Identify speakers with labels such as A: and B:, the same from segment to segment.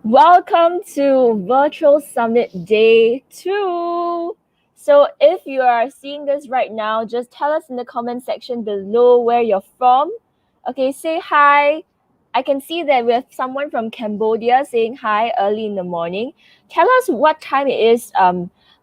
A: Welcome to Virtual Summit Day 2. So if you are seeing this right now, just tell us in the comment section below where you're from. Okay, say hi. I can see that we have someone from Cambodia saying hi early in the morning. Tell us what time it is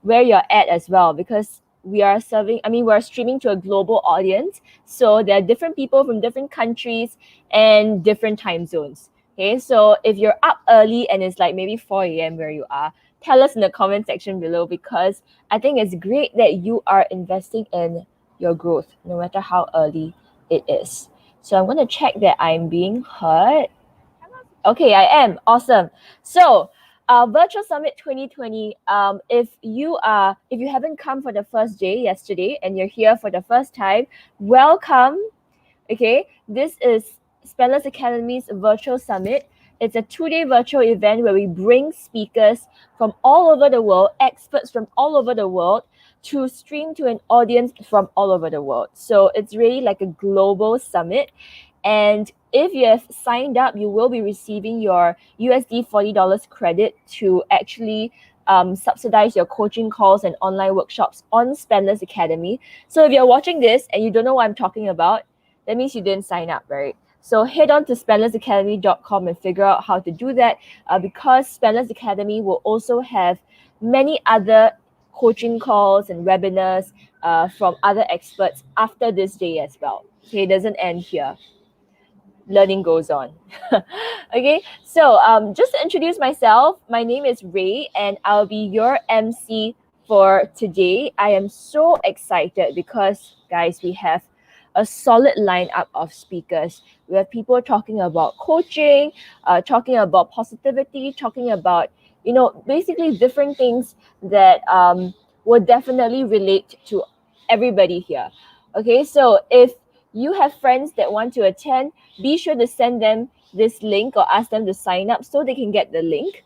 A: where you're at as well, because we're streaming to a global audience. So there are different people from different countries and different time zones. Okay, so if you're up early and it's like maybe 4 a.m. where you are, tell us in the comment section below, because I think it's great that you are investing in your growth, no matter how early it is. So I'm going to check that I'm being heard. Okay, I am. Awesome. So, Virtual Summit 2020. If you haven't come for the first day yesterday and you're here for the first time, welcome. Okay, this is Spendless Academy's Virtual Summit. It's a 2-day virtual event where we bring speakers from all over the world, experts from all over the world, to stream to an audience from all over the world. So it's really like a global summit. And if you have signed up, you will be receiving your USD $40 credit to actually subsidize your coaching calls and online workshops on Spendless Academy. So if you're watching this and you don't know what I'm talking about, that means you didn't sign up, right? So head on to spendlessacademy.com and figure out how to do that, because Spendless Academy will also have many other coaching calls and webinars from other experts after this day as well. Okay, it doesn't end here. Learning goes on. Okay, so just to introduce myself, my name is Ray and I'll be your MC for today. I am so excited because, guys, we have a solid lineup of speakers. We have people talking about coaching, talking about positivity, talking about, basically different things that will definitely relate to everybody here. Okay, so if you have friends that want to attend, be sure to send them this link or ask them to sign up so they can get the link.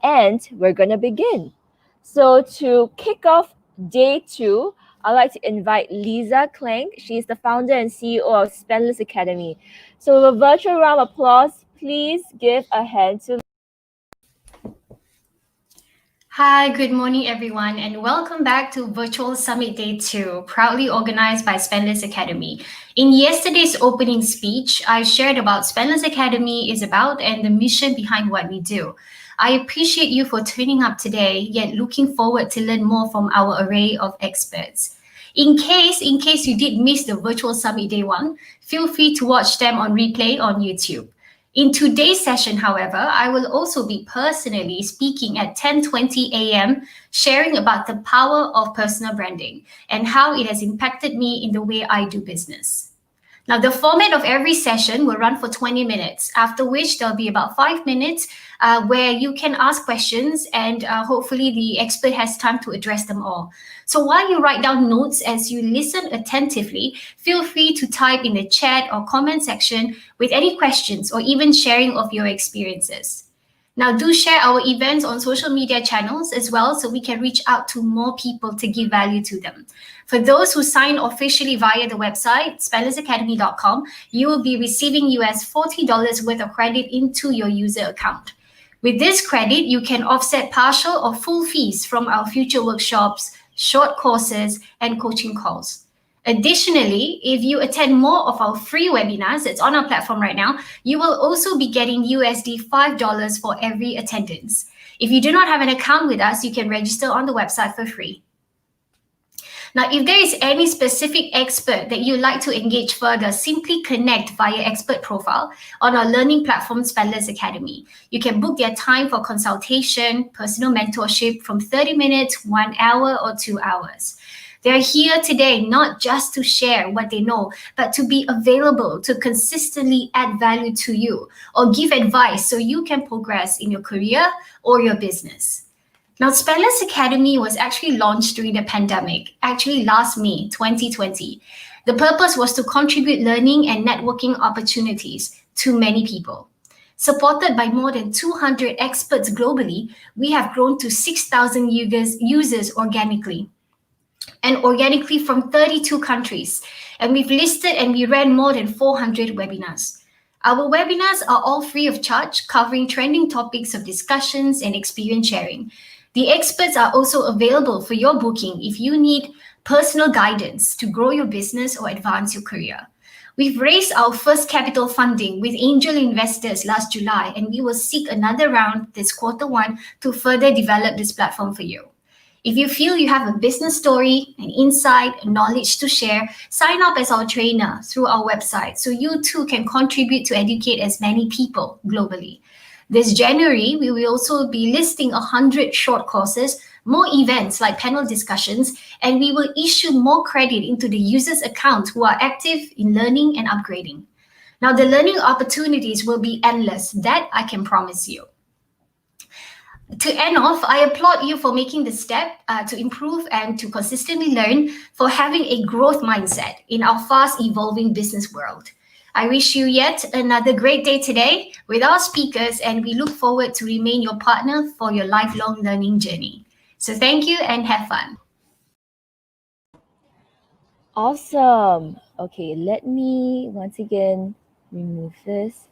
A: And we're going to begin. So to kick off day 2, I'd like to invite Leza Klenk. She's the founder and CEO of Spendless Academy. So with a virtual round of applause, please give a hand to.
B: Hi, good morning, everyone, and welcome back to Virtual Summit Day 2, proudly organized by Spendless Academy. In yesterday's opening speech, I shared about Spendless Academy is about and the mission behind what we do. I appreciate you for tuning up today, yet looking forward to learn more from our array of experts. In case you did miss the Virtual Summit Day 1, feel free to watch them on replay on YouTube. In today's session, however, I will also be personally speaking at 10:20 a.m., sharing about the power of personal branding and how it has impacted me in the way I do business. Now, the format of every session will run for 20 minutes, after which there'll be about 5 minutes where you can ask questions and hopefully the expert has time to address them all. So while you write down notes as you listen attentively, feel free to type in the chat or comment section with any questions or even sharing of your experiences. Now, do share our events on social media channels as well so we can reach out to more people to give value to them. For those who sign officially via the website, spendlessacademy.com, you will be receiving US $40 worth of credit into your user account. With this credit, you can offset partial or full fees from our future workshops, short courses, and coaching calls. Additionally, if you attend more of our free webinars that's on our platform right now, you will also be getting USD $5 for every attendance. If you do not have an account with us, you can register on the website for free. Now, if there is any specific expert that you'd like to engage further, simply connect via expert profile on our learning platform, Spendless Academy. You can book their time for consultation, personal mentorship from 30 minutes, 1 hour, or 2 hours. They're here today not just to share what they know, but to be available to consistently add value to you or give advice so you can progress in your career or your business. Now, Spendless Academy was actually launched during the pandemic, actually last May 2020. The purpose was to contribute learning and networking opportunities to many people. Supported by more than 200 experts globally, we have grown to 6,000 users organically. And organically from 32 countries. And we've listed and we ran more than 400 webinars. Our webinars are all free of charge, covering trending topics of discussions and experience sharing. The experts are also available for your booking if you need personal guidance to grow your business or advance your career. We've raised our first capital funding with angel investors last July, and we will seek another round this quarter one to further develop this platform for you. If you feel you have a business story, an insight, a knowledge to share, sign up as our trainer through our website so you too can contribute to educate as many people globally. This January, we will also be listing 100 short courses, more events like panel discussions, and we will issue more credit into the users' account who are active in learning and upgrading. Now, the learning opportunities will be endless, that I can promise you. To end off, I applaud you for making the step to improve and to consistently learn, for having a growth mindset in our fast evolving business world. I wish you yet another great day today with our speakers, and we look forward to remain your partner for your lifelong learning journey. So thank you and have fun.
A: Awesome. Okay, let me once again remove this.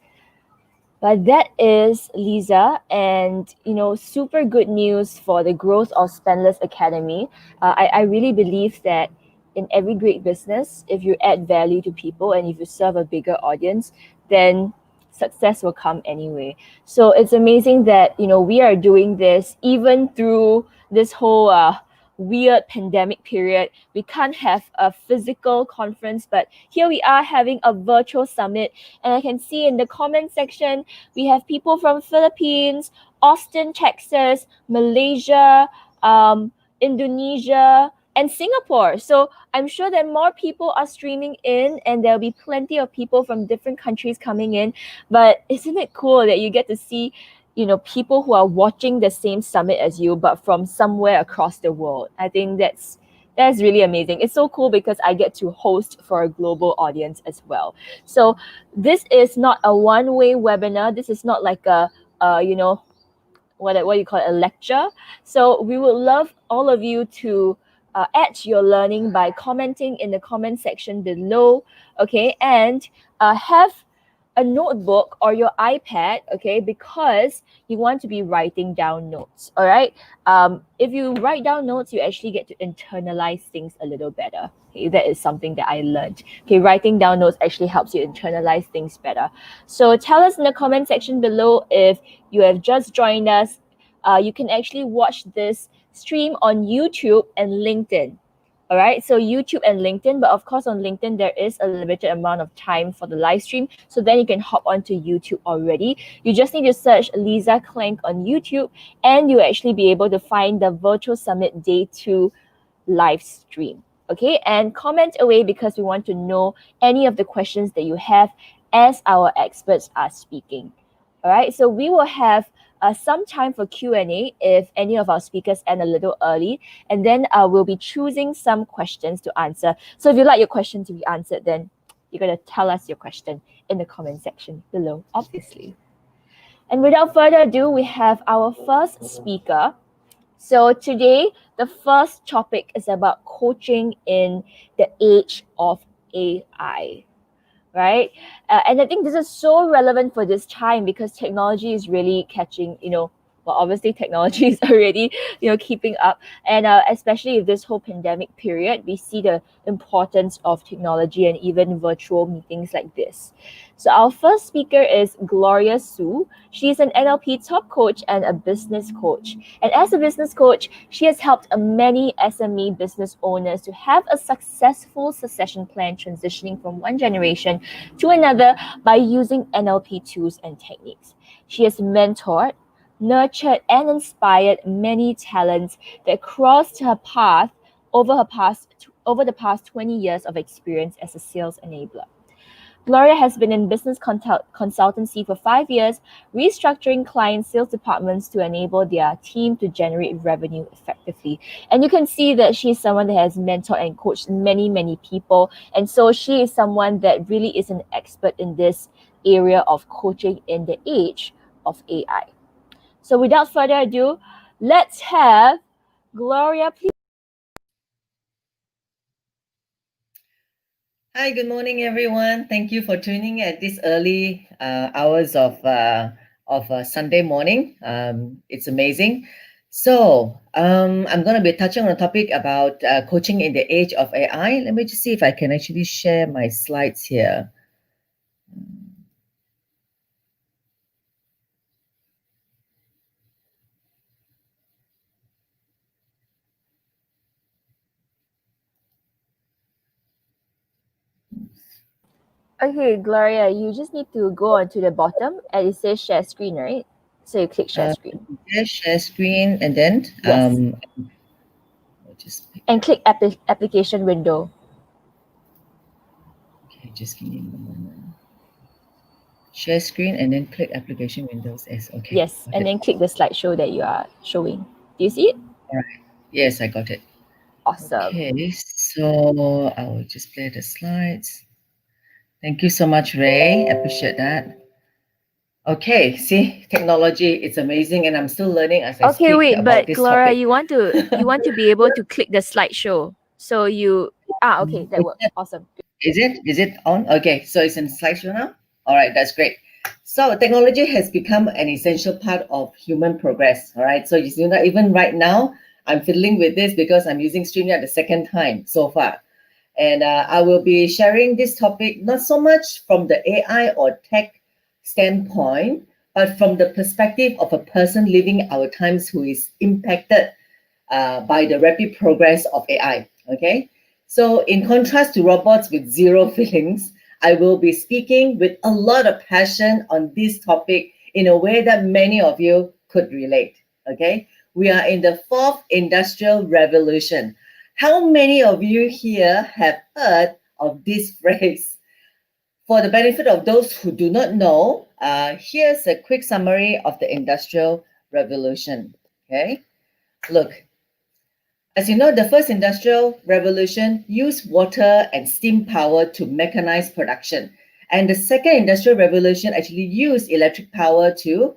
A: But that is Leza, and super good news for the growth of Spendless Academy. I really believe that in every great business, if you add value to people and if you serve a bigger audience, then success will come anyway. So it's amazing that we are doing this even through this whole weird pandemic period. We can't have a physical conference, but here we are having a virtual summit. And I can see in the comment section, we have people from Philippines, Austin, Texas, Malaysia, Indonesia, and Singapore. So I'm sure that more people are streaming in, and there'll be plenty of people from different countries coming in. But isn't it cool that you get to see people who are watching the same summit as you, but from somewhere across the world? I think that's really amazing. It's so cool because I get to host for a global audience as well. So this is not a one-way webinar. This is not like a what you call it, a lecture. So we would love all of you to add your learning by commenting in the comment section below, okay? And have a notebook or your iPad, okay, because you want to be writing down notes, all right? If you write down notes, you actually get to internalize things a little better. Okay, that is something that I learned. Okay, writing down notes actually helps you internalize things better. So tell us in the comment section below if you have just joined us. You can actually watch this stream on YouTube and LinkedIn. All right, so YouTube and LinkedIn, but of course on LinkedIn there is a limited amount of time for the live stream, so then you can hop onto YouTube already. You just need to search Leza Klenk on YouTube, and you'll actually be able to find the Virtual Summit Day 2 live stream. Okay, and comment away because we want to know any of the questions that you have as our experts are speaking. All right, so we will have some time for Q&A if any of our speakers end a little early, and then we'll be choosing some questions to answer. So if you'd like your question to be answered, then you're going to tell us your question in the comment section below, obviously. And without further ado, we have our first speaker. So today, the first topic is about coaching in the age of AI. Right? And I think this is so relevant for this time because technology is really catching, well, obviously technology is already, keeping up. And especially in this whole pandemic period, we see the importance of technology and even virtual meetings like this. So our first speaker is Gloria Soo. She's an NLP top coach and a business coach. And as a business coach, she has helped many SME business owners to have a successful succession plan transitioning from one generation to another by using NLP tools and techniques. She has mentored, nurtured, and inspired many talents that crossed her path over the past 20 years of experience as a sales enabler. Gloria has been in business consultancy for 5 years, restructuring client sales departments to enable their team to generate revenue effectively. And you can see that she's someone that has mentored and coached many, many people. And so she is someone that really is an expert in this area of coaching in the age of AI. So without further ado, let's have Gloria, please.
C: Hi, good morning, everyone. Thank you for tuning in at this early hours of Sunday morning. It's amazing. I'm going to be touching on a topic about coaching in the age of AI. Let me just see if I can actually share my slides here.
A: Okay, Gloria, you just need to go on to the bottom and it says share screen, right? So you click share
C: Uh,
A: screen.
C: yes, share screen, and then
A: Yes.
C: I'll just
A: And click application window.
C: okay, just give me a moment. Share screen, and then click application windows. Yes, okay,
A: Yes.
C: got
A: And
C: it.
A: then click the slideshow that you are showing. Do you see it?
C: All right. Yes, I got it.
A: Awesome.
C: Okay, so I will just play the slides. Thank you so much, Ray. Appreciate that. Okay, see, technology, it's amazing, and I'm still learning as I
A: Okay,
C: speak
A: wait,
C: about
A: but
C: this
A: Gloria,
C: topic.
A: you want to be able to click the slideshow. So you okay, that
C: Is
A: worked.
C: it,
A: Awesome.
C: is it on? Okay, so it's in slideshow now? All right, that's great. So technology has become an essential part of human progress. All right, so you see that even right now, I'm fiddling with this because I'm using StreamYard the second time so far. And I will be sharing this topic not so much from the AI or tech standpoint, but from the perspective of a person living our times who is impacted by the rapid progress of AI. Okay, so in contrast to robots with zero feelings, I will be speaking with a lot of passion on this topic in a way that many of you could relate. Okay, we are in the fourth industrial revolution. How many of you here have heard of this phrase? For the benefit of those who do not know, here's a quick summary of the industrial revolution. Okay, look, as you know, the first industrial revolution used water and steam power to mechanize production. And the second industrial revolution actually used electric power to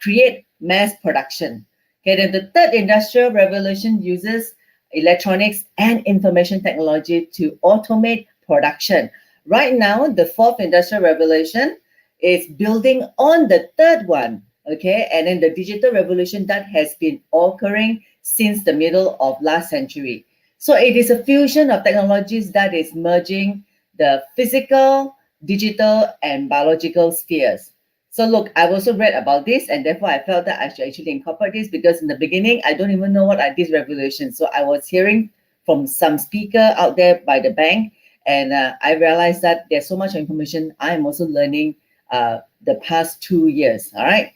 C: create mass production. Okay, then the third industrial revolution uses electronics and information technology to automate production. Right now, the fourth industrial revolution is building on the third one. Okay, and then the digital revolution that has been occurring since the middle of last century. So it is a fusion of technologies that is merging the physical, digital, and biological spheres. So look, I've also read about this, and therefore I felt that I should actually incorporate this because in the beginning I don't even know what are these revolutions. So I was hearing from some speaker out there by the bank, and I realized that there's so much information I am also learning the past 2 years. All right,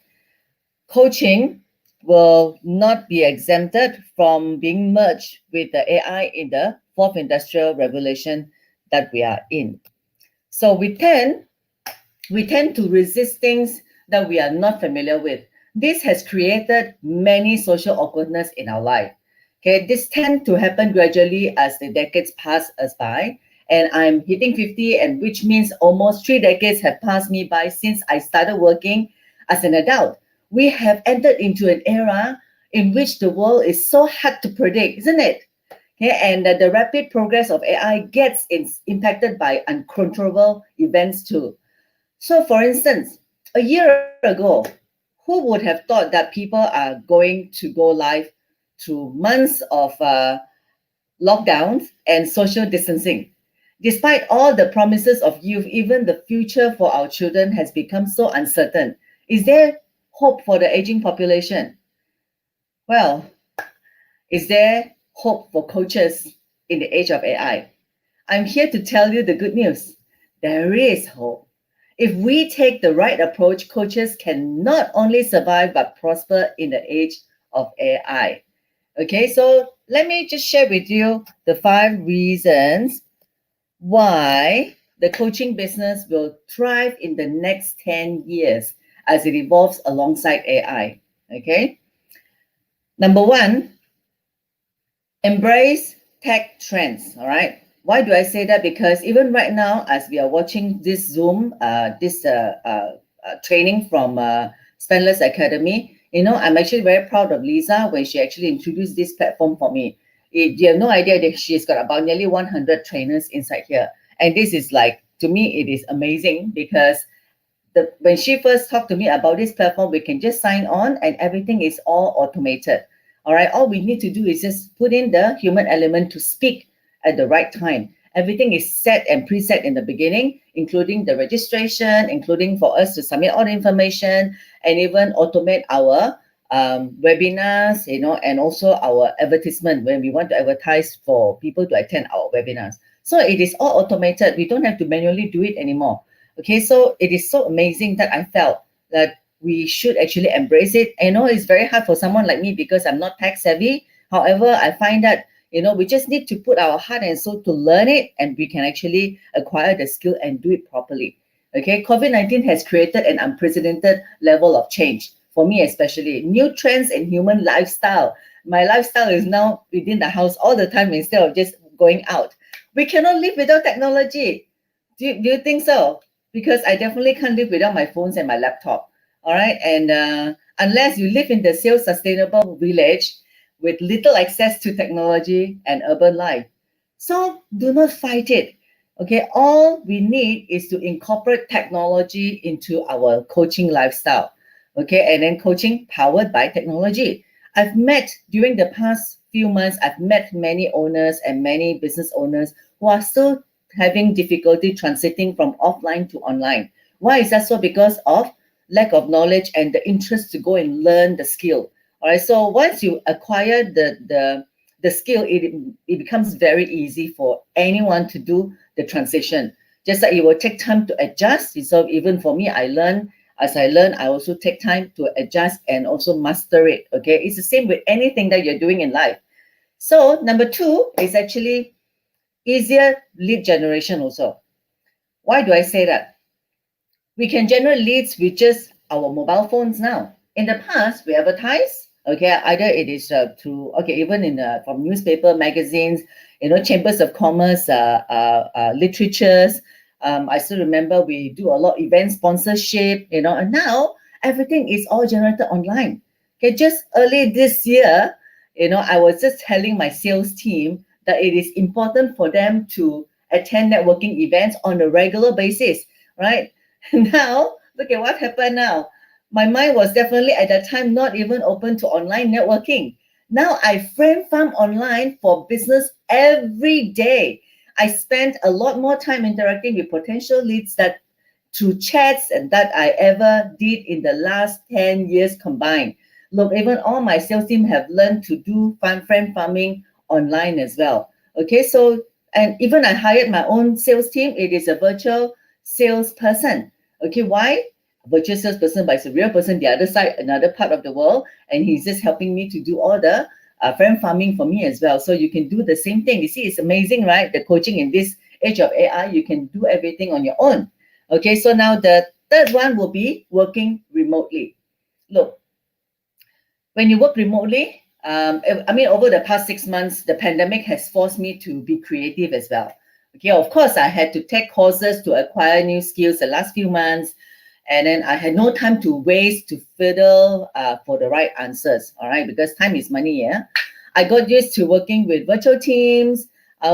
C: coaching will not be exempted from being merged with the AI in the fourth industrial revolution that we are in. So we tend to resist things that we are not familiar with. This has created many social awkwardness in our life. Okay, this tend to happen gradually as the decades pass us by. And I'm hitting 50, and which means almost 3 decades have passed me by since I started working as an adult. We have entered into an era in which the world is so hard to predict, isn't it? Okay, and the rapid progress of AI gets impacted by uncontrollable events too. So, for instance, a year ago, who would have thought that people are going to go live through months of lockdowns and social distancing? Despite all the promises of youth, even the future for our children has become so uncertain. Is there hope for the aging population? Well, is there hope for coaches in the age of AI? I'm here to tell you the good news. There is hope. If we take the right approach, coaches can not only survive but prosper in the age of AI. Okay, so let me just share with you the 5 reasons why the coaching business will thrive in the next 10 years as it evolves alongside AI. Okay, number one, embrace tech trends. All right. Why do I say that? Because even right now, as we are watching this Zoom, training from Spendless Academy, I'm actually very proud of Leza when she actually introduced this platform for me. You have no idea that she's got about nearly 100 trainers inside here. And this is like, to me, it is amazing because when she first talked to me about this platform, we can just sign on and everything is all automated. All right, all we need to do is just put in the human element to speak at the right time. Everything is set and preset in the beginning, including the registration, including for us to submit all the information, and even automate our webinars, and also our advertisement when we want to advertise for people to attend our webinars. So it is all automated. We don't have to manually do it anymore. Okay, so it is so amazing that I felt that we should actually embrace it. I know it's very hard for someone like me because I'm not tech savvy. However, I find that, we just need to put our heart and soul to learn it, and we can actually acquire the skill and do it properly. Okay, COVID-19 has created an unprecedented level of change for me, especially new trends in human lifestyle. My lifestyle is now within the house all the time instead of just going out. We cannot live without technology. Do you think so? Because I definitely can't live without my phones and my laptop. All right. And unless you live in the self-sustainable village with little access to technology and urban life. So do not fight it. Okay. All we need is to incorporate technology into our coaching lifestyle. Okay. And then coaching powered by technology. During the past few months, I've met many owners and many business owners who are still having difficulty transiting from offline to online. Why is that so? Because of lack of knowledge and the interest to go and learn the skill. All right. So once you acquire the skill, it becomes very easy for anyone to do the transition. Just like it will take time to adjust. So even for me, as I learn, I also take time to adjust and also master it. Okay. It's the same with anything that you're doing in life. So number 2 is actually easier lead generation also. Why do I say that? We can generate leads with just our mobile phones now. In the past, we advertise, okay, either it is through, even from newspaper, magazines, chambers of commerce, literatures. I still remember we do a lot of event sponsorship, and now everything is all generated online. Okay, just early this year, I was just telling my sales team that it is important for them to attend networking events on a regular basis, right? Now, look at what happened now. My mind was definitely at that time not even open to online networking. Now I friend farm online for business every day. I spent a lot more time interacting with potential leads that through chats and that I ever did in the last 10 years combined. Look, even all my sales team have learned to do friend farming online as well. Okay, so, and even I hired my own sales team. It is a virtual salesperson. Okay, why? A virtual salesperson, but it's a real person, the other side, another part of the world, and he's just helping me to do all the friend farming for me as well. So you can do the same thing. You see, it's amazing, right? The coaching in this age of AI, you can do everything on your own. Okay, so now the third one will be working remotely. Look, when you work remotely, over the past 6 months, the pandemic has forced me to be creative as well. Okay, of course, I had to take courses to acquire new skills the last few months, and then I had no time to waste to fiddle for the right answers, all right, because time is money, yeah? I got used to working with virtual teams. I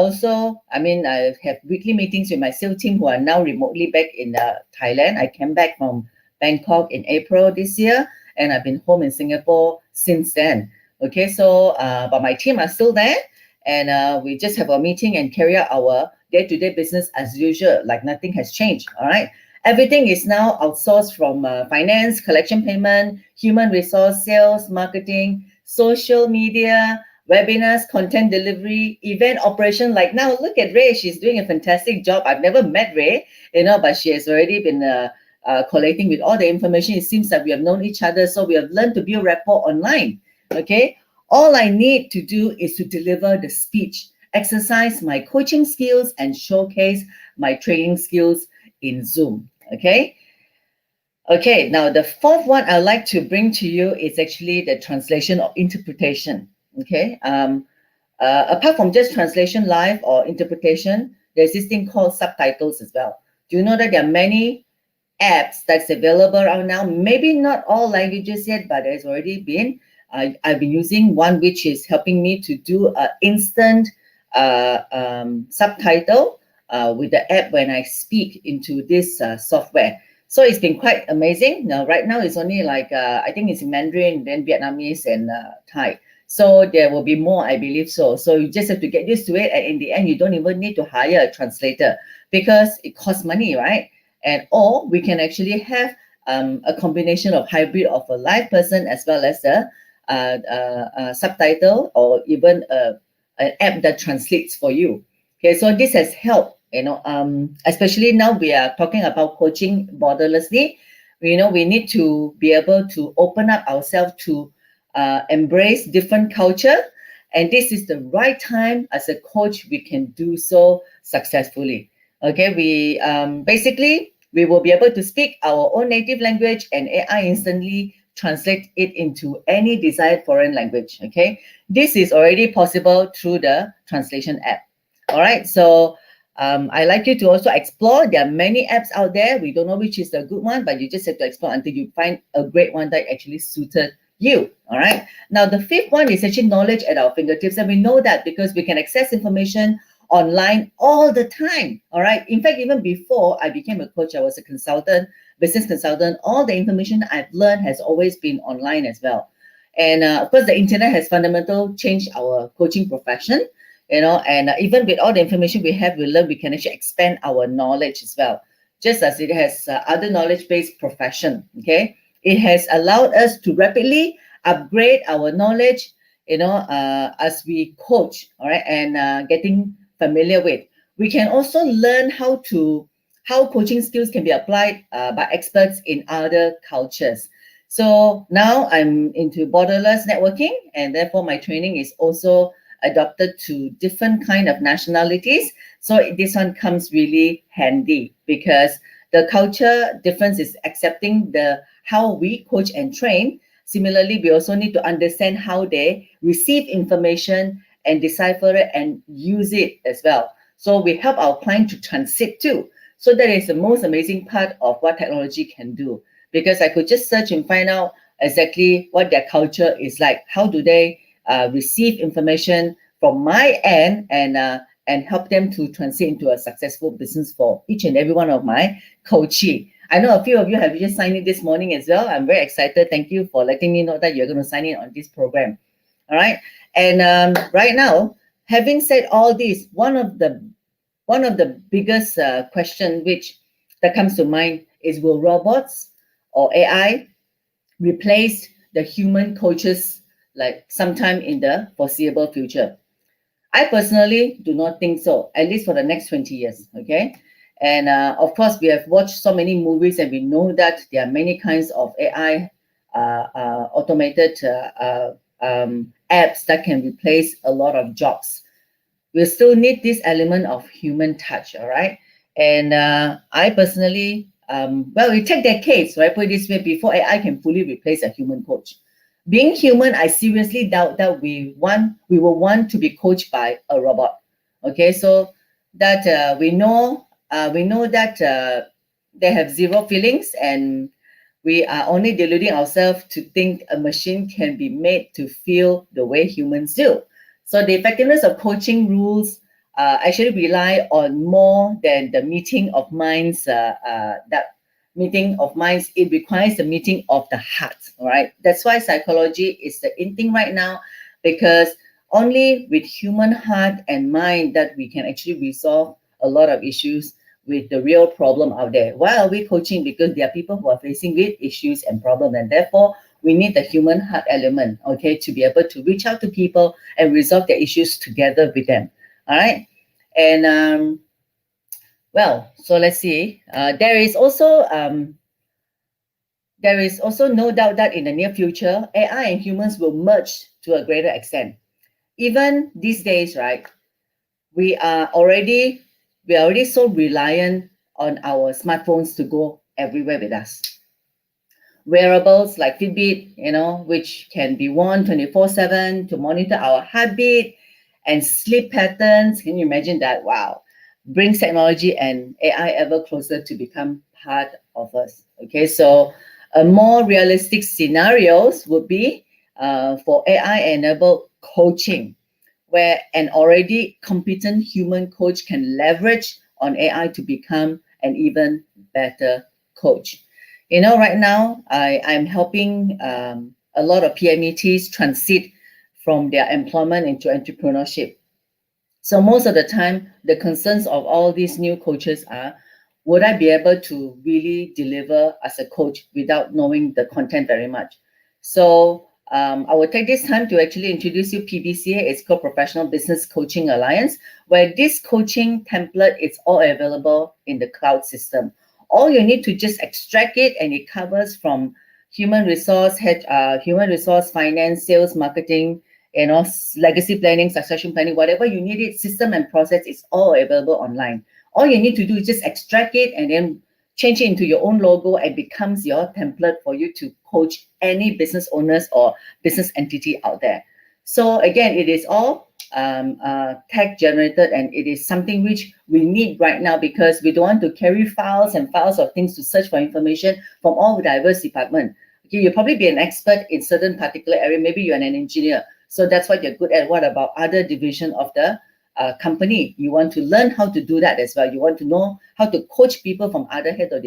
C: have weekly meetings with my sales team who are now remotely back in Thailand. I came back from Bangkok in April this year, and I've been home in Singapore since then. Okay, so, but my team are still there, and we just have a meeting and carry out our day-to-day business as usual, like nothing has changed, all right? Everything is now outsourced from finance, collection payment, human resource, sales, marketing, social media, webinars, content delivery, event operation. Like now, look at Ray. She's doing a fantastic job. I've never met Ray, but she has already been collating with all the information. It seems that we have known each other, so we have learned to build rapport online. Okay, all I need to do is to deliver the speech, exercise my coaching skills, and showcase my training skills in Zoom. Okay. Okay, now the fourth one I'd like to bring to you is actually the translation or interpretation. Okay, apart from just translation live or interpretation, there's this thing called subtitles as well. Do you know that there are many apps that's available around now? Maybe not all languages yet, but there's already been. I've been using one which is helping me to do an instant subtitle with the app when I speak into this software. So it's been quite amazing. Now, right now it's only like, I think it's in Mandarin, then Vietnamese and Thai. So there will be more, I believe so. So you just have to get used to it. And in the end, you don't even need to hire a translator because it costs money, right? And or we can actually have a combination of hybrid of a live person as well as a subtitle or even an app that translates for you. Okay, so this has helped, especially now we are talking about coaching borderlessly. We need to be able to open up ourselves to embrace different culture. And this is the right time as a coach, we can do so successfully. Okay, basically, we will be able to speak our own native language and AI instantly translate it into any desired foreign language. Okay, this is already possible through the translation app. All right, so I like you to also explore. There are many apps out there. We don't know which is the good one, but you just have to explore until you find a great one that actually suited you. All right, now the fifth one is actually knowledge at our fingertips, and we know that because we can access information online all the time. All right, in fact, even before I became a coach, I was a consultant, business consultant. All the information I've learned has always been online as well. And of course, the internet has fundamentally changed our coaching profession, and even with all the information we have, we learn, we can actually expand our knowledge as well, just as it has other knowledge-based profession. Okay, it has allowed us to rapidly upgrade our knowledge, as we coach. All right, and getting familiar with. We can also learn how coaching skills can be applied by experts in other cultures. So now I'm into borderless networking, and therefore my training is also adopted to different kind of nationalities. So this one comes really handy because the culture difference is accepting how we coach and train. Similarly, we also need to understand how they receive information and decipher it and use it as well. So we help our client to transit too. So that is the most amazing part of what technology can do, because I could just search and find out exactly what their culture is like. How do they receive information from my end and help them to transit into a successful business for each and every one of my coachee. I know a few of you have just signed in this morning as well. I'm very excited. Thank you for letting me know that you're going to sign in on this program. All right. And right now, having said all this, one of the biggest question that comes to mind is, will robots or AI replace the human coaches like sometime in the foreseeable future? I personally do not think so, at least for the next 20 years. Okay. And of course, we have watched so many movies and we know that there are many kinds of AI automated apps that can replace a lot of jobs. We still need this element of human touch. All right. And I personally, it take decades, right? Put it this way, before AI can fully replace a human coach. Being human, I seriously doubt that we will want to be coached by a robot. Okay, so that we know that they have zero feelings, and we are only deluding ourselves to think a machine can be made to feel the way humans do. So the effectiveness of coaching rules actually rely on more than the meeting of minds. It requires the meeting of the heart. All right, that's why psychology is the in thing right now, because only with human heart and mind that we can actually resolve a lot of issues with the real problem out there. Why are we coaching? Because there are people who are facing with issues and problems, and therefore we need the human heart element, okay, to be able to reach out to people and resolve their issues together with them. All right, and so let's see. There is also no doubt that in the near future, AI and humans will merge to a greater extent. Even these days, right, we are already so reliant on our smartphones to go everywhere with us. Wearables like Fitbit, which can be worn 24/7 to monitor our heartbeat and sleep patterns. Can you imagine that? Wow. Brings technology and AI ever closer to become part of us. Okay, so a more realistic scenarios would be for AI-enabled coaching, where an already competent human coach can leverage on AI to become an even better coach. Right now I'm helping a lot of PMETs transit from their employment into entrepreneurship. So most of the time, the concerns of all these new coaches are, would I be able to really deliver as a coach without knowing the content very much? So I will take this time to actually introduce you PBCA. It's called Professional Business Coaching Alliance, where this coaching template is all available in the cloud system. All you need to just extract it, and it covers from human resource, finance, sales, marketing, legacy planning, succession planning, whatever you need it, system and process is all available online. All you need to do is just extract it and then change it into your own logo, and becomes your template for you to coach any business owners or business entity out there. So again, it is all tech generated, and it is something which we need right now, because we don't want to carry files and files of things to search for information from all the diverse departments. Okay, you'll probably be an expert in certain particular area. Maybe you're an engineer, so that's what you're good at. What about other division of the company? You want to learn how to do that as well. You want to know how to coach people from other head of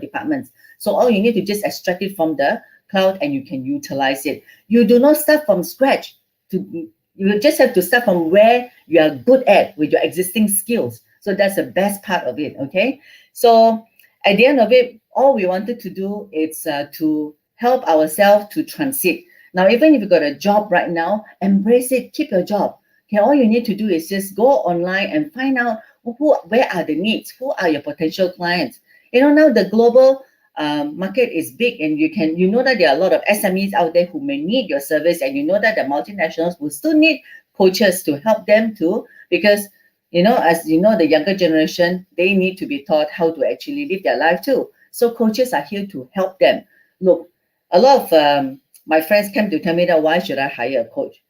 C: departments. So all you need to just extract it from the cloud, and you can utilize it. You do not start from scratch. You just have to start from where you are good at with your existing skills. So that's the best part of it. Okay. So at the end of it, all we wanted to do is to help ourselves to transit. Now, even if you got a job right now, embrace it, keep your job. Okay, all you need to do is just go online and find out where are the needs, who are your potential clients. Now the global market is big, and you know that there are a lot of SMEs out there who may need your service, and you know that the multinationals will still need coaches to help them too, because as you know, the younger generation, they need to be taught how to actually live their life too. So coaches are here to help them. Look, a lot of my friends came to tell me that, why should I hire a coach?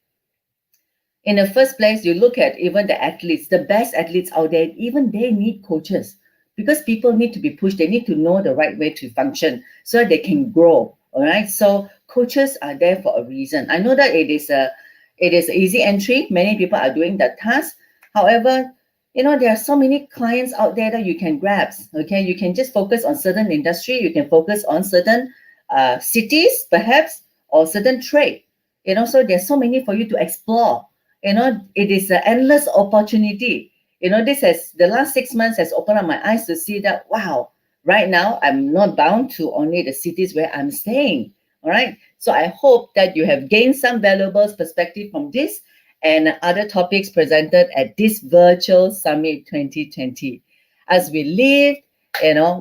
C: In the first place, you look at even the athletes, the best athletes out there, even they need coaches, because people need to be pushed. They need to know the right way to function so that they can grow. All right. So coaches are there for a reason. I know that it is easy entry. Many people are doing that task. However, there are so many clients out there that you can grab. Okay. You can just focus on certain industry. You can focus on certain cities, perhaps, or certain trade. So there's so many for you to explore. It is an endless opportunity. The last 6 months has opened up my eyes to see that, wow, right now I'm not bound to only the cities where I'm staying. All right. So I hope that you have gained some valuable perspective from this and other topics presented at this virtual summit 2020. As we live,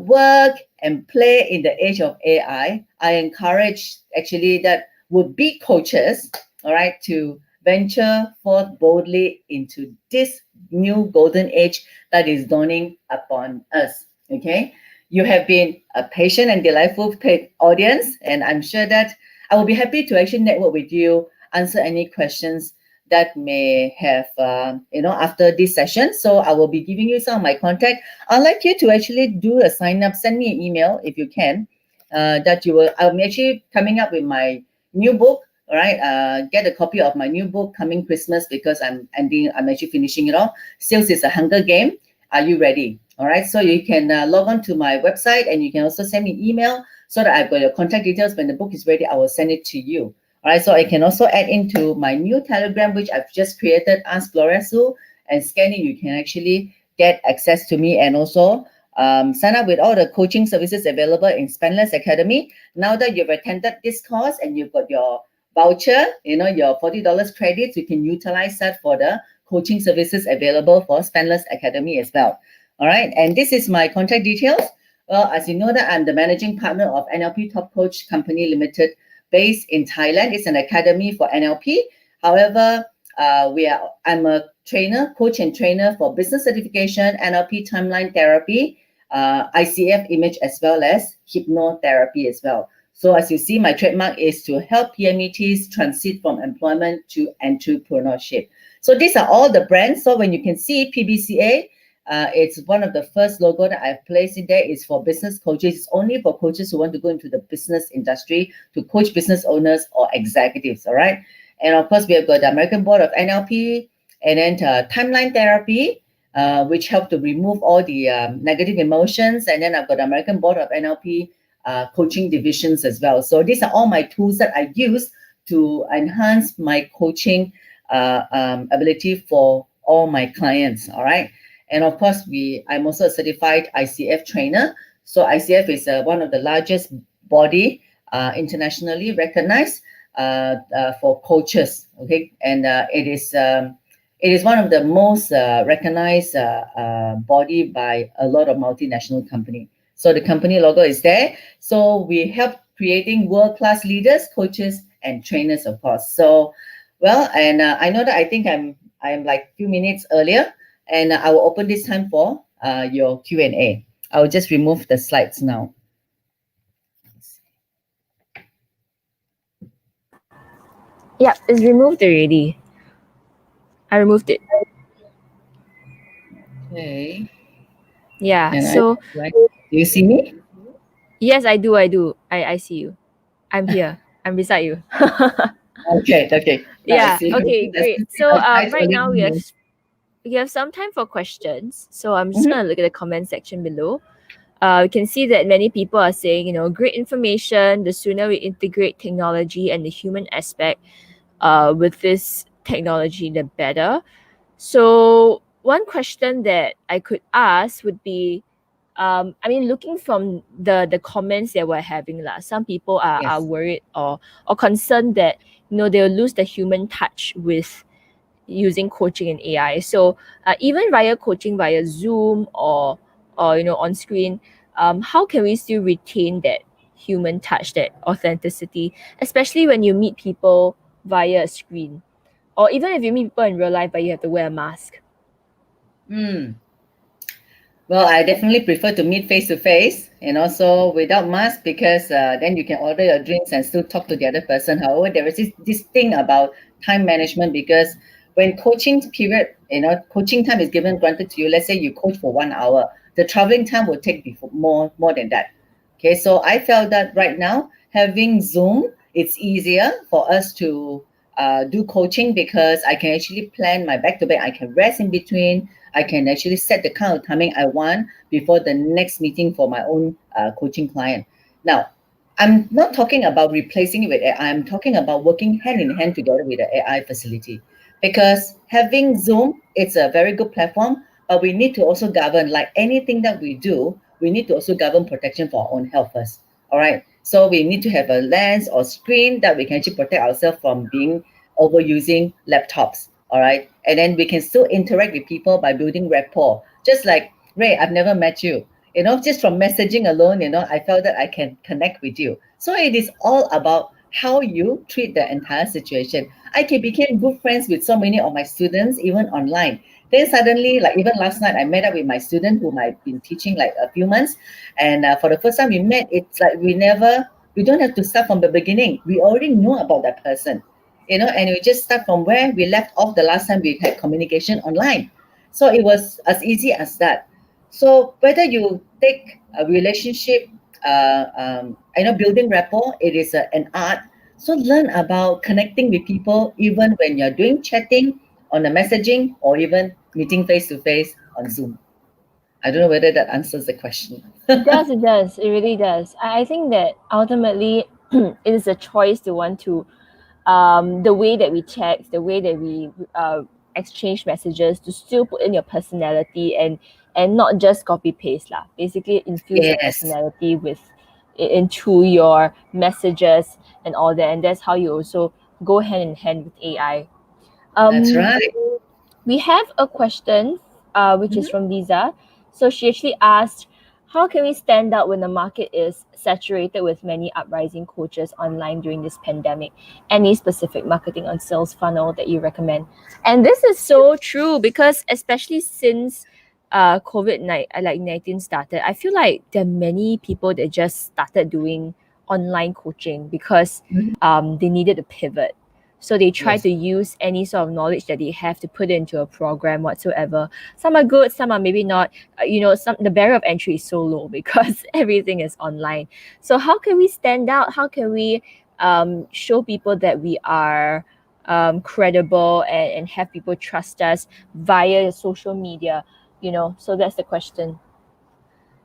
C: work and play in the age of AI, I encourage actually that would-be coaches, all right, to venture forth boldly into this new golden age that is dawning upon us. Okay, you have been a patient and delightful audience, and I'm sure that I will be happy to actually network with you, answer any questions that may have after this session. So I will be giving you some of my contact. I'd like you to actually do a sign up. Send me an email if you can. I'm actually coming up with my new book. All right, get a copy of my new book coming Christmas, because I'm actually finishing it off. Sales is a hunger game. Are you ready? All right, so you can log on to my website, and you can also send me email so that I've got your contact details. When the book is ready, I will send it to you. All right, so I can also add into my new Telegram, which I've just created, Ask Gloria Soo, and scanning, you can actually get access to me, and also sign up with all the coaching services available in Spendless Academy. Now that you've attended this course and you've got your voucher, your $40 credits, you can utilize that for the coaching services available for Spendless Academy as well. All right, and this is my contact details. Well, as you know that I'm the managing partner of NLP Top Coach Company Limited, based in Thailand. It's an academy for NLP. However, I'm a coach and trainer for business certification, NLP timeline therapy, ICF image, as well as hypnotherapy as well. So as you see, my trademark is to help PMETs transit from employment to entrepreneurship. So these are all the brands. So when you can see PBCA, it's one of the first logo that I've placed in there. Is for business coaches. It's only for coaches who want to go into the business industry to coach business owners or executives. All right. And of course, we have got the American Board of NLP, and then timeline therapy. which help to remove all the negative emotions. And then I've got the American Board of NLP coaching divisions as well. So these are all my tools that I use to enhance my coaching ability for all my clients. All right. And of course, I'm also a certified ICF trainer. So ICF is one of the largest body internationally recognized for coaches. Okay, and it is one of the most recognized body by a lot of multinational company. So the company logo is there. So we help creating world-class leaders, coaches, and trainers, of course. So, well, and I know that I think I'm like a few minutes earlier, and I will open this time for your Q&A. I will just remove the slides now.
A: Yeah, it's removed already. I removed it.
C: Okay.
A: Yeah.
C: And
A: So
C: do you see me?
A: yes, I do. I see you. I'm here. I'm beside you.
C: Okay. Now I
A: Yeah.
C: see.
A: Okay.
C: That's
A: Great.
C: the thing
A: So
C: I tried
A: right
C: early
A: now
C: morning.
A: we have some time for questions. So I'm just
C: Mhm.
A: gonna look at the comment section below. We can see that many people are saying, great information. The sooner we integrate technology and the human aspect with this technology, the better. So one question that I could ask would be, looking from the comments that we're having, some people are
C: Yes.
A: worried or concerned that they'll lose the human touch with using coaching and AI. So even via coaching via Zoom or on screen, how can we still retain that human touch, that authenticity, especially when you meet people via a screen, or even if you meet people in real life but you have to wear a mask?
C: Mm. Well, I definitely prefer to meet face to face and also without mask because then you can order your drinks and still talk to the other person. However, there is this thing about time management because when coaching period, coaching time is given granted to you. Let's say you coach for 1 hour, the traveling time will take before, more than that. Okay, so I felt that right now having Zoom, it's easier for us to do coaching because I can actually plan my back to back. I can rest in between. I can actually set the kind of timing I want before the next meeting for my own coaching client. Now, I'm not talking about replacing it with AI. I'm talking about working hand in hand together with the AI facility because having Zoom, it's a very good platform, but we need to also govern, like anything that we do, we need to also govern protection for our own health first. All right. So we need to have a lens or screen that we can actually protect ourselves from being overusing laptops. All right. And then we can still interact with people by building rapport. Just like Ray, I've never met you. Just from messaging alone, I felt that I can connect with you. So it is all about how you treat the entire situation. I can became good friends with so many of my students, even online. Then suddenly, like even last night, I met up with my student whom I've been teaching like a few months. And for the first time we met, it's like we don't have to start from the beginning. We already know about that person, and we just start from where we left off the last time we had communication online. So it was as easy as that. So whether you take a relationship, building rapport, it is an art. So learn about connecting with people even when you're doing chatting on the messaging or even meeting face to face on Zoom. I don't know whether that answers the question.
A: It does, it does. It really does. I think that ultimately it is a choice to want to, the way that we text, the way that we exchange messages, to still put in your personality and not just copy paste lah. Basically, infuse your
C: Yes,
A: personality into your messages and all that, and that's how you also go hand in hand with AI.
C: that's
A: Um,
C: right.
A: we have a question, which is
C: Mhm.
A: from Leza. So she actually asked, how can we stand out when the market is saturated with many uprising coaches online during this pandemic? Any specific marketing on sales funnel that you recommend? And this is so true because especially since COVID-19 started, I feel like there are many people that just started doing online coaching because
C: Mhm.
A: they needed to pivot. So they try
C: Yes,
A: to use any sort of knowledge that they have to put into a program whatsoever. Some are good, some are maybe not. Some the barrier of entry is so low because everything is online. So how can we stand out? How can we show people that we are credible and have people trust us via social media? So that's the question.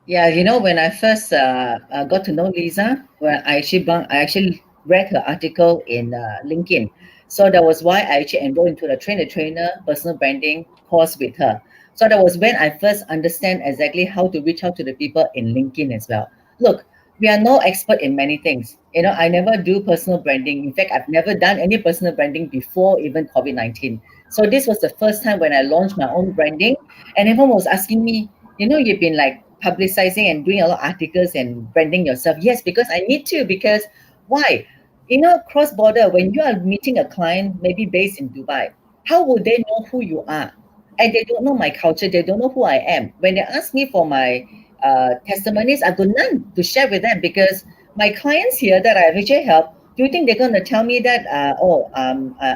C: Yeah, when I first got to know Leza, when I actually read her article in LinkedIn. So that was why I actually enrolled into the trainer personal branding course with her. So that was when I first understand exactly how to reach out to the people in LinkedIn as well. Look, we are no expert in many things. I never do personal branding. In fact, I've never done any personal branding before even COVID-19. So this was the first time when I launched my own branding, and everyone was asking me, you've been like publicizing and doing a lot of articles and branding yourself. Yes, because I need to. Because why? Cross border, when you are meeting a client, maybe based in Dubai, how would they know who you are? And they don't know my culture. They don't know who I am. When they ask me for my testimonies, I've got none to share with them, because my clients here that I've actually helped, do you think they're going to tell me that,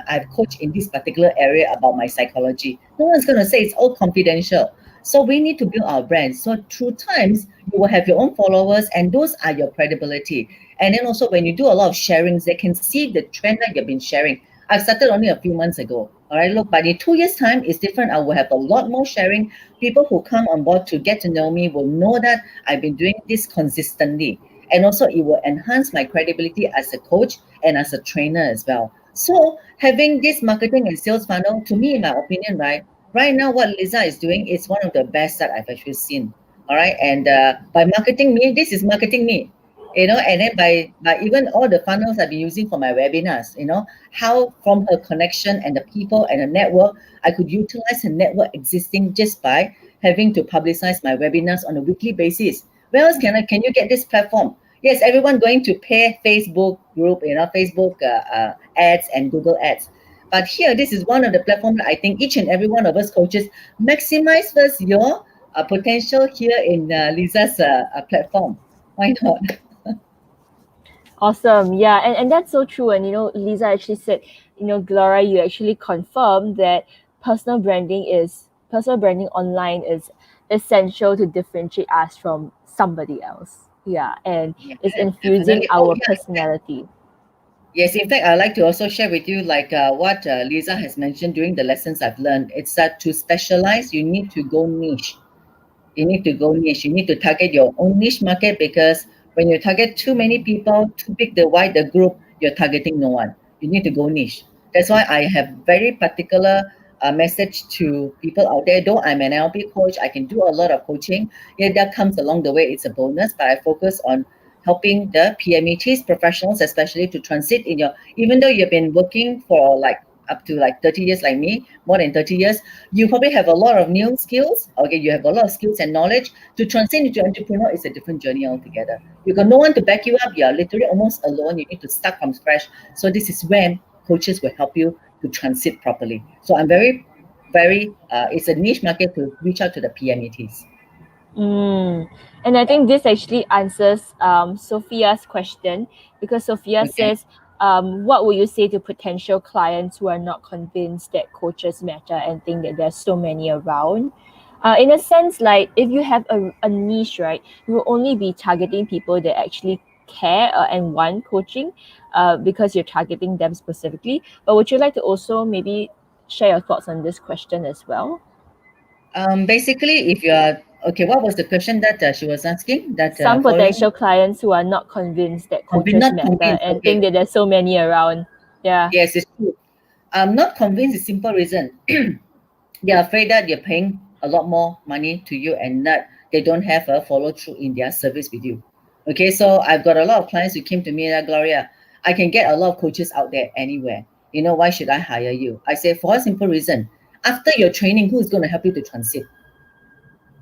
C: I've coached in this particular area about my psychology? No one's going to say. It's all confidential. So we need to build our brand. So through times, you will have your own followers, and those are your credibility. And then also when you do a lot of sharings, they can see the trend that you've been sharing. I've started only a few months ago. All right, look, but in 2 years' time, it's different. I will have a lot more sharing. People who come on board to get to know me will know that I've been doing this consistently. And also, it will enhance my credibility as a coach and as a trainer as well. So, having this marketing and sales funnel, to me, in my opinion, right now, what Leza is doing is one of the best that I've actually seen. All right, and by marketing me, this is marketing me. And then by even all the funnels I've been using for my webinars, how from her connection and the people and the network, I could utilize her network existing just by having to publicize my webinars on a weekly basis. Where else can you get this platform? Yes, everyone going to pay Facebook group, Facebook ads and Google ads. But here, this is one of the platforms that I think each and every one of us coaches maximize first your potential here in Lisa's platform. Why not?
A: Awesome. Yeah, and that's so true. And Leza actually said, Gloria, you actually confirmed that personal branding online is essential to differentiate us from somebody else. Yeah, and
C: Yeah,
A: it's infusing
C: definitely. Oh,
A: our
C: yeah.
A: personality.
C: Yes, in fact, I'd like to also share with you like what Lisa has mentioned during the lessons I've learned. It's that to specialize, you need to go niche. You need to go niche. You need to target your own niche market, because when you target too many people, too big the wide the group, you're targeting no one. You need to go niche. That's why I have very particular message to people out there. Though I'm an NLP coach, I can do a lot of coaching. Yeah, that comes along the way. It's a bonus, but I focus on helping the PMETs professionals, especially to transit in your. Even though you've been working for like up to like 30 years like me, more than 30 years, you probably have a lot of new skills. Okay, you have a lot of skills and knowledge. To transition into entrepreneur is a different journey altogether. You got no one to back you up. You are literally almost alone. You need to start from scratch. So this is when coaches will help you to transit properly. So I'm very, it's a niche market to reach out to the PMETs.
A: And I think this actually answers Sophia's question, because Sophia
C: Okay.
A: says, what would you say to potential clients who are not convinced that coaches matter and think that there's so many around? In a sense, like if you have a niche, right, you will only be targeting people that actually care and want coaching because you're targeting them specifically. But would you like to also maybe share your thoughts on this question as well?
C: Basically, if you are okay, what was the question that she was asking? That
A: Some
C: following,
A: potential clients who are not convinced that coaches
C: not
A: matter
C: convinced.
A: and think
C: Okay,
A: that there's so many around. Yeah.
C: yes, it's true. I'm not convinced. It's simple reason. They're afraid that you're paying a lot more money to you, and that they don't have a follow through in their service with you. Okay, so I've got a lot of clients who came to me like, Gloria, I can get a lot of coaches out there anywhere. Why should I hire you? I say, for a simple reason. After your training, who is going to help you to transit?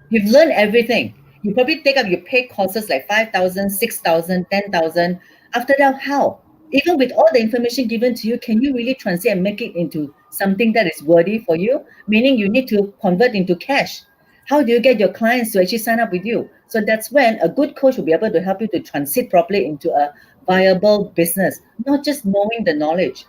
C: You've learned everything. You probably you pay courses like 5,000, 6,000, 10,000. After that, how? Even with all the information given to you, can you really translate and make it into something that is worthy for you? Meaning you need to convert into cash. How do you get your clients to actually sign up with you? So that's when a good coach will be able to help you to transit properly into a viable business, not just knowing the knowledge.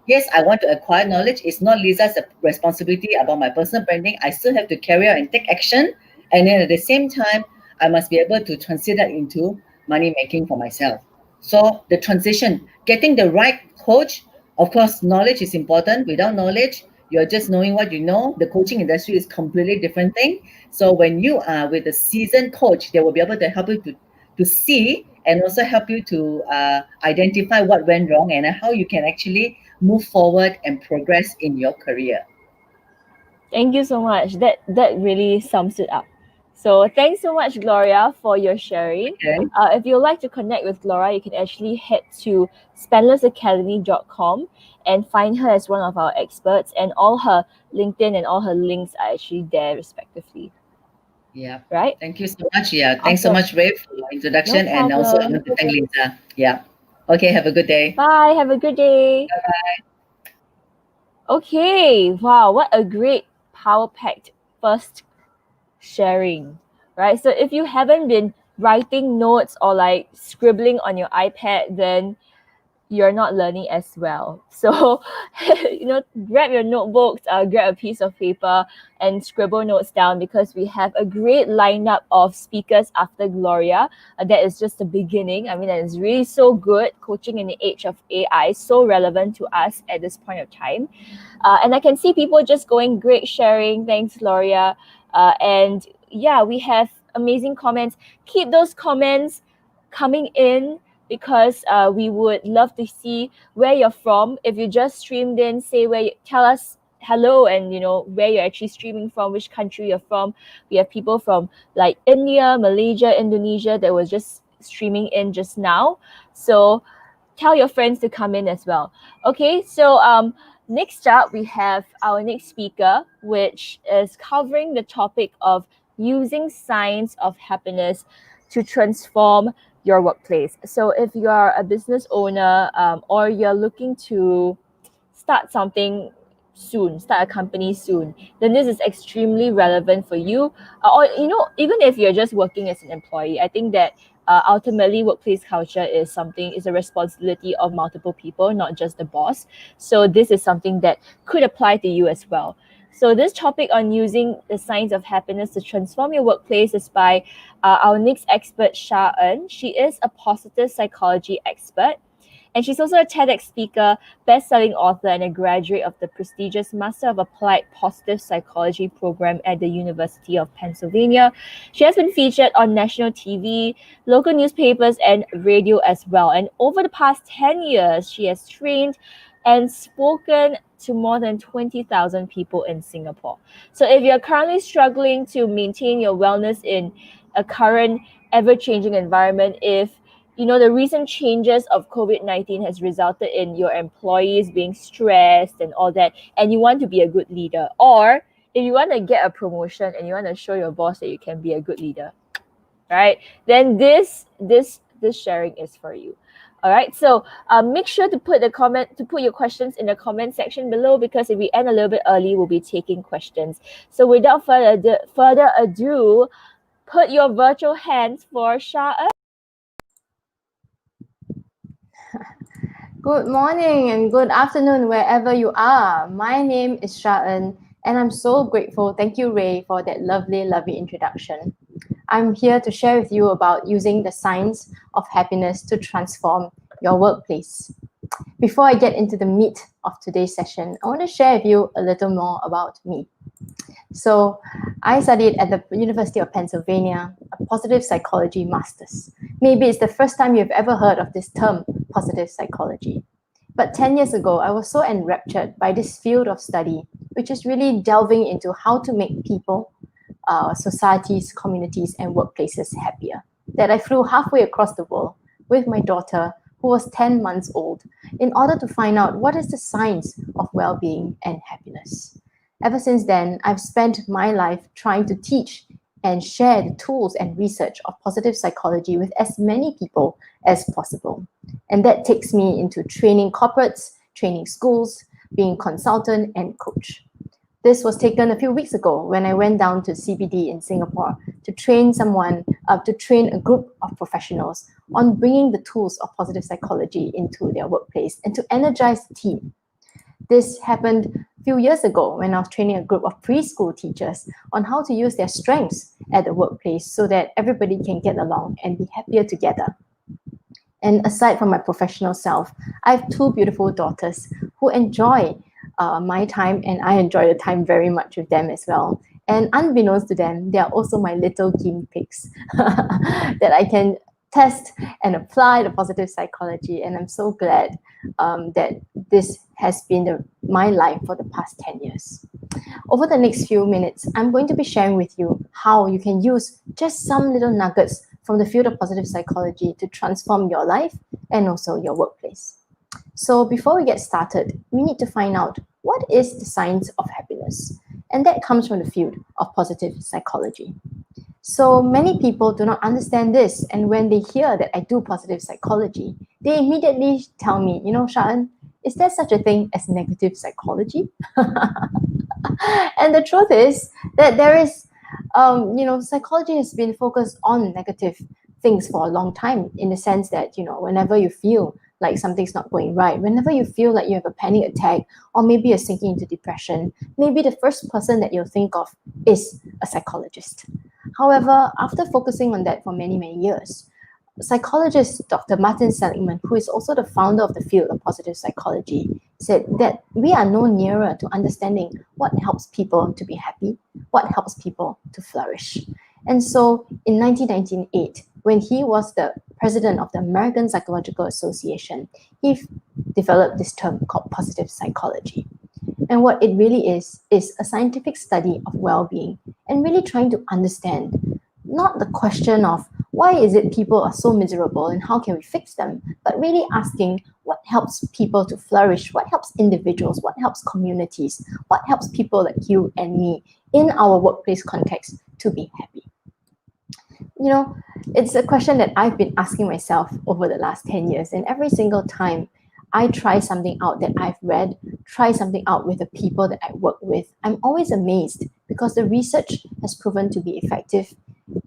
C: Yes, I want to acquire knowledge. It's not Lisa's responsibility about my personal branding. I still have to carry out and take action. And then at the same time, I must be able to translate that into money making for myself. So the transition, getting the right coach, of course, knowledge is important. Without knowledge, You're just knowing what you know. The coaching industry is completely different thing. So when you are with a seasoned coach, they will be able to help you to see and also help you to identify what went wrong and how you can actually move forward and progress in your career.
A: Thank you so much. That really sums it up. So thanks so much, Gloria, for your sharing.
C: Okay.
A: If you'd like to connect with Gloria, you can actually head to spendlessacademy.com and find her as one of our experts, and all her LinkedIn and all her links are actually there respectively.
C: Yeah.
A: Right?
C: Thank you so much. Yeah. Thanks so
A: Awesome.
C: much, Ray, for your
A: No
C: introduction. And also, I
A: problem.
C: want to thank Leza. Yeah. Okay. Have a good day.
A: Bye. Have a good day. Okay. Wow. What a great power packed first sharing, right? So if you haven't been writing notes or like scribbling on your iPad, then you're not learning as well. So, grab your notebooks, grab a piece of paper and scribble notes down, because we have a great lineup of speakers after Gloria. That is just the beginning. I mean, that is really so good. Coaching in the age of AI, so relevant to us at this point of time. And I can see people just going, great sharing. Thanks, Gloria. And yeah, we have amazing comments. Keep those comments coming in, because we would love to see where you're from. If you just streamed in, say tell us hello and where you're actually streaming from, which country you're from. We have people from like India, Malaysia, Indonesia that was just streaming in just now. So tell your friends to come in as well. Okay, so next up we have our next speaker, which is covering the topic of using signs of happiness to transform your workplace. So if you are a business owner, or you're looking to start something soon, start a company soon, then this is extremely relevant for you. Or even if you're just working as an employee, I think that ultimately workplace culture is a responsibility of multiple people, not just the boss. So this is something that could apply to you as well. So this topic on using the signs of happiness to transform your workplace is by our next expert, Sha-En. She is a positive psychology expert, and she's also a TEDx speaker, best-selling author, and a graduate of the prestigious Master of Applied Positive Psychology program at the University of Pennsylvania. She has been featured on national TV, local newspapers, and radio as well. And over the past 10 years, she has trained and spoken to more than 20,000 people in Singapore. So if you're currently struggling to maintain your wellness in a current ever-changing environment, if the recent changes of COVID-19 has resulted in your employees being stressed and all that, and you want to be a good leader, or if you want to get a promotion and you want to show your boss that you can be a good leader, right? Then this sharing is for you. All right, so make sure to put your questions in the comment section below, because if we end a little bit early, we'll be taking questions. So without further ado, put your virtual hands for Sha-En.
D: Good morning and good afternoon wherever you are. My name is Sha-En, and I'm so grateful. Thank you, Ray, for that lovely introduction. I'm here to share with you about using the science of happiness to transform your workplace. Before I get into the meat of today's session, I want to share with you a little more about me. So I studied at the University of Pennsylvania, a positive psychology master's. Maybe it's the first time you've ever heard of this term, positive psychology. But 10 years ago, I was so enraptured by this field of study, which is really delving into how to make people, societies, communities, and workplaces happier, that I flew halfway across the world with my daughter, who was 10 months old, in order to find out what is the science of well-being and happiness. Ever since then, I've spent my life trying to teach and share the tools and research of positive psychology with as many people as possible. And that takes me into training corporates, training schools, being consultant and coach. This was taken a few weeks ago when I went down to CBD in Singapore to train a group of professionals on bringing the tools of positive psychology into their workplace and to energize the team. This happened a few years ago when I was training a group of preschool teachers on how to use their strengths at the workplace so that everybody can get along and be happier together. And aside from my professional self, I have two beautiful daughters who enjoy my time, and I enjoy the time very much with them as well. And unbeknownst to them, they are also my little guinea pigs that I can test and apply the positive psychology. And I'm so glad that this has been my life for the past 10 years. Over the next few minutes, I'm going to be sharing with you how you can use just some little nuggets from the field of positive psychology to transform your life and also your workplace. So before we get started, we need to find out what is the science of happiness. And that comes from the field of positive psychology. So many people do not understand this, and when they hear that I do positive psychology, they immediately tell me, Sha-En, is there such a thing as negative psychology? And the truth is that there is, psychology has been focused on negative things for a long time, in the sense that, whenever you feel like something's not going right, whenever you feel like you have a panic attack, or maybe you're sinking into depression, maybe the first person that you'll think of is a psychologist. However, after focusing on that for many, many years, psychologist Dr. Martin Seligman, who is also the founder of the field of positive psychology, said that we are no nearer to understanding what helps people to be happy, what helps people to flourish. And so in 1998, when he was the president of the American Psychological Association, he developed this term called positive psychology. And what it really is a scientific study of well-being, and really trying to understand not the question of why is it people are so miserable and how can we fix them, but really asking what helps people to flourish, what helps individuals, what helps communities, what helps people like you and me in our workplace context to be happy. It's a question that I've been asking myself over the last 10 years, and every single time I try something out that I've read, try something out with the people that I work with, I'm always amazed because the research has proven to be effective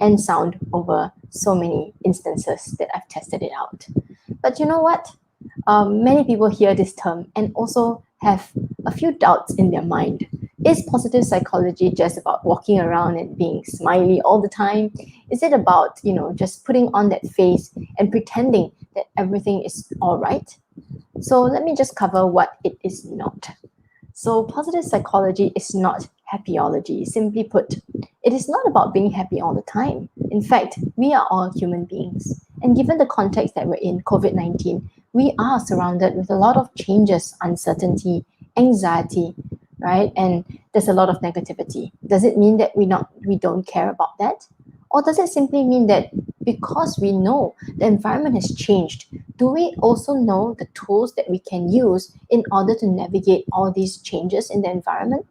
D: and sound over so many instances that I've tested it out. But you know what? Many people hear this term and also have a few doubts in their mind. Is positive psychology just about walking around and being smiley all the time? Is it about, just putting on that face and pretending that everything is all right? So let me just cover what it is not. So positive psychology is not happyology. Simply put, it is not about being happy all the time. In fact, we are all human beings. And given the context that we're in, COVID-19, we are surrounded with a lot of changes, uncertainty, anxiety, right? And there's a lot of negativity. Does it mean that we don't care about that? Or does it simply mean that because we know the environment has changed, do we also know the tools that we can use in order to navigate all these changes in the environment?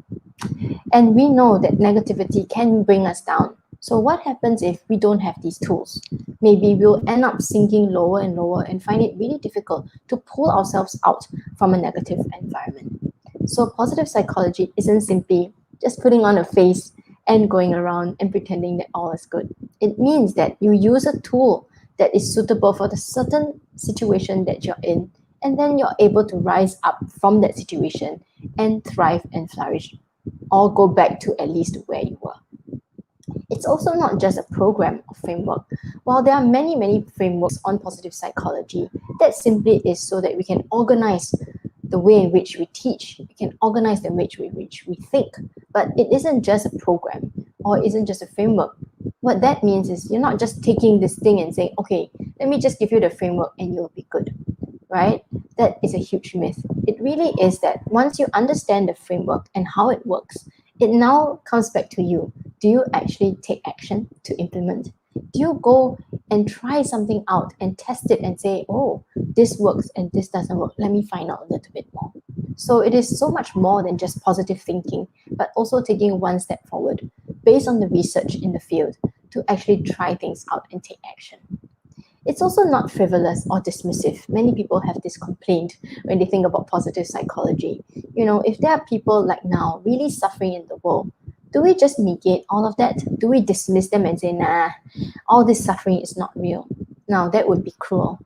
D: And we know that negativity can bring us down. So what happens if we don't have these tools? Maybe we'll end up sinking lower and lower and find it really difficult to pull ourselves out from a negative environment. So positive psychology isn't simply just putting on a face and going around and pretending that all is good. It means that you use a tool that is suitable for the certain situation that you're in, and then you're able to rise up from that situation and thrive and flourish, or go back to at least where you were. It's also not just a program or framework. While there are many, many frameworks on positive psychology, that simply is so that we can organize the way in which we teach, we can organize the way in which we think. But it isn't just a program or it isn't just a framework. What that means is you're not just taking this thing and saying, okay, let me just give you the framework and you'll be good, right? That is a huge myth. It really is that once you understand the framework and how it works, it now comes back to you. Do you actually take action to implement? Do you go and try something out and test it and say, oh, this works and this doesn't work. Let me find out a little bit more. So it is so much more than just positive thinking, but also taking one step forward based on the research in the field to actually try things out and take action. It's also not frivolous or dismissive. Many people have this complaint when they think about positive psychology. If there are people like now really suffering in the world, do we just negate all of that? Do we dismiss them and say, nah, all this suffering is not real? Now, that would be cruel.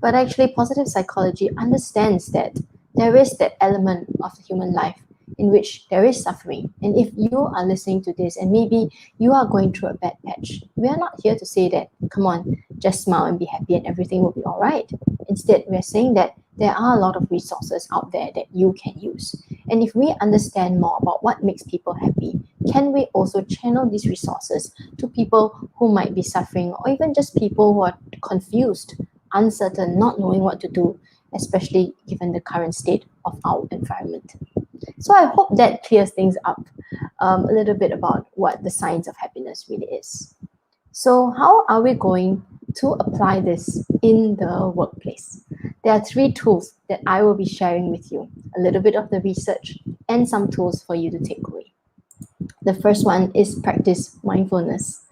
D: But actually, positive psychology understands that there is that element of the human life in which there is suffering. And if you are listening to this and maybe you are going through a bad patch, we are not here to say that, come on, just smile and be happy and everything will be all right. Instead, we're saying that there are a lot of resources out there that you can use. And if we understand more about what makes people happy, can we also channel these resources to people who might be suffering, or even just people who are confused, uncertain, not knowing what to do, especially given the current state of our environment? So I hope that clears things up a little bit about what the science of happiness really is. So how are we going to apply this in the workplace? There are 3 tools that I will be sharing with you, a little bit of the research and some tools for you to take away. The first one is practice mindfulness.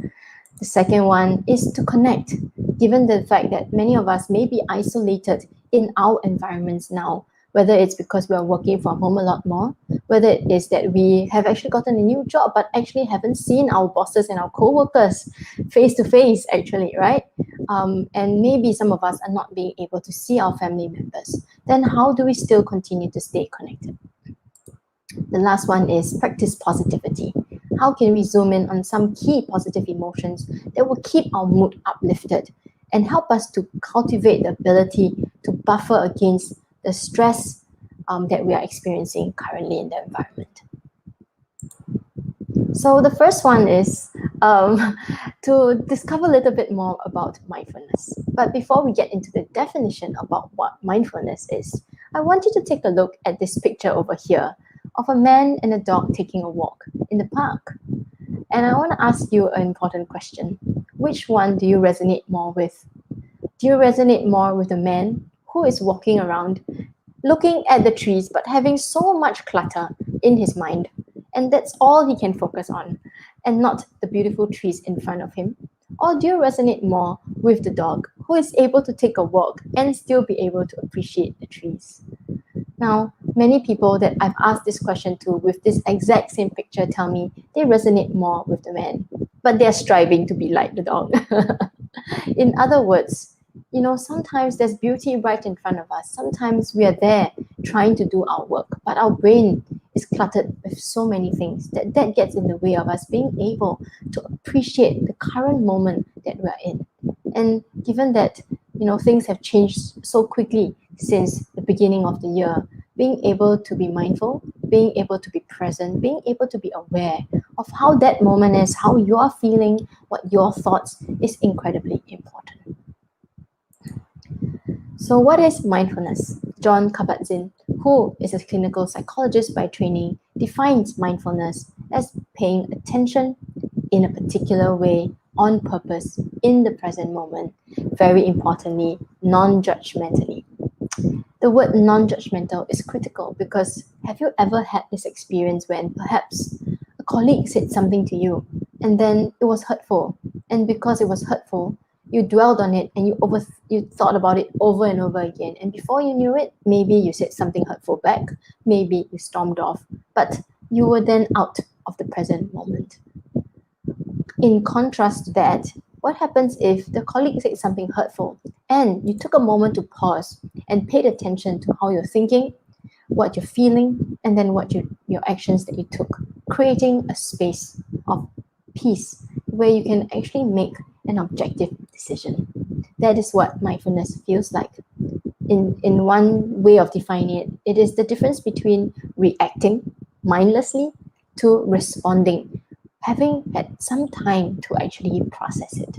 D: The second one is to connect, given the fact that many of us may be isolated in our environments now, whether it's because we are working from home a lot more, whether it is that we have actually gotten a new job but actually haven't seen our bosses and our co-workers face to face actually, right? And maybe some of us are not being able to see our family members. Then how do we still continue to stay connected? The last one is practice positivity. How can we zoom in on some key positive emotions that will keep our mood uplifted and help us to cultivate the ability to buffer against the stress that we are experiencing currently in the environment? So the first one is to discover a little bit more about mindfulness. But before we get into the definition about what mindfulness is, I want you to take a look at this picture over here of a man and a dog taking a walk in the park. And I want to ask you an important question. Which one do you resonate more with? Do you resonate more with the man who is walking around, looking at the trees, but having so much clutter in his mind, and that's all he can focus on, and not the beautiful trees in front of him? Or do you resonate more with the dog who is able to take a walk and still be able to appreciate the trees? Now, many people that I've asked this question to with this exact same picture tell me they resonate more with the man, but they're striving to be like the dog. In other words, sometimes there's beauty right in front of us. Sometimes we are there trying to do our work, but our brain is cluttered with so many things that gets in the way of us being able to appreciate the current moment that we're in. And given that, things have changed so quickly since the beginning of the year, being able to be mindful, being able to be present, being able to be aware of how that moment is, how you're feeling, what your thoughts is incredibly important. So what is mindfulness? John Kabat-Zinn, who is a clinical psychologist by training, defines mindfulness as paying attention in a particular way, on purpose, in the present moment. Very importantly, non-judgmentally. The word non-judgmental is critical because have you ever had this experience when perhaps a colleague said something to you and then it was hurtful, and because it was hurtful, you dwelled on it and you thought about it over and over again, and before you knew it, maybe you said something hurtful back, maybe you stormed off, but you were then out of the present moment. In contrast to that, what happens if the colleague said something hurtful and you took a moment to pause and paid attention to how you're thinking, what you're feeling, and then what your actions that you took, creating a space of peace where you can actually make an objective decision. That is what mindfulness feels like. In one way of defining it, it is the difference between reacting mindlessly to responding, having had some time to actually process it.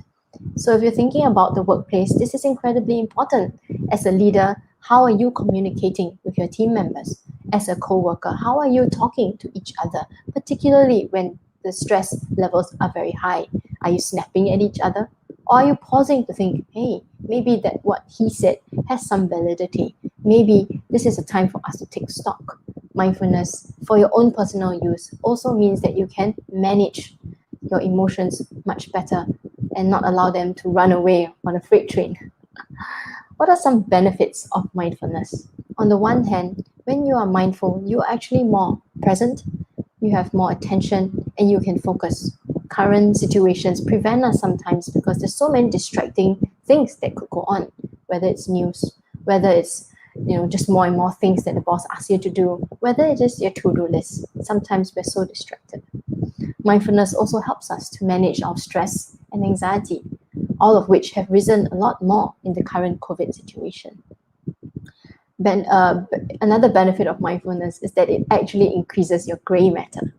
D: So if you're thinking about the workplace, this is incredibly important. As a leader, how are you communicating with your team members? As a co-worker, how are you talking to each other, particularly when the stress levels are very high? Are you snapping at each other? Or are you pausing to think, hey, maybe that what he said has some validity. Maybe this is a time for us to take stock. Mindfulness for your own personal use also means that you can manage your emotions much better and not allow them to run away on a freight train. What are some benefits of mindfulness? On the one hand, when you are mindful, you are actually more present, you have more attention, and you can focus. Current situations prevent us sometimes because there's so many distracting things that could go on, whether it's news, whether it's just more and more things that the boss asks you to do, whether it is your to-do list. Sometimes we're so distracted. Mindfulness also helps us to manage our stress and anxiety, all of which have risen a lot more in the current COVID situation. another benefit of mindfulness is that it actually increases your gray matter.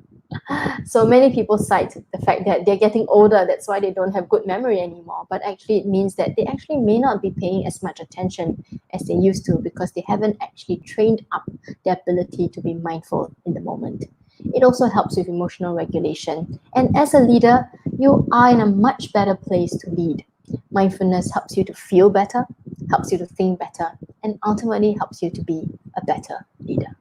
D: So many people cite the fact that they're getting older, that's why they don't have good memory anymore. But actually, it means that they actually may not be paying as much attention as they used to because they haven't actually trained up their ability to be mindful in the moment. It also helps with emotional regulation. And as a leader, you are in a much better place to lead. Mindfulness helps you to feel better, helps you to think better, and ultimately helps you to be a better leader.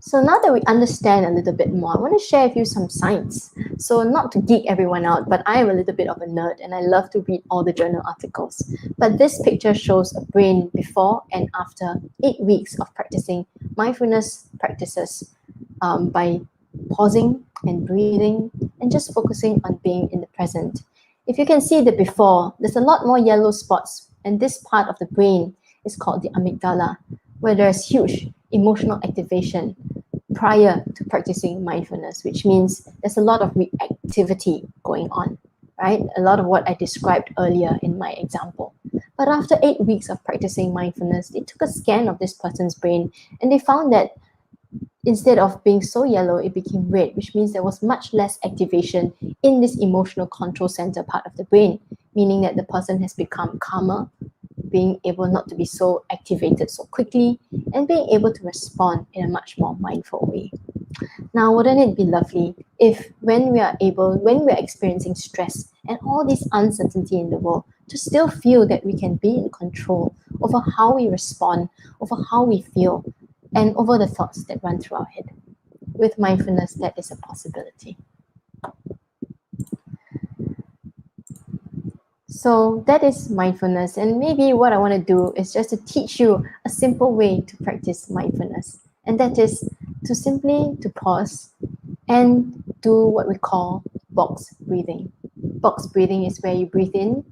D: So now that we understand a little bit more, I want to share with you some science. So not to geek everyone out, but I am a little bit of a nerd and I love to read all the journal articles. But this picture shows a brain before and after 8 weeks of practicing mindfulness practices by pausing and breathing and just focusing on being in the present. If you can see the before, there's a lot more yellow spots, and this part of the brain is called the amygdala, where there's huge emotional activation prior to practicing mindfulness, which means there's a lot of reactivity going on, right? A lot of what I described earlier in my example. But after 8 weeks of practicing mindfulness, they took a scan of this person's brain and they found that instead of being so yellow, it became red, which means there was much less activation in this emotional control center part of the brain, meaning that the person has become calmer, being able not to be so activated so quickly, and being able to respond in a much more mindful way. Now, wouldn't it be lovely if when we're experiencing stress and all this uncertainty in the world, to still feel that we can be in control over how we respond, over how we feel, and over the thoughts that run through our head. With mindfulness, that is a possibility. So that is mindfulness, and maybe what I want to do is just to teach you a simple way to practice mindfulness, and that is to simply to pause and do what we call box breathing. Box breathing is where you breathe in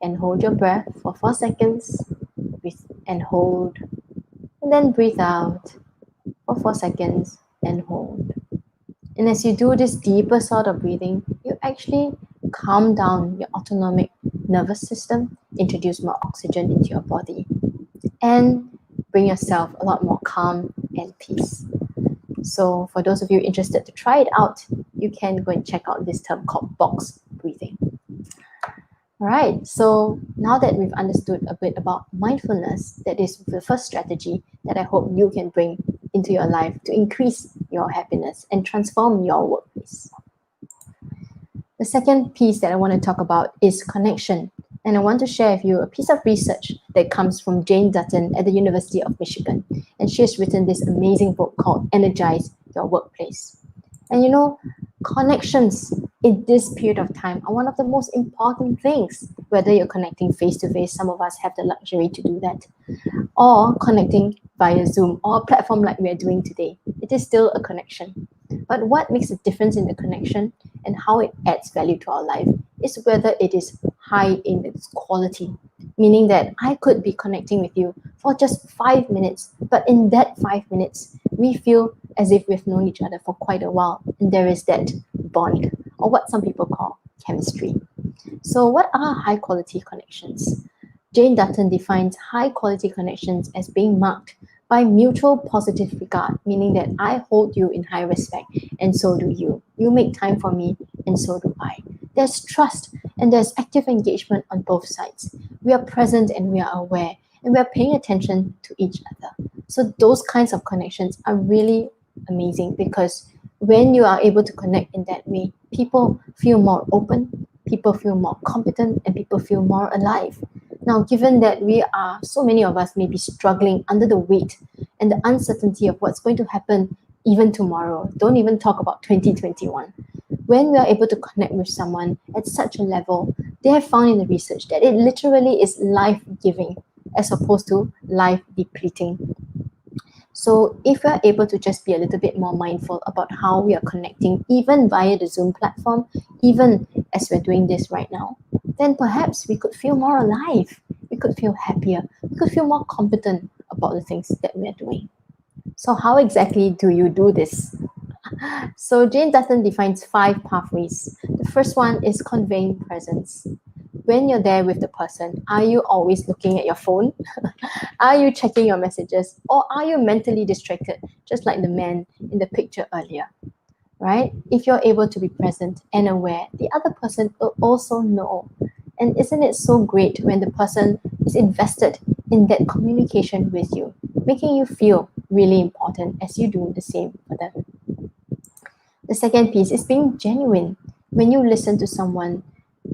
D: and hold your breath for 4 seconds, breathe and hold, and then breathe out for 4 seconds and hold. And as you do this deeper sort of breathing, you actually calm down your autonomic nervous system, introduce more oxygen into your body, and bring yourself a lot more calm and peace. So for those of you interested to try it out, you can go and check out this term called box breathing. All right, so now that we've understood a bit about mindfulness, that is the first strategy that I hope you can bring into your life to increase your happiness and transform your workplace. The second piece that I want to talk about is connection. And I want to share with you a piece of research that comes from Jane Dutton at the University of Michigan. And she has written this amazing book called Energize Your Workplace. And you know, connections in this period of time are one of the most important things, whether you're connecting face-to-face, some of us have the luxury to do that, or connecting via Zoom or a platform like we're doing today. It is still a connection. But what makes a difference in the connection and how it adds value to our life is whether it is high in its quality, meaning that I could be connecting with you for just 5 minutes, but in that 5 minutes, we feel as if we've known each other for quite a while, and there is that bond, or what some people call chemistry. So what are high quality connections? Jane Dutton defines high quality connections as being marked by mutual positive regard, meaning that I hold you in high respect and so do you. You make time for me and so do I. There's trust and there's active engagement on both sides. We are present and we are aware and we are paying attention to each other. So those kinds of connections are really amazing because when you are able to connect in that way, people feel more open, people feel more competent, and people feel more alive. Now, given that so many of us may be struggling under the weight and the uncertainty of what's going to happen even tomorrow, don't even talk about 2021. When we are able to connect with someone at such a level, they have found in the research that it literally is life-giving as opposed to life-depleting. So if we're able to just be a little bit more mindful about how we are connecting, even via the Zoom platform, even as we're doing this right now, then perhaps we could feel more alive, we could feel happier, we could feel more competent about the things that we're doing. So how exactly do you do this? So Jane Dutton defines 5 pathways. The first one is conveying presence. when you're there with the person, are you always looking at your phone? Are you checking your messages? Or are you mentally distracted, just like the man in the picture earlier? Right? If you're able to be present and aware, the other person will also know. And isn't it so great when the person is invested in that communication with you, making you feel really important as you do the same for them? The second piece is being genuine. When you listen to someone,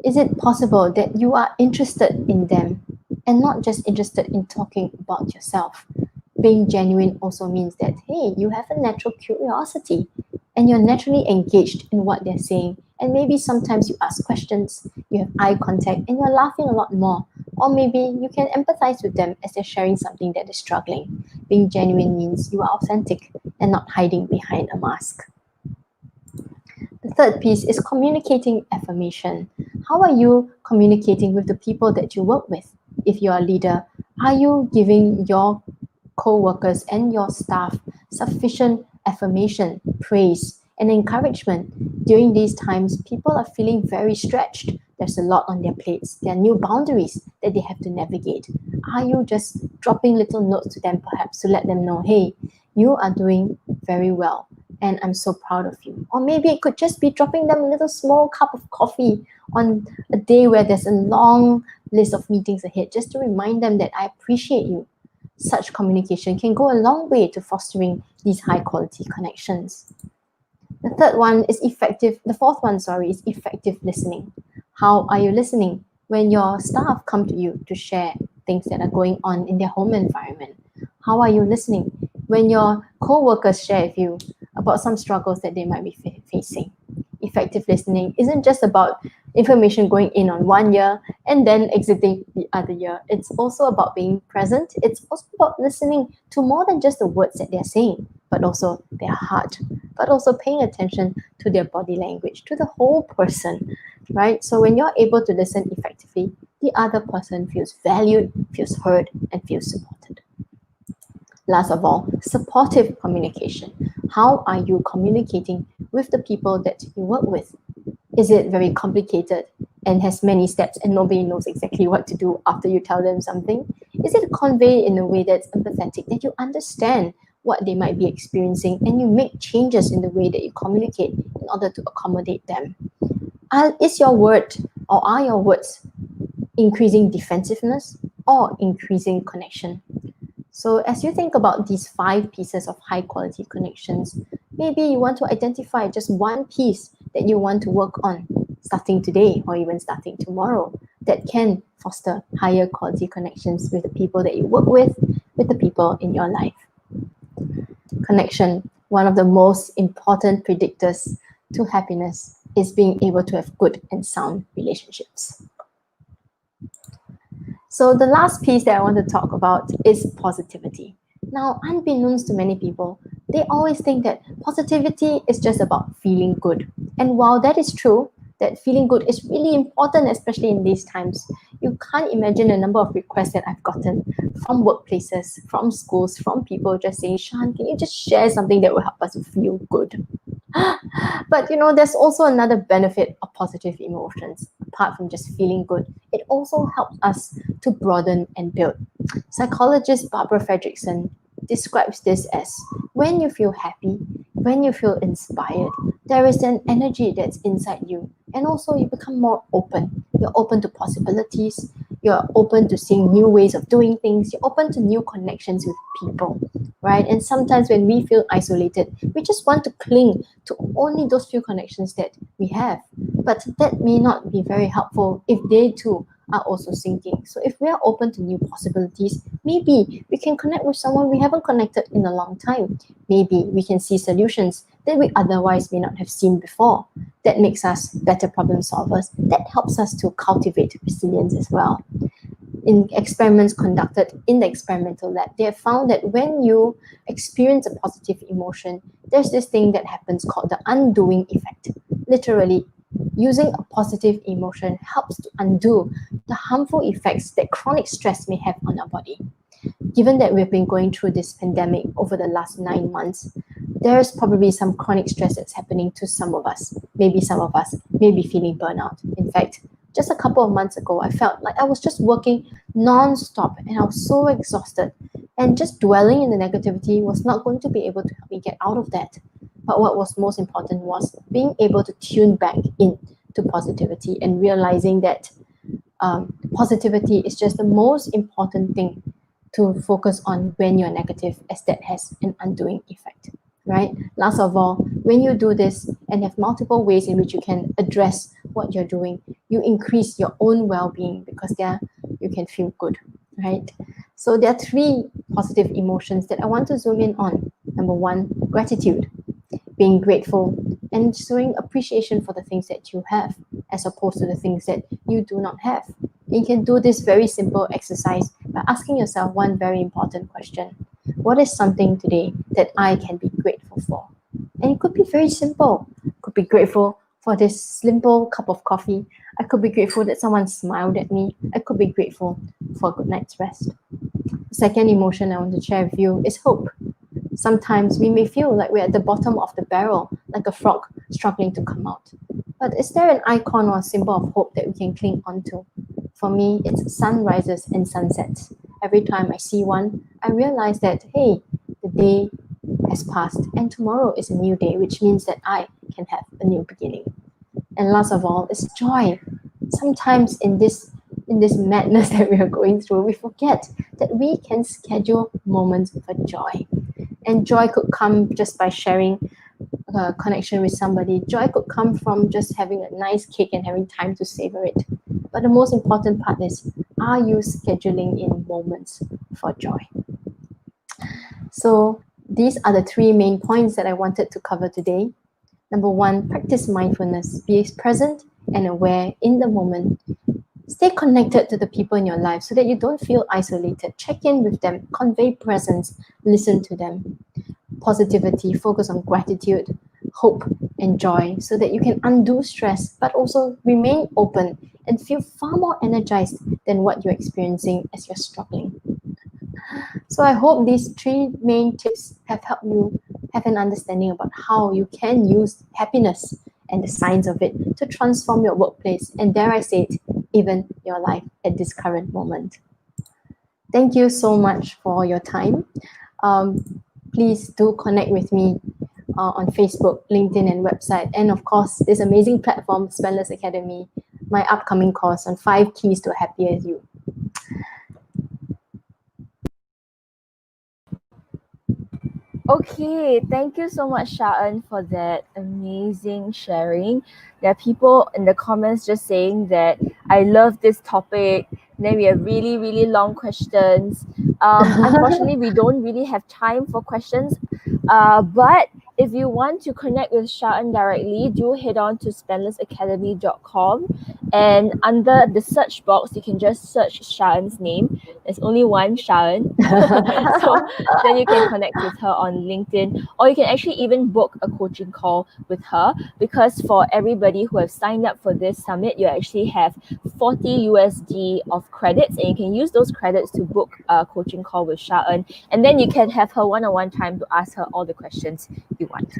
D: is it possible that you are interested in them and not just interested in talking about yourself? Being genuine also means that, hey, you have a natural curiosity and you're naturally engaged in what they're saying. And maybe sometimes you ask questions, you have eye contact, and you're laughing a lot more. Or maybe you can empathize with them as they're sharing something that is struggling. Being genuine means you are authentic and not hiding behind a mask. The third piece is communicating affirmation. How are you communicating with the people that you work with? If you're a leader, are you giving your co-workers and your staff sufficient affirmation, praise, and encouragement? During these times, people are feeling very stretched. There's a lot on their plates. There are new boundaries that they have to navigate. Are you just dropping little notes to them, perhaps, to let them know, hey, you are doing very well, and I'm so proud of you? Or maybe it could just be dropping them a little small cup of coffee on a day where there's a long list of meetings ahead, just to remind them that I appreciate you. Such communication can go a long way to fostering these high quality connections. The fourth one is effective listening. How are you listening when your staff come to you to share things that are going on in their home environment? How are you listening when your co-workers share with you about some struggles that they might be facing? Effective listening isn't just about information going in on one ear and then exiting the other ear. It's also about being present. It's also about listening to more than just the words that they're saying, but also their heart, but also paying attention to their body language, to the whole person, right? So when you're able to listen effectively, the other person feels valued, feels heard, and feels supported. Last of all, supportive communication. How are you communicating with the people that you work with? Is it very complicated and has many steps and nobody knows exactly what to do after you tell them something? Is it conveyed in a way that's empathetic, that you understand what they might be experiencing and you make changes in the way that you communicate in order to accommodate them? Is your word, or are your words, increasing defensiveness or increasing connection? So as you think about these 5 pieces of high quality connections, maybe you want to identify just one piece that you want to work on starting today or even starting tomorrow that can foster higher quality connections with the people that you work with the people in your life. Connection, one of the most important predictors to happiness, is being able to have good and sound relationships. So the last piece that I want to talk about is positivity. Now, unbeknownst to many people, they always think that positivity is just about feeling good. And while that is true, that feeling good is really important, especially in these times. You can't imagine the number of requests that I've gotten from workplaces, from schools, from people just saying, Sha-En, can you just share something that will help us feel good? But there's also another benefit of positive emotions. Apart from just feeling good, it also helps us to broaden and build. Psychologist Barbara Fredrickson describes this as when you feel happy, when you feel inspired, there is an energy that's inside you, and also you become more open. You're open to possibilities, you're open to seeing new ways of doing things, you're open to new connections with people, right? And sometimes when we feel isolated, we just want to cling to only those few connections that we have, but that may not be very helpful if they too are also sinking. So if we are open to new possibilities, maybe we can connect with someone we haven't connected in a long time. Maybe we can see solutions that we otherwise may not have seen before. That makes us better problem solvers. That helps us to cultivate resilience as well. In experiments conducted in the experimental lab, they have found that when you experience a positive emotion, there's this thing that happens called the undoing effect. Literally, using a positive emotion helps to undo the harmful effects that chronic stress may have on our body. Given that we've been going through this pandemic over the last 9 months, there's probably some chronic stress that's happening to some of us. Maybe some of us may be feeling burnout. In fact, Just a couple of months ago, I felt like I was just working non-stop and I was so exhausted. And just dwelling in the negativity was not going to be able to help me get out of that. But what was most important was being able to tune back in to positivity and realizing that positivity is just the most important thing to focus on when you're negative, as that has an undoing effect, right? Last of all, when you do this and have multiple ways in which you can address what you're doing, you increase your own well-being because there you can feel good, right? So there are three positive emotions that I want to zoom in on. Number one, gratitude, being grateful and showing appreciation for the things that you have as opposed to the things that you do not have. You can do this very simple exercise by asking yourself one very important question. What is something today that I can be grateful for? And it could be very simple. I could be grateful for this simple cup of coffee. I could be grateful that someone smiled at me. I could be grateful for a good night's rest. The second emotion I want to share with you is hope. Sometimes we may feel like we're at the bottom of the barrel, like a frog struggling to come out. But is there an icon or a symbol of hope that we can cling onto? For me, it's sunrises and sunsets. Every time I see one, I realize that, hey, the day has passed and tomorrow is a new day, which means that I can have a new beginning. And last of all is joy. Sometimes in this madness that we are going through, we forget that we can schedule moments for joy. And joy could come just by sharing a connection with somebody. Joy could come from just having a nice cake and having time to savor it. But the most important part is, are you scheduling in moments for joy? So these are the three main points that I wanted to cover today. Number one, practice mindfulness. Be present and aware in the moment. Stay connected to the people in your life so that you don't feel isolated. Check in with them, convey presence, listen to them. Positivity, focus on gratitude, hope, and joy so that you can undo stress but also remain open and feel far more energized than what you're experiencing as you're struggling. So I hope these three main tips have helped you have an understanding about how you can use happiness and the signs of it to transform your workplace and, dare I say it, even your life at this current moment. Thank you so much for your time. Please do connect with me on Facebook, LinkedIn, and website. And of course, this amazing platform, Spendless Academy, my upcoming course on 5 keys to a happier you.
A: Okay, thank you so much, Sha-En, for that amazing sharing. There are people in the comments just saying that I love this topic. Then we have really, really long questions. Unfortunately, we don't really have time for questions. But if you want to connect with Sha-En directly, do head on to spendlessacademy.com. And under the search box, you can just search Sha-En's name. There's only one Sha-En. So then you can connect with her on LinkedIn, or you can actually even book a coaching call with her, because for everybody who have signed up for this summit, you actually have 40 USD of credits, and you can use those credits to book a coaching call with Sha-En, and then you can have her one-on-one time to ask her all the questions you want.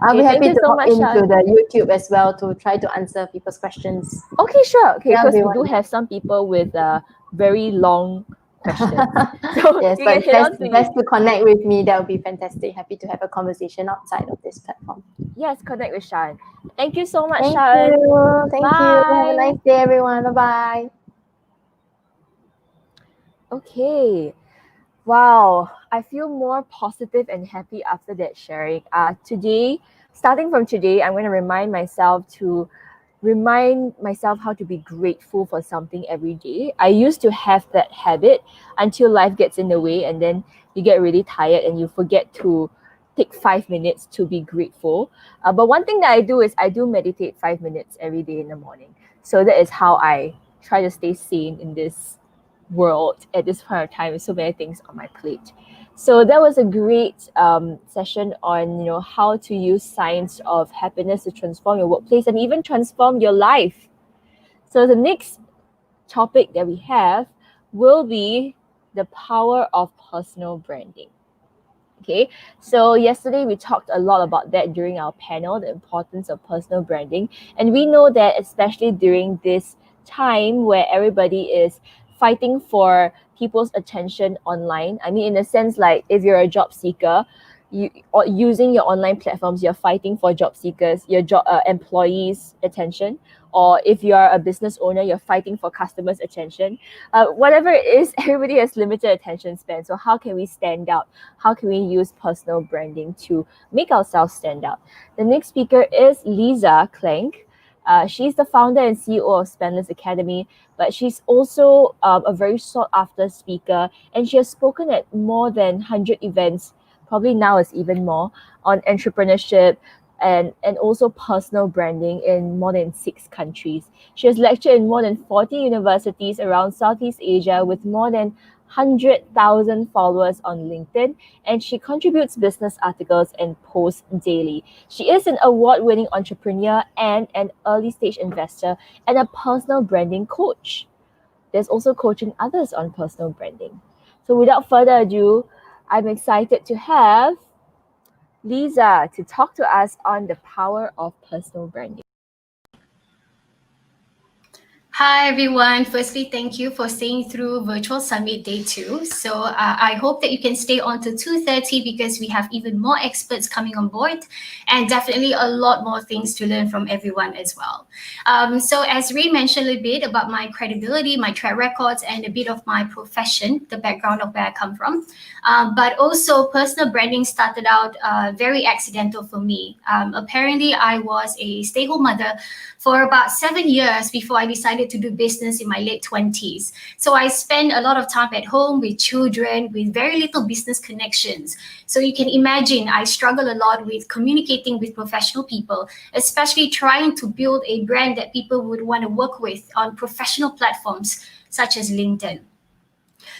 D: I'll be
A: Okay, thank
D: happy
A: you
D: to
A: so
D: hop
A: much,
D: into
A: Sha-En.
D: the YouTube as well to try to answer people's questions.
A: Okay, sure. Okay,
D: That'll
A: because
D: be
A: we do
D: wonderful.
A: have some people with very long questions. So
D: Yes,
A: you
D: but
A: can head on to
D: best to connect with me. That would be fantastic. Happy to have a conversation outside of this platform.
A: Yes, connect with Sha-En. Thank you so much,
D: Thank
A: Sha-En.
D: you. Thank you. Have a
A: Bye.
D: nice day, everyone. Bye-bye.
A: Okay. Wow, I feel more positive and happy after that sharing. Today, starting from today, I'm going to remind myself how to be grateful for something every day. I used to have that habit until life gets in the way, and then you get really tired and you forget to take 5 minutes to be grateful. But one thing that I do is I do meditate 5 minutes every day in the morning. So that is how I try to stay sane in this world at this point of time with so many things on my plate. So that was a great session on how to use science of happiness to transform your workplace and even transform your life. So the next topic that we have will be the power of personal branding. Okay, so yesterday we talked a lot about that during our panel, the importance of personal branding. And we know that especially during this time where everybody is fighting for people's attention online. I mean, in a sense, like if you're a job seeker, you or using your online platforms, you're fighting for job seekers, your job employees' attention. Or if you are a business owner, you're fighting for customers' attention. Whatever it is, everybody has limited attention span. So how can we stand out? How can we use personal branding to make ourselves stand out? The next speaker is Leza Klenk. She's the founder and CEO of Spendless Academy, but she's also a very sought after speaker, and she has spoken at more than 100 events, probably now is even more, on entrepreneurship and also personal branding in more than 6 countries. She has lectured in more than 40 universities around Southeast Asia with more than 100,000 followers on LinkedIn, and she contributes business articles and posts daily. She is an award-winning entrepreneur and an early-stage investor and a personal branding coach. There's also coaching others on personal branding. So without further ado, I'm excited to have Leza to talk to us on the power of personal branding.
B: Hi everyone. Firstly, thank you for staying through Virtual Summit Day 2. So I hope that you can stay on to 2:30 because we have even more experts coming on board and definitely a lot more things to learn from everyone as well. So as Ray mentioned a little bit about my credibility, my track records, and a bit of my profession, the background of where I come from. But also personal branding started out very accidental for me. Apparently, I was a stay-home mother for about 7 years before I decided to do business in my late 20s. So I spent a lot of time at home with children with very little business connections. So you can imagine I struggle a lot with communicating with professional people, especially trying to build a brand that people would want to work with on professional platforms such as LinkedIn.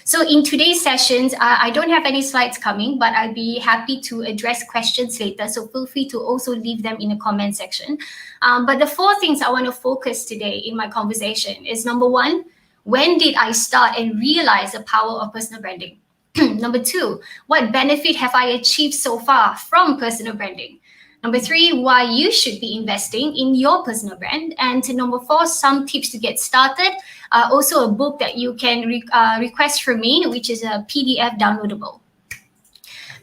B: So in today's sessions, I don't have any slides coming, but I'll be happy to address questions later. So feel free to also leave them in the comment section. But the 4 things I want to focus today in my conversation is number 1, when did I start and realize the power of personal branding? Number 2, what benefit have I achieved so far from personal branding? Number 3, why you should be investing in your personal brand. And number 4, some tips to get started. Also a book that you can request from me, which is a PDF downloadable.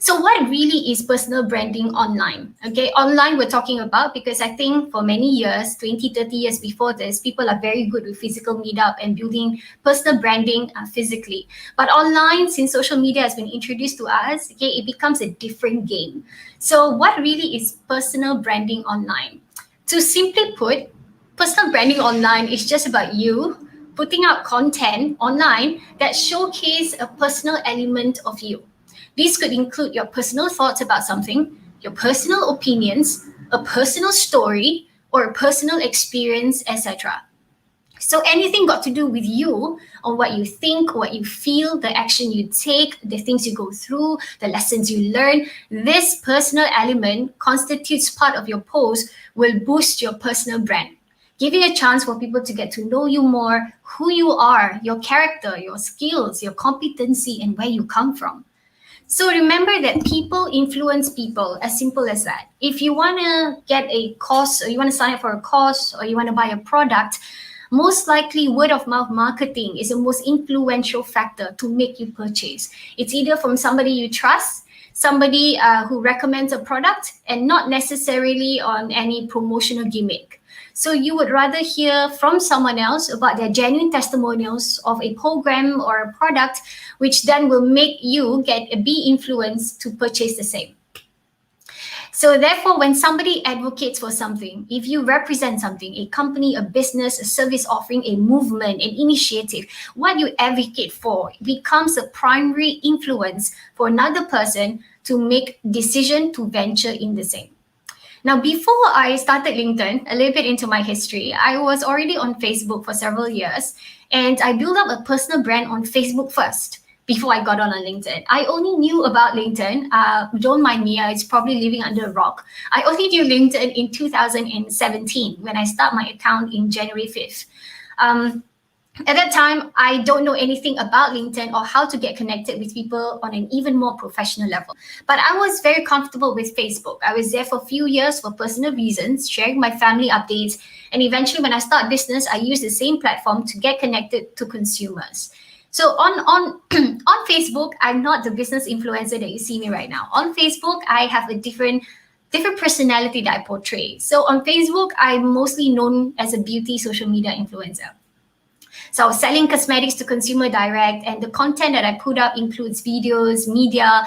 B: So what really is personal branding online? Okay, online we're talking about because I think for many years, 20, 30 years before this, people are very good with physical meetup and building personal branding physically. But online, since social media has been introduced to us, okay, it becomes a different game. So what really is personal branding online? To simply put, personal branding online is just about you putting out content online that showcase a personal element of you. These could include your personal thoughts about something, your personal opinions, a personal story, or a personal experience, etc. So anything got to do with you, on what you think, what you feel, the action you take, the things you go through, the lessons you learn, this personal element constitutes part of your post will boost your personal brand, giving a chance for people to get to know you more, who you are, your character, your skills, your competency, and where you come from. So remember that people influence people, as simple as that. If you want to get a course, or you want to sign up for a course, or you want to buy a product, most likely word of mouth marketing is the most influential factor to make you purchase. It's either from somebody you trust, somebody who recommends a product, and not necessarily on any promotional gimmick. So you would rather hear from someone else about their genuine testimonials of a program or a product, which then will make you be influenced to purchase the same. So therefore, when somebody advocates for something, if you represent something, a company, a business, a service offering, a movement, an initiative, what you advocate for becomes a primary influence for another person to make decision to venture in the same. Now, before I started LinkedIn, a little bit into my history, I was already on Facebook for several years, and I built up a personal brand on Facebook first before I got on LinkedIn. I only knew about LinkedIn, don't mind me, it's probably living under a rock. I only knew LinkedIn in 2017 when I started my account in January 5th. At that time, I don't know anything about LinkedIn or how to get connected with people on an even more professional level. But I was very comfortable with Facebook. I was there for a few years for personal reasons, sharing my family updates. And eventually, when I start business, I use the same platform to get connected to consumers. So on on Facebook, I'm not the business influencer that you see me right now. On Facebook, I have a different personality that I portray. So on Facebook, I'm mostly known as a beauty social media influencer. So I was selling cosmetics to consumer direct, and the content that I put up includes videos, media,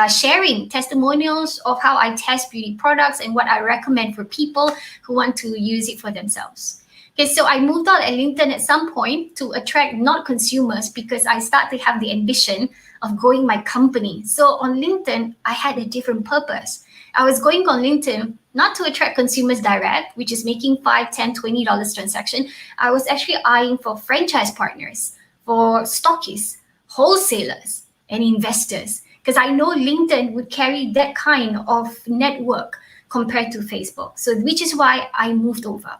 B: sharing testimonials of how I test beauty products and what I recommend for people who want to use it for themselves. Okay, so I moved out at LinkedIn at some point to attract not consumers because I started to have the ambition of growing my company. So on LinkedIn, I had a different purpose. I was going on LinkedIn not to attract consumers direct, which is making $5, $10, $20 transaction. I was actually eyeing for franchise partners, for stockists, wholesalers, and investors, because I know LinkedIn would carry that kind of network compared to Facebook. So, which is why I moved over.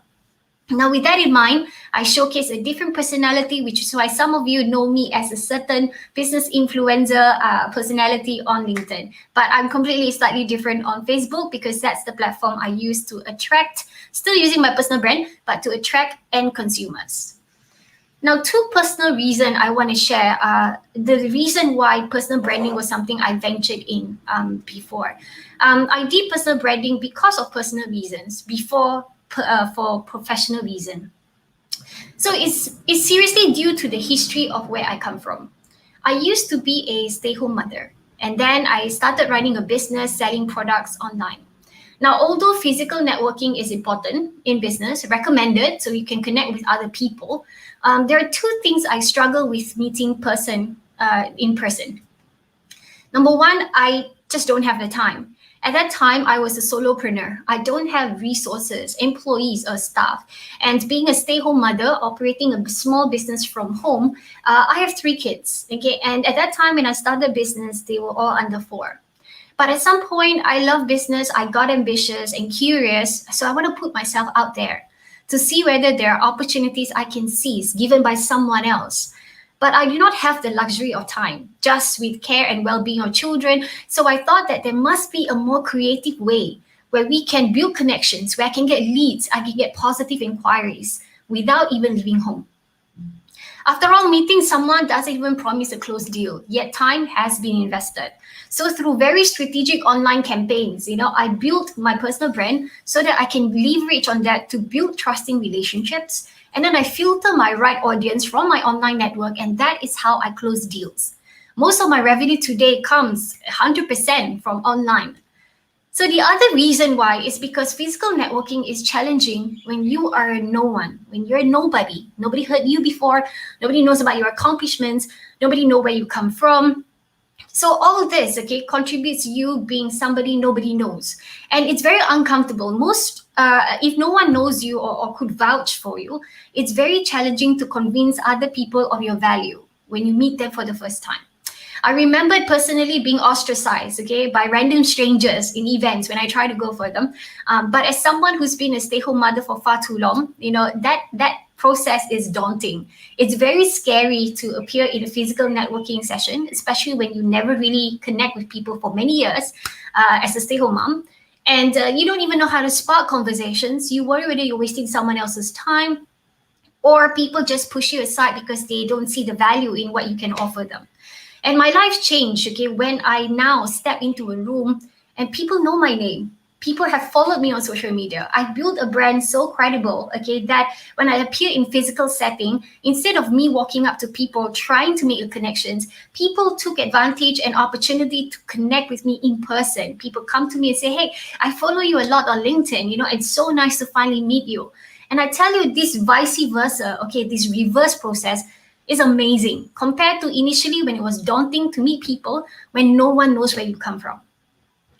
B: Now, with that in mind, I showcase a different personality, which is why some of you know me as a certain business influencer personality on LinkedIn. But I'm completely slightly different on Facebook because that's the platform I use to attract, still using my personal brand, but to attract end consumers. Now, two personal reasons I want to share. The reason why personal branding was something I ventured in before. I did personal branding because of personal reasons before for professional reason. So it's seriously due to the history of where I come from. I used to be a stay-home mother, and then I started running a business selling products online. Now, although physical networking is important in business, recommended so you can connect with other people, there are two things I struggle with meeting in person. Number one, I just don't have the time. At that time, I was a solopreneur. I don't have resources, employees, or staff. And being a stay-home mother, operating a small business from home, I have 3 kids. Okay, and at that time when I started business, they were all under 4. But at some point, I love business. I got ambitious and curious, so I want to put myself out there to see whether there are opportunities I can seize given by someone else. But I do not have the luxury of time, just with care and well-being of children. So I thought that there must be a more creative way where we can build connections, where I can get leads, I can get positive inquiries without even leaving home. After all, meeting someone doesn't even promise a closed deal, yet time has been invested. So through very strategic online campaigns, I built my personal brand so that I can leverage on that to build trusting relationships. And then I filter my right audience from my online network, and that is how I close deals. Most of my revenue today comes 100% from online. So the other reason why is because physical networking is challenging when you are no one, when you're nobody. Nobody heard you before. Nobody knows about your accomplishments. Nobody know where you come from. So all this, okay, contributes you being somebody nobody knows. And it's very uncomfortable. If no one knows you or could vouch for you, it's very challenging to convince other people of your value when you meet them for the first time. I remembered personally being ostracized, okay, by random strangers in events when I try to go for them. But as someone who's been a stay-home mother for far too long, that process is daunting. It's very scary to appear in a physical networking session, especially when you never really connect with people for many years as a stay-home mom. And you don't even know how to spark conversations. You worry whether you're wasting someone else's time, or people just push you aside because they don't see the value in what you can offer them. And my life changed, okay, when I now step into a room and people know my name. People have followed me on social media. I built a brand so credible, okay, that when I appear in physical setting, instead of me walking up to people trying to make a connections, people took advantage and opportunity to connect with me in person. People come to me and say, hey, I follow you a lot on LinkedIn. It's so nice to finally meet you. And I tell you, this vice versa, okay, this reverse process is amazing compared to initially when it was daunting to meet people when no one knows where you come from.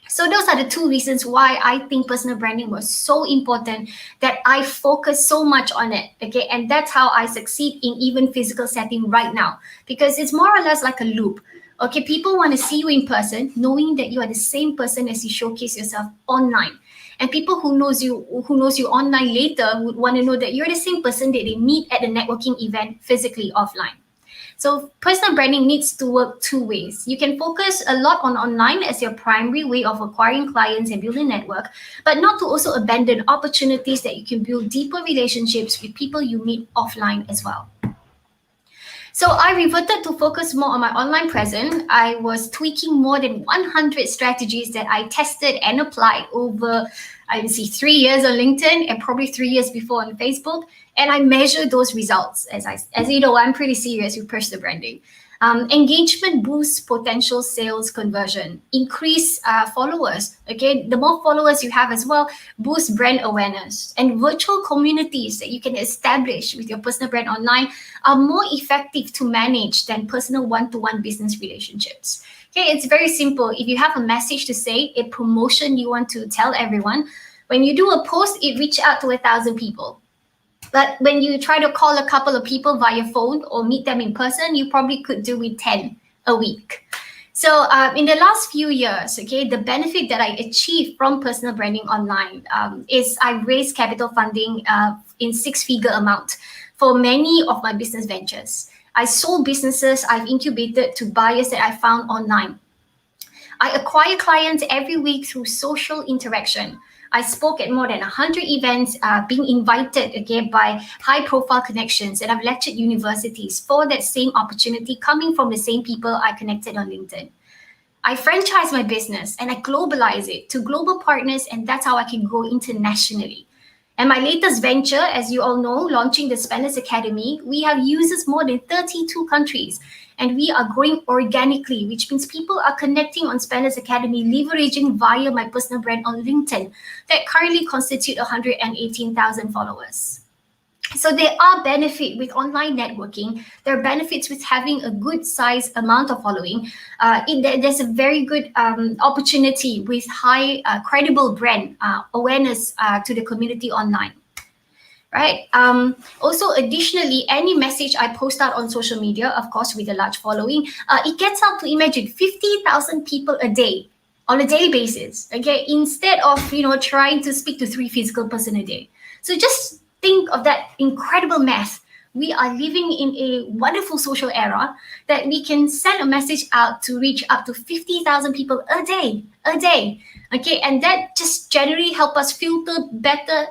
B: So those are the two reasons why I think personal branding was so important that I focus so much on it. Okay, and that's how I succeed in even physical setting right now, because it's more or less like a loop. Okay, people want to see you in person, knowing that you are the same person as you showcase yourself online. And people who knows you online later would want to know that you're the same person that they meet at a networking event physically offline. So personal branding needs to work two ways. You can focus a lot on online as your primary way of acquiring clients and building network, but not to also abandon opportunities that you can build deeper relationships with people you meet offline as well. So I reverted to focus more on my online presence. I was tweaking more than 100 strategies that I tested and applied over, I would see 3 years on LinkedIn and probably 3 years before on Facebook. And I measured those results. As you know, I'm pretty serious with personal branding. Engagement boosts potential sales conversion, increase followers. Okay, the more followers you have as well, boost brand awareness. And virtual communities that you can establish with your personal brand online are more effective to manage than personal one-to-one business relationships. Okay, it's very simple. If you have a message to say, a promotion you want to tell everyone, when you do a post, it reaches out to 1,000 people. But when you try to call a couple of people via phone or meet them in person, you probably could do with 10 a week. So in the last few years, okay, the benefit that I achieved from personal branding online is I raised capital funding in 6-figure amount for many of my business ventures. I sold businesses I've incubated to buyers that I found online. I acquire clients every week through social interaction. I spoke at more than 100 events, being invited again by high-profile connections, and I've lectured universities for that same opportunity coming from the same people I connected on LinkedIn. I franchise my business and I globalize it to global partners, and that's how I can grow internationally. And my latest venture, as you all know, launching the Spendless Academy, we have users more than 32 countries. And we are growing organically, which means people are connecting on Spendless Academy, leveraging via my personal brand on LinkedIn that currently constitute 118,000 followers. So there are benefits with online networking. There are benefits with having a good size amount of following. There's a very good opportunity with high credible brand awareness to the community online. Right. Also, additionally, any message I post out on social media, of course, with a large following, it gets out to imagine 50,000 people a day on a daily basis. Okay, instead of trying to speak to 3 physical person a day. So just think of that incredible math. We are living in a wonderful social era that we can send a message out to reach up to 50,000 people a day. Okay, and that just generally help us filter better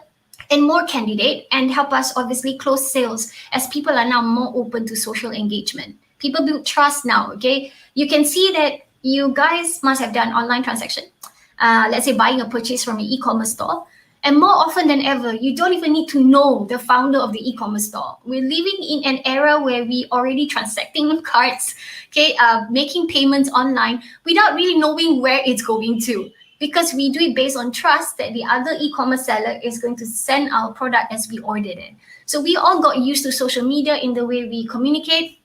B: and more candidate and help us obviously close sales as people are now more open to social engagement. People build trust now, okay? You can see that you guys must have done online transaction. Let's say buying a purchase from an e-commerce store. And more often than ever, you don't even need to know the founder of the e-commerce store. We're living in an era where we already transacting with cards, okay, making payments online without really knowing where it's going to. Because we do it based on trust that the other e-commerce seller is going to send our product as we ordered it. So we all got used to social media in the way we communicate,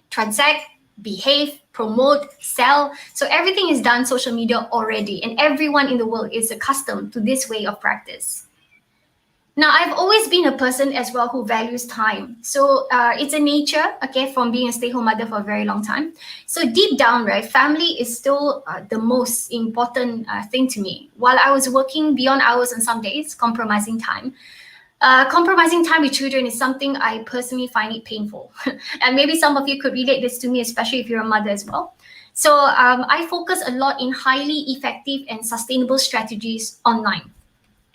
B: transact, behave, promote, sell. So everything is done social media already, and everyone in the world is accustomed to this way of practice. Now, I've always been a person as well who values time. So it's a nature, okay, from being a stay-home mother for a very long time. So deep down, right, family is still the most important thing to me. While I was working beyond hours on some days, compromising time with children is something I personally find it painful. And maybe some of you could relate this to me, especially if you're a mother as well. So I focus a lot in highly effective and sustainable strategies online.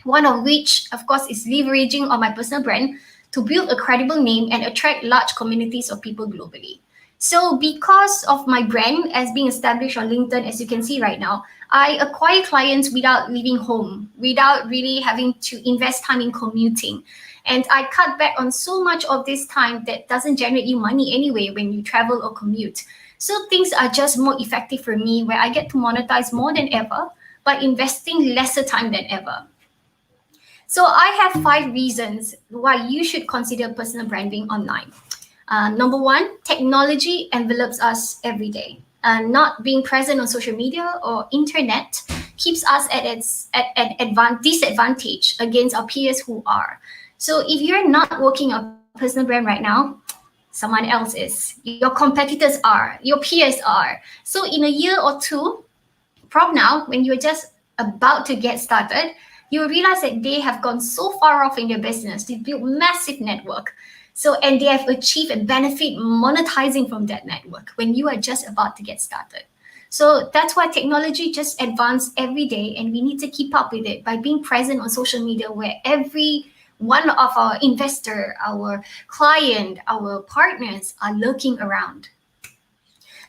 B: One of which, of course, is leveraging on my personal brand to build a credible name and attract large communities of people globally. So because of my brand as being established on LinkedIn, as you can see right now, I acquire clients without leaving home, without really having to invest time in commuting. And I cut back on so much of this time that doesn't generate you money anyway when you travel or commute. So things are just more effective for me, where I get to monetize more than ever by investing lesser time than ever. So I have 5 reasons why you should consider personal branding online. Number 1, technology envelops us every day. Not being present on social media or internet keeps us at an disadvantage against our peers who are. So if you're not working on personal brand right now, someone else is. Your competitors are. Your peers are. So in a year or two from now, when you're just about to get started, you will realize that they have gone so far off in their business. They built massive network. So, and they have achieved and benefit monetizing from that network when you are just about to get started. So that's why technology just advances every day, and we need to keep up with it by being present on social media, where every one of our investor, our client, our partners are lurking around.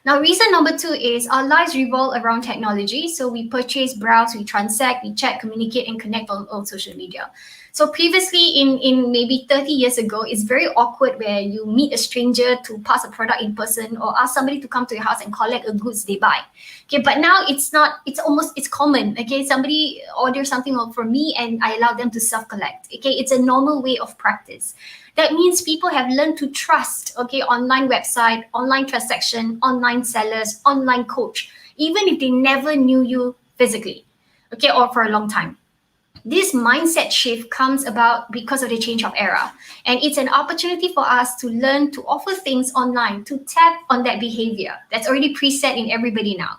B: Now, reason number 2 is our lives revolve around technology. So we purchase, browse, we transact, we chat, communicate, and connect on social media. So previously, in maybe 30 years ago, it's very awkward where you meet a stranger to pass a product in person or ask somebody to come to your house and collect a goods they buy. Okay, but now it's not, it's common. Okay, somebody orders something from me and I allow them to self-collect. Okay, it's a normal way of practice. That means people have learned to trust, okay, online website, online transaction, online sellers, online coach, even if they never knew you physically, okay, or for a long time. This mindset shift comes about because of the change of era. And it's an opportunity for us to learn to offer things online, to tap on that behavior that's already preset in everybody now.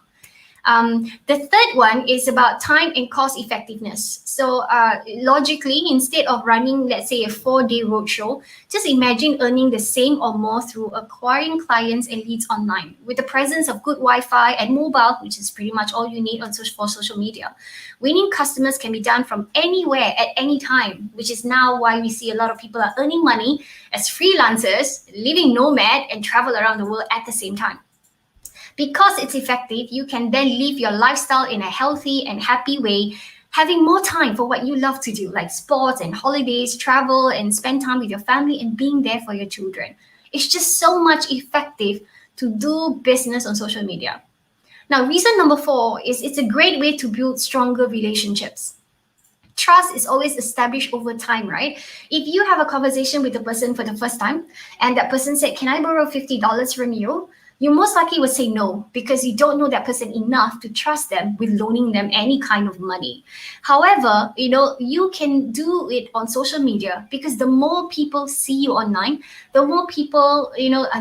B: The third one is about time and cost effectiveness. So logically, instead of running, let's say, a 4-day roadshow, just imagine earning the same or more through acquiring clients and leads online. With the presence of good Wi-Fi and mobile, which is pretty much all you need for social media, winning customers can be done from anywhere at any time, which is now why we see a lot of people are earning money as freelancers, living nomad, and travel around the world at the same time. Because it's effective, you can then live your lifestyle in a healthy and happy way, having more time for what you love to do, like sports and holidays, travel, and spend time with your family and being there for your children. It's just so much effective to do business on social media. Now, reason number 4 is it's a great way to build stronger relationships. Trust is always established over time, right? If you have a conversation with a person for the first time and that person said, "Can I borrow $50 from you?" you most likely would say no, because you don't know that person enough to trust them with loaning them any kind of money. However, you can do it on social media, because the more people see you online, the more people,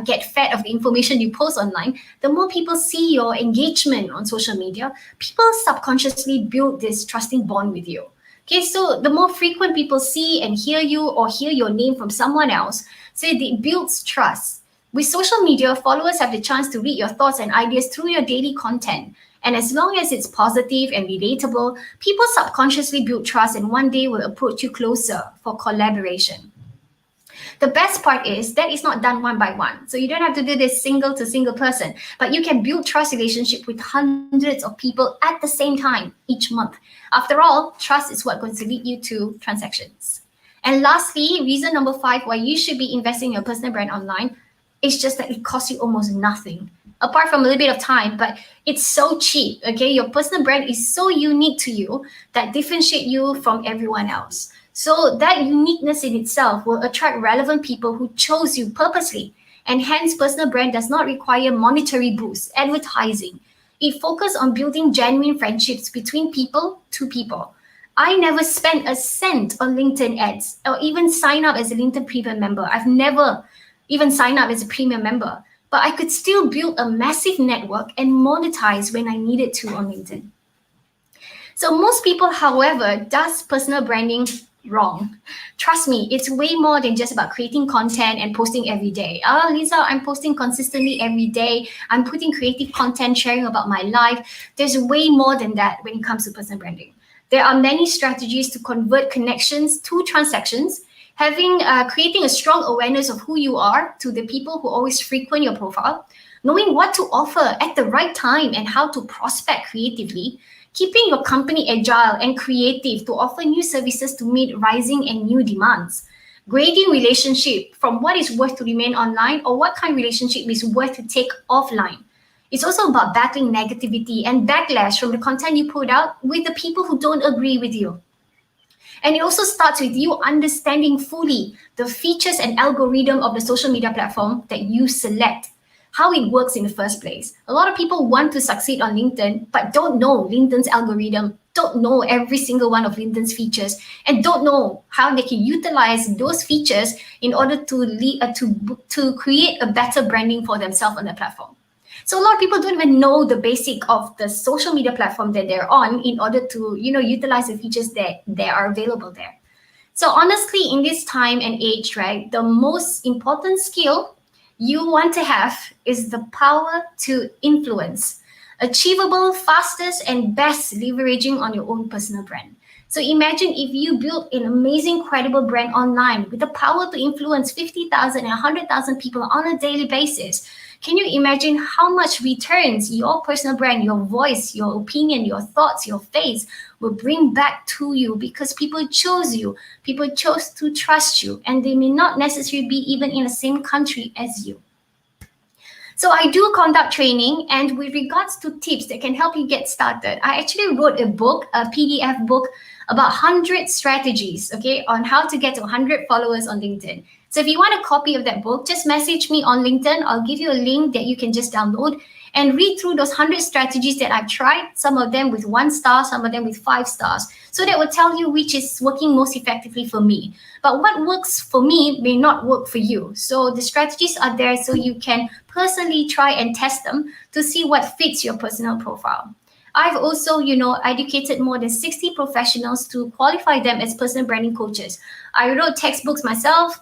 B: get fed of the information you post online, the more people see your engagement on social media, people subconsciously build this trusting bond with you. Okay, so the more frequent people see and hear you or hear your name from someone else, so it builds trust. With social media, followers have the chance to read your thoughts and ideas through your daily content. And as long as it's positive and relatable, people subconsciously build trust and one day will approach you closer for collaboration. The best part is that it's not done one by one. So you don't have to do this single to single person, but you can build trust relationship with hundreds of people at the same time each month. After all, trust is what's going to lead you to transactions. And lastly, reason number 5 why you should be investing in your personal brand online, it's just that it costs you almost nothing, apart from a little bit of time, but it's so cheap, okay? Your personal brand is so unique to you that differentiate you from everyone else. So that uniqueness in itself will attract relevant people who chose you purposely. And hence, personal brand does not require monetary boosts, advertising. It focuses on building genuine friendships between people to people. I never spent a cent on LinkedIn ads or even sign up as a LinkedIn Premium member. I've never even sign up as a premium member, but I could still build a massive network and monetize when I needed to on LinkedIn. So most people, however, does personal branding wrong. Trust me, it's way more than just about creating content and posting every day. Leza, I'm posting consistently every day. I'm putting creative content, sharing about my life. There's way more than that when it comes to personal branding. There are many strategies to convert connections to transactions, creating a strong awareness of who you are to the people who always frequent your profile, knowing what to offer at the right time and how to prospect creatively, keeping your company agile and creative to offer new services to meet rising and new demands, grading relationship from what is worth to remain online or what kind of relationship is worth to take offline. It's also about battling negativity and backlash from the content you put out with the people who don't agree with you. And it also starts with you understanding fully the features and algorithm of the social media platform that you select, how it works in the first place. A lot of people want to succeed on LinkedIn, but don't know LinkedIn's algorithm, don't know every single one of LinkedIn's features, and don't know how they can utilize those features in order to create a better branding for themselves on the platform. So a lot of people don't even know the basic of the social media platform that they're on in order to, utilize the features that are available there. So honestly, in this time and age, right, the most important skill you want to have is the power to influence. Achievable, fastest, and best leveraging on your own personal brand. So imagine if you build an amazing, credible brand online with the power to influence 50,000 and 100,000 people on a daily basis. Can you imagine how much returns your personal brand, your voice, your opinion, your thoughts, your face will bring back to you because people chose you, people chose to trust you, and they may not necessarily be even in the same country as you. So I do conduct training, and with regards to tips that can help you get started, I actually wrote a book, a PDF book about 100 strategies, okay, on how to get to 100 followers on LinkedIn. So if you want a copy of that book, just message me on LinkedIn. I'll give you a link that you can just download and read through those 100 strategies that I've tried, some of them with 1 star, some of them with 5 stars. So that will tell you which is working most effectively for me. But what works for me may not work for you. So the strategies are there so you can personally try and test them to see what fits your personal profile. I've also, educated more than 60 professionals to qualify them as personal branding coaches. I wrote textbooks myself,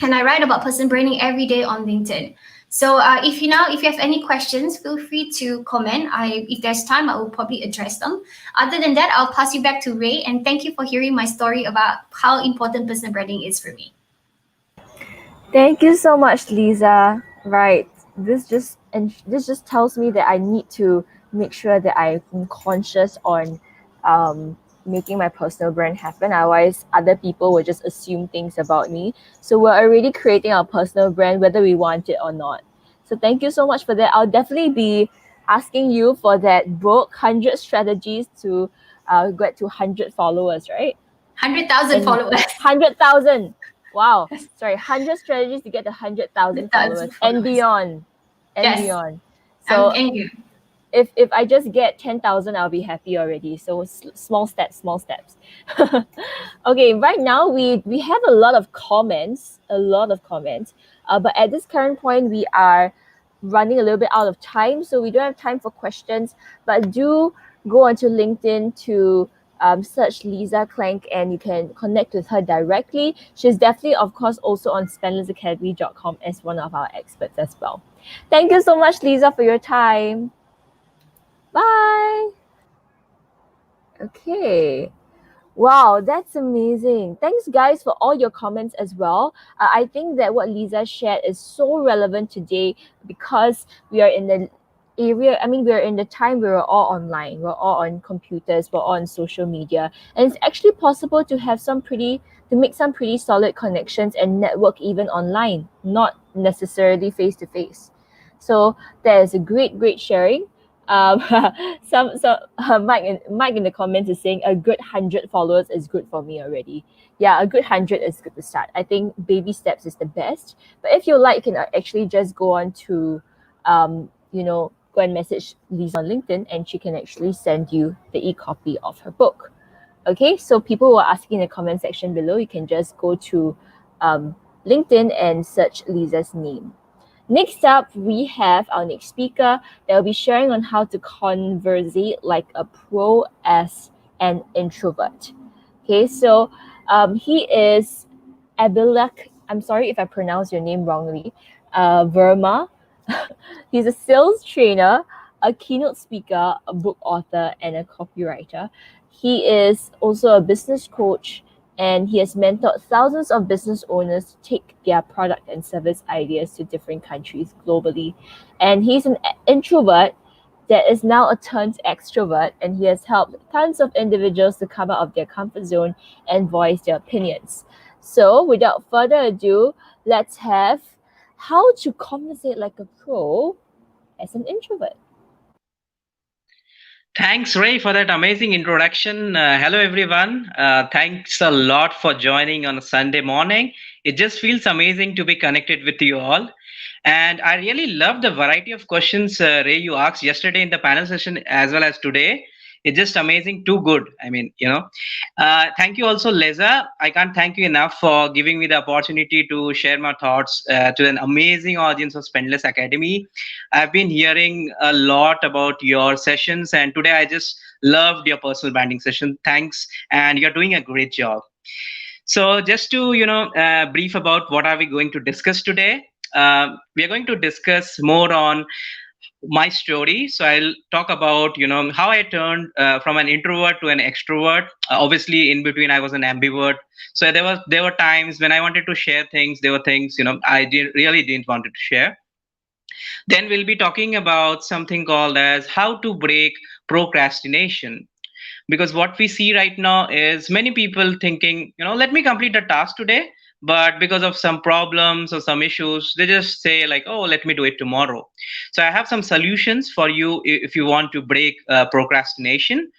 B: and I write about personal branding every day on LinkedIn. So if you have any questions, feel free to comment. If there's time, I will probably address them. Other than that, I'll pass you back to Ray, and thank you for hearing my story about how important personal branding is for me.
A: Thank you so much, Leza. Right. This just tells me that I need to make sure that I'm conscious on making my personal brand happen. Otherwise, other people will just assume things about me. So we're already creating our personal brand whether we want it or not. So thank you so much for that. I'll definitely be asking you for that book, 100 strategies to get to 100 followers, right?
B: 100,000
A: And
B: followers.
A: 100,000. Wow. Sorry, 100 strategies to get to 100,000 followers and beyond. And
B: Yes.
A: beyond. So
B: Thank you.
A: if I just get 10,000, I'll be happy already. So small steps, small steps. Okay, right now we have a lot of comments, but at this current point we are running a little bit out of time, so we don't have time for questions. But do go onto LinkedIn to search Leza Klenk, and you can connect with her directly. She's definitely, of course, also on spendlessacademy.com as one of our experts as well. Thank you so much, Leza, for your time. Bye. Okay. Wow, that's amazing. Thanks, guys, for all your comments as well. I think that what Leza shared is so relevant today because we are in the we're in the time where we're all online, we're all on computers, we're all on social media. And it's actually possible to make some pretty solid connections and network even online, not necessarily face to face. So there's a great sharing. um Mike in the comments is saying a good 100 followers is good for me already. Yeah, a good 100 is good to start. I think baby steps is the best, but if you like, you can actually just go on to go and message Leza on LinkedIn, and she can actually send you the e-copy of her book. Okay, so people who are asking in the comment section below, you can just go to LinkedIn and search Leza's name. Next up, we have our next speaker that will be sharing on how to conversate like a pro as an introvert. Okay, so he is Abhilekh. I'm sorry if I pronounce your name wrongly. Verma. He's a sales trainer, a keynote speaker, a book author, and a copywriter. He is also a business coach, and he has mentored thousands of business owners to take their product and service ideas to different countries globally. And he's an introvert that is now a turned extrovert, and he has helped tons of individuals to come out of their comfort zone and voice their opinions. So without further ado, let's have how to conversate like a pro as an introvert.
E: Thanks, Ray, for that amazing introduction. Hello, everyone. Thanks a lot for joining on a Sunday morning. It just feels amazing to be connected with you all. And I really love the variety of questions, Ray, you asked yesterday in the panel session as well as today. It's just amazing, too good. I mean, thank you also, Leza. I can't thank you enough for giving me the opportunity to share my thoughts to an amazing audience of Spendless Academy. I've been hearing a lot about your sessions, and today I just loved your personal branding session. Thanks, and you're doing a great job. So, just to brief about what are we going to discuss today. We are going to discuss more on my story. So I'll talk about how I turned from an introvert to an extrovert. Obviously, in between I was an ambivert. So there were times when I wanted to share things. There were things really didn't want to share. Then we'll be talking about something called as how to break procrastination, because what we see right now is many people thinking, let me complete a task today, but because of some problems or some issues, they just say like, oh, let me do it tomorrow. So I have some solutions for you if you want to break procrastination.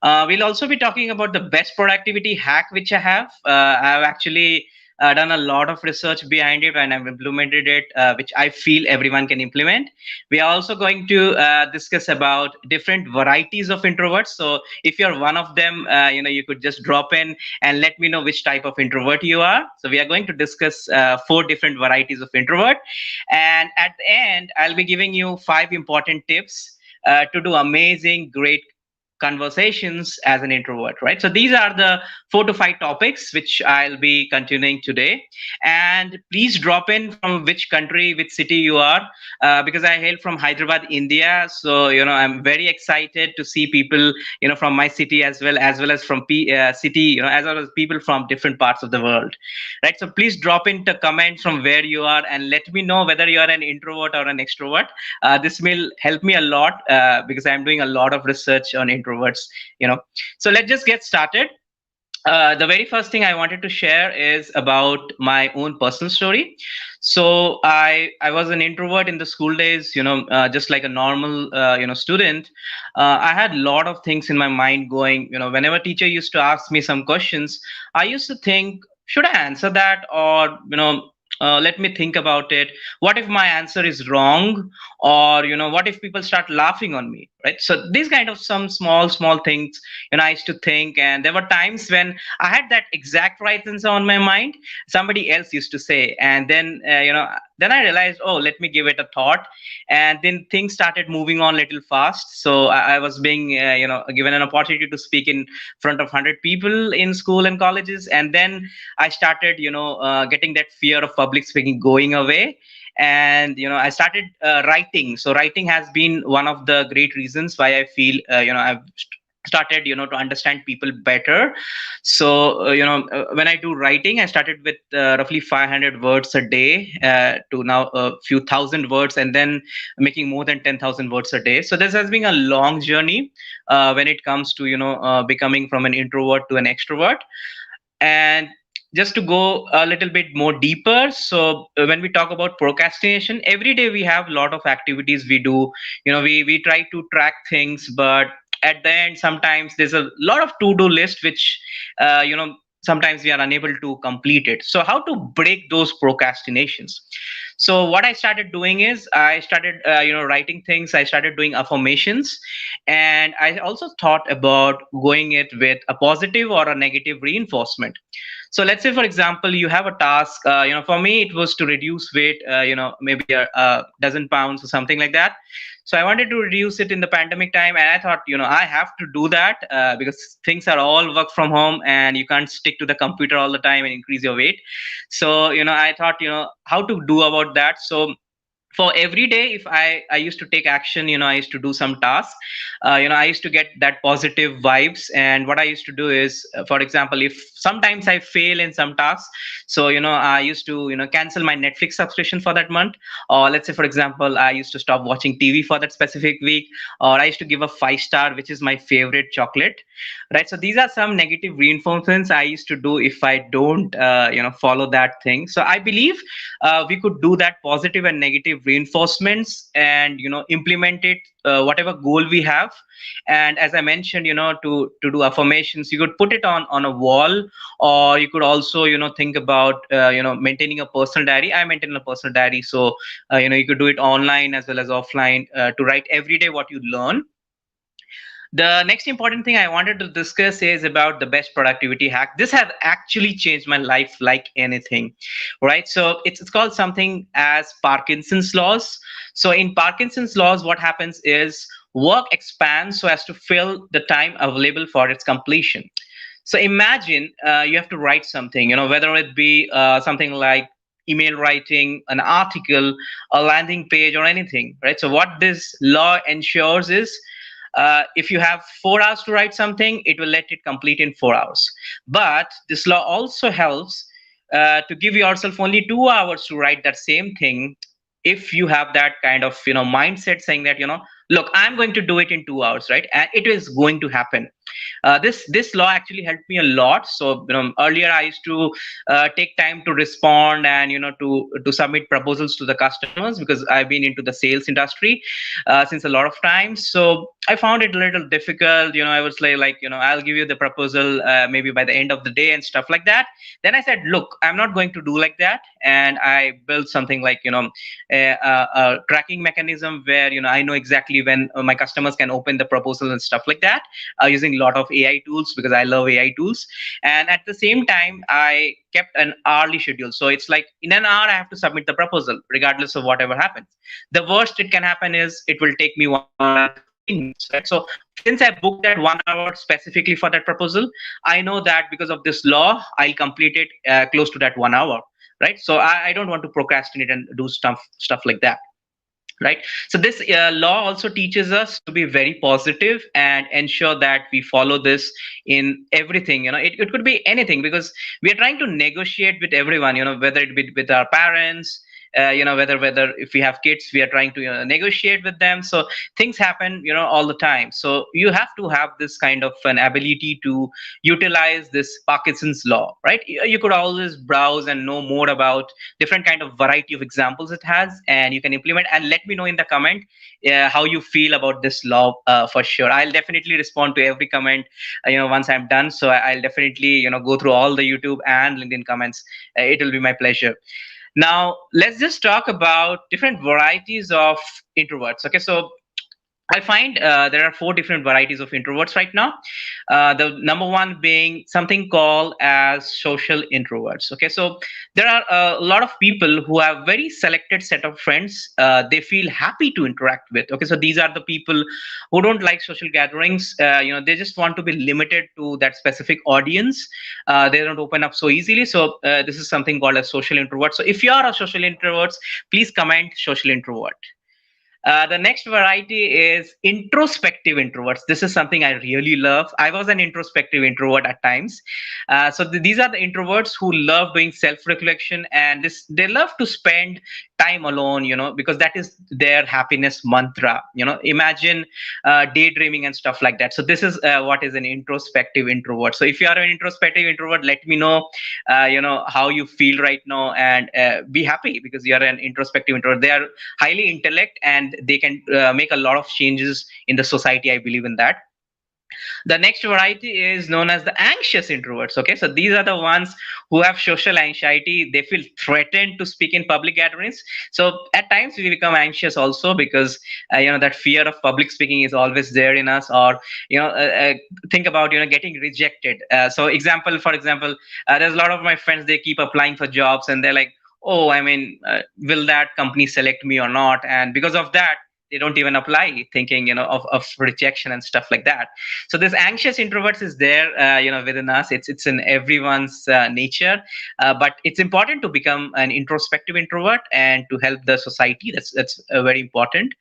E: We'll also be talking about the best productivity hack which I have. I've actually done a lot of research behind it and I've implemented it, which I feel everyone can implement. We are also going to discuss about different varieties of introverts. So if you're one of them, you could just drop in and let me know which type of introvert you are. So we are going to discuss 4 different varieties of introvert. And at the end, I'll be giving you 5 important tips to do amazing, great conversations as an introvert, right? So these are the 4 to 5 topics which I'll be continuing today. And please drop in from which country, which city you are, because I hail from Hyderabad, India. So I'm very excited to see people from my city as well as from city, as well as people from different parts of the world, right? So please drop into comments from where you are and let me know whether you are an introvert or an extrovert. This will help me a lot because I'm doing a lot of research on introverts. So let's just get started. The very first thing I wanted to share is about my own personal story. So I was an introvert in the school days, just like a normal student. I had a lot of things in my mind going. Whenever teacher used to ask me some questions, I used to think, should I answer that, or let me think about it. What if my answer is wrong, or what if people start laughing on me, right? So these kind of some small things I used to think. And there were times when I had that exact right answer on my mind, somebody else used to say, and then I realized, oh, let me give it a thought. And then things started moving on a little fast. So I was being given an opportunity to speak in front of 100 people in school and colleges. And then I started getting that fear of public speaking going away. And I started writing. So writing has been one of the great reasons why I feel I've started to understand people better. So when I do writing, I started with roughly 500 words a day to now a few thousand words, and then making more than 10,000 words a day. So this has been a long journey when it comes to becoming from an introvert to an extrovert. And just to go a little bit more deeper, so when we talk about procrastination, every day we have a lot of activities we do. We try to track things, but at the end sometimes there's a lot of to-do list which sometimes we are unable to complete it. So how to break those procrastinations? So what I started doing is I started writing things. I started doing affirmations, and I also thought about going it with a positive or a negative reinforcement. So let's say, for example, you have a task. For me, it was to reduce weight. Maybe a dozen pounds or something like that. So I wanted to reduce it in the pandemic time, and I thought, I have to do that because things are all work from home, and you can't stick to the computer all the time and increase your weight. So I thought, how to do about that. So for every day, if I used to take action, I used to do some tasks. I used to get that positive vibes. And what I used to do is, for example, if sometimes I fail in some tasks, so I used to cancel my Netflix subscription for that month. Or let's say, for example, I used to stop watching TV for that specific week. Or I used to give a 5-star, which is my favorite chocolate, right? So these are some negative reinforcements I used to do if I don't follow that thing. So I believe we could do that positive and negative reinforcements and implement it, whatever goal we have. And as I mentioned, to do affirmations, you could put it on a wall, or you could also think about maintaining a personal diary. I maintain a personal diary, so you could do it online as well as offline, to write every day what you learn. The next important thing I wanted to discuss is about the best productivity hack. This has actually changed my life like anything, right? So it's called something as Parkinson's laws. So in Parkinson's laws, what happens is work expands so as to fill the time available for its completion. So imagine you have to write something, whether it be something like email writing, an article, a landing page, or anything, right? So what this law ensures is if you have 4 hours to write something, it will let it complete in 4 hours. But this law also helps to give yourself only 2 hours to write that same thing if you have that kind of mindset saying that look, I'm going to do it in 2 hours, right? And it is going to happen. This law actually helped me a lot. So earlier I used to take time to respond and to submit proposals to the customers, because I've been into the sales industry since a lot of time. So I found it a little difficult. I was like I'll give you the proposal maybe by the end of the day and stuff like that. Then I said, look, I'm not going to do like that, and I built something like a tracking mechanism where I know exactly when my customers can open the proposal and stuff like that, using a lot of AI tools, because I love AI tools. And at the same time, I kept an hourly schedule. So it's like in an hour, I have to submit the proposal, regardless of whatever happens. The worst it can happen is it will take me 1 hour and 15 minutes, right? So since I booked that 1 hour specifically for that proposal, I know that because of this law, I'll complete it close to that 1 hour, right? So I don't want to procrastinate and do stuff like that, right? So this law also teaches us to be very positive and ensure that we follow this in everything. It could be anything, because we are trying to negotiate with everyone, whether it be with our parents, whether if we have kids, we are trying to negotiate with them. So things happen all the time. So you have to have this kind of an ability to utilize this Parkinson's law, right? You could always browse and know more about different kind of variety of examples it has, and you can implement. And let me know in the comment how you feel about this law. For sure, I'll definitely respond to every comment once I'm done. So I'll definitely go through all the YouTube and LinkedIn comments. It will be my pleasure. Now, let's just talk about different varieties of introverts. Okay, so I find there are 4 different varieties of introverts right now. The number one being something called as social introverts. Okay, so there are a lot of people who have very selected set of friends they feel happy to interact with. Okay, so these are the people who don't like social gatherings. They just want to be limited to that specific audience. They don't open up so easily. So this is something called a social introvert. So if you are a social introvert, please comment social introvert. The next variety is introspective introverts. This is something I really love. I was an introspective introvert at times. These are the introverts who love doing self-reflection, and they love to spend time alone, because that is their happiness mantra. Imagine daydreaming and stuff like that. So this is what is an introspective introvert. So if you are an introspective introvert, let me know, how you feel right now, and be happy because you are an introspective introvert. They are highly intellect, and they can make a lot of changes in the society. I believe in that. The next variety is known as the anxious introverts. Okay, so these are the ones who have social anxiety. They feel threatened to speak in public gatherings. So at times we become anxious also, because that fear of public speaking is always there in us. Or think about getting rejected. For example, there's a lot of my friends, they keep applying for jobs, and they're like, oh, I mean, will that company select me or not? And because of that, they don't even apply, thinking of rejection and stuff like that. So this anxious introverts is there within us. It's in everyone's nature, but it's important to become an introspective introvert and to help the society. That's very important.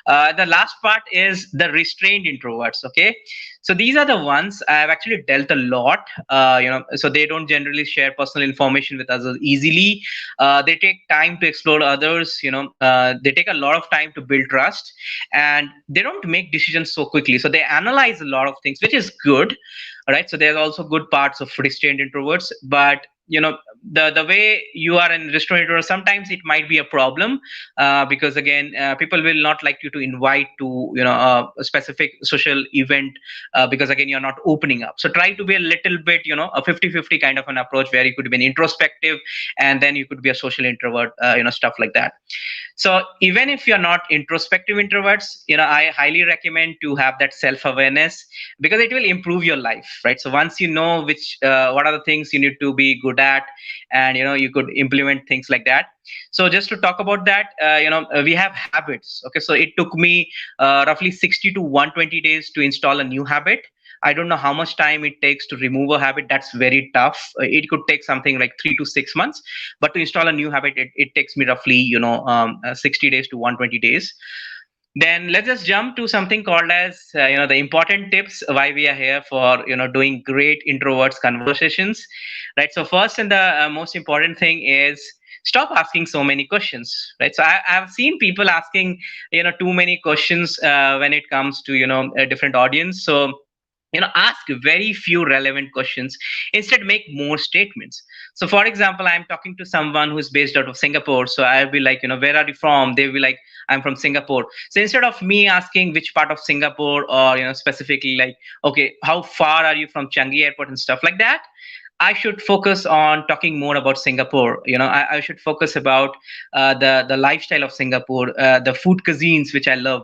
E: The last part is the restrained introverts. Okay, so these are the ones I have actually dealt a lot. So they don't generally share personal information with others easily. They take time to explore others. They take a lot of time to build trust, and they don't make decisions so quickly. So they analyze a lot of things, which is good. All right. So there's also good parts of restrained introverts, but the way you are in restaurant, or sometimes it might be a problem, because again, people will not like you to invite to a specific social event, because again, you're not opening up. So try to be a little bit, a 50-50 kind of an approach, where you could be an introspective and then you could be a social introvert, stuff like that. So even if you're not introspective introverts, I highly recommend to have that self-awareness, because it will improve your life, right? So once you know which what are the things you need to be good at, and you could implement things like that. So just to talk about that, we have habits. Okay, so it took me roughly 60 to 120 days to install a new habit. I don't know how much time it takes to remove a habit. That's very tough. It could take something like 3 to 6 months, but to install a new habit, it takes me roughly 60 days to 120 days. Then let's just jump to something called as the important tips why we are here for doing great introverts conversations, right? So first, and the most important thing is, stop asking so many questions, right? So I've seen people asking too many questions when it comes to a different audience. So ask very few relevant questions. Instead, make more statements. So for example, I'm talking to someone who's based out of Singapore, so I'll be like, where are you from? They'll be like, I'm from Singapore. So instead of me asking which part of Singapore, or specifically like, okay, how far are you from Changi Airport and stuff like that, I should focus on talking more about Singapore. I should focus about the lifestyle of Singapore, the food cuisines which I love.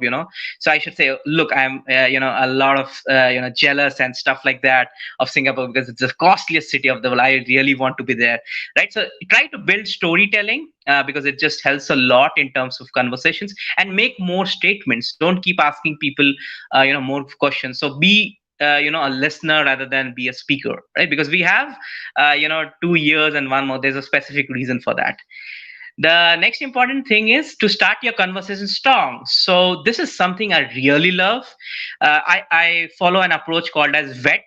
E: So I should say, look, I'm a lot of jealous and stuff like that of Singapore, because it's the costliest city of the world. I really want to be there, right? So try to build storytelling, because it just helps a lot in terms of conversations, and make more statements. Don't keep asking people more questions. So be a listener rather than be a speaker, right? Because we have 2 years and one more. There's a specific reason for that. The next important thing is to start your conversation strong. So this is something I really love. I follow an approach called as VET,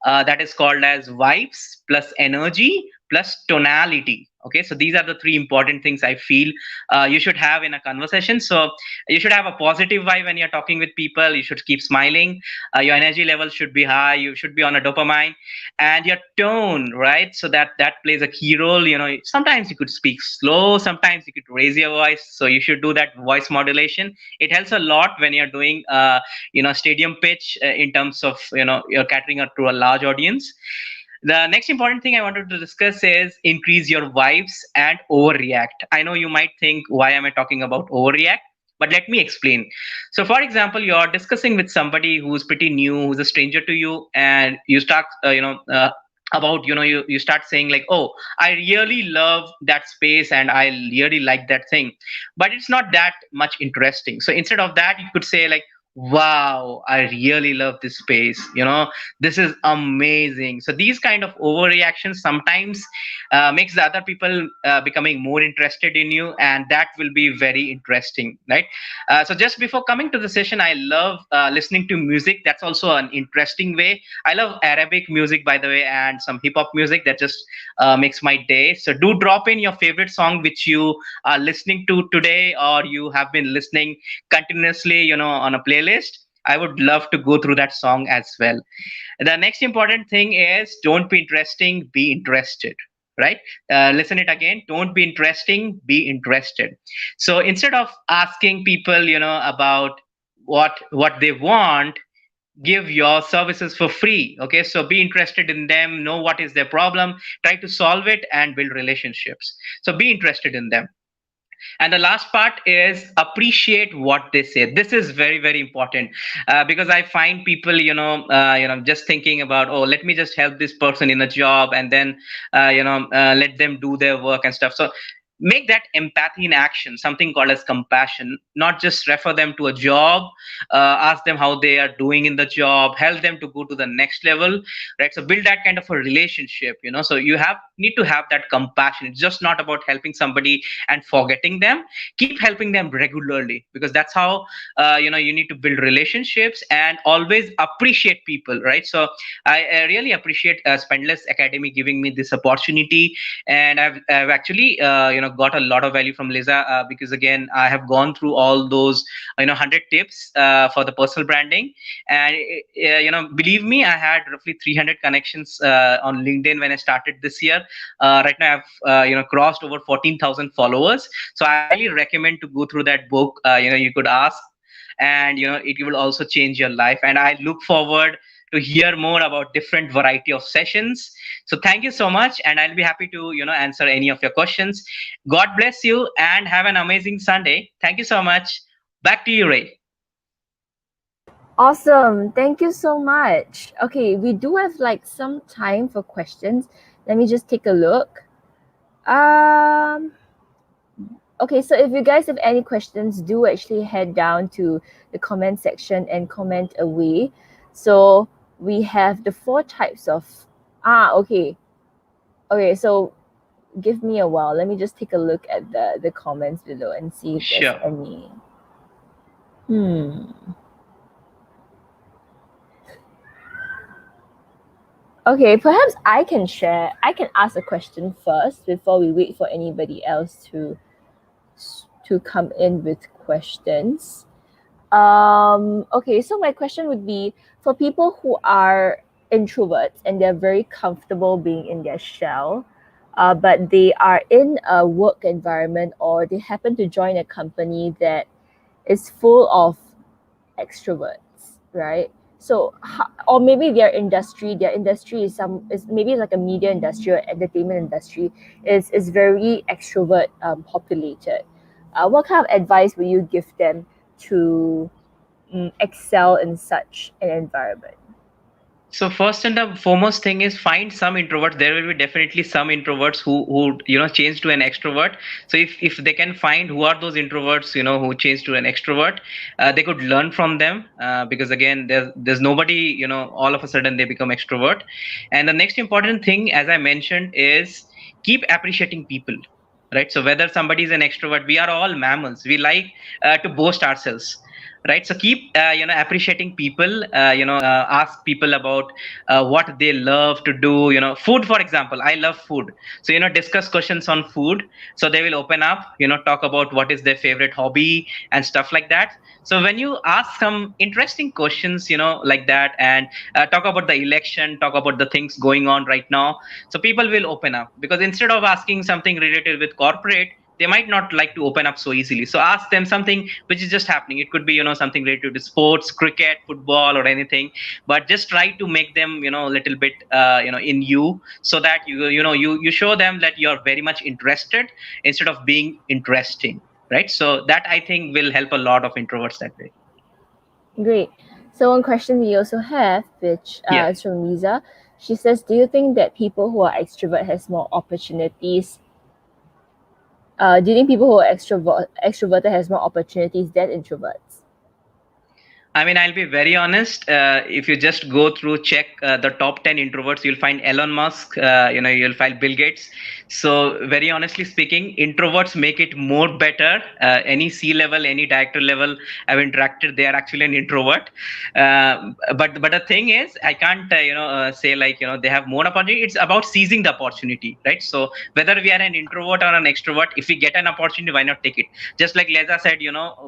E: that is called as vibes plus energy plus tonality. Okay, so these are the three important things I feel you should have in a conversation. So you should have a positive vibe when you're talking with people. You should keep smiling. Your energy level should be high. You should be on a dopamine, and your tone, right? So that plays a key role. Sometimes you could speak slow. Sometimes you could raise your voice. So you should do that voice modulation. It helps a lot when you're doing stadium pitch, in terms of you're catering up to a large audience. The next important thing I wanted to discuss is increase your vibes and overreact. I know you might think, why am I talking about overreact? But let me explain. So, for example, you're discussing with somebody who's pretty new, who's a stranger to you, and you start, about, you start saying like, oh, I really love that space and I really like that thing, but it's not that much interesting. So instead of that, you could say like, wow, I really love this space, this is amazing. So these kind of overreactions sometimes makes the other people becoming more interested in you, and that will be very interesting, right? So just before coming to the session, I love listening to music. That's also an interesting way. I love Arabic music, by the way, and some hip hop music. That just makes my day. So do drop in your favorite song which you are listening to today, or you have been listening continuously on a playlist. I would love to go through that song as well. The next important thing is, don't be interesting, be interested, right? Listen it again. Don't be interesting, be interested. So instead of asking people about what they want, give your services for free. Okay, so be interested in them, know what is their problem, try to solve it, and build relationships. So be interested in them. And the last part is appreciate what they say. This is very, very important, because I find people just thinking about, oh, let me just help this person in a job, and then let them do their work and stuff. So make that empathy in action, something called as compassion. Not just refer them to a job, ask them how they are doing in the job, help them to go to the next level, right? So build that kind of a relationship. So you have need to have that compassion. It's just not about helping somebody and forgetting them. Keep helping them regularly, because that's how you need to build relationships and always appreciate people, right? So I really appreciate Spendless Academy giving me this opportunity, and I've actually got a lot of value from Leza, because again I have gone through all those 100 tips for the personal branding. And believe me, I had roughly 300 connections on LinkedIn when I started this year. Right now I've crossed over 14,000 followers. So I highly recommend to go through that book. You could ask, and it will also change your life. And I look forward to hear more about different variety of sessions. So thank you so much, and I'll be happy to answer any of your questions. God bless you and have an amazing Sunday. Thank you so much. Back to you, Ray.
A: Awesome. Thank you so much. Okay, we do have like some time for questions. Let me just take a look. Okay, so if you guys have any questions, do actually head down to the comment section and comment away. So we have the 4 types of okay. Okay, so give me a while. Let me just take a look at the comments below and see if there's
E: Sure.
A: any. Okay, perhaps I can ask a question first before we wait for anybody else to come in with questions. Okay, so my question would be, for people who are introverts and they're very comfortable being in their shell, but they are in a work environment, or they happen to join a company that is full of extroverts, right? So, or maybe their industry is maybe like a media industry or entertainment industry is very extrovert populated. What kind of advice would you give them to excel in such an environment?
E: So first and the foremost thing is find some introverts. There will be definitely some introverts who change to an extrovert. So if they can find who are those introverts who change to an extrovert, they could learn from them, because again there's nobody all of a sudden they become extrovert. And the next important thing, as I mentioned, is keep appreciating people. Right. So whether somebody is an extrovert, we are all mammals. We like to boast ourselves, right? So keep appreciating people. Ask people about what they love to do. Food, for example. I love food, so discuss questions on food. So they will open up, talk about what is their favorite hobby and stuff like that. So when you ask some interesting questions like that, and talk about the election, talk about the things going on right now, so people will open up, because instead of asking something related with corporate, they might not like to open up so easily. So ask them something which is just happening. It could be something related to sports, cricket, football, or anything. But just try to make them a little bit in you, so that you show them that you're very much interested instead of being interesting, right? So that, I think, will help a lot of introverts that way.
A: Great. So one question we also have, which
E: Yeah.
A: is from Leza. She says, do you think that people who are extrovert has more opportunities? Do you think people who are extroverted has more opportunities than introverts?
E: I mean, I'll be very honest. If you just go through, check the top 10 introverts, you'll find Elon Musk, you'll find Bill Gates. So very honestly speaking, introverts make it more better. Any C level, any director level I've interacted, they are actually an introvert. But the thing is, I can't, say like, they have more opportunity. It's about seizing the opportunity, right? So whether we are an introvert or an extrovert, if we get an opportunity, why not take it? Just like Leza said,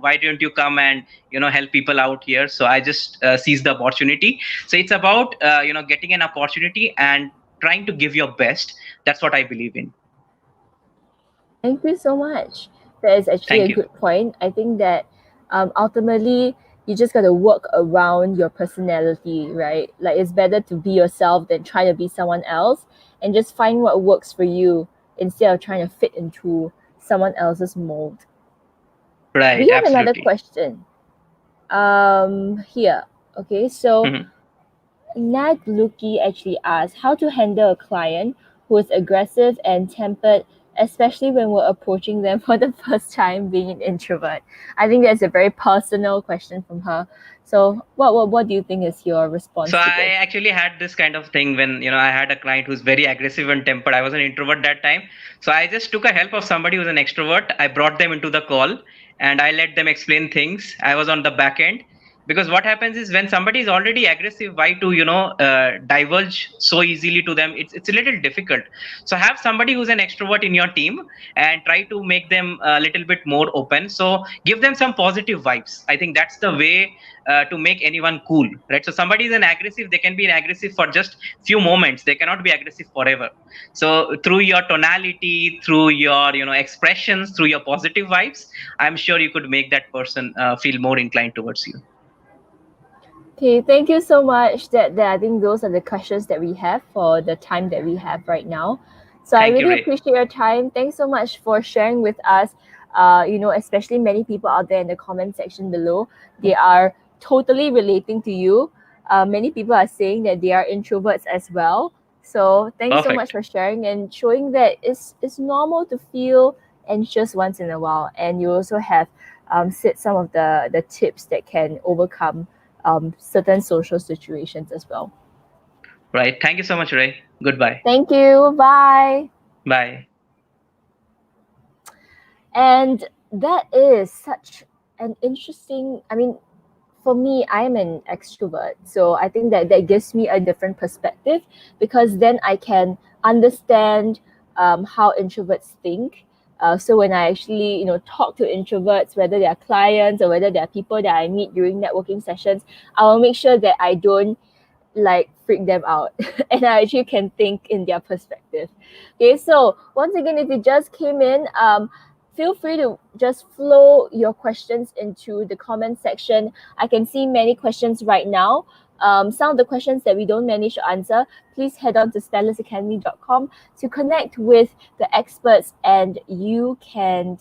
E: why don't you come and help people out here? So I just seize the opportunity. So it's about getting an opportunity and trying to give your best. That's what I believe in.
A: Thank you so much. That is actually
E: Thank
A: a
E: you.
A: good point. I think that ultimately you just got to work around your personality, right? Like, it's better to be yourself than try to be someone else, and just find what works for you instead of trying to fit into someone else's mold.
E: Right.
A: We have another
E: Absolutely.
A: question. Here. Okay, so
E: Mhm.
A: Nag Luki actually asked how to handle a client who is aggressive and tempered especially when we're approaching them for the first time being an introvert? I think that's a very personal question from her. So what do you think is your response
E: So
A: to
E: I
A: this?
E: actually had this kind of thing when I had a client who's very aggressive and tempered. I was an introvert that time, so I just took a help of somebody who's an extrovert. I brought them into the call and I let them explain things. I was on the back end, because what happens is when somebody is already aggressive, why to divulge so easily to them? It's a little difficult. So have somebody who's an extrovert in your team and try to make them a little bit more open. So give them some positive vibes. I think that's the way to make anyone cool, right? So somebody is an aggressive, they can be an aggressive for just few moments, they cannot be aggressive forever. So through your tonality, through your expressions, through your positive vibes, I'm sure you could make that person feel more inclined towards you.
A: Okay, thank you so much. That I think those are the questions that we have for the time that we have right now. So I
E: Thank you,
A: really
E: Ray.
A: appreciate your time. Thanks so much for sharing with us. Especially many people out there in the comment section below, they are totally relating to you. Many people are saying that they are introverts as well. So thanks so much
E: Perfect.
A: for sharing and showing that it's normal to feel anxious once in a while. And you also have said some of the tips that can overcome certain social situations as well.
E: Right, thank you so much, Ray. Goodbye.
A: Thank you. Bye.
E: Bye.
A: And that is such an interesting, I mean, for me, I am an extrovert. So I think that gives me a different perspective, because then I can understand how introverts think. So when I actually, talk to introverts, whether they are clients or whether they are people that I meet during networking sessions, I will make sure that I don't like freak them out and I actually can think in their perspective. Okay, so once again, if you just came in, feel free to just flow your questions into the comment section. I can see many questions right now. Some of the questions that we don't manage to answer, please head on to spendlessacademy.com to connect with the experts, and you can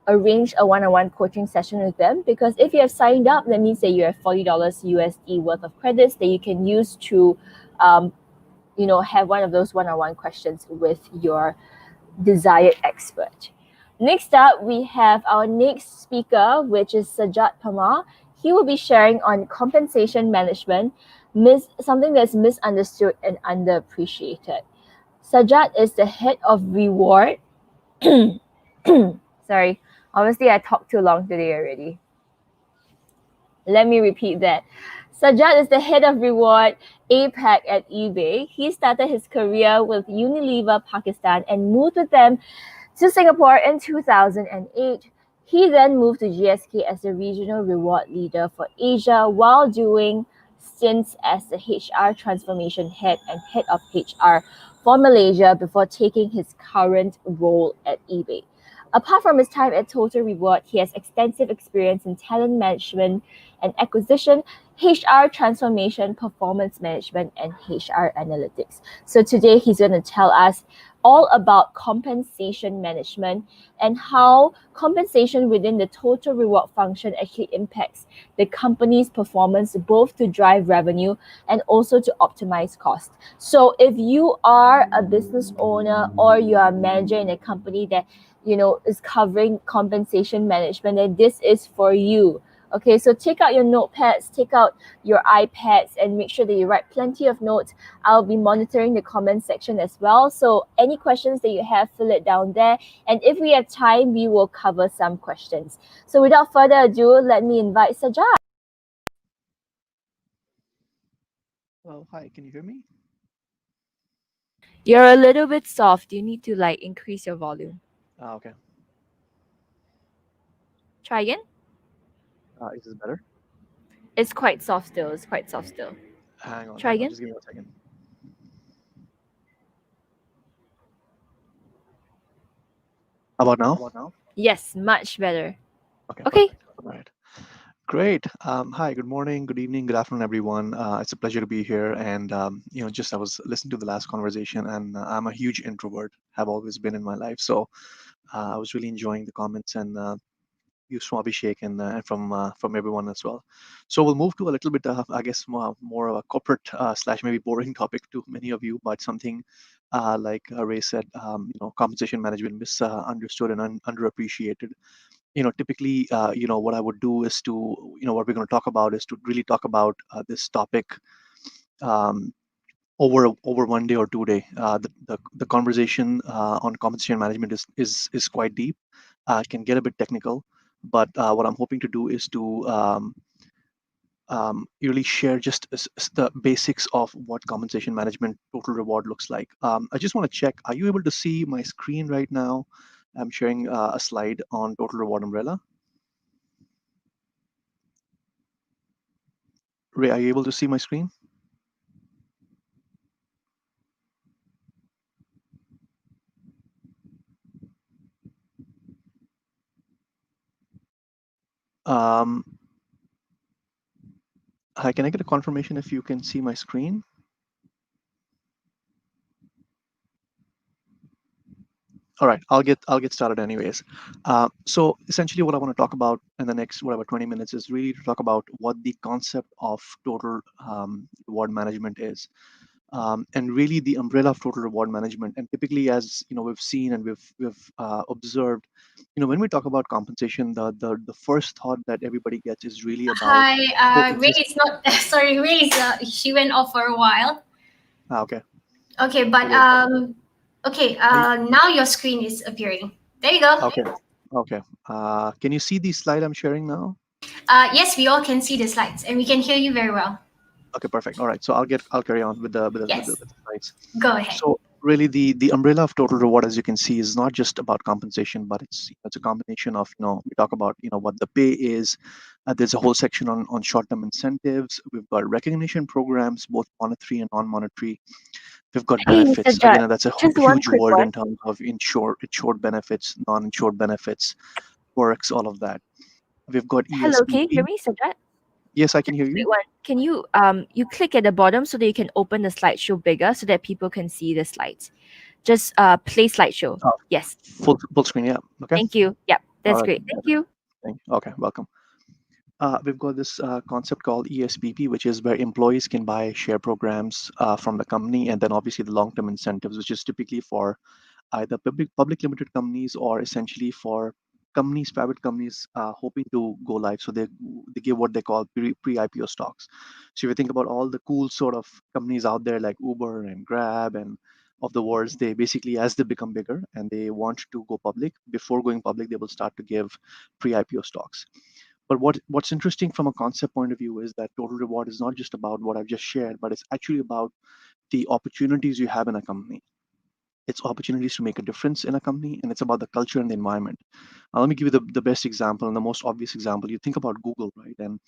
A: arrange a one-on-one coaching session with them, because if you have signed up, that means that you have $40 USD worth of credits that you can use to have one of those one-on-one questions with your desired expert. Next up, we have our next speaker, which is Sajjad Pamar. He will be sharing on compensation management, something that's misunderstood and underappreciated. Sajjad is the head of reward. Sorry, obviously I talked too long today already. Let me repeat that. Sajjad is the head of reward APAC at eBay. He started his career with Unilever Pakistan and moved with them to Singapore in 2008. He then moved to GSK as the regional reward leader for Asia, while doing stints as the HR transformation head and head of HR for Malaysia before taking his current role at eBay. Apart from his time at Total Reward, he has extensive experience in talent management and acquisition, HR transformation, performance management, and HR analytics. So today he's going to tell us all about compensation management and how compensation within the total reward function actually impacts the company's performance, both to drive revenue and also to optimize cost. So if you are a business owner or you are a manager in a company that is covering compensation management, and this is for you. Okay, so take out your notepads, take out your iPads, and make sure that you write plenty of notes. I'll be monitoring the comment section as well. So any questions that you have, fill it down there. And if we have time, we will cover some questions. So without further ado, let me invite Sajjad.
F: Well, hi, can you hear me?
A: You're a little bit soft. You need to increase your volume.
F: Okay.
A: Try again.
F: Is this better?
A: It's quite soft still. It's quite soft still. Try
F: Hang on,
A: again.
F: just give me 1 second. How about now?
A: Yes, much better.
F: Okay,
A: Okay.
F: perfect. All right. Great. Hi, good morning, good evening, good afternoon, everyone. It's a pleasure to be here. And, just I was listening to the last conversation, and I'm a huge introvert, have always been in my life. So I was really enjoying the comments and views from Abhishek and from everyone as well. So we'll move to a little bit, I guess, more of a corporate slash maybe boring topic to many of you, but something like Ray said, compensation management misunderstood and underappreciated. Typically, what I would do is to, what we're going to talk about is to really talk about this topic um, over 1 day or 2 day. The conversation on compensation management is quite deep. Can get a bit technical, but what I'm hoping to do is to really share just the basics of what compensation management total reward looks like. I just want to check, are you able to see my screen right now? I'm sharing a slide on total reward umbrella. Ray, are you able to see my screen? Um, Hi, can I get a confirmation if you can see my screen? All right, I'll get started anyways. So essentially, what I want to talk about in the next whatever 20 minutes is really to talk about what the concept of total reward management is, and really the umbrella of total reward management. And typically, as we've seen and we've observed, when we talk about compensation, the first thought that everybody gets is really about,
B: Hi,
F: oh, it's
B: Ray
F: just
B: is not. Sorry, Ray is. She went off for a while.
F: okay.
B: Okay, but
F: So
B: okay.
F: are you,
B: Now your screen is appearing. There you go.
F: okay, okay. Can you see the slide I'm sharing now?
B: Yes, we all can see the slides and we can hear you very well.
F: Okay, perfect. All right, so I'll carry on with
B: Yes,
F: the slides.
B: go ahead.
F: So really, the umbrella of total reward, as you can see, is not just about compensation, but it's a combination of, we talk about what the pay is. There's a whole section on short-term incentives. We've got recognition programs, both monetary and non-monetary. We've got
A: Hey,
F: benefits.
A: Sajjad,
F: Again, that's a
A: just one
F: huge
A: quick
F: word
A: one.
F: in terms of insured benefits, non-insured benefits, works, all of that. We've got
A: Hello, can you hear
F: ESPP.
A: me, Sajjad?
F: Yes, I can
A: Just
F: hear
A: a quick
F: you.
A: one. Can you you click at the bottom so that you can open the slideshow bigger so that people can see the slides. Just play slideshow.
F: Oh,
A: Yes.
F: full screen, yeah. Okay.
A: Thank you. Yep,
F: All
A: that's
F: right.
A: great. Thank you.
F: Okay, welcome. We've got this concept called ESPP, which is where employees can buy share programs from the company, and then obviously the long-term incentives, which is typically for either public limited companies or essentially for companies, private companies hoping to go live. So they give what they call pre-IPO stocks. So if you think about all the cool sort of companies out there like Uber and Grab and of the worlds, they basically, as they become bigger and they want to go public, before going public, they will start to give pre-IPO stocks. But what's interesting from a concept point of view is that total reward is not just about what I've just shared, but it's actually about the opportunities you have in a company. It's opportunities to make a difference in a company, and it's about the culture and the environment. Let me give you the best example and the most obvious example. You think about Google, right? And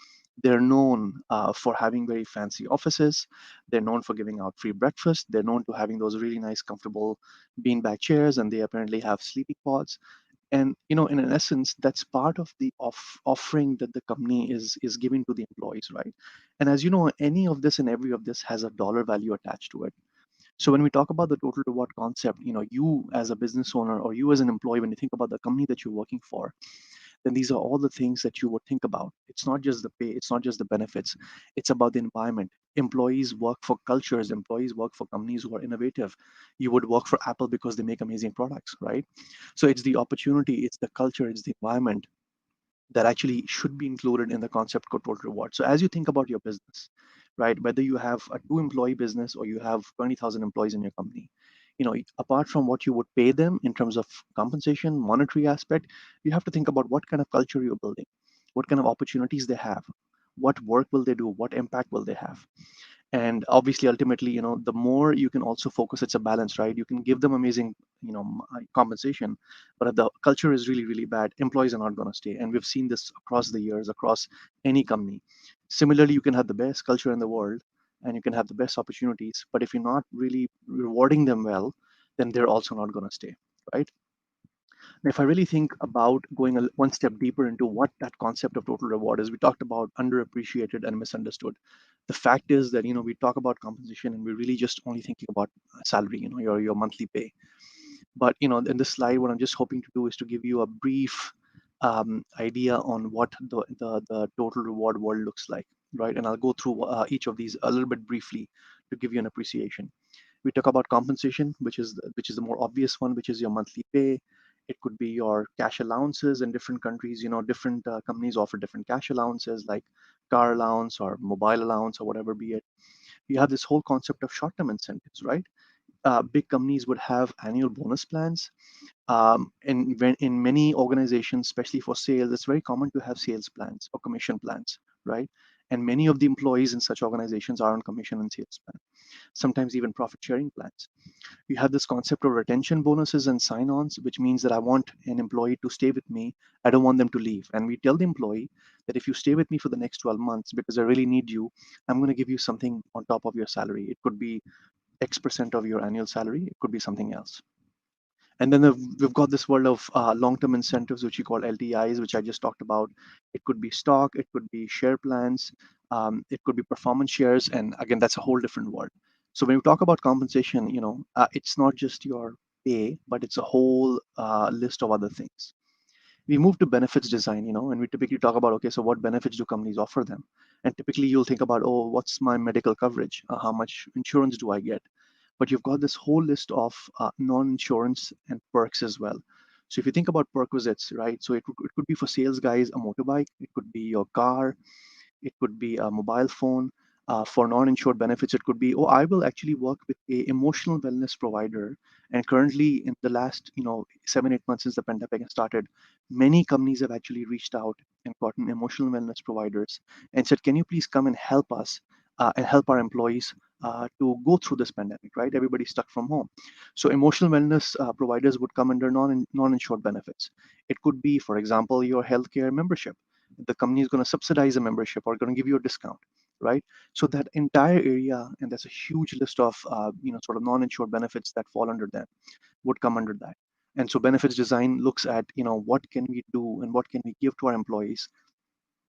F: they're known for having very fancy offices. They're known for giving out free breakfast. They're known to having those really nice, comfortable beanbag chairs, and they apparently have sleeping pods. And in an essence, that's part of the offering that the company is giving to the employees, right? And as you know, any of this and every of this has a dollar value attached to it. So when we talk about the total reward concept, you as a business owner or you as an employee, when you think about the company that you're working for, then these are all the things that you would think about. It's not just the pay, it's not just the benefits, it's about the environment. Employees work for cultures, employees work for companies who are innovative. You would work for Apple because they make amazing products, right? So it's the opportunity, it's the culture, it's the environment that actually should be included in the concept called total reward. So as you think about your business, right, whether you have a two-employee business or you have 20,000 employees in your company, apart from what you would pay them in terms of compensation, monetary aspect, you have to think about what kind of culture you're building, what kind of opportunities they have, what work will they do, what impact will they have. And obviously ultimately, the more you can also focus, it's a balance, right? You can give them amazing compensation, but if the culture is really really bad, employees are not going to stay. And we've seen this across the years, across any company. Similarly, you can have the best culture in the world and you can have the best opportunities, but if you're not really rewarding them well, then they're also not going to stay, right? Now, if I really think about going one step deeper into what that concept of total reward is, we talked about underappreciated and misunderstood. The fact is that we talk about compensation and we're really just only thinking about salary, your monthly pay. But in this slide, what I'm just hoping to do is to give you a brief idea on what the total reward world looks like, right? And I'll go through each of these a little bit briefly to give you an appreciation. We talk about compensation, which is the more obvious one, which is your monthly pay. It could be your cash allowances in different countries. Different companies offer different cash allowances, like car allowance or mobile allowance or whatever be it. You have this whole concept of short-term incentives, right? Big companies would have annual bonus plans. And when in many organizations, especially for sales, it's very common to have sales plans or commission plans, right? And many of the employees in such organizations are on commission and sales plan, sometimes even profit sharing plans. You have this concept of retention bonuses and sign-ons, which means that I want an employee to stay with me. I don't want them to leave. And we tell the employee that if you stay with me for the next 12 months because I really need you, I'm going to give you something on top of your salary. It could be X% of your annual salary. It could be something else. And then we've got this world of long-term incentives, which you call LTIs, which I just talked about. It could be stock, it could be share plans, it could be performance shares, and again, that's a whole different world. So when you talk about compensation, it's not just your pay, but it's a whole list of other things. We move to benefits design, and we typically talk about, okay, so what benefits do companies offer them? And typically you'll think about, oh, what's my medical coverage? How much insurance do I get? But you've got this whole list of non-insurance and perks as well. So if you think about perquisites, right? So it could be for sales guys, a motorbike, it could be your car, it could be a mobile phone. For non-insured benefits, it could be, oh, I will actually work with a emotional wellness provider. And currently, in the last, 7-8 months since the pandemic has started, many companies have actually reached out and gotten emotional wellness providers and said, can you please come and help us and help our employees to go through this pandemic, right? Everybody's stuck from home. So emotional wellness providers would come under non-insured benefits. It could be, for example, your healthcare membership. The company is going to subsidize a membership or going to give you a discount, right? So that entire area, and there's a huge list of sort of non-insured benefits that fall under that, would come under that. And so benefits design looks at, what can we do and what can we give to our employees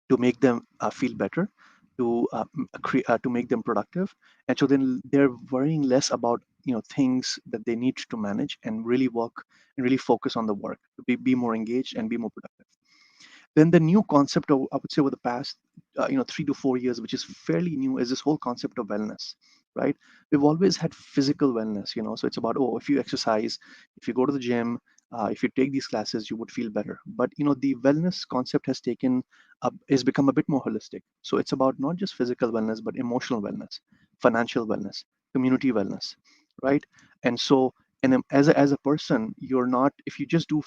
F: to make them feel better, to make them productive, and so then they're worrying less about things that they need to manage and really work and really focus on the work to be more engaged and be more productive. Then the new concept of, I would say, over the past 3 to 4 years, which is fairly new, is this whole concept of wellness, right? We've always had physical wellness, so it's about, oh, if you exercise, if you go to the gym, if you take these classes, you would feel better. But the wellness concept has become a bit more holistic. So it's about not just physical wellness, but emotional wellness, financial wellness, community wellness, right? And so, and as a person, you're not, if you just do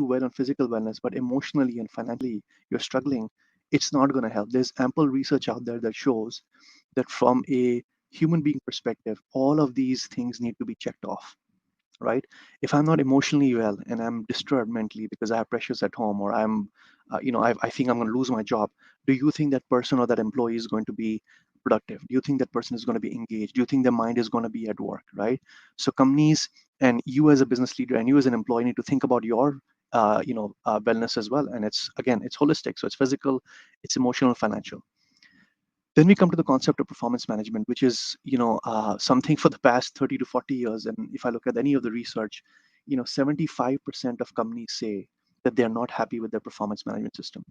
F: well on physical wellness, but emotionally and financially you're struggling, it's not going to help. There's ample research out there that shows that from a human being perspective, all of these things need to be checked off, right? If I'm not emotionally well and I'm disturbed mentally because I have pressures at home, or I think I'm going to lose my job, do you think that person or that employee is going to be productive? Do you think that person is going to be engaged? Do you think their mind is going to be at work, right? So companies and you as a business leader and you as an employee need to think about your wellness as well. And it's holistic. So it's physical, it's emotional, financial. Then we come to the concept of performance management, which is something for the past 30 to 40 years. And if I look at any of the research, 75% of companies say that they are not happy with their performance management system.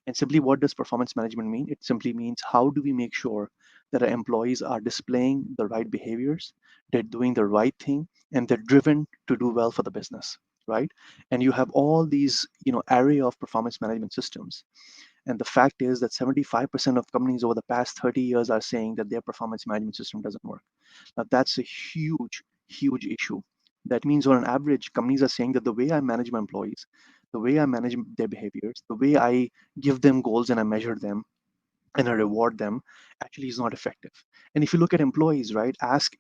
F: And simply, what does performance management mean? It simply means, how do we make sure that our employees are displaying the right behaviors, they're doing the right thing, and they're driven to do well for the business, right? And you have all these array of performance management systems. And the fact is that 75% of companies over the past 30 years are saying that their performance management system doesn't work. Now, that's a huge, huge issue. That means, on an average, companies are saying that the way I manage my employees, the way I manage their behaviors, the way I give them goals and I measure them and I reward them, actually is not effective. And if you look at employees, right, ask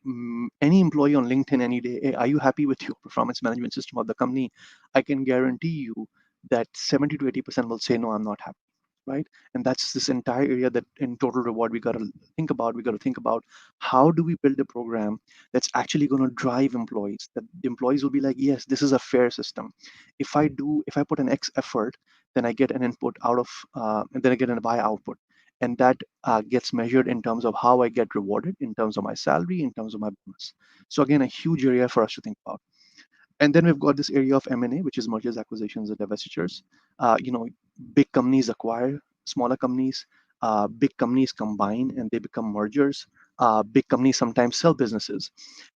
F: any employee on LinkedIn any day, hey, are you happy with your performance management system of the company? I can guarantee you that 70 to 80% will say, no, I'm not happy, right? And that's this entire area that in total reward we got to think about. We got to think about, how do we build a program that's actually going to drive employees, that the employees will be like, yes, this is a fair system. If I put an X effort, then I get an input out of and then I get a Y output, and that gets measured in terms of how I get rewarded, in terms of my salary, in terms of my bonus. So again, a huge area for us to think about. And then we've got this area of M&A, which is mergers, acquisitions, and divestitures. You know, big companies acquire smaller companies. Big companies combine and they become mergers. Big companies sometimes sell businesses,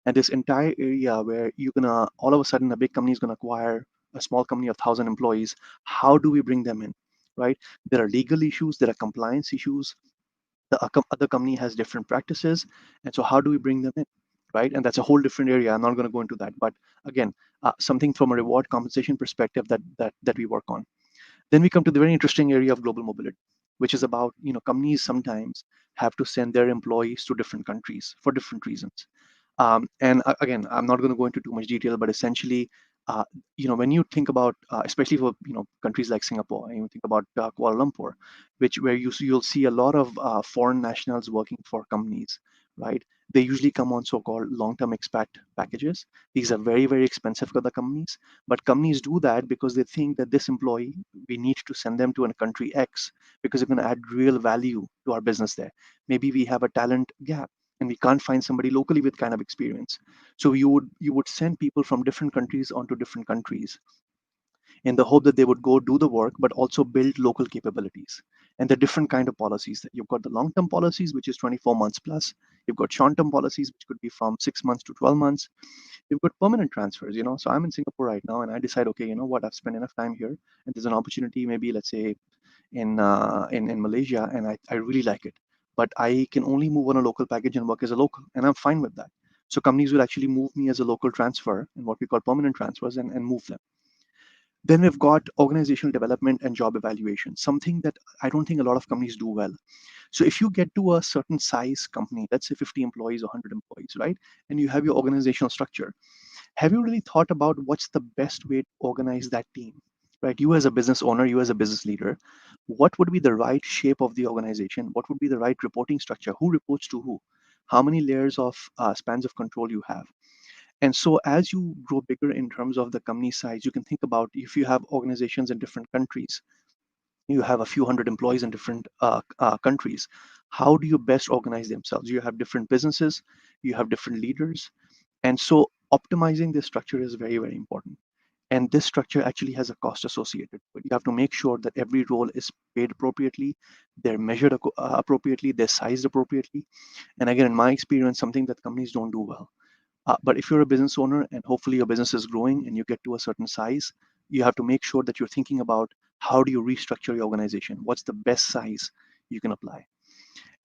F: and this entire area where you're gonna all of a sudden a big company is gonna acquire a small company of 1,000 employees. How do we bring them in, right? There are legal issues, there are compliance issues, the other company has different practices, and so how do we bring them in, right? And that's a whole different area. I'm not going to go into that, but again, something from a reward compensation perspective that we work on. Then we come to the very interesting area of global mobility, which is about, you know, companies sometimes have to send their employees to different countries for different reasons. And again, I'm not going to go into too much detail, but essentially, uh, you know, when you think about, especially for, you know, countries like Singapore, and you think about Kuala Lumpur, which where you'll see a lot of foreign nationals working for companies, right? They usually come on so-called long-term expat packages. These are very, very expensive for the companies, but companies do that because they think that this employee, we need to send them to a country X because they're going to add real value to our business there. Maybe we have a talent gap and we can't find somebody locally with kind of experience. So you would send people from different countries onto different countries in the hope that they would go do the work, but also build local capabilities. And the different kind of policies that you've got the long-term policies, which is 24 months plus. You've got short-term policies, which could be from 6 months to 12 months. You've got permanent transfers, you know. So I'm in Singapore right now, and I decide, okay, you know what, I've spent enough time here, and there's an opportunity, maybe let's say in Malaysia, and I really like it. But I can only move on a local package and work as a local, and I'm fine with that. So companies will actually move me as a local transfer in what we call permanent transfers and move them. Then we've got organizational development and job evaluation, something that I don't think a lot of companies do well. So if you get to a certain size company, let's say 50 employees or 100 employees, right? And you have your organizational structure, have you really thought about what's the best way to organize that team, right? You as a business owner, you as a business leader, what would be the right shape of the organization? What would be the right reporting structure? Who reports to who? How many layers of spans of control you have? And so as you grow bigger in terms of the company size, you can think about if you have organizations in different countries, you have a few hundred employees in different countries. How do you best organize themselves? You have different businesses, you have different leaders, and so optimizing this structure is very, very important. And this structure actually has a cost associated, but you have to make sure that every role is paid appropriately, they're measured appropriately, they're sized appropriately. And again, in my experience, something that companies don't do well. But if you're a business owner and hopefully your business is growing and you get to a certain size, you have to make sure that you're thinking about how do you restructure your organization? What's the best size you can apply?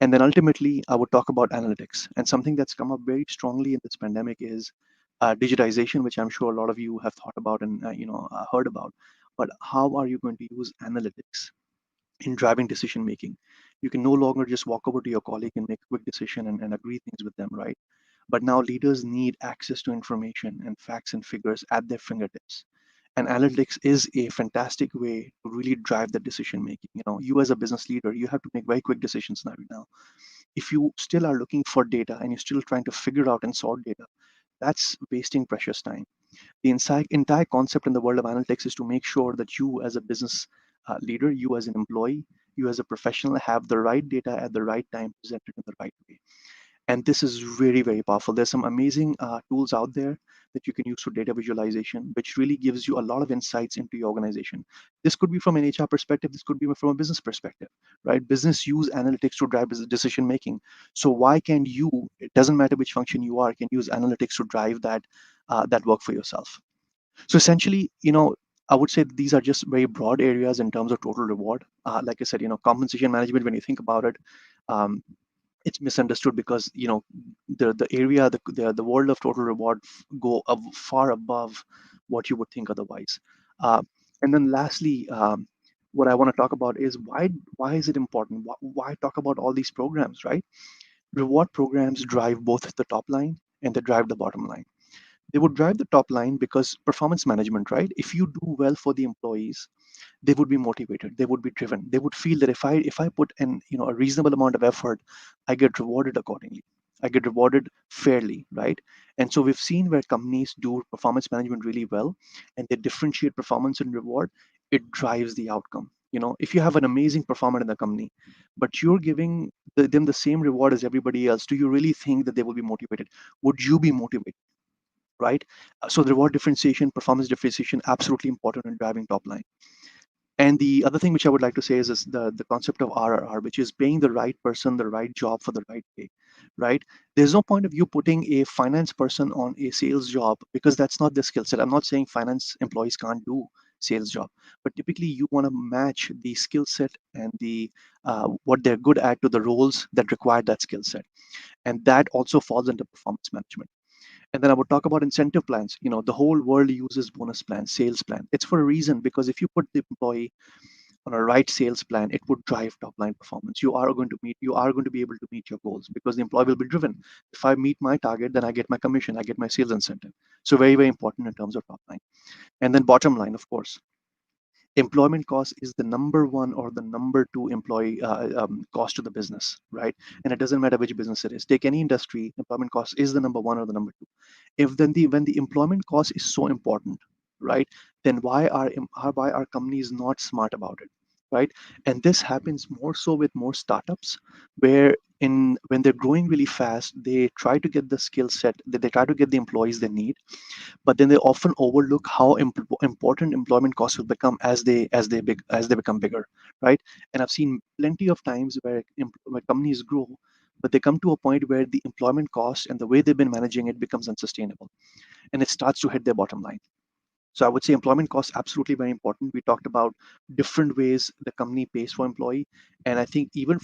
F: And then ultimately, I would talk about analytics. And something that's come up very strongly in this pandemic is digitization, which I'm sure a lot of you have thought about and heard about. But how are you going to use analytics in driving decision making? You can no longer just walk over to your colleague and make a quick decision and agree things with them, right? But now leaders need access to information and facts and figures at their fingertips. And analytics is a fantastic way to really drive the decision making. You know, you as a business leader, you have to make very quick decisions now. If you still are looking for data and you're still trying to figure out and sort data, that's wasting precious time. The entire concept in the world of analytics is to make sure that you as a business leader, you as an employee, you as a professional have the right data at the right time presented in the right way. And this is very, very powerful. There's some amazing tools out there that you can use for data visualization, which really gives you a lot of insights into your organization. This could be from an HR perspective, this could be from a business perspective, right? Business use analytics to drive business decision making. So why can't you, it doesn't matter which function you are, can use analytics to drive that work for yourself? So essentially, I would say these are just very broad areas in terms of total reward. Like I said, compensation management, when you think about it, um, it's misunderstood because the area the world of total reward go far above what you would think otherwise. uh, and then lastly, what I want to talk about is why is it important, why talk about all these programs, right? Reward programs drive both the top line and they drive the bottom line. They would drive the top line because performance management, right? If you do well for the employees, they would be motivated, they would be driven, they would feel that if I put in a reasonable amount of effort, I get rewarded accordingly, I get rewarded fairly, right? And so we've seen where companies do performance management really well and they differentiate performance and reward. It drives the outcome. If you have an amazing performer in the company but you're giving them the same reward as everybody else, do you really think that they will be motivated? Would you be motivated? right? So the reward differentiation, performance differentiation, absolutely important in driving top line. And the other thing which I would like to say is the concept of RRR, which is paying the right person the right job for the right pay, right? There's no point of you putting a finance person on a sales job because that's not their skill set. I'm not saying finance employees can't do sales job, but typically you want to match the skill set and the what they're good at to the roles that require that skill set, and that also falls under performance management. And then I would talk about incentive plans. The whole world uses bonus plans, sales plan. It's for a reason, because if you put the employee on a right sales plan, it would drive top line performance. You are going to be able to meet your goals because the employee will be driven. If I meet my target, then I get my commission, I get my sales incentive. So very, very important in terms of top line. And then bottom line, of course, employment cost is the number one or the number two employee cost to the business, right? And it doesn't matter which business it is. Take any industry, employment cost is the number one or the number two. If then the when the employment cost is so important, right, then why are companies not smart about it, right? And this happens more so with more startups, where in when they're growing really fast, they try to get the skill set, that they try to get the employees they need, but then they often overlook how important employment costs will become as they become bigger, right? And I've seen plenty of times where companies grow, but they come to a point where the employment cost and the way they've been managing it becomes unsustainable, and it starts to hit their bottom line. So I would say employment costs absolutely very important. We talked about different ways the company pays for employee, and I think even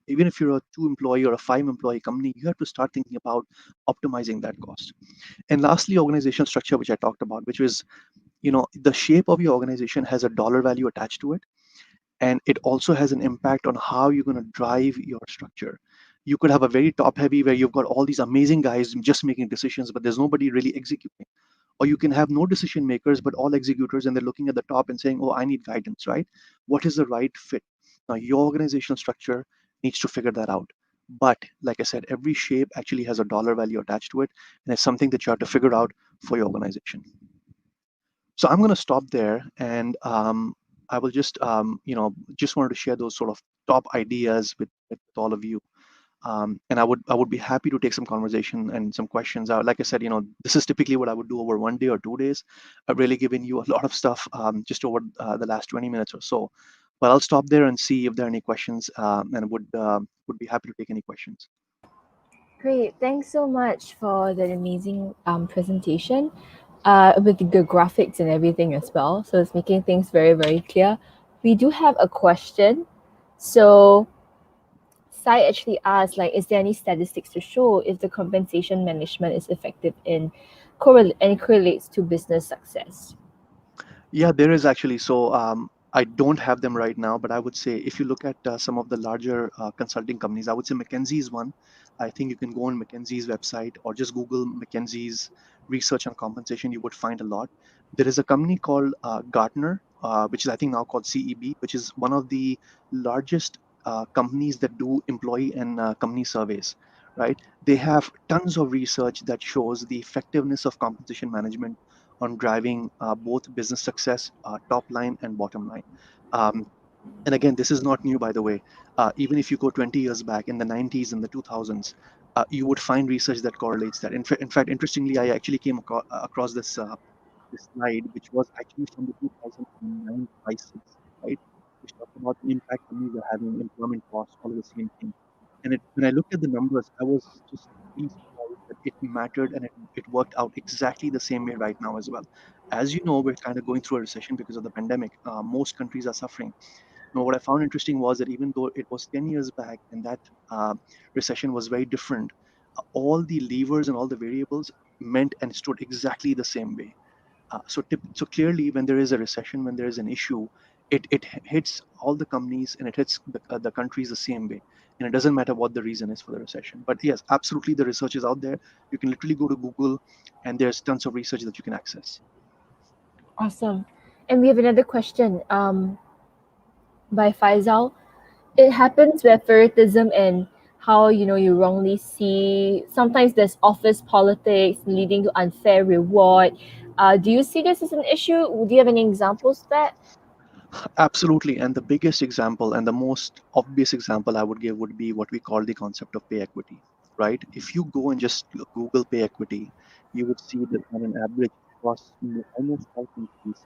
F: if you're a two employee or a five employee company, you have to start thinking about optimizing that cost. And lastly, organizational structure, which I talked about, which was, the shape of your organization has a dollar value attached to it, and it also has an impact on how you're going to drive your structure. You could have a very top heavy where you've got all these amazing guys just making decisions, but there's nobody really executing. Or you can have no decision makers but all executors, and they're looking at the top and saying, oh, I need guidance, right? What is the right fit? Now your organizational structure needs to figure that out. But like I said, every shape actually has a dollar value attached to it, and it's something that you have to figure out for your organization. So I'm going to stop there, and I will just wanted to share those sort of top ideas with all of you. And I would be happy to take some conversation and some questions. Like I said, this is typically what I would do over 1 day or 2 days. I've really given you a lot of stuff just over the last 20 minutes or so. But I'll stop there and see if there are any questions, and would be happy to take any questions.
A: Great. Thanks so much for that amazing presentation with the graphics and everything as well. So it's making things very, very clear. We do have a question. So Sai actually asked, like, is there any statistics to show if the compensation management is effective in and correlates to business success?
F: Yeah, there is actually. So I don't have them right now, but I would say if you look at some of the larger consulting companies, I would say McKinsey is one. I think you can go on McKinsey's website or just Google McKinsey's research on compensation. You would find a lot. There is a company called Gartner, which is I think now called CEB, which is one of the largest companies that do employee and company surveys. Right? They have tons of research that shows the effectiveness of compensation management on driving both business success, top line and bottom line. Um, and again, this is not new, by the way. Even if you go 20 years back in the 90s and the 2000s, you would find research that correlates that. In fact, interestingly, I actually came across this slide, which was actually from the 2009 crisis, right? Which talked about the impact companies are having, employment costs, all of the same thing. And when I looked at the numbers, I was just really surprised that it mattered, and it worked out exactly the same way right now as well. As you know, we're kind of going through a recession because of the pandemic. Most countries are suffering. Now, what I found interesting was that even though it was 10 years back and that uh, recession was very different, all the levers and all the variables meant and stood exactly the same way. So clearly, when there is a recession, when there is an issue, it hits all the companies and it hits the countries the same way. And it doesn't matter what the reason is for the recession. But yes, absolutely, the research is out there. You can literally go to Google, and there's tons of research that you can access.
A: Awesome. And we have another question by Faisal. It happens with favoritism and how you wrongly see sometimes there's office politics leading to unfair reward. Do you see this as an issue? Do you have any examples of that?
F: Absolutely. And the biggest example and the most obvious example I would give would be what we call the concept of pay equity. right? If you go and just Google pay equity, you would see that on an average across almost all countries,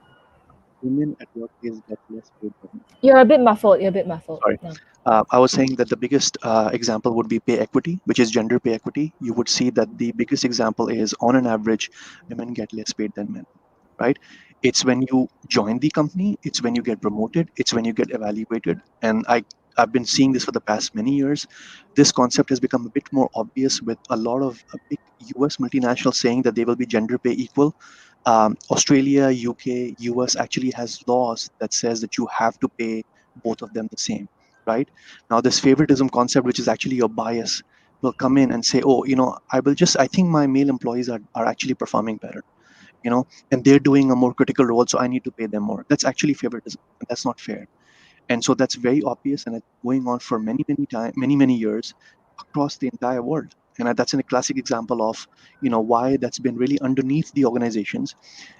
F: women at workplace get less paid than men.
A: You're a bit muffled. You're a bit muffled.
F: Sorry.
A: No.
F: I was saying that the biggest example would be pay equity, which is gender pay equity. You would see that the biggest example is on an average, women get less paid than men, right? It's when you join the company, it's when you get promoted, it's when you get evaluated. And I've been seeing this for the past many years. This concept has become a bit more obvious with a lot of big US multinationals saying that they will be gender pay equal. Australia, UK, US actually has laws that says that you have to pay both of them the same, right? Now, this favoritism concept, which is actually your bias, will come in and say, oh, I think my male employees are actually performing better, and they're doing a more critical role, so I need to pay them more. That's actually favoritism, and that's not fair. And so that's very obvious, and it's going on for many years across the entire world. And that's a classic example of why that's been really underneath the organizations,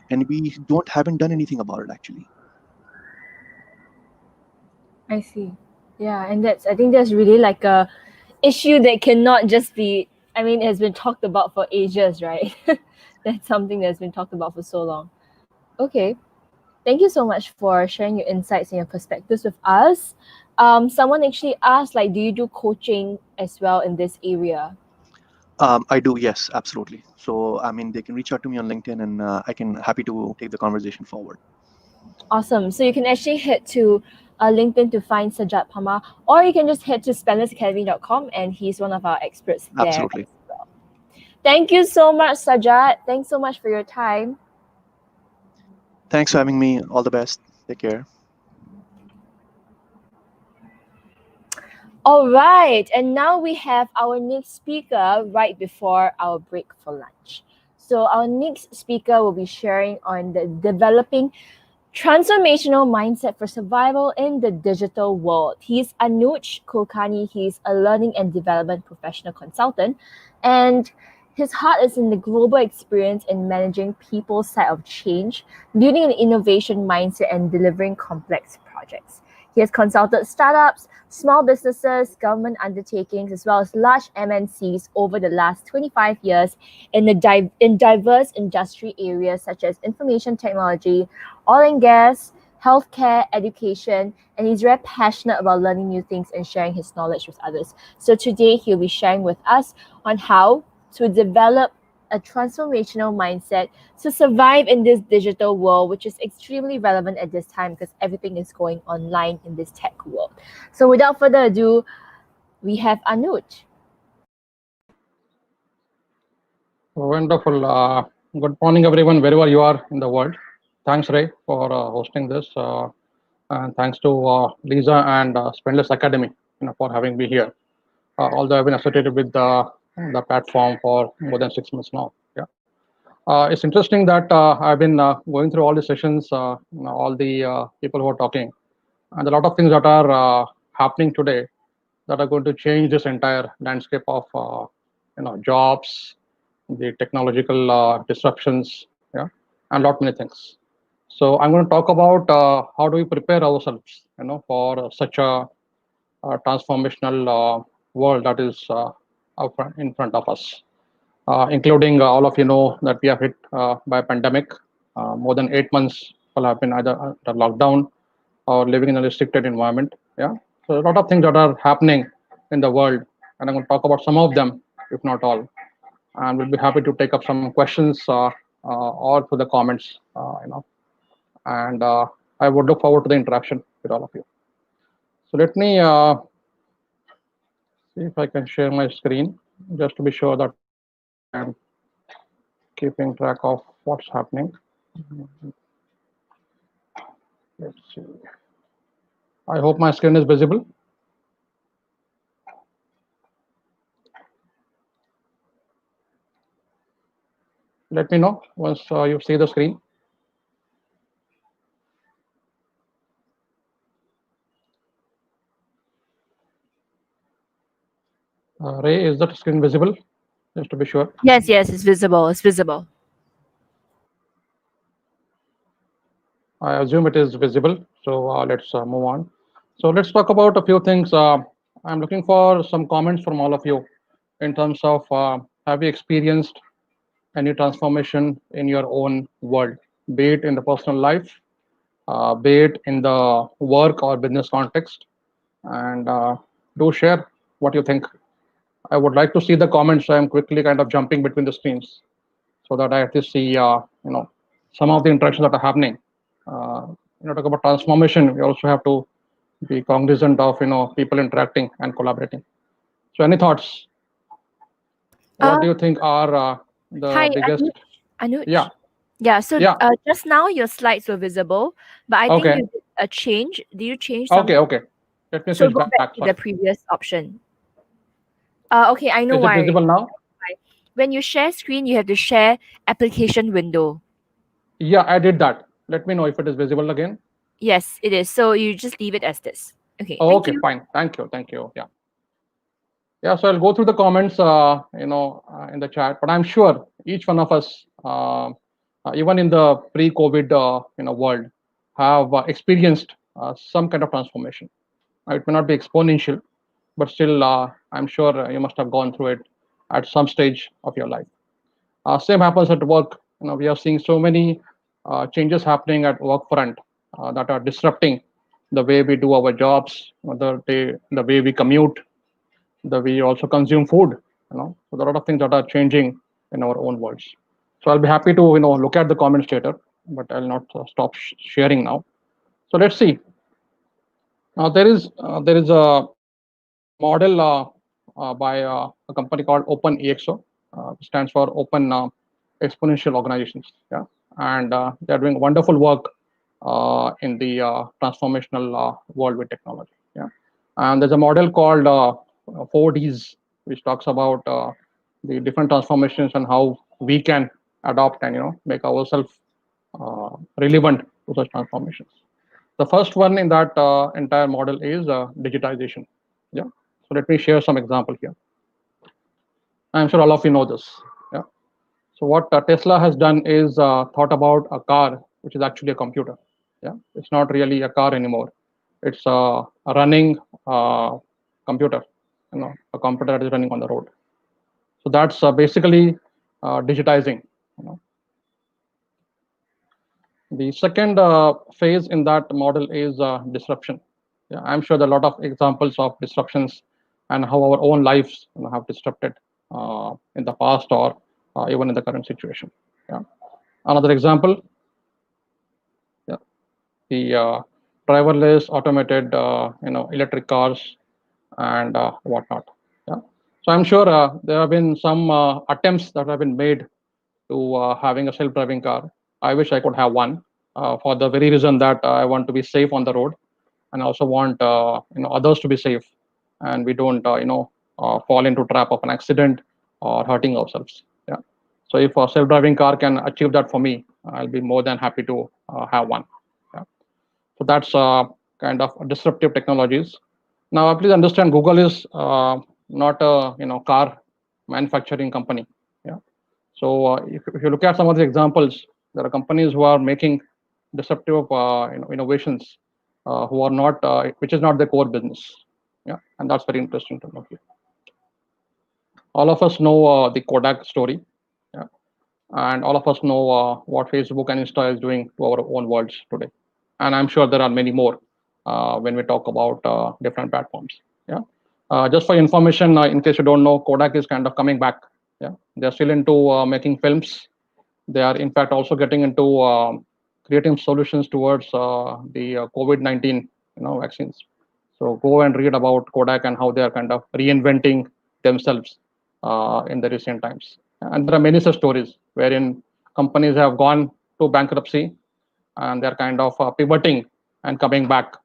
F: and we haven't done anything about it actually.
A: I see. Yeah, and I think that's really like a issue that cannot just be, I mean, it has been talked about for ages, right? That's something that's been talked about for so long. Okay. Thank you so much for sharing your insights and your perspectives with us. Someone actually asked, like, do you do coaching as well in this area?
F: I do, yes, absolutely. So, I mean, they can reach out to me on LinkedIn, and I can happy to take the conversation forward.
A: Awesome. So you can actually head to LinkedIn to find Sajjad Pamar, or you can just head to spendlessacademy.com, and he's one of our experts there.
F: Absolutely.
A: As well. Thank you so much, Sajjad. Thanks so much for your time.
F: Thanks for having me. All the best. Take care.
A: All right, and now we have our next speaker right before our break for lunch. So our next speaker will be sharing on the developing transformational mindset for survival in the digital world. He's Anuj Kulkani. He's a learning and development professional consultant, and his heart is in the global experience in managing people's side of change, building an innovation mindset, and delivering complex projects. He has consulted startups, small businesses, government undertakings, as well as large MNCs over the last 25 years in diverse industry areas such as information technology, oil and gas, healthcare, education, and he's very passionate about learning new things and sharing his knowledge with others. So today he'll be sharing with us on how to develop a transformational mindset to survive in this digital world, which is extremely relevant at this time because everything is going online in this tech world. So without further ado, we have Anuj.
G: Wonderful. Good morning, everyone, wherever you are in the world. Thanks, Ray, for hosting this. And thanks to Leza and Spendless Academy for having me here. Although I've been associated with the platform for more than 6 months now. Yeah. It's interesting that I've been going through all the sessions, all the people who are talking, and a lot of things that are happening today that are going to change this entire landscape of jobs, the technological disruptions, yeah, and lot many things. So I'm going to talk about how do we prepare ourselves, for such a transformational world that is in front of us, including all of you know that we are hit by a pandemic. More than 8 months people have been either under lockdown or living in a restricted environment. Yeah, so a lot of things that are happening in the world, and I'm going to talk about some of them, if not all, and we'll be happy to take up some questions or through the comments, and I would look forward to the interaction with all of you. So let me see if I can share my screen just to be sure that I'm keeping track of what's happening. Let's see. I hope my screen is visible. Let me know once you see the screen. Ray, is that screen visible? Just to be sure.
A: Yes, it's visible. It's visible.
G: I assume it is visible. So let's move on. So let's talk about a few things. I'm looking for some comments from all of you. in terms of have you experienced any transformation in your own world, be it in the personal life, be it in the work or business context, and do share what you think. I would like to see the comments. So I'm quickly kind of jumping between the screens so that I have to see, some of the interactions that are happening. Talk about transformation. We also have to be cognizant of, people interacting and collaborating. So, any thoughts? What do you think are the
A: Hi,
G: biggest?
A: Anuj.
G: Yeah,
A: Yeah, so
G: yeah.
A: just now your slides were visible, but I think
G: Okay,
A: you did a change. Did you change
G: okay,
A: something?
G: okay. Let me
A: So
G: switch
A: go
G: back.
A: back to
G: Sorry.
A: the previous option. Okay, I know
G: Is it
A: why.
G: visible now?
A: When you share screen, you have to share application window.
G: Yeah, I did that. Let me know if it is visible again.
A: Yes, it is. So you just leave it as this. Okay,
G: Oh,
A: thank
G: okay,
A: you.
G: fine. Thank you. Thank you. Yeah. Yeah, so I'll go through the comments, in the chat. But I'm sure each one of us, even in the pre-COVID, world, have experienced some kind of transformation. It may not be exponential, but still, I'm sure you must have gone through it at some stage of your life. Same happens at work. We are seeing so many changes happening at work front that are disrupting the way we do our jobs, the way we commute, the way we also consume food. So there are a lot of things that are changing in our own worlds. So I'll be happy to look at the comments later, but I'll not stop sharing now. So let's see. Now there is a model by a company called OpenEXO, which stands for Open Exponential Organizations. Yeah, and they're doing wonderful work in the transformational world with technology. Yeah, and there's a model called 4Ds, which talks about the different transformations and how we can adopt and make ourselves relevant to such transformations. The first one in that entire model is digitization. Yeah. So let me share some example here. I'm sure all of you know this. Yeah. So what Tesla has done is thought about a car, which is actually a computer. Yeah. It's not really a car anymore. It's a running computer. A computer that is running on the road. So that's basically digitizing. You know. The second phase in that model is disruption. Yeah, I'm sure there are a lot of examples of disruptions and how our own lives have disrupted in the past or even in the current situation. Yeah. Another example, yeah, the driverless, automated, electric cars and whatnot. Yeah. So I'm sure there have been some attempts that have been made to having a self-driving car. I wish I could have one for the very reason that I want to be safe on the road, and I also want others to be safe, and we don't fall into trap of an accident or hurting ourselves. Yeah. So if a self-driving car can achieve that for me, I'll be more than happy to have one. Yeah. So that's kind of disruptive technologies. Now, please understand, Google is not a car manufacturing company. Yeah. So if you look at some of the examples, there are companies who are making disruptive innovations who are not, which is not their core business. Yeah, and that's very interesting to know here. All of us know the Kodak story. Yeah, and all of us know what Facebook and Insta is doing to our own worlds today. And I'm sure there are many more when we talk about different platforms. Yeah. Just for information, in case you don't know, Kodak is kind of coming back. Yeah, they're still into making films. They are, in fact, also getting into creating solutions towards the COVID-19, vaccines. So go and read about Kodak and how they are kind of reinventing themselves in the recent times. And there are many such stories wherein companies have gone to bankruptcy and they're kind of pivoting and coming back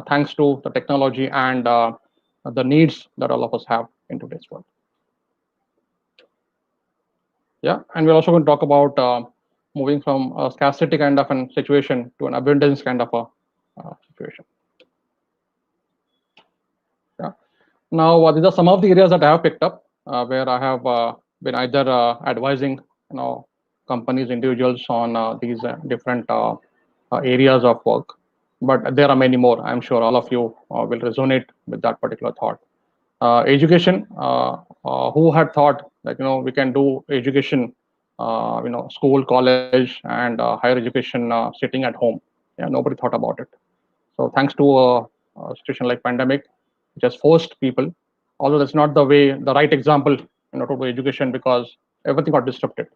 G: thanks to the technology and the needs that all of us have in today's world. Yeah, and we're also going to talk about moving from a scarcity kind of a situation to an abundance kind of a situation. Yeah. Now, these are some of the areas that I have picked up where I have been either advising, companies, individuals on these different areas of work. But there are many more. I'm sure all of you will resonate with that particular thought. Education. Who had thought that we can do education, school, college, and higher education sitting at home? Yeah, nobody thought about it. So thanks to a situation like pandemic, which has forced people, although that's not the right example, to do education because everything got disrupted.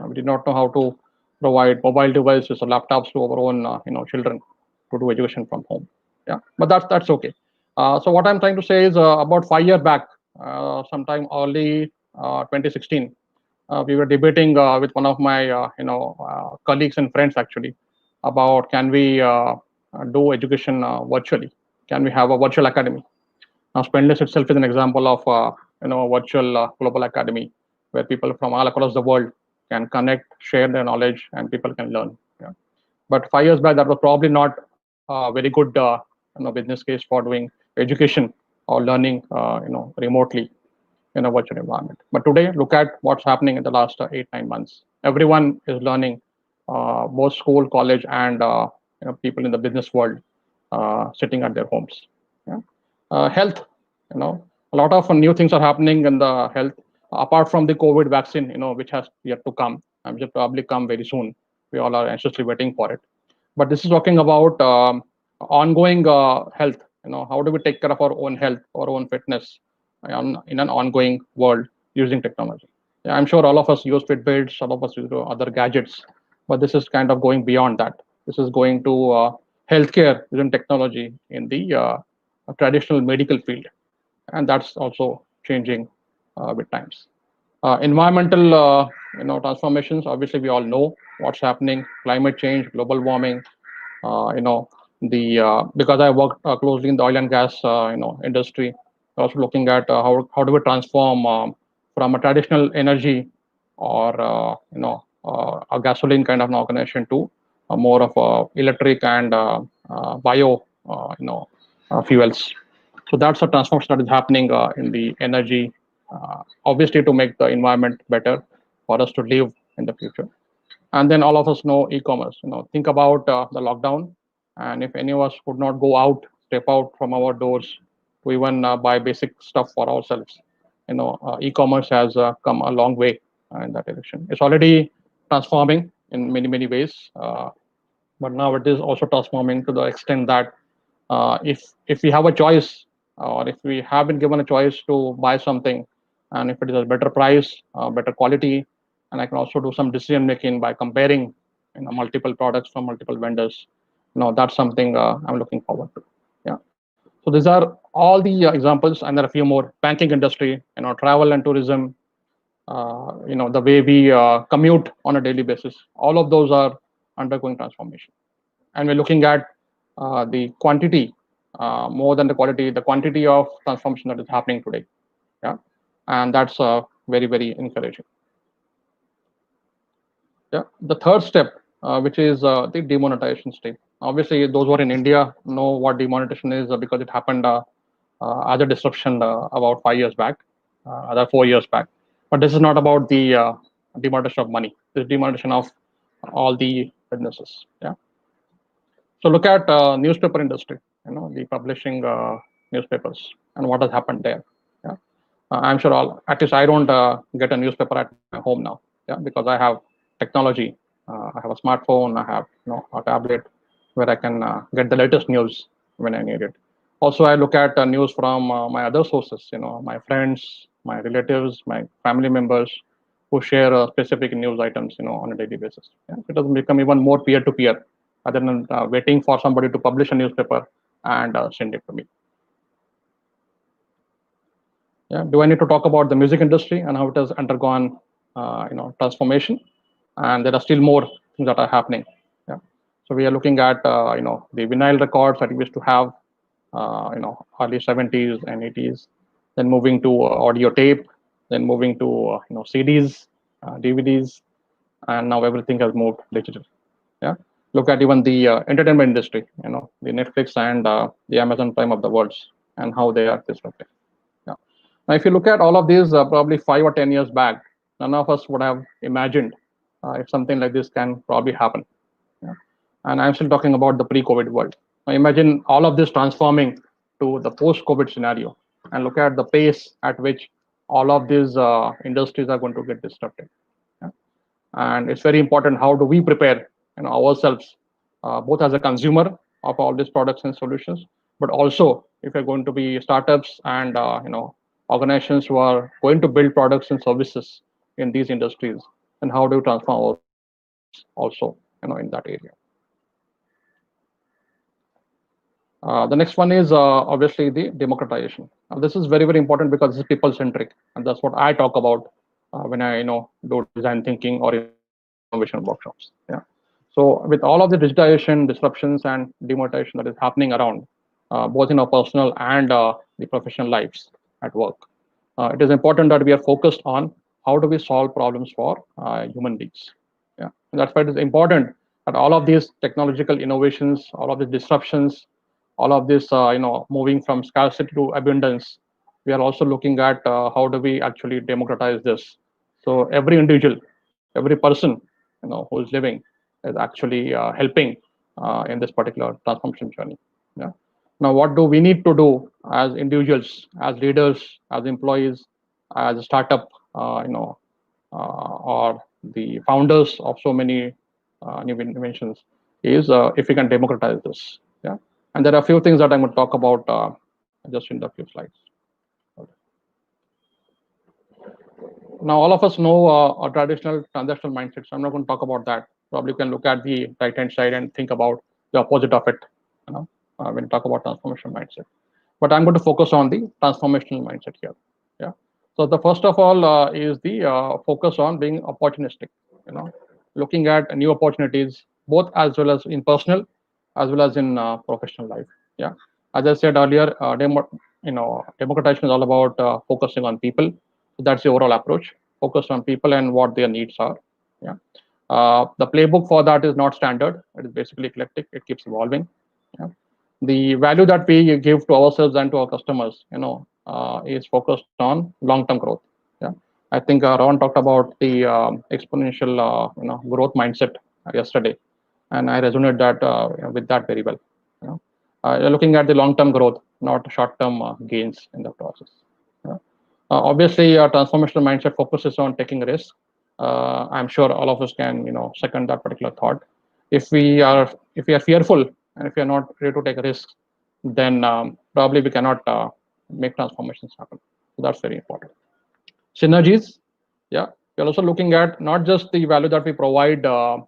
G: We did not know how to provide mobile devices or laptops to our own, children to do education from home. Yeah, but that's okay. So what I'm trying to say is about 5 years back, sometime early 2016, we were debating with one of my colleagues and friends actually about can we do education virtually? Can we have a virtual academy? Now, Spendless itself is an example of a virtual global academy where people from all across the world can connect, share their knowledge, and people can learn. Yeah. But 5 years back, that was probably not a very good business case for doing education or learning remotely in a virtual environment. But today, look at what's happening in the last 8-9 months. Everyone is learning, both school, college, and people in the business world sitting at their homes. Yeah. Health, a lot of new things are happening in the health. Apart from the COVID vaccine, which has yet to come, and will probably come very soon. We all are anxiously waiting for it. But this is talking about ongoing health. How do we take care of our own health, our own fitness, in an ongoing world using technology? Yeah, I'm sure all of us use Fitbits, all of us use other gadgets, but this is kind of going beyond that. This is going to healthcare using technology in the traditional medical field, and that's also changing with times. Environmental, transformations. Obviously, we all know what's happening: climate change, global warming. The Because I worked closely in the oil and gas, industry, also looking at how do we transform from a traditional energy or a gasoline kind of an organization to more of a electric and bio, fuels. So that's a transformation that is happening in the energy, obviously to make the environment better for us to live in the future. And then all of us know e-commerce. Think about the lockdown, and if any of us could not go out, step out from our doors to even buy basic stuff for ourselves, e-commerce has come a long way in that direction. It's already transforming in many ways, but now it is also transforming to the extent that if we have a choice, or if we have been given a choice to buy something, and if it is a better price, better quality, and I can also do some decision making by comparing multiple products from multiple vendors, that's something I'm looking forward to. Yeah. So these are all the examples, and there are a few more. Banking industry, travel and tourism, the way we commute on a daily basis, all of those are undergoing transformation. And we're looking at the quantity more than the quality, the quantity of transformation that is happening today. Yeah, and that's very encouraging. Yeah, the third step, which is the demonetization step. Obviously, those who are in India know what demonetization is because it happened as a disruption about 5 years back, other 4 years back. But this is not about the demonetization of money. This is demonetization of all the businesses. Yeah. So look at newspaper industry, the publishing newspapers and what has happened there. Yeah. I'm sure at least I don't get a newspaper at my home now. Yeah, because I have technology. I have a smartphone. I have a tablet where I can get the latest news when I need it. Also, I look at news from my other sources. My friends, my relatives, my family members who share specific news items, on a daily basis. Yeah? It doesn't become even more peer to peer, other than waiting for somebody to publish a newspaper and send it to me. Yeah. Do I need to talk about the music industry and how it has undergone, transformation? And there are still more things that are happening. Yeah. So we are looking at, the vinyl records that we used to have, early 70s and 80s, then moving to audio tape, then moving to, CDs, DVDs, and now everything has moved digital. Yeah. Look at even the entertainment industry, the Netflix and the Amazon Prime of the world, and how they are disrupting. Yeah. Now, if you look at all of these, probably 5 or 10 years back, none of us would have imagined if something like this can probably happen. Yeah. And I'm still talking about the pre-COVID world. Now, imagine all of this transforming to the post-COVID scenario. and look at the pace at which all of these industries are going to get disrupted. Yeah. And it's very important how do we prepare ourselves, both as a consumer of all these products and solutions, but also if you're going to be startups and organizations who are going to build products and services in these industries, and how do you transform ourselves also in that area. The next one is obviously the democratization. This is very, very important because this is people centric, and that's what I talk about when I do design thinking or innovation workshops. Yeah. So with all of the digitization, disruptions, and demonetization that is happening around, both in our personal and the professional lives at work, it is important that we are focused on how do we solve problems for human beings. Yeah, and that's why it is important that all of these technological innovations, all of these disruptions, all of this moving from scarcity to abundance, we are also looking at how do we actually democratize this. So every individual, every person who is living is actually helping in this particular transformation journey. Yeah. Now, what do we need to do as individuals, as leaders, as employees, as a startup, or the founders of so many new inventions, is if we can democratize this. Yeah. And there are a few things that I'm going to talk about just in the few slides. Now, all of us know a traditional transactional mindset, so I'm not going to talk about that. Probably you can look at the right-hand side and think about the opposite of it, when you talk about transformational mindset. But I'm going to focus on the transformational mindset here. Yeah. So the first of all is the focus on being opportunistic. Looking at new opportunities, both as well as in personal, as well as in professional life. Yeah. As I said earlier, democratization is all about focusing on people. So that's the overall approach. Focus on people and what their needs are. Yeah. The playbook for that is not standard. It is basically eclectic. It keeps evolving. Yeah. The value that we give to ourselves and to our customers, is focused on long-term growth. Yeah. I think Ron talked about the exponential, growth mindset yesterday, and I resonate that with that very well. You're looking at the long-term growth, not short-term gains in the process. Yeah. Obviously, transformational mindset focuses on taking risks. I'm sure all of us can, second that particular thought. If we are fearful and if we are not ready to take risks, then probably we cannot make transformations happen. So that's very important. Synergies, yeah, we're also looking at not just the value that we provide to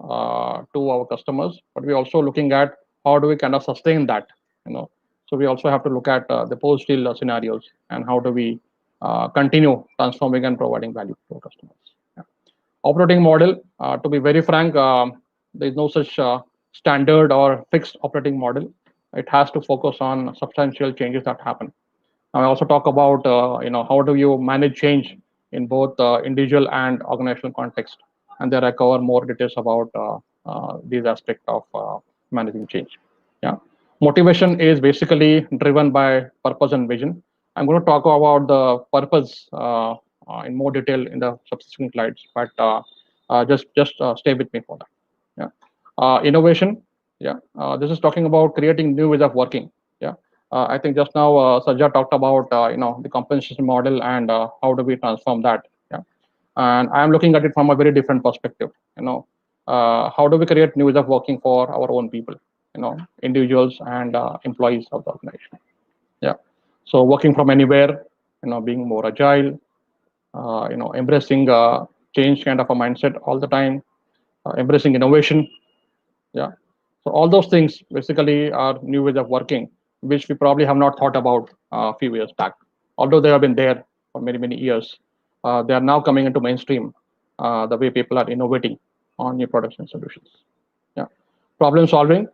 G: our customers, but we're also looking at how do we kind of sustain that. So we also have to look at the post-deal scenarios and how do we continue transforming and providing value to our customers. Yeah. Operating model, to be very frank, there is no such standard or fixed operating model. It has to focus on substantial changes that happen. Now, I also talk about how do you manage change in both individual and organizational context, and there I cover more details about these aspects of managing change. Yeah, motivation is basically driven by purpose and vision. I'm going to talk about the purpose in more detail in the subsequent slides, but just stay with me for that. Yeah, innovation. Yeah, this is talking about creating new ways of working. Yeah, I think just now Sajjad talked about the compensation model and how do we transform that. Yeah, and I am looking at it from a very different perspective. How do we create new ways of working for our own people? Individuals and employees of the organization. Yeah, so working from anywhere. Being more agile. Embracing change kind of a mindset all the time. Embracing innovation. Yeah. So all those things basically are new ways of working, which we probably have not thought about a few years back. Although they have been there for many, many years, they are now coming into mainstream, the way people are innovating on new products and solutions. Yeah. Problem solving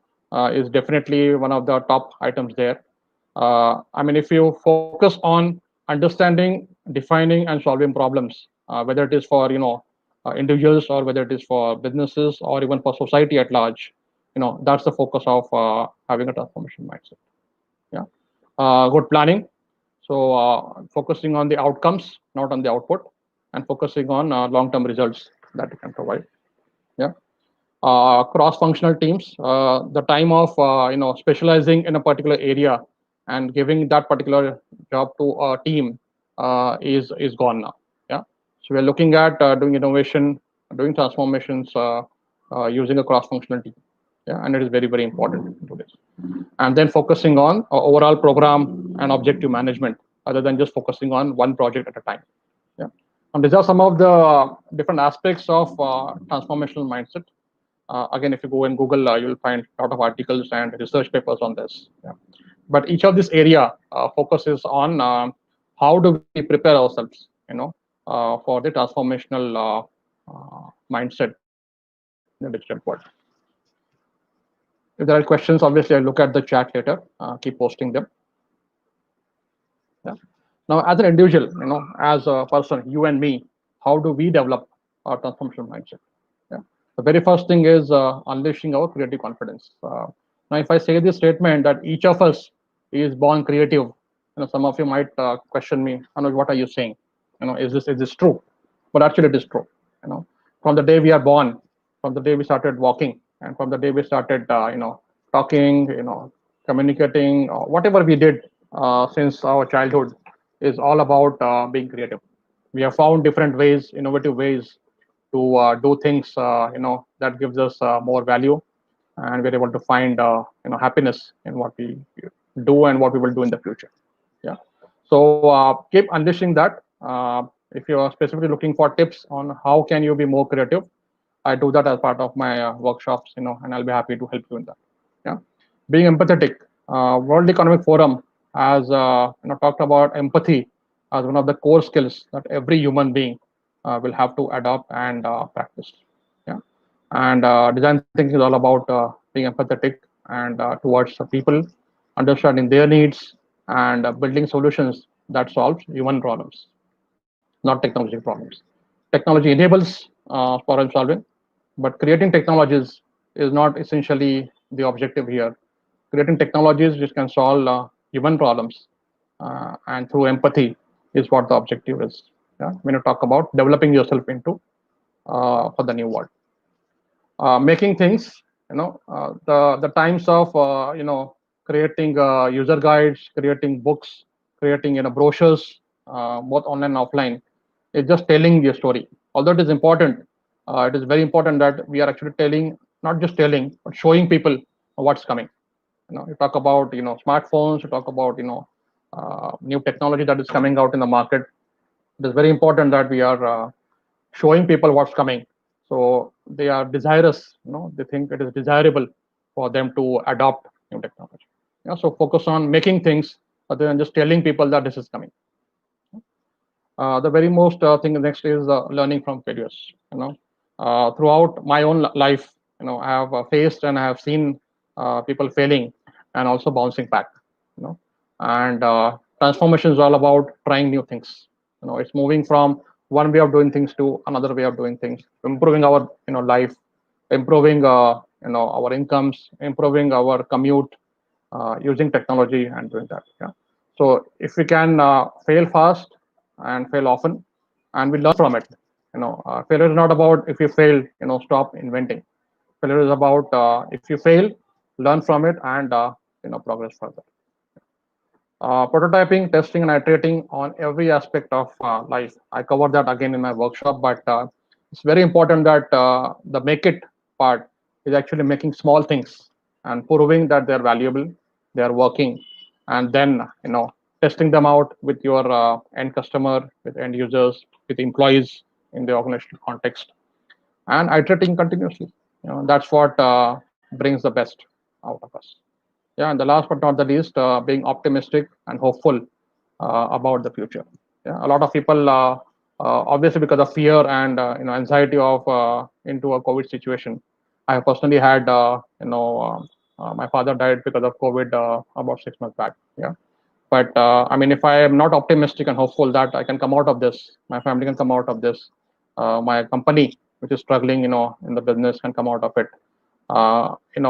G: is definitely one of the top items there. If you focus on understanding, defining, and solving problems, whether it is for individuals or whether it is for businesses or even for society at large, that's the focus of having a transformation mindset. Yeah. Good planning. So focusing on the outcomes, not on the output, and focusing on long-term results that you can provide. Yeah. Cross-functional teams. The time of specializing in a particular area and giving that particular job to a team is gone now. Yeah, so we're looking at doing innovation, doing transformations using a cross-functional team. Yeah, and it is very, very important to do this. And then focusing on overall program and objective management, other than just focusing on one project at a time. Yeah, and these are some of the different aspects of transformational mindset. Again, if you go in Google, you'll find a lot of articles and research papers on this. Yeah. But each of this area focuses on how do we prepare ourselves, for the transformational mindset in the digital world. If there are questions, obviously I look at the chat later. Keep posting them. Yeah. Now, as an individual, as a person, you and me, how do we develop our transformational mindset? Yeah. The very first thing is unleashing our creative confidence. Now, if I say this statement that each of us is born creative, some of you might question me, Anuj, what are you saying? Is this true? But actually, it is true. From the day we are born, from the day we started walking, and from the day we started, talking, communicating, whatever we did since our childhood is all about being creative. We have found different ways, innovative ways to do things, that gives us more value, and we're able to find, happiness in what we do and what we will do in the future. Yeah. So keep unleashing that. If you are specifically looking for tips on how can you be more creative, I do that as part of my workshops, and I'll be happy to help you in that. Yeah, being empathetic. World Economic Forum has talked about empathy as one of the core skills that every human being will have to adopt and practice. Yeah, and design thinking is all about being empathetic and towards people, understanding their needs, and building solutions that solve human problems, not technology problems. Technology enables problem solving, but creating technologies is not essentially the objective here. Creating technologies which can solve human problems and through empathy is what the objective is. Yeah? When you talk about developing yourself into for the new world, making things, the times of creating user guides, creating books, creating brochures, both online and offline, is just telling the story. Although it is important, it is very important that we are actually telling, not just telling, but showing people what's coming. You talk about smartphones, you talk about new technology that is coming out in the market. It is very important that we are showing people what's coming, so they are desirous. They think it is desirable for them to adopt new technology. Yeah, so focus on making things other than just telling people that this is coming. The very most thing next is learning from failures. Throughout my own life, I have faced and I have seen people failing and also bouncing back. And transformation is all about trying new things. It's moving from one way of doing things to another way of doing things, improving our life, improving our incomes, improving our commute, using technology and doing that. Yeah. So if we can fail fast and fail often, and we learn from it. Failure is not about if you fail, stop inventing. Failure is about if you fail, learn from it and progress further. Prototyping, testing, and iterating on every aspect of life. I cover that again in my workshop, but it's very important that the make it part is actually making small things and proving that they're valuable, they are working, and then testing them out with your end customer, with end users, with employees in the organizational context, and iterating continuously. That's what brings the best out of us. Yeah, and the last but not the least, being optimistic and hopeful about the future. Yeah, a lot of people, obviously because of fear and anxiety of into a COVID situation. I have personally had my father died because of COVID about 6 months back. Yeah, but I mean, if I am not optimistic and hopeful that I can come out of this, my family can come out of this, my company which is struggling, in the business can come out of it.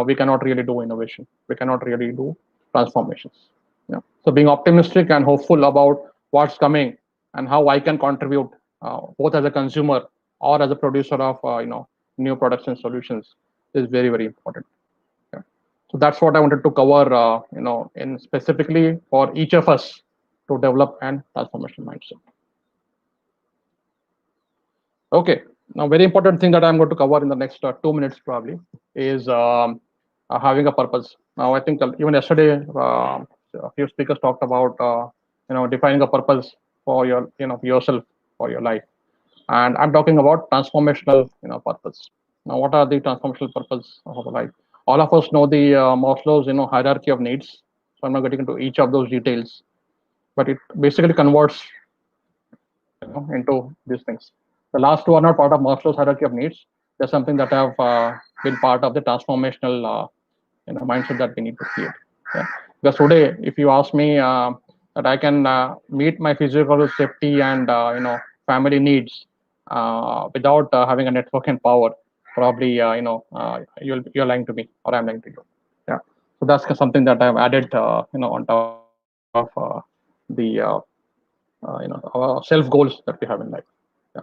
G: We cannot really do innovation. We cannot really do transformations. Yeah. So being optimistic and hopeful about what's coming and how I can contribute, both as a consumer or as a producer of new products and solutions, is very, very important. Yeah. So that's what I wanted to cover, in specifically for each of us to develop an transformational mindset. Okay, now very important thing that I'm going to cover in the next 2 minutes probably is having a purpose. Now I think even yesterday a few speakers talked about defining a purpose for yourself, for your life, and I'm talking about transformational purpose. Now what are the transformational purpose of our life? All of us know the Maslow's hierarchy of needs. So I'm not getting into each of those details, but it basically converts into these things. The last two are not part of Maslow's hierarchy of needs. They're something that have been part of the transformational mindset that we need to create. Yeah. Because today, if you ask me that I can meet my physical safety and family needs without having a network and power, probably you're lying to me or I'm lying to you. Yeah. So that's something that I've added on top of the our self goals that we have in life. Yeah.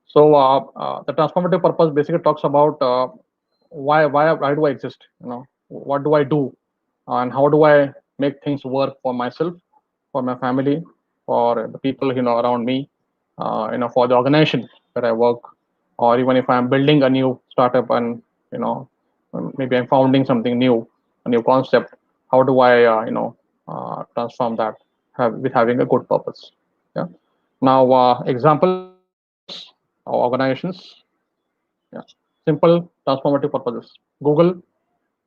G: So the transformative purpose basically talks about why do I exist? What do I do, and how do I make things work for myself, for my family, for the people around me, for the organization where I work, or even if I'm building a new startup and maybe I'm founding something new, a new concept. How do I transform that with having a good purpose? Yeah. Now examples of organizations. Yeah. Simple transformative purposes. Google,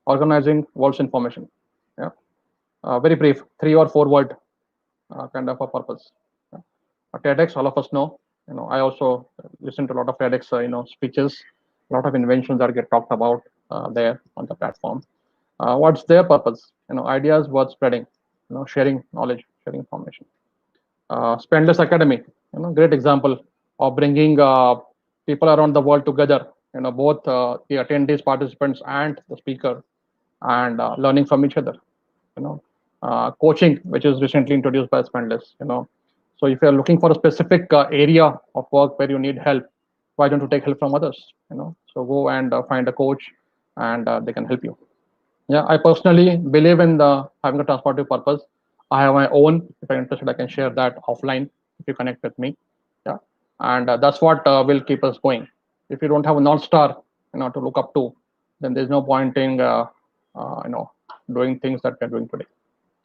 G: organizing world's information. Yeah. Very brief, 3 or 4 word kind of a purpose. Yeah. TEDx, all of us know. I also listen to a lot of TEDx, speeches. A lot of inventions that get talked about there on the platform. What's their purpose? Ideas worth spreading. Sharing knowledge, sharing information. Spendless Academy, great example of bringing people around the world together. Both the attendees, participants, and the speaker, and learning from each other. Coaching, which is recently introduced by Spendless. So if you're looking for a specific area of work where you need help, why don't you take help from others? So go and find a coach, and they can help you. Yeah, I personally believe in the having a transformative purpose. I have my own. If you're interested, I can share that offline if you connect with me. Yeah, and that's what will keep us going. If you don't have a north star, to look up to, then there's no point in doing things that we're doing today.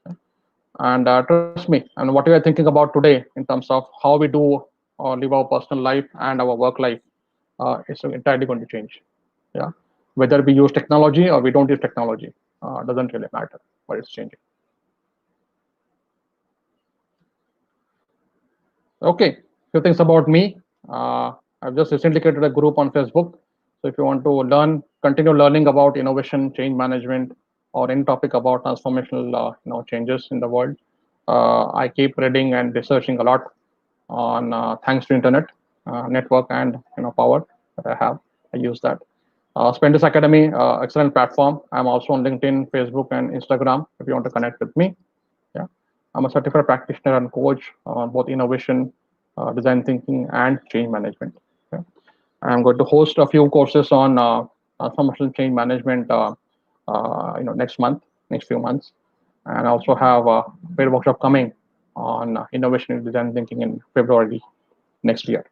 G: Yeah? And trust me, and what we are thinking about today in terms of how we do or live our personal life and our work life is entirely going to change. Yeah, whether we use technology or we don't use technology doesn't really matter, but it's changing. Okay, few things about me. I've just recently created a group on Facebook. So if you want to continue learning about innovation, change management, or any topic about transformational changes in the world, I keep reading and researching a lot on thanks to internet network and power that I have. I use that. Spendless Academy, excellent platform. I'm also on LinkedIn, Facebook, and Instagram if you want to connect with me. Yeah, I'm a certified practitioner and coach on both innovation, design thinking, and change management. Okay. I'm going to host a few courses on transformational change management. Next month, next few months, and I also have a paid workshop coming on innovation and design thinking in February next year.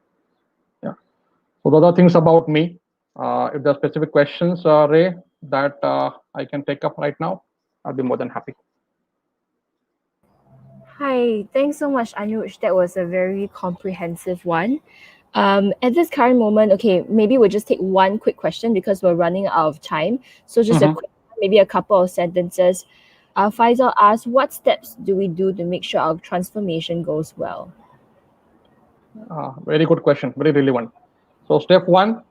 G: Yeah. So those are things about me. If there are specific questions, Ray, that I can take up right now, I'll be more than happy.
A: Hi, thanks so much, Anuj. That was a very comprehensive one. At this current moment, okay, maybe we'll just take one quick question because we're running out of time. So just a quick, maybe a couple of sentences. Faisal asked, what steps do we do to make sure our transformation goes well?
G: Very good question, very relevant. So step one,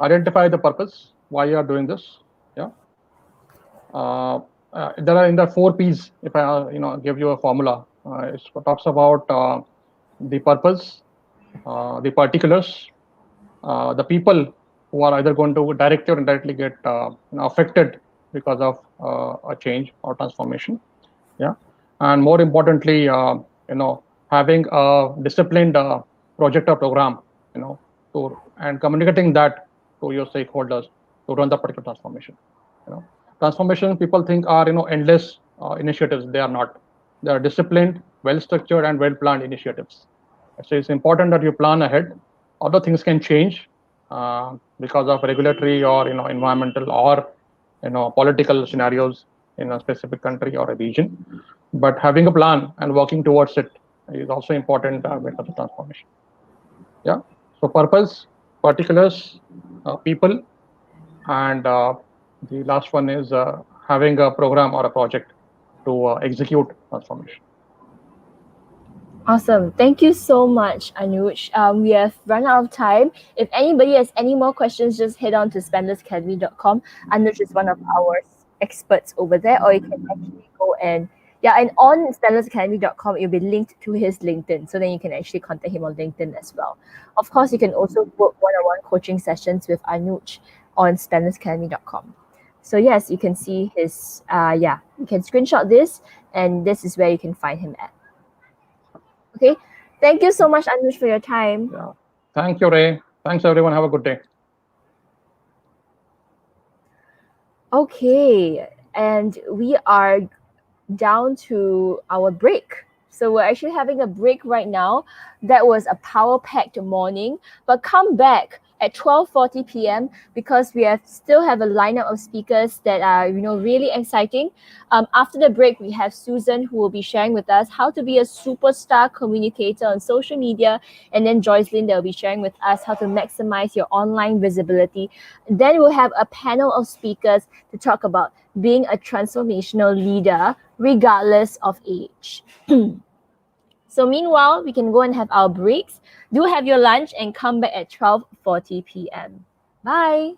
G: identify the purpose, why you are doing this. Yeah. There are in the 4 P's. If I give you a formula, it talks about the purpose, the particulars, the people who are either going to directly or indirectly get affected because of a change or transformation. Yeah, and more importantly, having a disciplined project or program, and communicating that to your stakeholders to run the particular transformation. Transformation people think are endless initiatives. They are not. They are disciplined, well structured, and well planned initiatives. So it's important that you plan ahead. Other things can change because of regulatory or environmental or political scenarios in a specific country or a region. But having a plan and working towards it is also important when it comes to transformation. Yeah. So purpose, particulars, people, and the last one is having a program or a project to execute transformation.
A: Awesome. Thank you so much, Anuj. We have run out of time. If anybody has any more questions, just head on to spendlessacademy.com. Anuj is one of our experts over there, or you can actually go and and on spendlessacademy.com, it'll be linked to his LinkedIn. So then you can actually contact him on LinkedIn as well. Of course, you can also book one-on-one coaching sessions with Anuj on spendlessacademy.com. So yes, you can see his you can screenshot this, and this is where you can find him at. Okay. Thank you so much, Anuj, for your time.
G: Yeah. Thank you, Ray. Thanks, everyone. Have a good day.
A: Okay. And we are down to our break. So we're actually having a break right now. That was a power-packed morning, but come back at 12:40 p.m. because we still have a lineup of speakers that are really exciting. After the break, we have Susan who will be sharing with us how to be a superstar communicator on social media, and then Jocelyn that will be sharing with us how to maximize your online visibility. Then we'll have a panel of speakers to talk about being a transformational leader regardless of age. So meanwhile, we can go and have our breaks. Do have your lunch and come back at 12:40 p.m. Bye.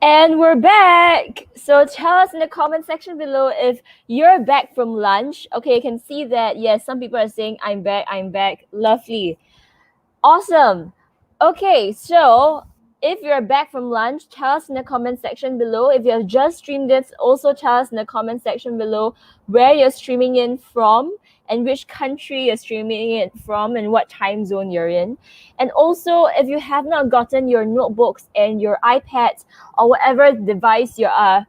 A: And we're back. So tell us in the comment section below if you're back from lunch. Okay, I can see that. Yes, some people are saying, I'm back, I'm back. Lovely. Awesome. Okay, so if you're back from lunch, tell us in the comment section below. If you have just streamed this, also tell us in the comment section below where you're streaming in from and which country you're streaming it from and what time zone you're in. And also, if you have not gotten your notebooks and your iPads or whatever device you are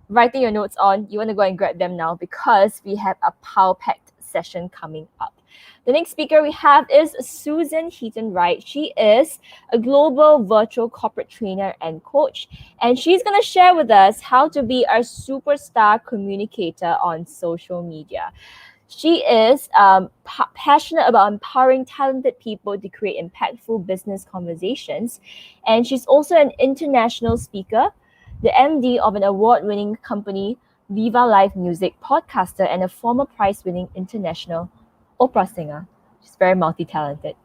A: writing your notes on, you want to go and grab them now because we have a power-packed session coming up. The next speaker we have is Susan Heaton-Wright. She is a global virtual corporate trainer and coach, and she's going to share with us how to be a superstar communicator on social media. She is passionate about empowering talented people to create impactful business conversations, and she's also an international speaker, the MD of an award-winning company, Viva Live Music, podcaster, and a former prize-winning international opera singer. She's very multi-talented.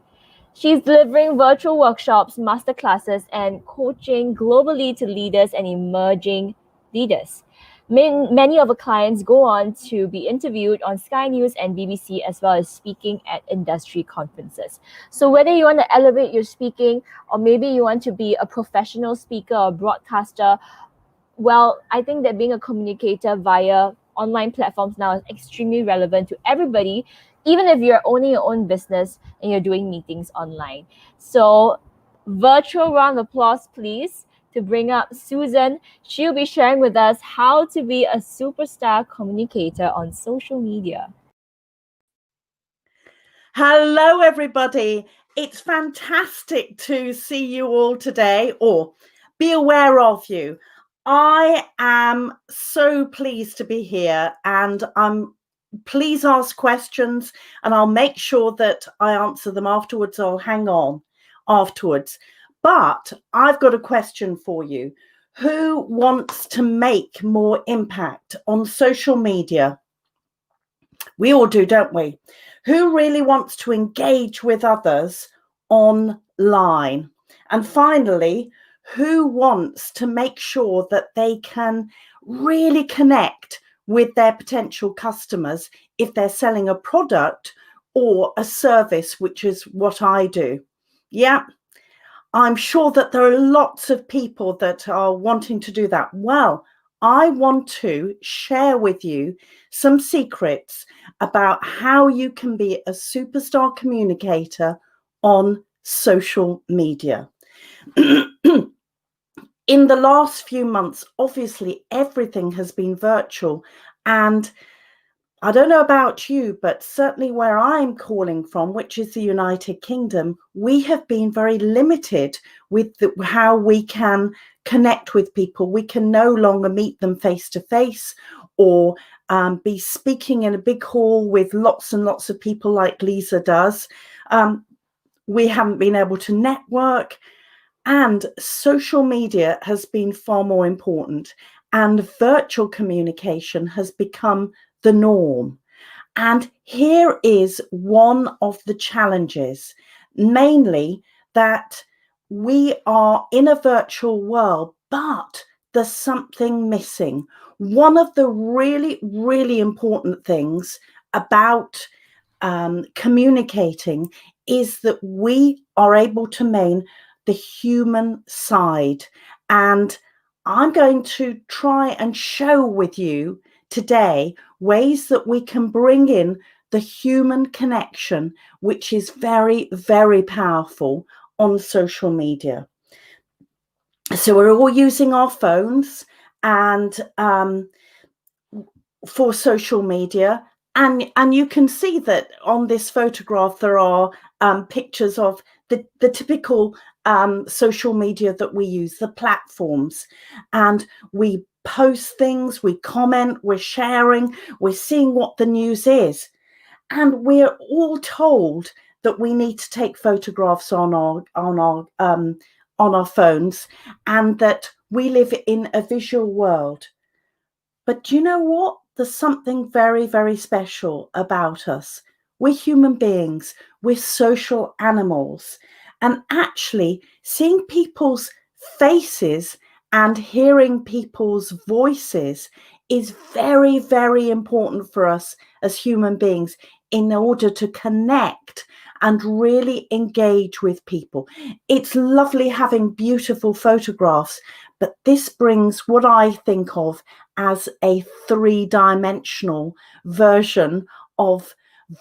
A: She's delivering virtual workshops, masterclasses, and coaching globally to leaders and emerging leaders. Many of her clients go on to be interviewed on Sky News and BBC, as well as speaking at industry conferences. So whether you want to elevate your speaking, or maybe you want to be a professional speaker or broadcaster, well, I think that being a communicator via online platforms now is extremely relevant to everybody, even if you're owning your own business and you're doing meetings online. So virtual round of applause, please, to bring up Susan. She'll be sharing with us how to be a superstar communicator on social media.
H: Hello, everybody. It's fantastic to see you all today, or be aware of you. I am so pleased to be here, and please ask questions, and I'll make sure that I answer them afterwards. I'll hang on afterwards. But I've got a question for you. Who wants to make more impact on social media? We all do, don't we? Who really wants to engage with others online? And finally, who wants to make sure that they can really connect with their potential customers if they're selling a product or a service, which is what I do? Yeah, I'm sure that there are lots of people that are wanting to do that. Well, I want to share with you some secrets about how you can be a superstar communicator on social media. In the last few months, obviously, everything has been virtual. And I don't know about you, but certainly where I'm calling from, which is the United Kingdom, we have been very limited with how we can connect with people. We can no longer meet them face to face or be speaking in a big hall with lots and lots of people like Leza does. We haven't been able to network, and social media has been far more important, and virtual communication has become the norm. And here is one of the challenges, mainly that we are in a virtual world, but there's something missing. One of the really, really important things about communicating is that we are able to maintain the human side. And I'm going to try and show with you today ways that we can bring in the human connection, which is very, very powerful on social media. So we're all using our phones and for social media. And you can see that on this photograph, there are pictures of the typical social media that we use, the platforms. And we post things, we comment, we're sharing, we're seeing what the news is. And we're all told that we need to take photographs on our phones, and that we live in a visual world. But do you know what? There's something very, very special about us. We're human beings. We're social animals. And actually, seeing people's faces and hearing people's voices is very, very important for us as human beings in order to connect and really engage with people. It's lovely having beautiful photographs, but this brings what I think of as a three-dimensional version of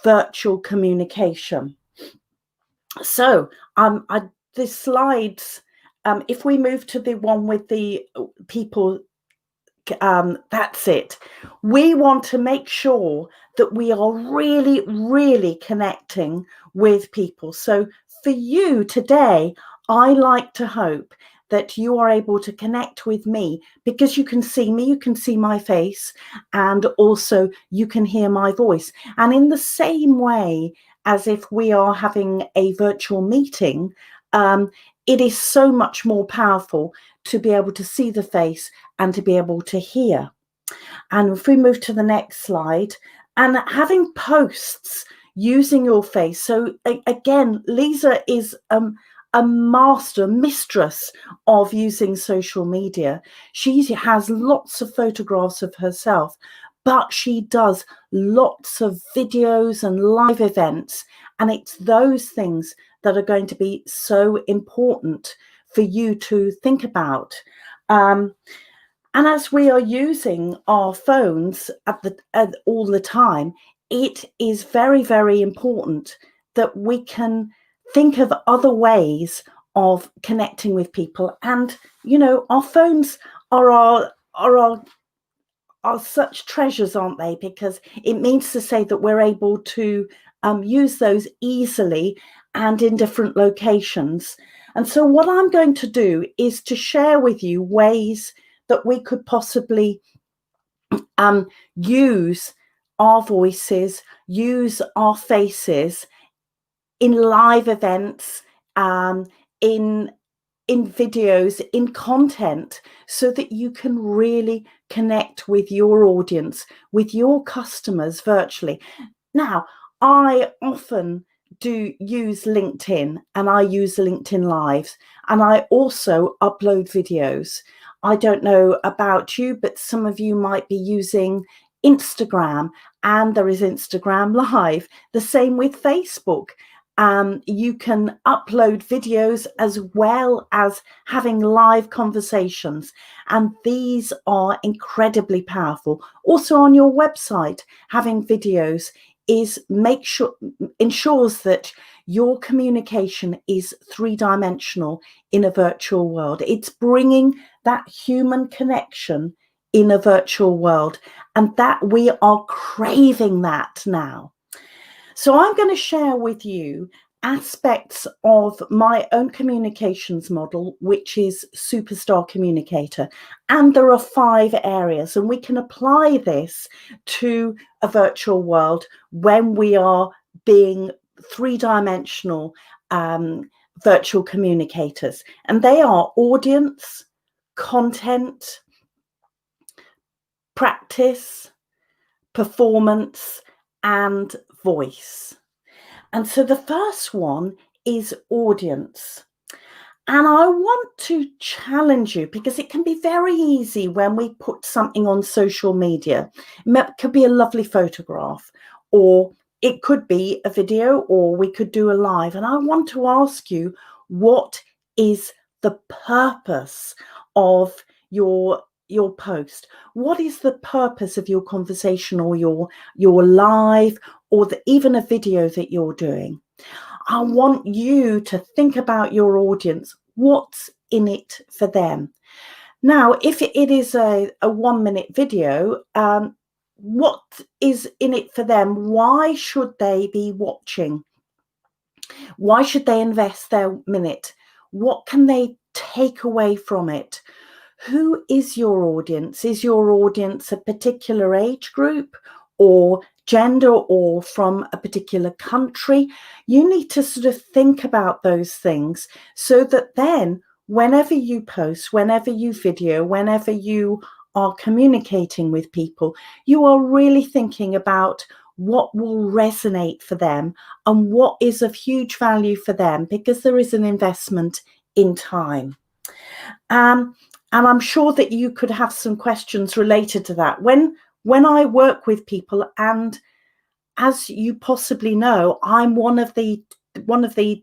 H: virtual communication. So the slides, if we move to the one with the people, that's it. We want to make sure that we are really, really connecting with people. So for you today, I like to hope that you are able to connect with me because you can see me, you can see my face, and also you can hear my voice. And in the same way as if we are having a virtual meeting, it is so much more powerful to be able to see the face and to be able to hear. And if we move to the next slide, and having posts using your face. So again, Leza is a mistress of using social media. She has lots of photographs of herself, but she does lots of videos and live events. And it's those things that are going to be so important for you to think about. And as we are using our phones all the time, it is very, very important that we can think of other ways of connecting with people. And, you know, our phones are such treasures, aren't they? Because it means to say that we're able to use those easily and in different locations. And so what I'm going to do is to share with you ways that we could possibly use our voices, use our faces in live events, in videos, in content, so that you can really connect with your audience, with your customers virtually. Now, I often do use LinkedIn, and I use LinkedIn Lives, and I also upload videos. I don't know about you, but some of you might be using Instagram, and there is Instagram Live. The same with Facebook. You can upload videos as well as having live conversations, and these are incredibly powerful. Also on your website, having videos ensures that your communication is three-dimensional in a virtual world. It's bringing that human connection in a virtual world, and that we are craving that now. So I'm going to share with you aspects of my own communications model, which is Superstar Communicator. And there are 5 areas, and we can apply this to a virtual world when we are being three-dimensional virtual communicators. And they are audience, content, practice, performance, and voice. And so the first one is audience. And I want to challenge you, because it can be very easy when we put something on social media. It could be a lovely photograph, or it could be a video, or we could do a live. And I want to ask you, what is the purpose of your post? What is the purpose of your conversation, or your live, or even a video that you're doing? I want you to think about your audience. What's in it for them? Now, if it is a 1-minute video, what is in it for them? Why should they be watching? Why should they invest their minute? What can they take away from it? Who is your audience? Is your audience a particular age group, or gender, or from a particular country? You need to sort of think about those things, so that then whenever you post, whenever you video, whenever you are communicating with people, you are really thinking about what will resonate for them and what is of huge value for them, because there is an investment in time. And I'm sure that you could have some questions related to that. When I work with people, and as you possibly know, I'm one of the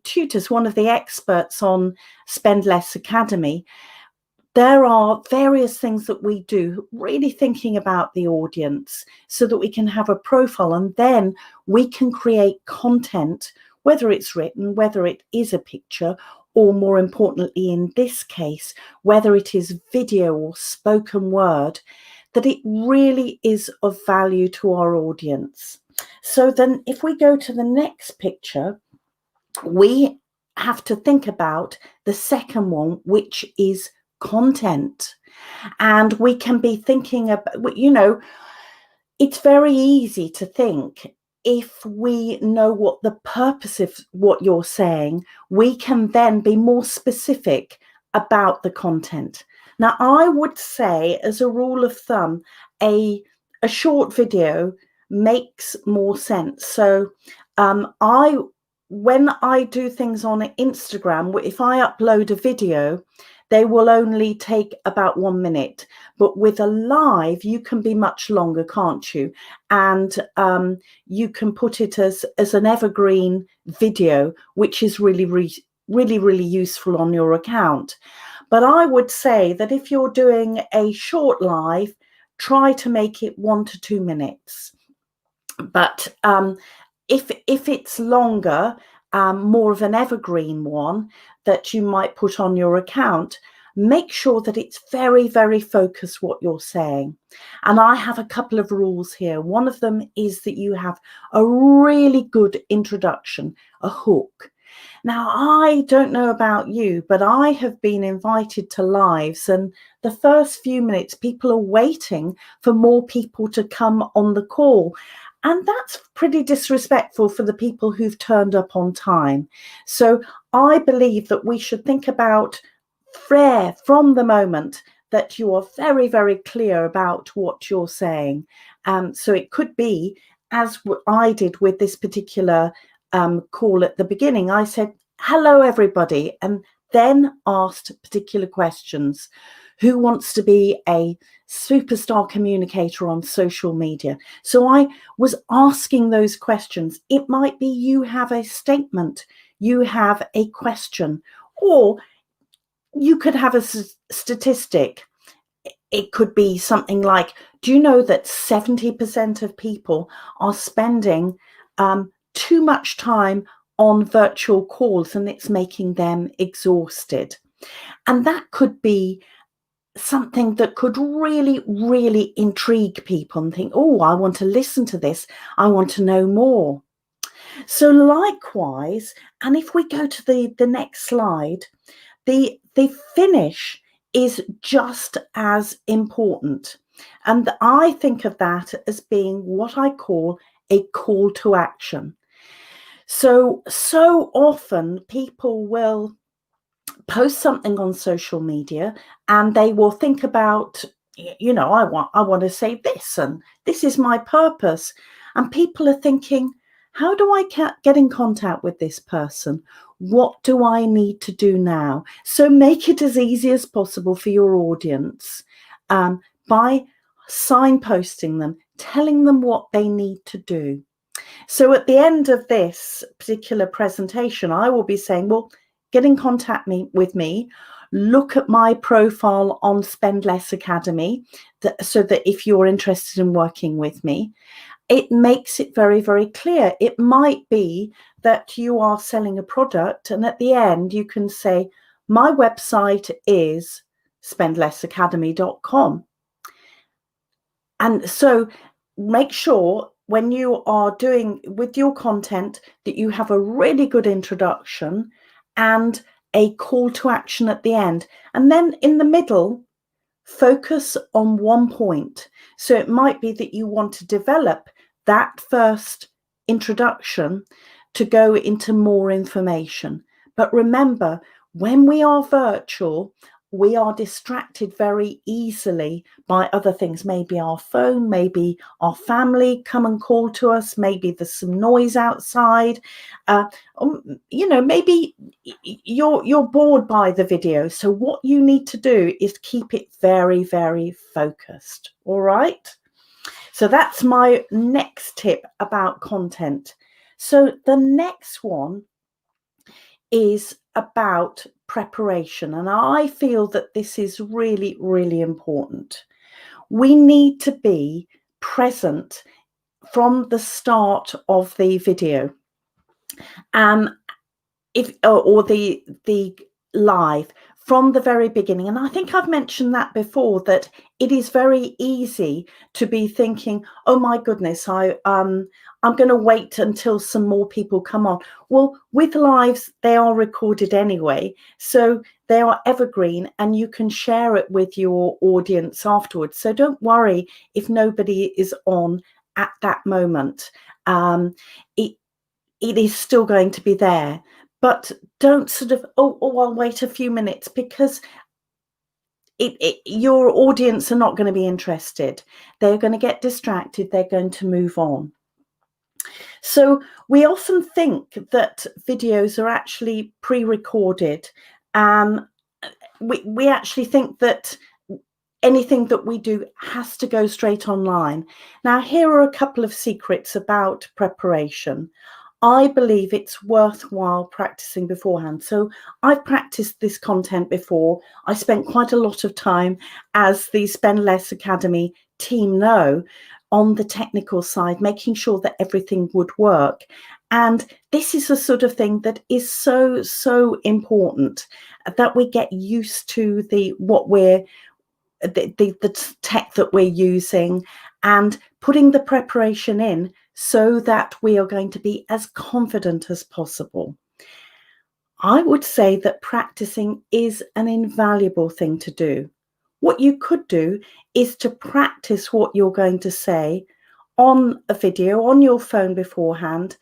H: tutors, one of the experts on Spendless Academy. There are various things that we do, really thinking about the audience so that we can have a profile, and then we can create content, whether it's written, whether it is a picture, or more importantly, in this case, whether it is video or spoken word, that it really is of value to our audience. So then if we go to the next picture, we have to think about the second one, which is content. And we can be thinking about, it's very easy to think, if we know what the purpose of what you're saying, we can then be more specific about the content. Now, I would say, as a rule of thumb, a short video makes more sense. So when I do things on Instagram, if I upload a video, they will only take about 1 minute. But with a live, you can be much longer, can't you? And you can put it as an evergreen video, which is really, really useful on your account. But I would say that if you're doing a short live, try to make it 1 to 2 minutes. But if it's longer, more of an evergreen one that you might put on your account, make sure that it's very, very focused what you're saying. And I have a couple of rules here. One of them is that you have a really good introduction, a hook. Now, I don't know about you, but I have been invited to lives, and the first few minutes, people are waiting for more people to come on the call. And that's pretty disrespectful for the people who've turned up on time. So I believe that we should think about prayer from the moment that you are very, very clear about what you're saying. So it could be, as I did with this particular call at the beginning, I said, hello, everybody, and then asked particular questions. Who wants to be a superstar communicator on social media? So I was asking those questions. It might be you have a statement, you have a question, or you could have a statistic. It could be something like, do you know that 70% of people are spending too much time on virtual calls and it's making them exhausted? And that could be something that could really, really intrigue people and think, oh, I want to listen to this. I want to know more. So likewise, and if we go to the next slide, the finish is just as important. And I think of that as being what I call a call to action. So often people will post something on social media and they will think about, I want to say this, and this is my purpose. And people are thinking, how do I get in contact with this person? What do I need to do now? So make it as easy as possible for your audience by signposting them, telling them what they need to do. So at the end of this particular presentation, I will be saying, well, get in contact with me, look at my profile on Spendless Academy, so that if you're interested in working with me, it makes it very, very clear. It might be that you are selling a product, and at the end you can say, my website is spendlessacademy.com. And so make sure when you are doing with your content that you have a really good introduction and a call to action at the end. And then in the middle, focus on one point. So it might be that you want to develop that first introduction to go into more information. But remember, when we are virtual, we are distracted very easily by other things. Maybe our phone, maybe our family come and call to us, maybe there's some noise outside. Maybe you're bored by the video. So what you need to do is keep it very, very focused. All right. So that's my next tip about content. So the next one is about preparation. And I feel that this is really, really important. We need to be present from the start of the video. Or the live from the very beginning. And I think I've mentioned that before, that it is very easy to be thinking, oh my goodness, I'm going to wait until some more people come on. Well, with lives, they are recorded anyway, so they are evergreen and you can share it with your audience afterwards. So don't worry if nobody is on at that moment. It is still going to be there. But don't sort of, I'll wait a few minutes, because your audience are not going to be interested. They're going to get distracted. They're going to move on. So we often think that videos are actually pre-recorded. We actually think that anything that we do has to go straight online. Now, here are a couple of secrets about preparation. I believe it's worthwhile practicing beforehand. So I've practiced this content before. I spent quite a lot of time, as the Spendless Academy team know, on the technical side, making sure that everything would work. And this is the sort of thing that is so, so important, that we get used to the tech that we're using, and putting the preparation in so that we are going to be as confident as possible. I would say that practicing is an invaluable thing to do. What you could do is to practice what you're going to say on a video on your phone beforehand.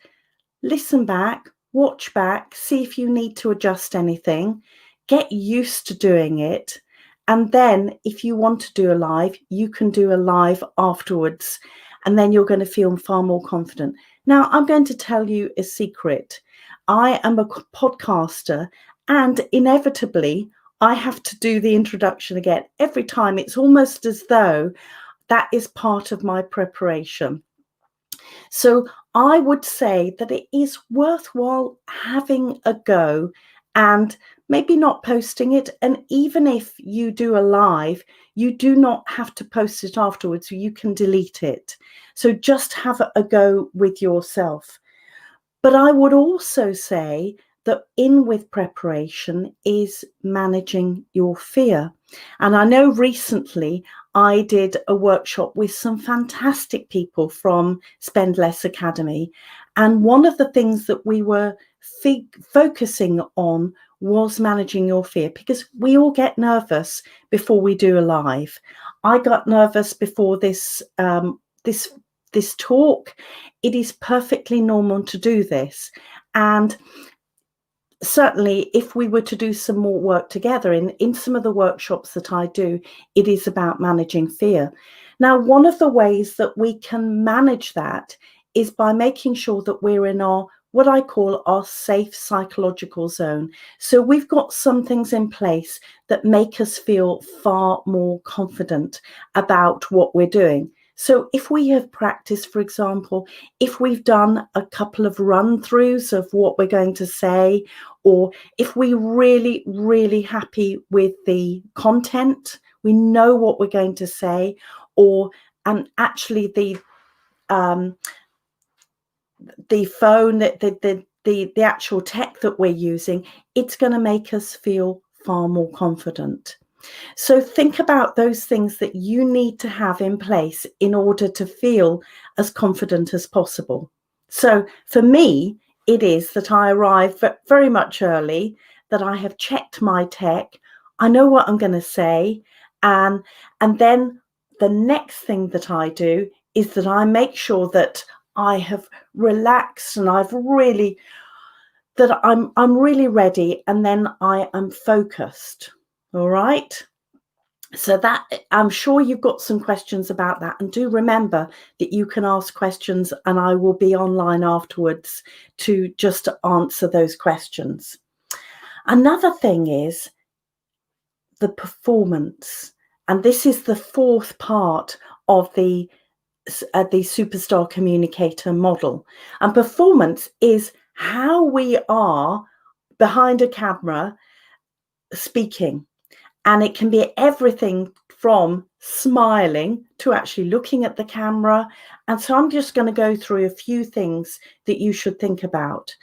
H: Listen back, watch back, see if you need to adjust anything, get used to doing it. And then if you want to do a live, you can do a live afterwards, and then you're going to feel far more confident. Now, I'm going to tell you a secret. I am a podcaster, and inevitably I have to do the introduction again every time. It's almost as though that is part of my preparation. So I would say that it is worthwhile having a go and maybe not posting it. And even if you do a live, you do not have to post it afterwards. You can delete it. So just have a go with yourself. But I would also say that with preparation is managing your fear. And I know recently I did a workshop with some fantastic people from Spendless Academy. And one of the things that we were focusing on was managing your fear, because we all get nervous before we do a live. I got nervous before this talk. It is perfectly normal to do this. And certainly if we were to do some more work together in some of the workshops that I do, it is about managing fear. Now, one of the ways that we can manage that is by making sure that we're in what I call our safe psychological zone. So we've got some things in place that make us feel far more confident about what we're doing. So if we have practiced, for example, if we've done a couple of run-throughs of what we're going to say, or if we're really, really happy with the content, we know what we're going to say, or actually the phone, the actual tech that we're using, it's going to make us feel far more confident. So think about those things that you need to have in place in order to feel as confident as possible. So for me, it is that I arrive very much early, that I have checked my tech, I know what I'm going to say, and then the next thing that I do is that I make sure that I have relaxed and I'm really ready, and then I am focused. All right. So that, I'm sure you've got some questions about that, and do remember that you can ask questions and I will be online afterwards to just answer those questions. Another thing is the performance, and this is the fourth part of the superstar communicator model. And performance is how we are behind a camera speaking. And it can be everything from smiling to actually looking at the camera. And so I'm just going to go through a few things that you should think about.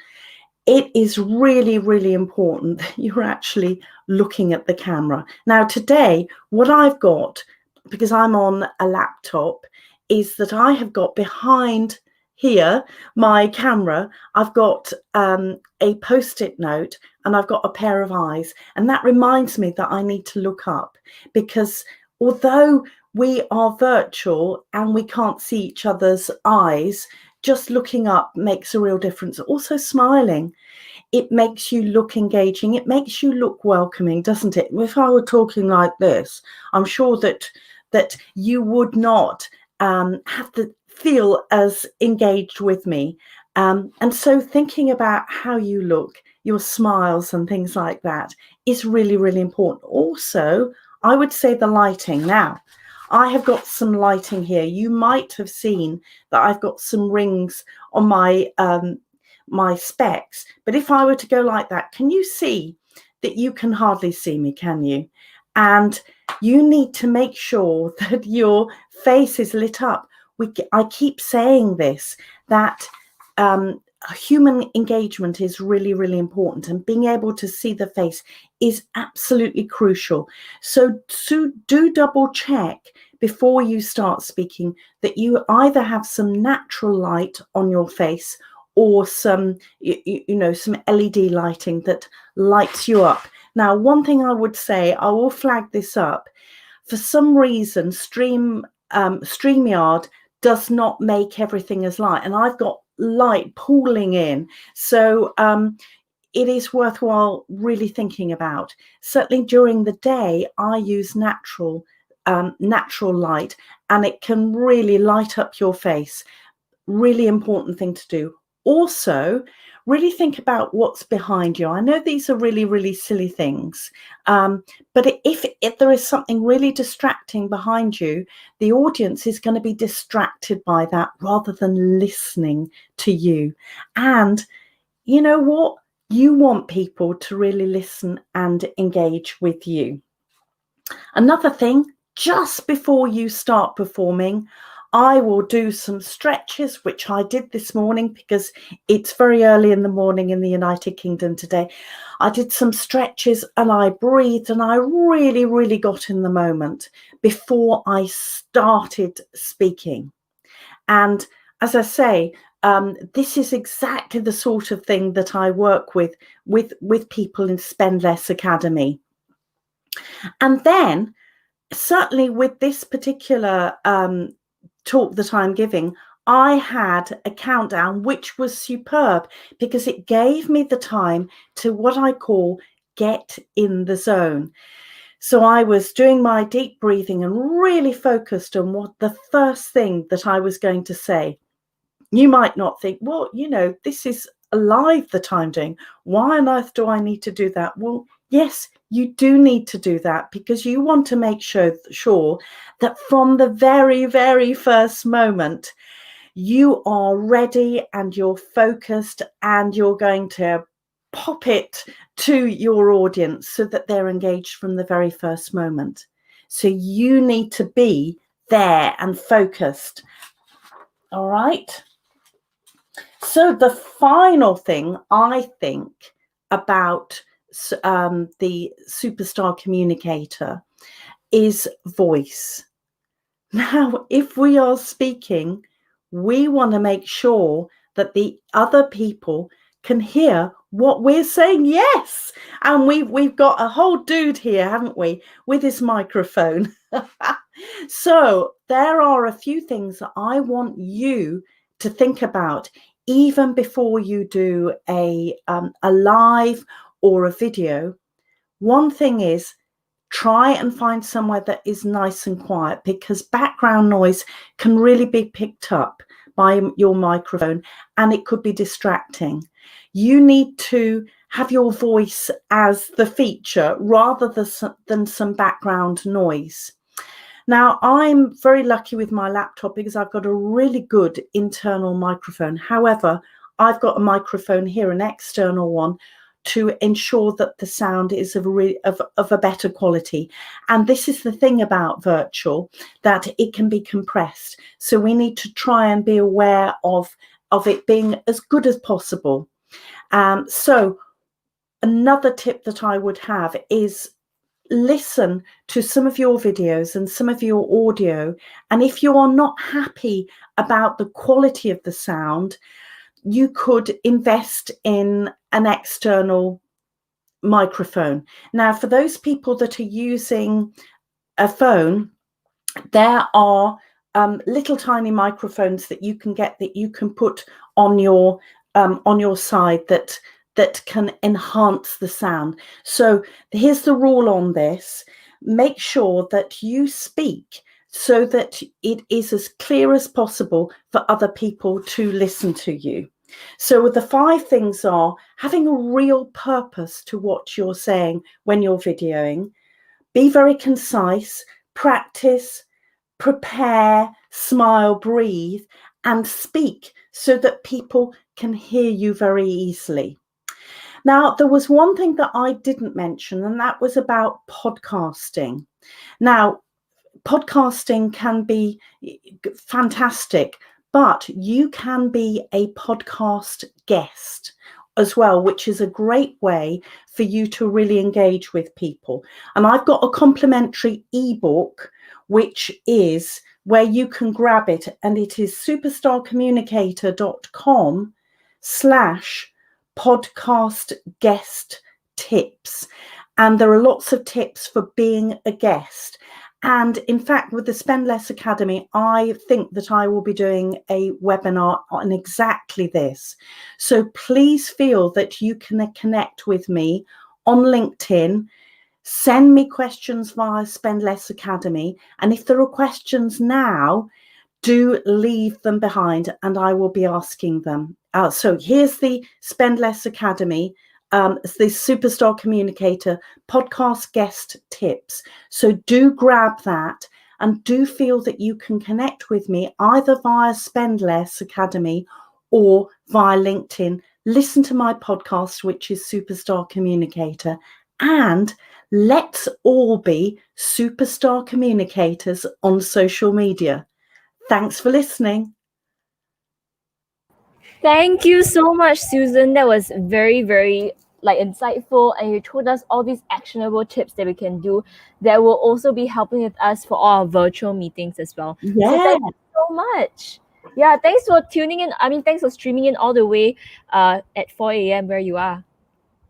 H: It is really, really important that you're actually looking at the camera. Now, today, what I've got, because I'm on a laptop, is that I have got behind here my camera, I've got a post-it note, and I've got a pair of eyes, and that reminds me that I need to look up, because although we are virtual and we can't see each other's eyes, just looking up makes a real difference. Also smiling, it makes you look engaging, it makes you look welcoming, doesn't it? If I were talking like this, I'm sure that you would not have to feel as engaged with me. And so thinking about how you look, your smiles and things like that is really, really important. Also, I would say the lighting. Now, I have got some lighting here. You might have seen that I've got some rings on my my specs, but if I were to go like that, can you see that you can hardly see me, can you? And you need to make sure that your face is lit up. I keep saying this, that human engagement is really, really important, and being able to see the face is absolutely crucial. So do double check before you start speaking that you either have some natural light on your face or some, some LED lighting that lights you up. Now, one thing I would say, I will flag this up. For some reason, StreamYard does not make everything as light, and I've got light pooling in. So it is worthwhile really thinking about. Certainly during the day, I use natural light, and it can really light up your face. Really important thing to do. Also, really think about what's behind you. I know these are really, really silly things, but if there is something really distracting behind you, the audience is going to be distracted by that rather than listening to you. And you know what? You want people to really listen and engage with you. Another thing, just before you start performing, I will do some stretches, which I did this morning because it's very early in the morning in the United Kingdom today. I did some stretches and I breathed, and I really, really got in the moment before I started speaking. And as I say, this is exactly the sort of thing that I work with people in Spendless Academy. And then certainly with this particular talk that I'm giving, I had a countdown, which was superb because it gave me the time to what I call get in the zone. So I was doing my deep breathing and really focused on what the first thing that I was going to say. You might not think, well, this is live that I'm doing. Why on earth do I need to do that? Well, yes, you do need to do that because you want to make sure that from the very, very first moment, you are ready and you're focused and you're going to pop it to your audience so that they're engaged from the very first moment. So you need to be there and focused. All right. So the final thing I think about the superstar communicator is voice. Now, if we are speaking, we want to make sure that the other people can hear what we're saying. Yes. And we've got a whole dude here, haven't we, with his microphone. So there are a few things that I want you to think about even before you do a live or a video. One thing is try and find somewhere that is nice and quiet, because background noise can really be picked up by your microphone and it could be distracting. You need to have your voice as the feature rather than some background noise. Now, I'm very lucky with my laptop because I've got a really good internal microphone. However, I've got a microphone here, an external one, to ensure that the sound is of a better quality. And this is the thing about virtual, that it can be compressed. So we need to try and be aware of it being as good as possible. So another tip that I would have is listen to some of your videos and some of your audio. And if you are not happy about the quality of the sound, you could invest in an external microphone. Now, for those people that are using a phone, there are little tiny microphones that you can get, that you can put on your side, that can enhance the sound. So here's the rule on this: make sure that you speak so that it is as clear as possible for other people to listen to you. So the 5 things are having a real purpose to what you're saying when you're videoing, be very concise, practice, prepare, smile, breathe, and speak so that people can hear you very easily. Now, there was one thing that I didn't mention, and that was about podcasting. Now, podcasting can be fantastic, but you can be a podcast guest as well, which is a great way for you to really engage with people. And I've got a complimentary ebook, which is where you can grab it, and it is superstarcommunicator.com/podcast guest tips. And there are lots of tips for being a guest. And in fact, with the Spendless Academy, I think that I will be doing a webinar on exactly this. So please feel that you can connect with me on LinkedIn. Send me questions via Spendless Academy. And if there are questions now, do leave them behind and I will be asking them. So here's the Spendless Academy, the Superstar Communicator podcast guest tips. So do grab that and do feel that you can connect with me either via Spendless Academy or via LinkedIn. Listen to my podcast, which is Superstar Communicator, and let's all be superstar communicators on social media. Thanks for listening.
A: Thank you so much, Susan. That was very, very insightful, and you told us all these actionable tips that we can do that will also be helping with us for our virtual meetings as well.
H: Yeah.
A: So thank you so much. Yeah, thanks for tuning in. Thanks for streaming in all the way at 4 a.m. where you are.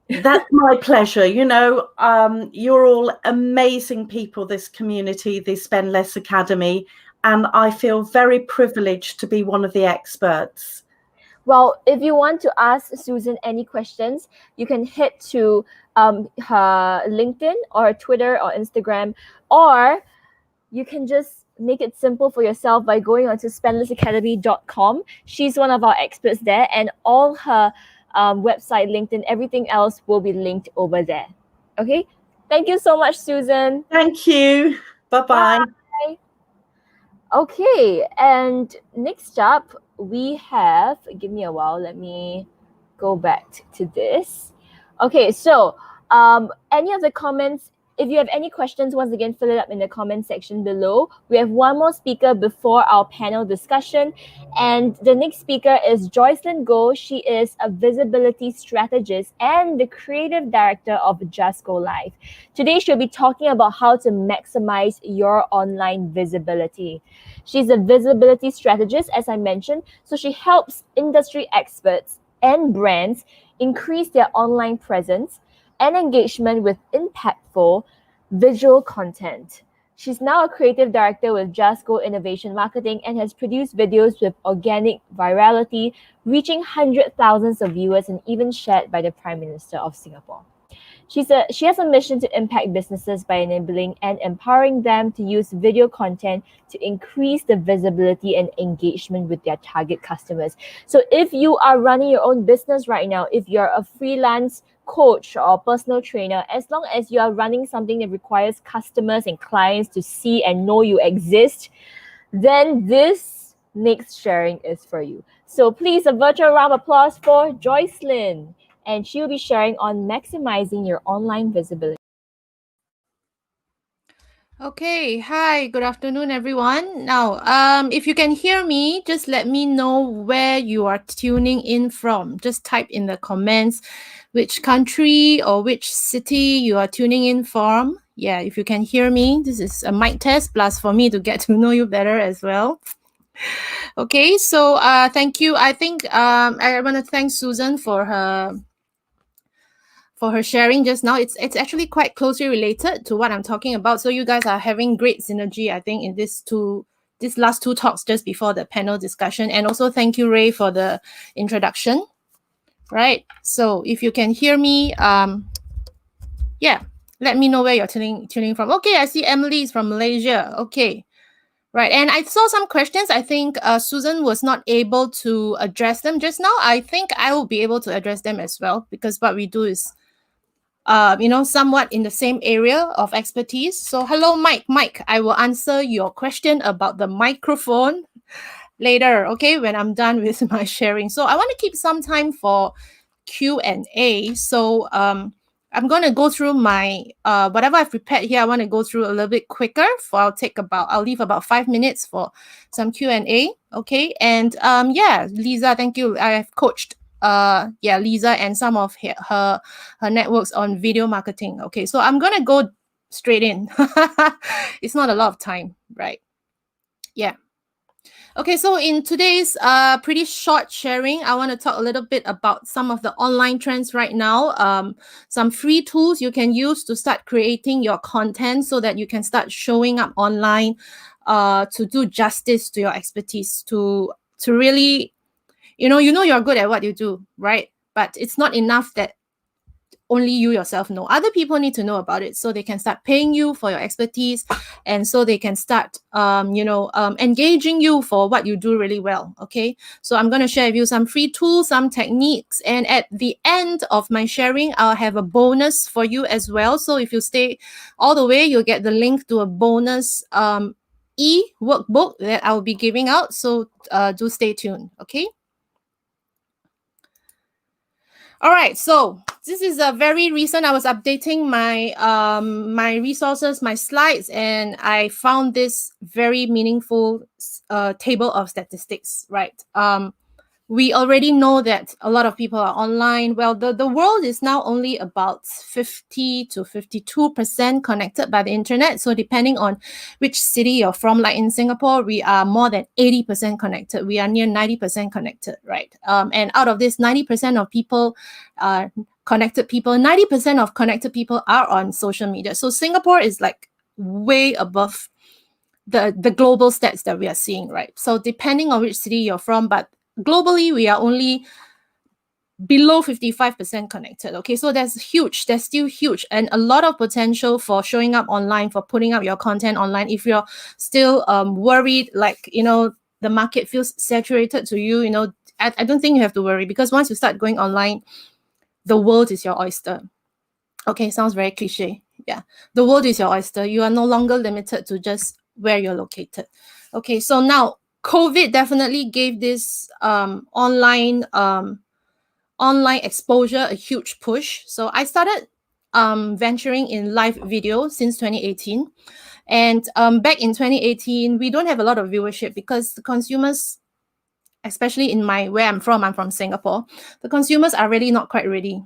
H: That's my pleasure. You're all amazing people, this community, the Spendless Academy, and I feel very privileged to be one of the experts.
A: Well, if you want to ask Susan any questions, you can head to her LinkedIn or Twitter or Instagram, or you can just make it simple for yourself by going onto spendlessacademy.com. She's one of our experts there, and all her website, LinkedIn, everything else will be linked over there. Okay? Thank you so much, Susan.
H: Thank you. Bye-bye.
A: Bye. Okay, and next up, we have, give me a while, let me go back to this. Okay, so any of the comments, if you have any questions, once again, fill it up in the comment section below. We have one more speaker before our panel discussion, and the next speaker is Jocelyn Go. She is a visibility strategist and the creative director of Just Go Live. Today, she'll be talking about how to maximize your online visibility. She's a visibility strategist, as I mentioned, so she helps industry experts and brands increase their online presence and engagement with impactful visual content. She's now a creative director with Just Go Innovation Marketing and has produced videos with organic virality, reaching hundreds of thousands of viewers and even shared by the Prime Minister of Singapore. She has a mission to impact businesses by enabling and empowering them to use video content to increase the visibility and engagement with their target customers. So if you are running your own business right now, if you're a freelance coach or personal trainer, as long as you are running something that requires customers and clients to see and know you exist, then this next sharing is for you. So please, a virtual round of applause for Jocelyn, and she'll be sharing on maximizing your online visibility.
I: Okay, hi, good afternoon, everyone. Now, if you can hear me, just let me know where you are tuning in from. Just type in the comments which country or which city you are tuning in from. Yeah, if you can hear me, this is a mic test plus for me to get to know you better as well. Okay, so thank you. I think I want to thank Susan for her sharing just now. It's actually quite closely related to what I'm talking about. So you guys are having great synergy, I think, in this last two talks just before the panel discussion. And also thank you, Ray, for the introduction. Right. So if you can hear me, yeah, let me know where you're tuning from. Okay, I see Emily is from Malaysia. Okay. Right. And I saw some questions. I think Susan was not able to address them just now. I think I will be able to address them as well, because what we do is somewhat in the same area of expertise. So hello, Mike. Mike, I will answer your question about the microphone later, okay, when I'm done with my sharing. So I want to keep some time for Q&A. So I'm going to go through my, whatever I've prepared here, I want to go through a little bit quicker. I'll leave about 5 minutes for some Q&A, okay? And yeah, Leza, thank you. I have coached Leza and some of her networks on video marketing. Okay, so I'm gonna go straight in. It's not a lot of time, right? Yeah. Okay, so in today's pretty short sharing, I want to talk a little bit about some of the online trends right now. Some free tools you can use to start creating your content so that you can start showing up online to do justice to your expertise, to really you know you're good at what you do, right? But it's not enough that only you yourself know. Other people need to know about it so they can start paying you for your expertise, and so they can start engaging you for what you do really well. Okay, so I'm going to share with you some free tools, some techniques, and at the end of my sharing I'll have a bonus for you as well. So if you stay all the way, you'll get the link to a bonus e-workbook that I'll be giving out. So do stay tuned. Okay. All right, so this is a very recent. I was updating my my resources, my slides, and I found this very meaningful table of statistics. Right, we already know that a lot of people are online. Well, the world is now only about 50 to 52% connected by the internet. So depending on which city you're from, like in Singapore, we are more than 80% connected. We are near 90% connected, right? And out of this 90% of people, connected people, 90% of connected people are on social media. So Singapore is like way above the global stats that we are seeing, right? So depending on which city you're from, but globally, we are only below 55% connected. Okay, so that's huge. That's still huge, and a lot of potential for showing up online, for putting up your content online. If you're still worried, like the market feels saturated to you, I don't think you have to worry, because once you start going online, the world is your oyster. Okay, sounds very cliche. Yeah, the world is your oyster. You are no longer limited to just where you're located. Okay, so now COVID definitely gave this online exposure a huge push. So I started venturing in live video since 2018. And back in 2018, we don't have a lot of viewership because the consumers, especially in where I'm from Singapore, the consumers are really not quite ready,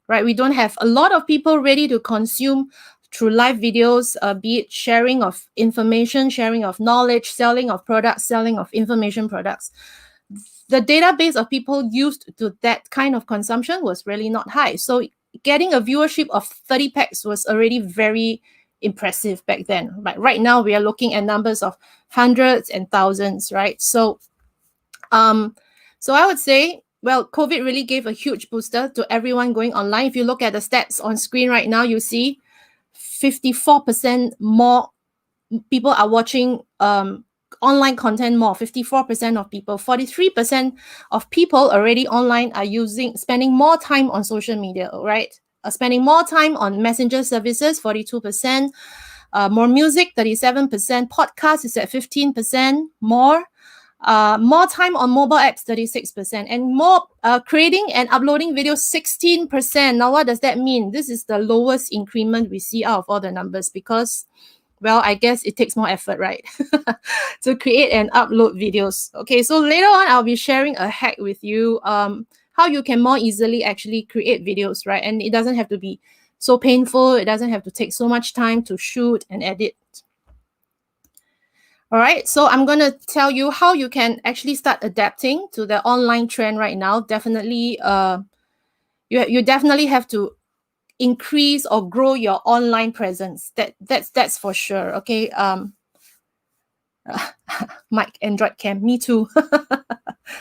I: right? We don't have a lot of people ready to consume through live videos, be it sharing of information, sharing of knowledge, selling of products, selling of information products. The database of people used to that kind of consumption was really not high. So getting a viewership of 30 packs was already very impressive back then. But right now we are looking at numbers of hundreds and thousands, right? So I would say well, COVID really gave a huge booster to everyone going online. If you look at the stats on screen right now, you see 54% more people are watching online content more. 54% of people, 43% of people already online are spending more time on social media, right? Spending more time on messenger services, 42%. More music, 37%. Podcast is at 15% more. More time on mobile apps, 36%, and more creating and uploading videos, 16%. Now, what does that mean? This is the lowest increment we see out of all the numbers because, well, I guess it takes more effort, right? To create and upload videos. Okay, so later on, I'll be sharing a hack with you, how you can more easily actually create videos, right? And it doesn't have to be so painful. It doesn't have to take so much time to shoot and edit. All right, so I'm going to tell you how you can actually start adapting to the online trend right now. Definitely, you definitely have to increase or grow your online presence. That's for sure. Okay. Mic Android cam, me too.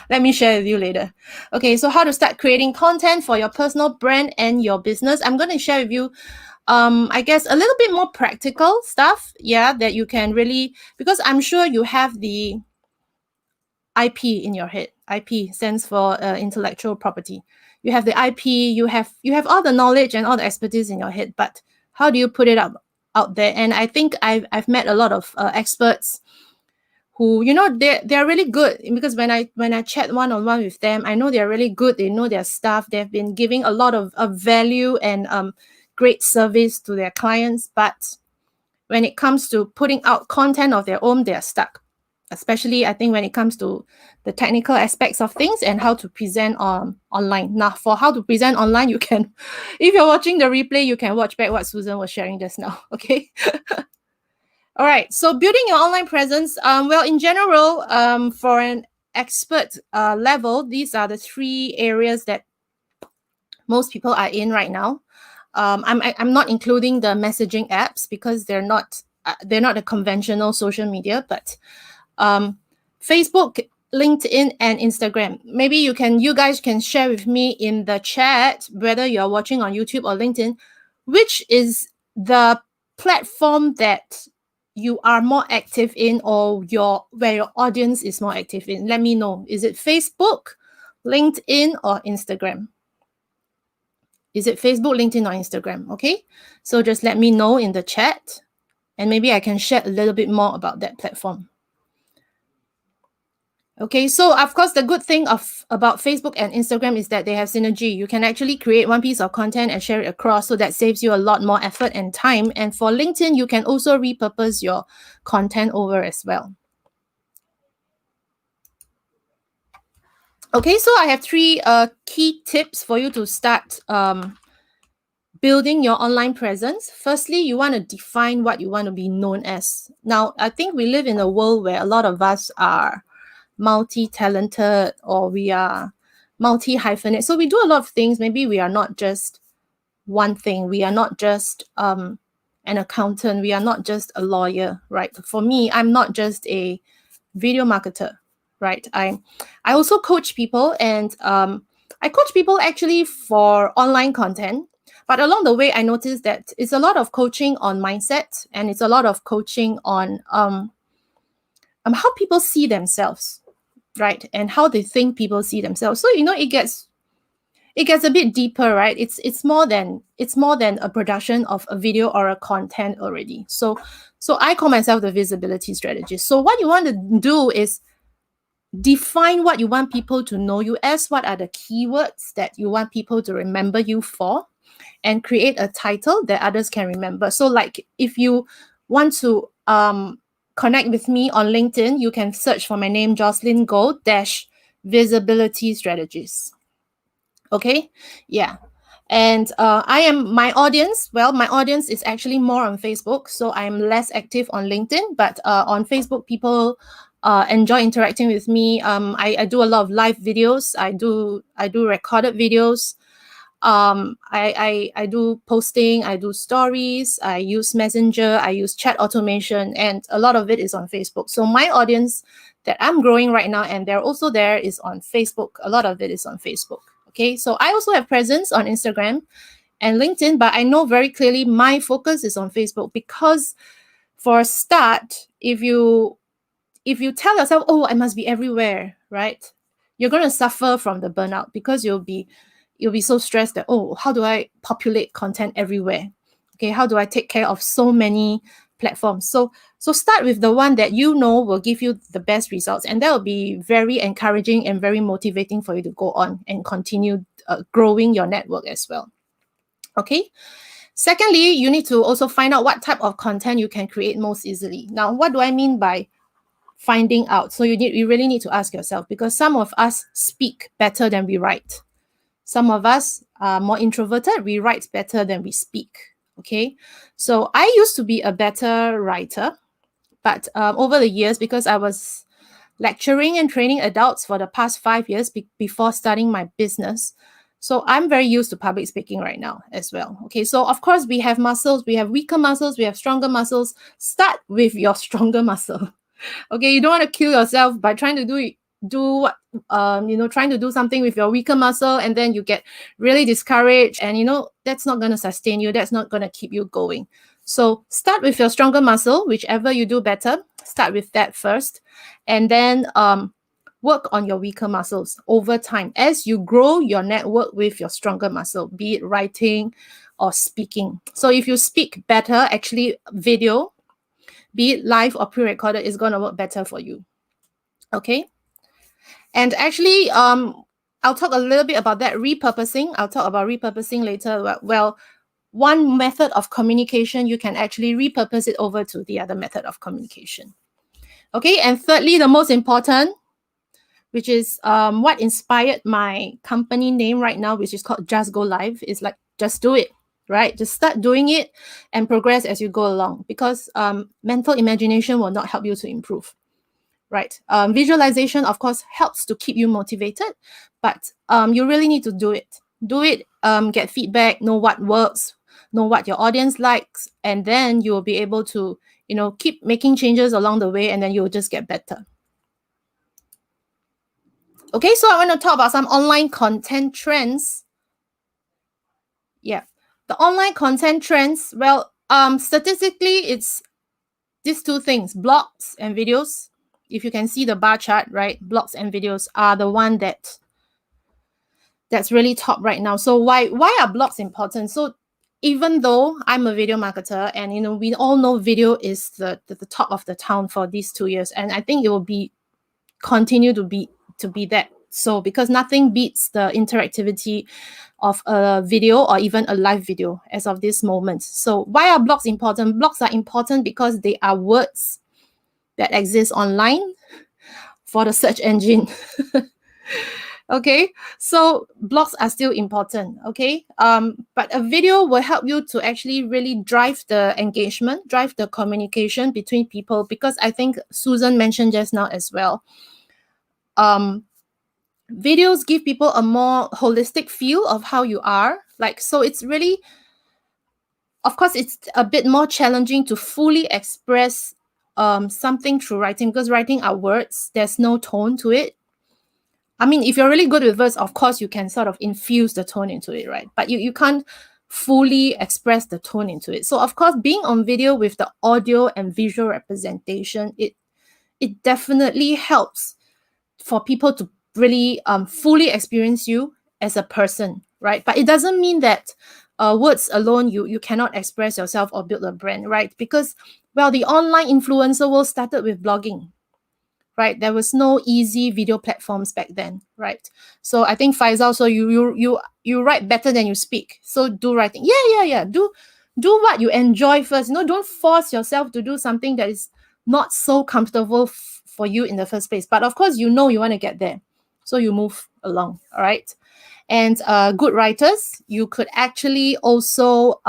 I: Let me share with you later. Okay, so how to start creating content for your personal brand and your business. I'm going to share with you I guess a little bit more practical stuff, yeah, that you can really, because I'm sure you have the IP in your head. IP stands for intellectual property. You have the IP, you have all the knowledge and all the expertise in your head, but how do you put it out there? And I think I've met a lot of experts who, you know, they're really good, because when I chat one-on-one with them, I know they're really good. They know their stuff. They've been giving a lot of value and great service to their clients, but when it comes to putting out content of their own, they're stuck. Especially, I think, when it comes to the technical aspects of things and how to present online. Now, for how to present online, you can, if you're watching the replay, you can watch back what Susan was sharing just now, okay? All right, so building your online presence. Well, in general, for an expert level, these are the 3 areas that most people are in right now. I'm not including the messaging apps because they're not a conventional social media, but Facebook, LinkedIn, and Instagram. Maybe you guys can share with me in the chat, whether you're watching on YouTube or LinkedIn, which is the platform that you are more active in, or where your audience is more active in. Let me know. Is it Facebook, LinkedIn, or Instagram? Is it Facebook, LinkedIn, or Instagram? Okay, so just let me know in the chat, and maybe I can share a little bit more about that platform. Okay, so of course, the good thing about Facebook and Instagram is that they have synergy. You can actually create one piece of content and share it across, so that saves you a lot more effort and time. And for LinkedIn, you can also repurpose your content over as well. Okay, so I have 3 key tips for you to start building your online presence. Firstly, you want to define what you want to be known as. Now, I think we live in a world where a lot of us are multi-talented, or we are multi-hyphenate. So we do a lot of things. Maybe we are not just one thing. We are not just an accountant. We are not just a lawyer, right? For me, I'm not just a video marketer, right? I also coach people, and I coach people actually for online content. But along the way, I noticed that it's a lot of coaching on mindset, and it's a lot of coaching on how people see themselves, right? And how they think people see themselves. So, you know, it gets a bit deeper, right? It's more than a production of a video or a content already. So I call myself the visibility strategist. So what you want to do is define what you want people to know you as, what are the keywords that you want people to remember you for, and create a title that others can remember. So like, if you want to connect with me on LinkedIn, you can search for my name, Jocelyn Gold Visibility Strategist. Okay, yeah. And my audience is actually more on Facebook, so I'm less active on LinkedIn, but on Facebook, people enjoy interacting with me. I do a lot of live videos. I do recorded videos. I do posting, I do stories, I use Messenger, I use chat automation, and a lot of it is on Facebook. So my audience that I'm growing right now, and they're also there, is on Facebook. A lot of it is on Facebook. Okay, so I also have presence on Instagram and LinkedIn, but I know very clearly my focus is on Facebook, because for a start, if you tell yourself, oh, I must be everywhere, right, you're going to suffer from the burnout, because you'll be so stressed that, oh, how do I populate content everywhere? Okay, how do I take care of so many platforms? So start with the one that you know will give you the best results, and that will be very encouraging and very motivating for you to go on and continue growing your network as well. Okay. Secondly, you need to also find out what type of content you can create most easily. Now, what do I mean by finding out? So you really need to ask yourself, because some of us speak better than we write. Some of us are more introverted. We write better than we speak. Okay. So I used to be a better writer, but over the years, because I was lecturing and training adults for the past 5 years before starting my business, so I'm very used to public speaking right now as well. Okay, so of course we have muscles, we have weaker muscles, we have stronger muscles. Start with your stronger muscle. Okay, you don't want to kill yourself by trying to trying to do something with your weaker muscle, and then you get really discouraged, and that's not going to sustain you. That's not going to keep you going. So start with your stronger muscle, whichever you do better. Start with that first, and then work on your weaker muscles over time as you grow your network with your stronger muscle, be it writing or speaking. So if you speak better, actually video, be it live or pre-recorded, is going to work better for you. Okay. And actually, I'll talk a little bit about that repurposing. I'll talk about repurposing later. Well, one method of communication, you can actually repurpose it over to the other method of communication. Okay. And thirdly, the most important, which is what inspired my company name right now, which is called Just Go Live, is like, just do it, right? Just start doing it and progress as you go along, because mental imagination will not help you to improve, right? Visualization, of course, helps to keep you motivated, but you really need to do it. Do it, get feedback, know what works, know what your audience likes, and then you will be able to, keep making changes along the way, and then you'll just get better. Okay, so I want to talk about some online content trends. Yeah, the online content trends, well, statistically, it's these two things, blogs and videos. If you can see the bar chart, right, blogs and videos are the one that's really top right now. So why are blogs important? So even though I'm a video marketer, and we all know video is the top of the town for these 2 years, and I think it will continue to be that. So because nothing beats the interactivity of a video or even a live video as of this moment. So why are blogs important? Blogs are important because they are words that exist online for the search engine. Okay, so blogs are still important. Okay, but a video will help you to actually really drive the engagement, drive the communication between people, because I think Susan mentioned just now as well. Videos give people a more holistic feel of how you are. So it's really, of course, it's a bit more challenging to fully express something through writing, because writing are words. There's no tone to it. I mean, if you're really good with words, of course, you can sort of infuse the tone into it, right? But you can't fully express the tone into it. So, of course, being on video with the audio and visual representation, it definitely helps for people to really fully experience you as a person, right? But it doesn't mean that words alone, you cannot express yourself or build a brand, right? Because, well, the online influencer world started with blogging, right? There was no easy video platforms back then, right? So I think Faisal, so you write better than you speak. So do writing. Yeah. Do what you enjoy first. Don't force yourself to do something that is not so comfortable for you in the first place. But of course, you want to get there. So you move along, all right? And good writers, you could actually also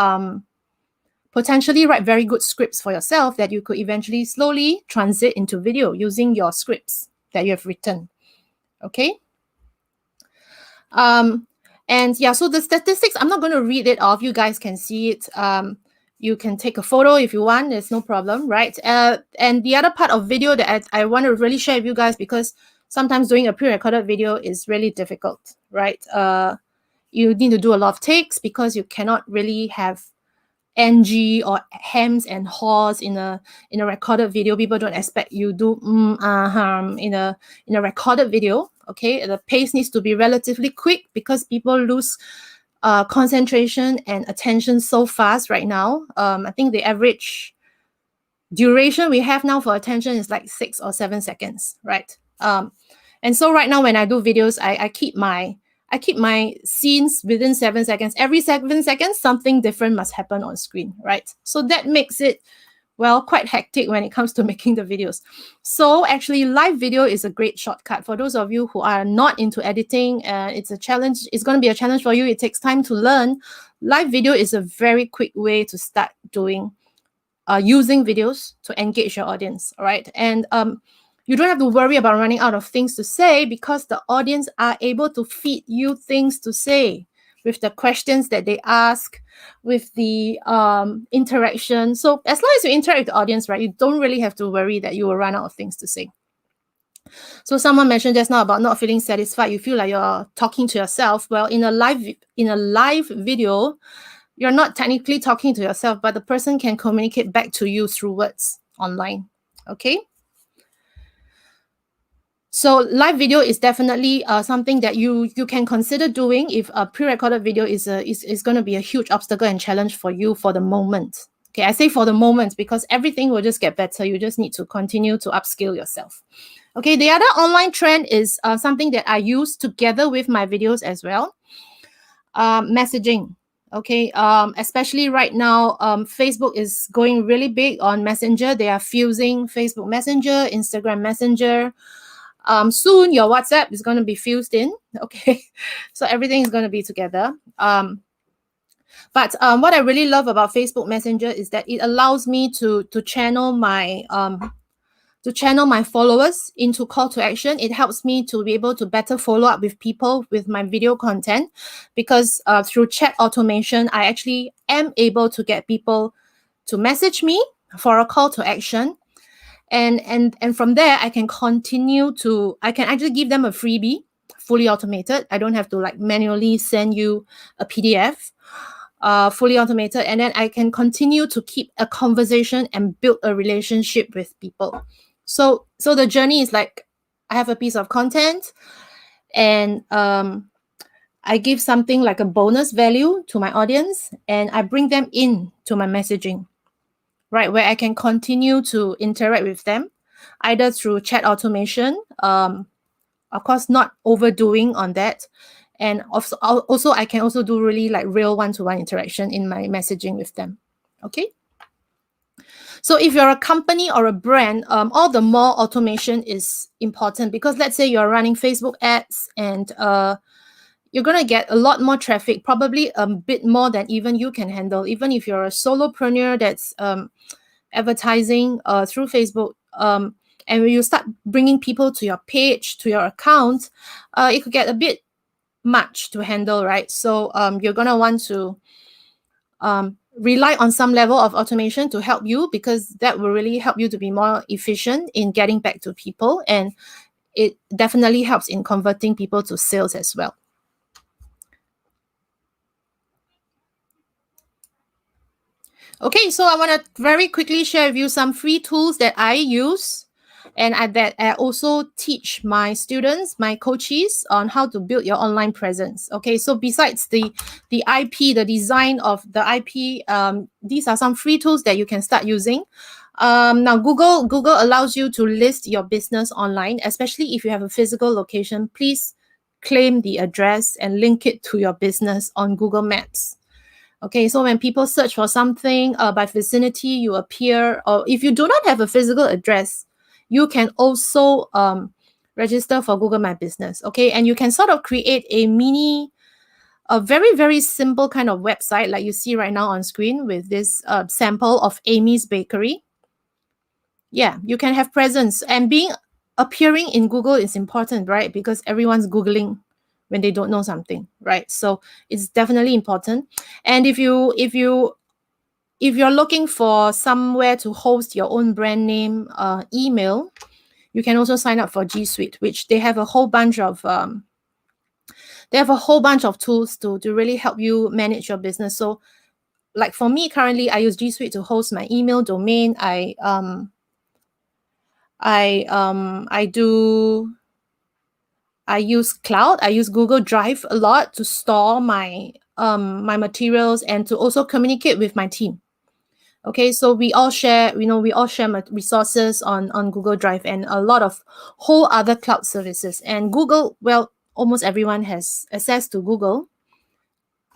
I: potentially write very good scripts for yourself that you could eventually slowly transit into video using your scripts that you have written, okay? And yeah, so the statistics, I'm not going to read it off. You guys can see it. You can take a photo if you want. There's no problem, right? And the other part of video that I want to really share with you guys, because sometimes doing a pre-recorded video is really difficult, right? You need to do a lot of takes because you cannot really have NG or hems and haws in a recorded video. People don't expect you do in a recorded video. Okay, the pace needs to be relatively quick because people lose concentration and attention so fast right now. I think the average duration we have now for attention is like 6 or 7 seconds, right? And so right now when I do videos, I keep my scenes within 7 seconds. Every 7 seconds, something different must happen on screen, right? So that makes it, well, quite hectic when it comes to making the videos. So actually, live video is a great shortcut. For those of you who are not into editing, it's a challenge. It's going to be a challenge for you. It takes time to learn. Live video is a very quick way to start doing, using videos to engage your audience, all right? And you don't have to worry about running out of things to say because the audience are able to feed you things to say with the questions that they ask, with the interaction. So as long as you interact with the audience, right, you don't really have to worry that you will run out of things to say. So someone mentioned just now about not feeling satisfied. You feel like you're talking to yourself. Well, in a live video, you're not technically talking to yourself, but the person can communicate back to you through words online. Okay. So live video is definitely something that you can consider doing if a pre-recorded video is going to be a huge obstacle and challenge for you for the moment. Okay, I say for the moment because everything will just get better. You just need to continue to upskill yourself. Okay, the other online trend is something that I use together with my videos as well. Messaging. Okay, especially right now, Facebook is going really big on Messenger. They are fusing Facebook Messenger, Instagram Messenger. Soon your WhatsApp is going to be fused in. Okay, so everything is going to be together. But what I really love about Facebook Messenger is that it allows me to channel my followers into call to action. It helps me to be able to better follow up with people with my video content, because through chat automation, I actually am able to get people to message me for a call to action. And from there, I can actually give them a freebie, fully automated. I don't have to like manually send you a PDF, fully automated. And then I can continue to keep a conversation and build a relationship with people. So the journey is like, I have a piece of content and I give something like a bonus value to my audience and I bring them in to my messaging, right, where I can continue to interact with them, either through chat automation, of course, not overdoing on that. And also I can also do really like real one-to-one interaction in my messaging with them, okay? So if you're a company or a brand, all the more automation is important, because let's say you're running Facebook ads and you're going to get a lot more traffic, probably a bit more than even you can handle. Even if you're a solopreneur that's advertising through Facebook, and when you start bringing people to your page, to your account, it could get a bit much to handle, right? So you're going to want to rely on some level of automation to help you, because that will really help you to be more efficient in getting back to people. And it definitely helps in converting people to sales as well. Okay, so I want to very quickly share with you some free tools that I use and that I also teach my students, my coaches, on how to build your online presence. Okay, so besides the IP, the design of the IP, these are some free tools that you can start using. Now, Google allows you to list your business online, especially if you have a physical location. Please claim the address and link it to your business on Google Maps. Okay, so when people search for something by vicinity, you appear, or if you do not have a physical address, you can also register for Google My Business. Okay, and you can sort of create a very, very simple kind of website like you see right now on screen with this sample of Amy's Bakery. Yeah, you can have presence, and appearing in Google is important, right? Because everyone's Googling when they don't know something, right? So it's definitely important. And if you're looking for somewhere to host your own brand name email, you can also sign up for G Suite, which they have a whole bunch of tools to really help you manage your business. So like for me currently, I use G Suite to host my email domain. I use cloud. I use Google Drive a lot to store my my materials and to also communicate with my team. Okay, so we all share resources on Google Drive and a lot of whole other cloud services. And Google, well, almost everyone has access to Google,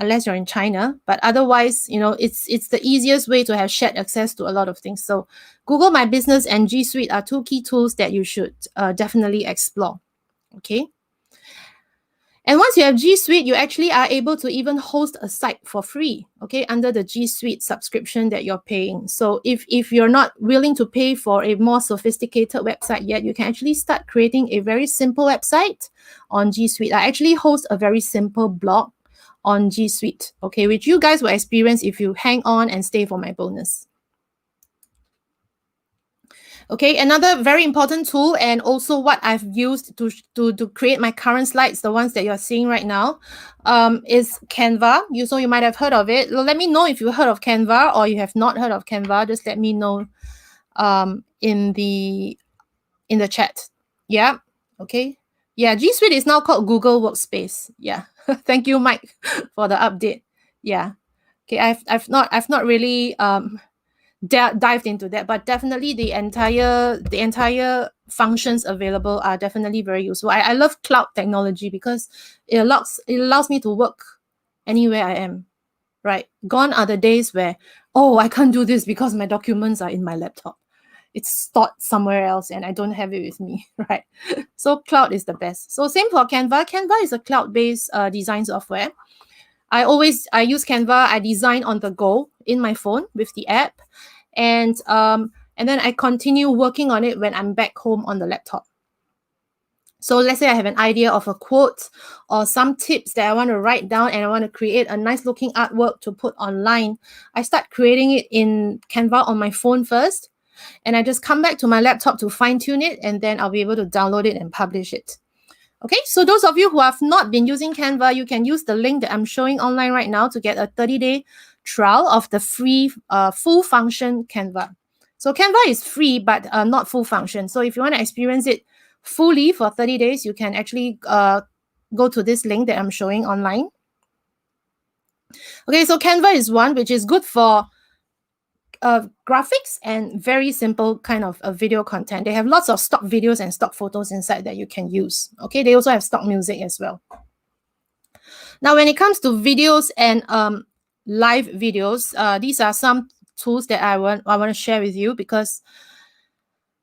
I: unless you're in China. But otherwise, it's the easiest way to have shared access to a lot of things. So Google My Business and G Suite are two key tools that you should definitely explore. Okay. And once you have G Suite, you actually are able to even host a site for free, okay, under the G Suite subscription that you're paying. So if you're not willing to pay for a more sophisticated website yet, you can actually start creating a very simple website on G Suite. I actually host a very simple blog on G Suite, okay, which you guys will experience if you hang on and stay for my bonus. Okay, another very important tool, and also what I've used to create my current slides, the ones that you're seeing right now, is Canva. You might have heard of it. Let me know if you heard of Canva or you have not heard of Canva. Just let me know in the chat. Yeah. Okay. Yeah, G Suite is now called Google Workspace. Yeah. Thank you, Mike, for the update. Yeah. Okay, I've not really dived into that, but definitely the entire functions available are definitely very useful. I love cloud technology because it allows me to work anywhere I am, right? Gone are the days where, oh, I can't do this because my documents are in my laptop. It's stored somewhere else and I don't have it with me, right? So cloud is the best. So same for Canva. Canva is a cloud-based design software. I use Canva. I design on the go in my phone with the app, and then I continue working on it when I'm back home on the laptop. So let's say I have an idea of a quote or some tips that I want to write down and I want to create a nice looking artwork to put online. I start creating it in Canva on my phone first, and I just come back to my laptop to fine tune it, and then I'll be able to download it and publish it. Okay, so those of you who have not been using Canva, you can use the link that I'm showing online right now to get a 30-day trial of the free full function Canva. So Canva is free, but not full function. So if you want to experience it fully for 30 days, you can actually go to this link that I'm showing online. Okay, so Canva is one which is good for graphics and very simple kind of video content. They have lots of stock videos and stock photos inside that you can use. Okay, they also have stock music as well. Now, when it comes to videos and live videos, these are some tools that I want to share with you, because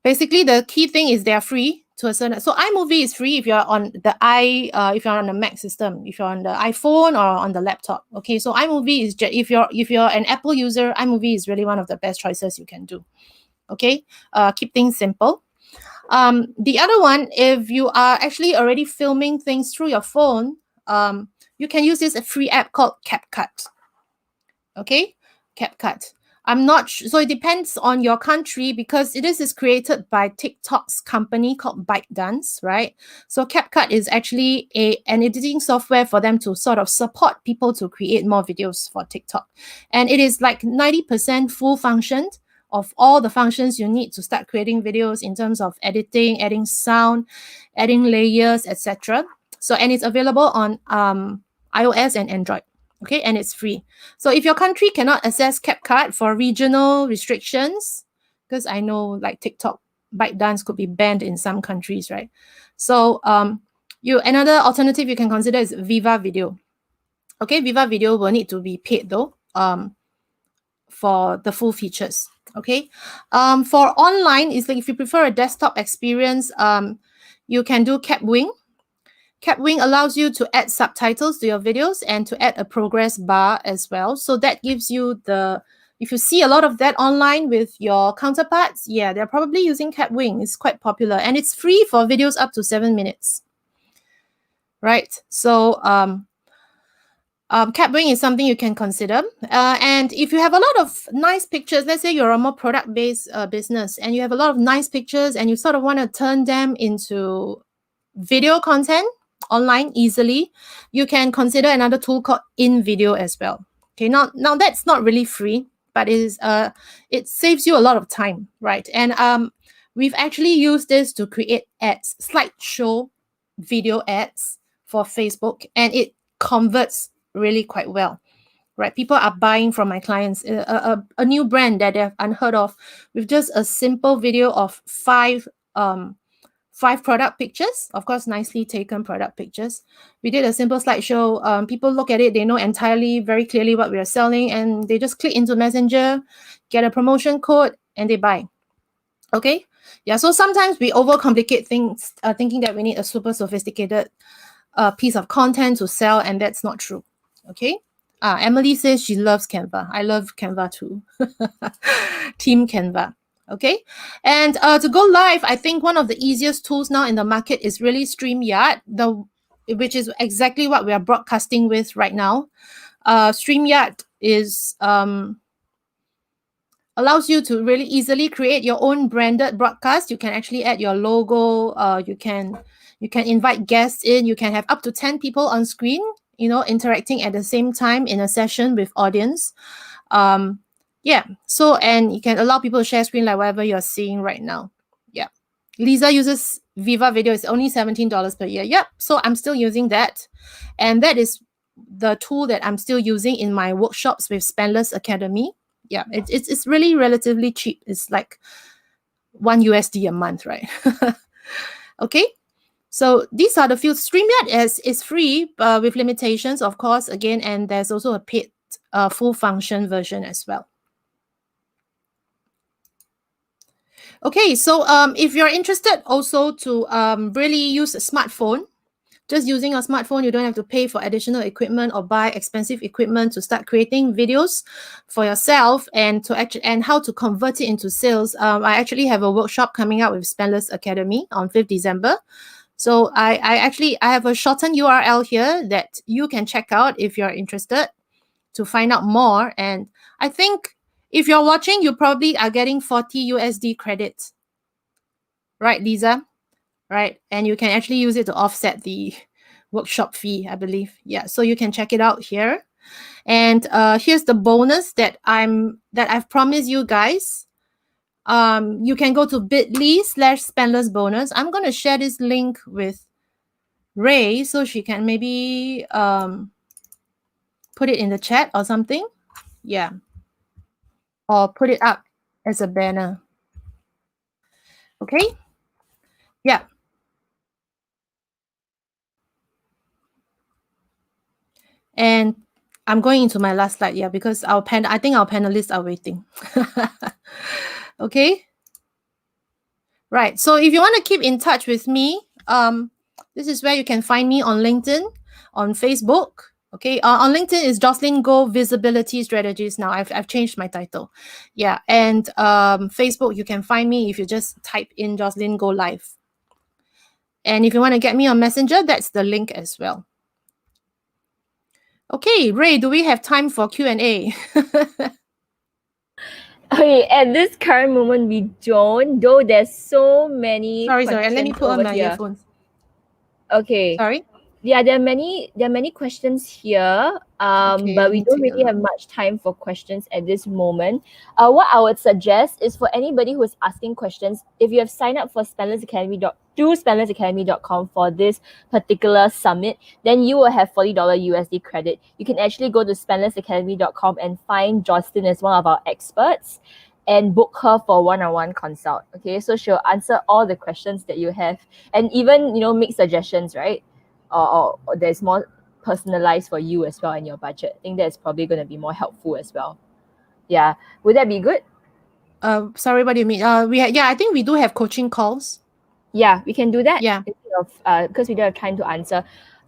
I: basically the key thing is they're free to a certain. So iMovie is free if you're on the if you're on the Mac system, if you're on the iPhone or on the laptop. Okay, so iMovie is just, if you're an Apple user, iMovie is really one of the best choices you can do. Okay, keep things simple. The other one, if you are actually already filming things through your phone, you can use this free app called CapCut. Okay, CapCut. I'm not sure, so it depends on your country, because this is created by TikTok's company called ByteDance, right? So CapCut is actually an editing software for them to sort of support people to create more videos for TikTok. And it is like 90% full function of all the functions you need to start creating videos in terms of editing, adding sound, adding layers, etc. So, and it's available on iOS and Android. Okay, and it's free. So if your country cannot access CapCut for regional restrictions, because I know like TikTok, ByteDance could be banned in some countries, right? So another alternative you can consider is Viva Video. Okay, Viva Video will need to be paid though for the full features. Okay, for online, is like if you prefer a desktop experience, you can do Capwing. Capwing allows you to add subtitles to your videos and to add a progress bar as well. So that gives you if you see a lot of that online with your counterparts, yeah, they're probably using Capwing. It's quite popular and it's free for videos up to 7 minutes. right? So capturing is something you can consider. And if you have a lot of nice pictures, let's say you're a more product-based business and you have a lot of nice pictures and you sort of want to turn them into video content online easily, you can consider another tool called InVideo as well. Okay, now that's not really free, but it saves you a lot of time, right? And we've actually used this to create ads, slideshow video ads for Facebook, and it converts really quite well, right? People are buying from my clients a new brand that they've unheard of with just a simple video of five product pictures, of course, nicely taken product pictures. We did a simple slideshow. People look at it, they know entirely, very clearly what we are selling, and they just click into Messenger, get a promotion code, and they buy. Okay, yeah. So sometimes we overcomplicate things, thinking that we need a super sophisticated piece of content to sell, and that's not true. Okay. Emily says she loves Canva. I love Canva too. Team Canva. Okay. And to go live, I think one of the easiest tools now in the market is really StreamYard, which is exactly what we are broadcasting with right now. StreamYard is allows you to really easily create your own branded broadcast. You can actually add your logo. You can invite guests in. You can have up to 10 people on screen, interacting at the same time in a session with audience. Yeah. So, and you can allow people to share screen like whatever you're seeing right now. Yeah. Leza uses Viva Video. It's only $17 per year. Yep. So I'm still using that. And that is the tool that I'm still using in my workshops with Spendless Academy. Yeah, it's really relatively cheap. It's like $1 a month, right? Okay, so these are the few. StreamYard is free with limitations, of course, again, and there's also a paid full function version as well. Okay, so if you're interested also to really use a smartphone, just using a smartphone, you don't have to pay for additional equipment or buy expensive equipment to start creating videos for yourself and how to convert it into sales. I actually have a workshop coming out with Spendless Academy on 5th December. So I have a shortened URL here that you can check out if you're interested to find out more. And I think if you're watching, you probably are getting 40 USD credits. Right, Leza? Right, and you can actually use it to offset the workshop fee, I believe. Yeah, so you can check it out here. And here's the bonus that I've promised you guys. You can go to bit.ly/spendless bonus. I'm going to share this link with Ray so she can maybe put it in the chat or something. Yeah, or put it up as a banner. Okay. Yeah. And I'm going into my last slide, yeah, because I think our panelists are waiting. Okay. Right. So if you want to keep in touch with me, this is where you can find me on LinkedIn, on Facebook. Okay. On LinkedIn is Jocelyn Go Visibility Strategies now. I've changed my title. Yeah. And Facebook, you can find me if you just type in Jocelyn Go Live. And if you want to get me on Messenger, that's the link as well. Okay, Ray, do we have time for Q&A?
A: Okay, at this current moment, we don't, though there's so many
I: Sorry, and let me put on my earphones.
A: Okay.
I: Sorry?
A: Yeah, there are many questions here,
I: Okay,
A: but we don't really have much time for questions at this moment. What I would suggest is for anybody who is asking questions, if you have signed up for spendlessacademy.com for this particular summit, then you will have $40 USD credit. You can actually go to spendlessacademy.com and find Jocelyn as one of our experts and book her for one-on-one consult. Okay, so she'll answer all the questions that you have and even make suggestions, right? Or there's more personalized for you as well in your budget. I think that's probably going to be more helpful as well. Yeah, would that be good?
I: Sorry, what do you mean? I think we do have coaching calls.
A: Yeah, we can do that.
I: Yeah.
A: Because we don't have time to answer.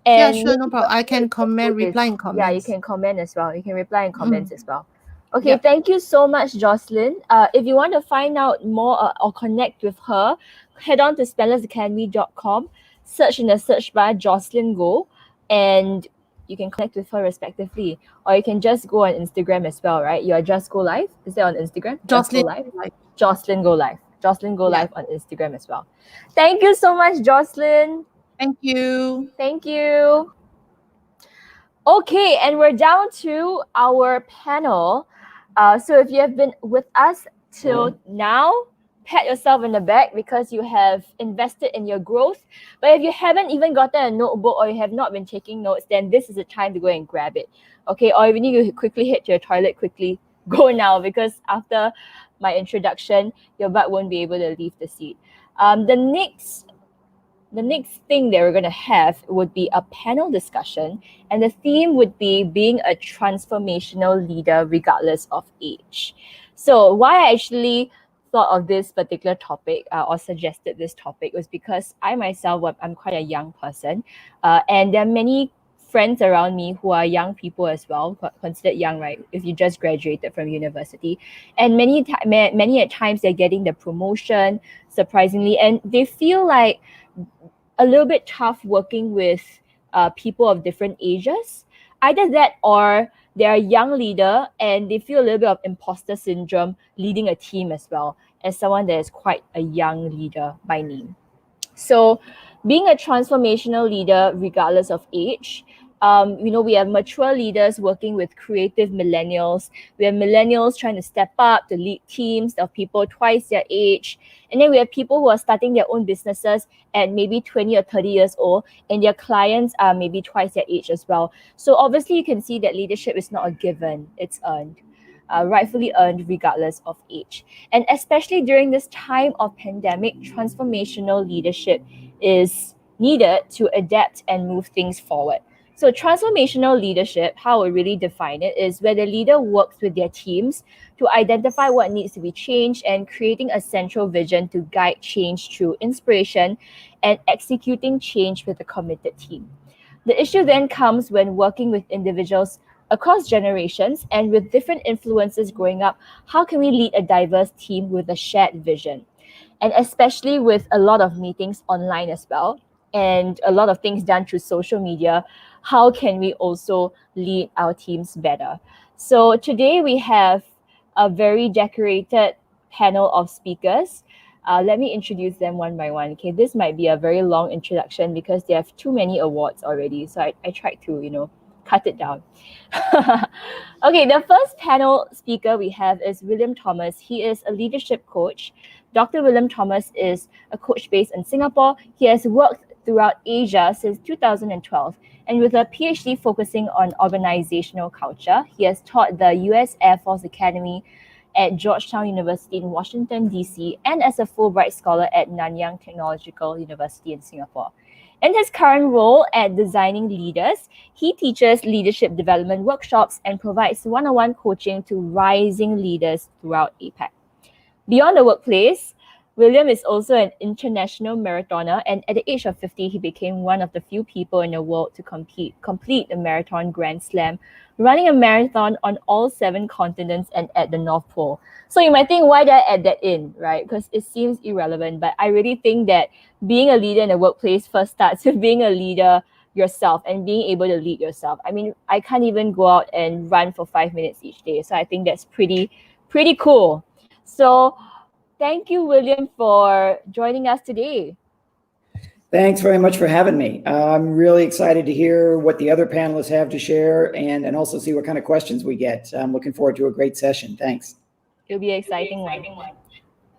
I: And yeah, sure, no problem. I can reply in comments.
A: Yeah, you can comment as well. You can reply in comments as well. Okay, thank you so much, Jocelyn. If you want to find out more or connect with her, head on to spendlessacademy.com. search in the search bar Jocelyn Go, and you can connect with her respectively. Or you can just go on Instagram as well, right? You are Just Go Live. Is that on Instagram? Just Go
I: Jocelyn.
A: Live. Jocelyn Go Live. Jocelyn Go
I: Yeah.
A: Live on Instagram as well. Thank you so much, Jocelyn.
I: Thank you.
A: Thank you. Okay, and we're down to our panel. So if you have been with us till now, pat yourself in the back because you have invested in your growth. But if you haven't even gotten a notebook or you have not been taking notes, then this is the time to go and grab it. Okay, or if you need to quickly hit your toilet, quickly go now, because after my introduction, your butt won't be able to leave the seat. The next thing that we're going to have would be a panel discussion, and the theme would be being a transformational leader regardless of age. So why I actually thought of this particular topic or suggested this topic was because I myself, I'm quite a young person, and there are many friends around me who are young people as well, considered young, right? If you just graduated from university, and many at times they're getting the promotion, surprisingly, and they feel like a little bit tough working with people of different ages. Either that or they're a young leader and they feel a little bit of imposter syndrome leading a team as well, as someone that is quite a young leader by name. So being a transformational leader regardless of age, we have mature leaders working with creative millennials. We have millennials trying to step up to lead teams of people twice their age. And then we have people who are starting their own businesses at maybe 20 or 30 years old, and their clients are maybe twice their age as well. So obviously you can see that leadership is not a given, it's earned. Rightfully earned regardless of age. And especially during this time of pandemic, transformational leadership is needed to adapt and move things forward. So transformational leadership, how I really define it, is where the leader works with their teams to identify what needs to be changed and creating a central vision to guide change through inspiration and executing change with a committed team. The issue then comes when working with individuals across generations and with different influences growing up. How can we lead a diverse team with a shared vision? And especially with a lot of meetings online as well, and a lot of things done through social media, how can we also lead our teams better? So today we have a very decorated panel of speakers. Let me introduce them one by one. Okay, this might be a very long introduction because they have too many awards already. So I tried to, cut it down. Okay, the first panel speaker we have is William Thomas. He is a leadership coach. Dr. William Thomas is a coach based in Singapore. He has worked throughout Asia since 2012, and with a PhD focusing on organizational culture, he has taught the US Air Force Academy at Georgetown University in Washington, D.C., and as a Fulbright scholar at Nanyang Technological University in Singapore. In his current role at Designing Leaders, he teaches leadership development workshops and provides one-on-one coaching to rising leaders throughout APAC. Beyond the workplace, William is also an international marathoner, and at the age of 50, he became one of the few people in the world to complete a marathon Grand Slam, running a marathon on all 7 continents and at the North Pole. So you might think, why did I add that in, right? Because it seems irrelevant, but I really think that being a leader in the workplace first starts with being a leader yourself and being able to lead yourself. I mean, I can't even go out and run for 5 minutes each day. So I think that's pretty cool. So thank you, William, for joining us today.
J: Thanks very much for having me. I'm really excited to hear what the other panelists have to share and also see what kind of questions we get. I'm looking forward to a great session. Thanks.
A: It'll be an exciting one.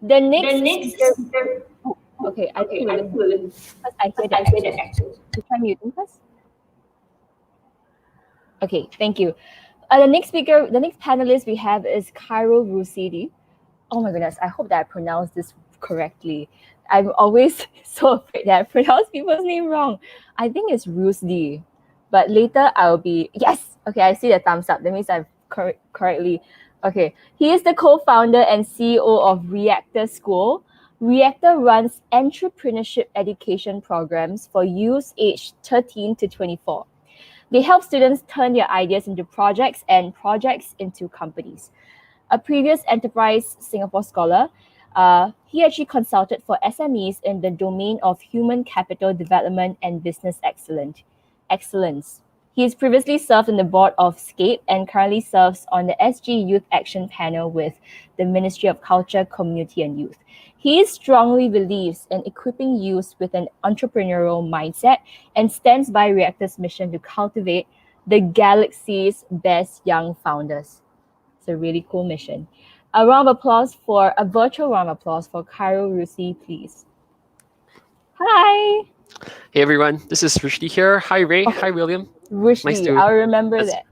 A: The next speaker... Oh, okay, I think William, because I hear the action. You try muting first? Okay, thank you. The next panelist we have is Cairo Rusidi. Oh my goodness, I hope that I pronounced this correctly. I'm always so afraid that I pronounce people's name wrong. I think it's Rusdi, but later I'll be... Yes! Okay, I see the thumbs up. That means I've correctly... Okay, he is the co-founder and CEO of Reactor School. Reactor runs entrepreneurship education programs for youths aged 13 to 24. They help students turn their ideas into projects and projects into companies. A previous Enterprise Singapore scholar, He actually consulted for SMEs in the domain of human capital development and business excellence. He has previously served on the board of SCAPE and currently serves on the SG Youth Action Panel with the Ministry of Culture, Community and Youth. He strongly believes in equipping youth with an entrepreneurial mindset and stands by Reactor's mission to cultivate the galaxy's best young founders. It's a really cool mission. A virtual round of applause for Cairo Rusi, please. Hi.
K: Hey everyone, this is Rushdie here. Hi Ray, hi William.
A: Rushdie, I'll remember that.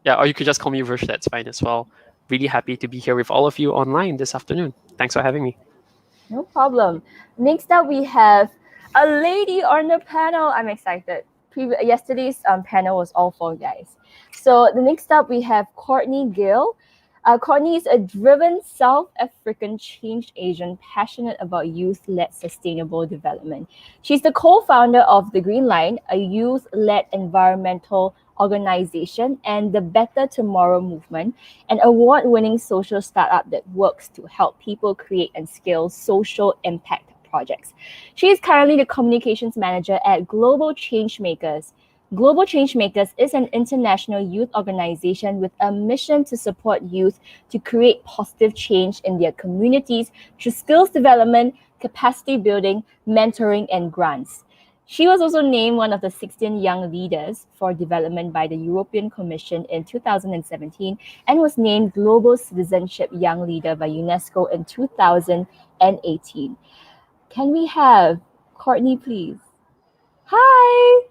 K: Yeah, or you could just call me Rush, that's fine as well. Really happy to be here with all of you online this afternoon. Thanks for having me.
A: No problem. Next up, we have a lady on the panel. I'm excited. Yesterday's panel was all for guys. So the next up, we have Courtney Gill. Courtney is a driven South African change agent passionate about youth-led sustainable development. She's the co-founder of The Green Line, a youth-led environmental organization, and the Better Tomorrow movement, an award-winning social startup that works to help people create and scale social impact projects. She is currently the communications manager at Global Changemakers. Global Changemakers is an international youth organization with a mission to support youth to create positive change in their communities through skills development, capacity building, mentoring, and grants. She was also named one of the 16 Young Leaders for Development by the European Commission in 2017 and was named Global Citizenship Young Leader by UNESCO in 2018. Can we have Courtney, please? Hi!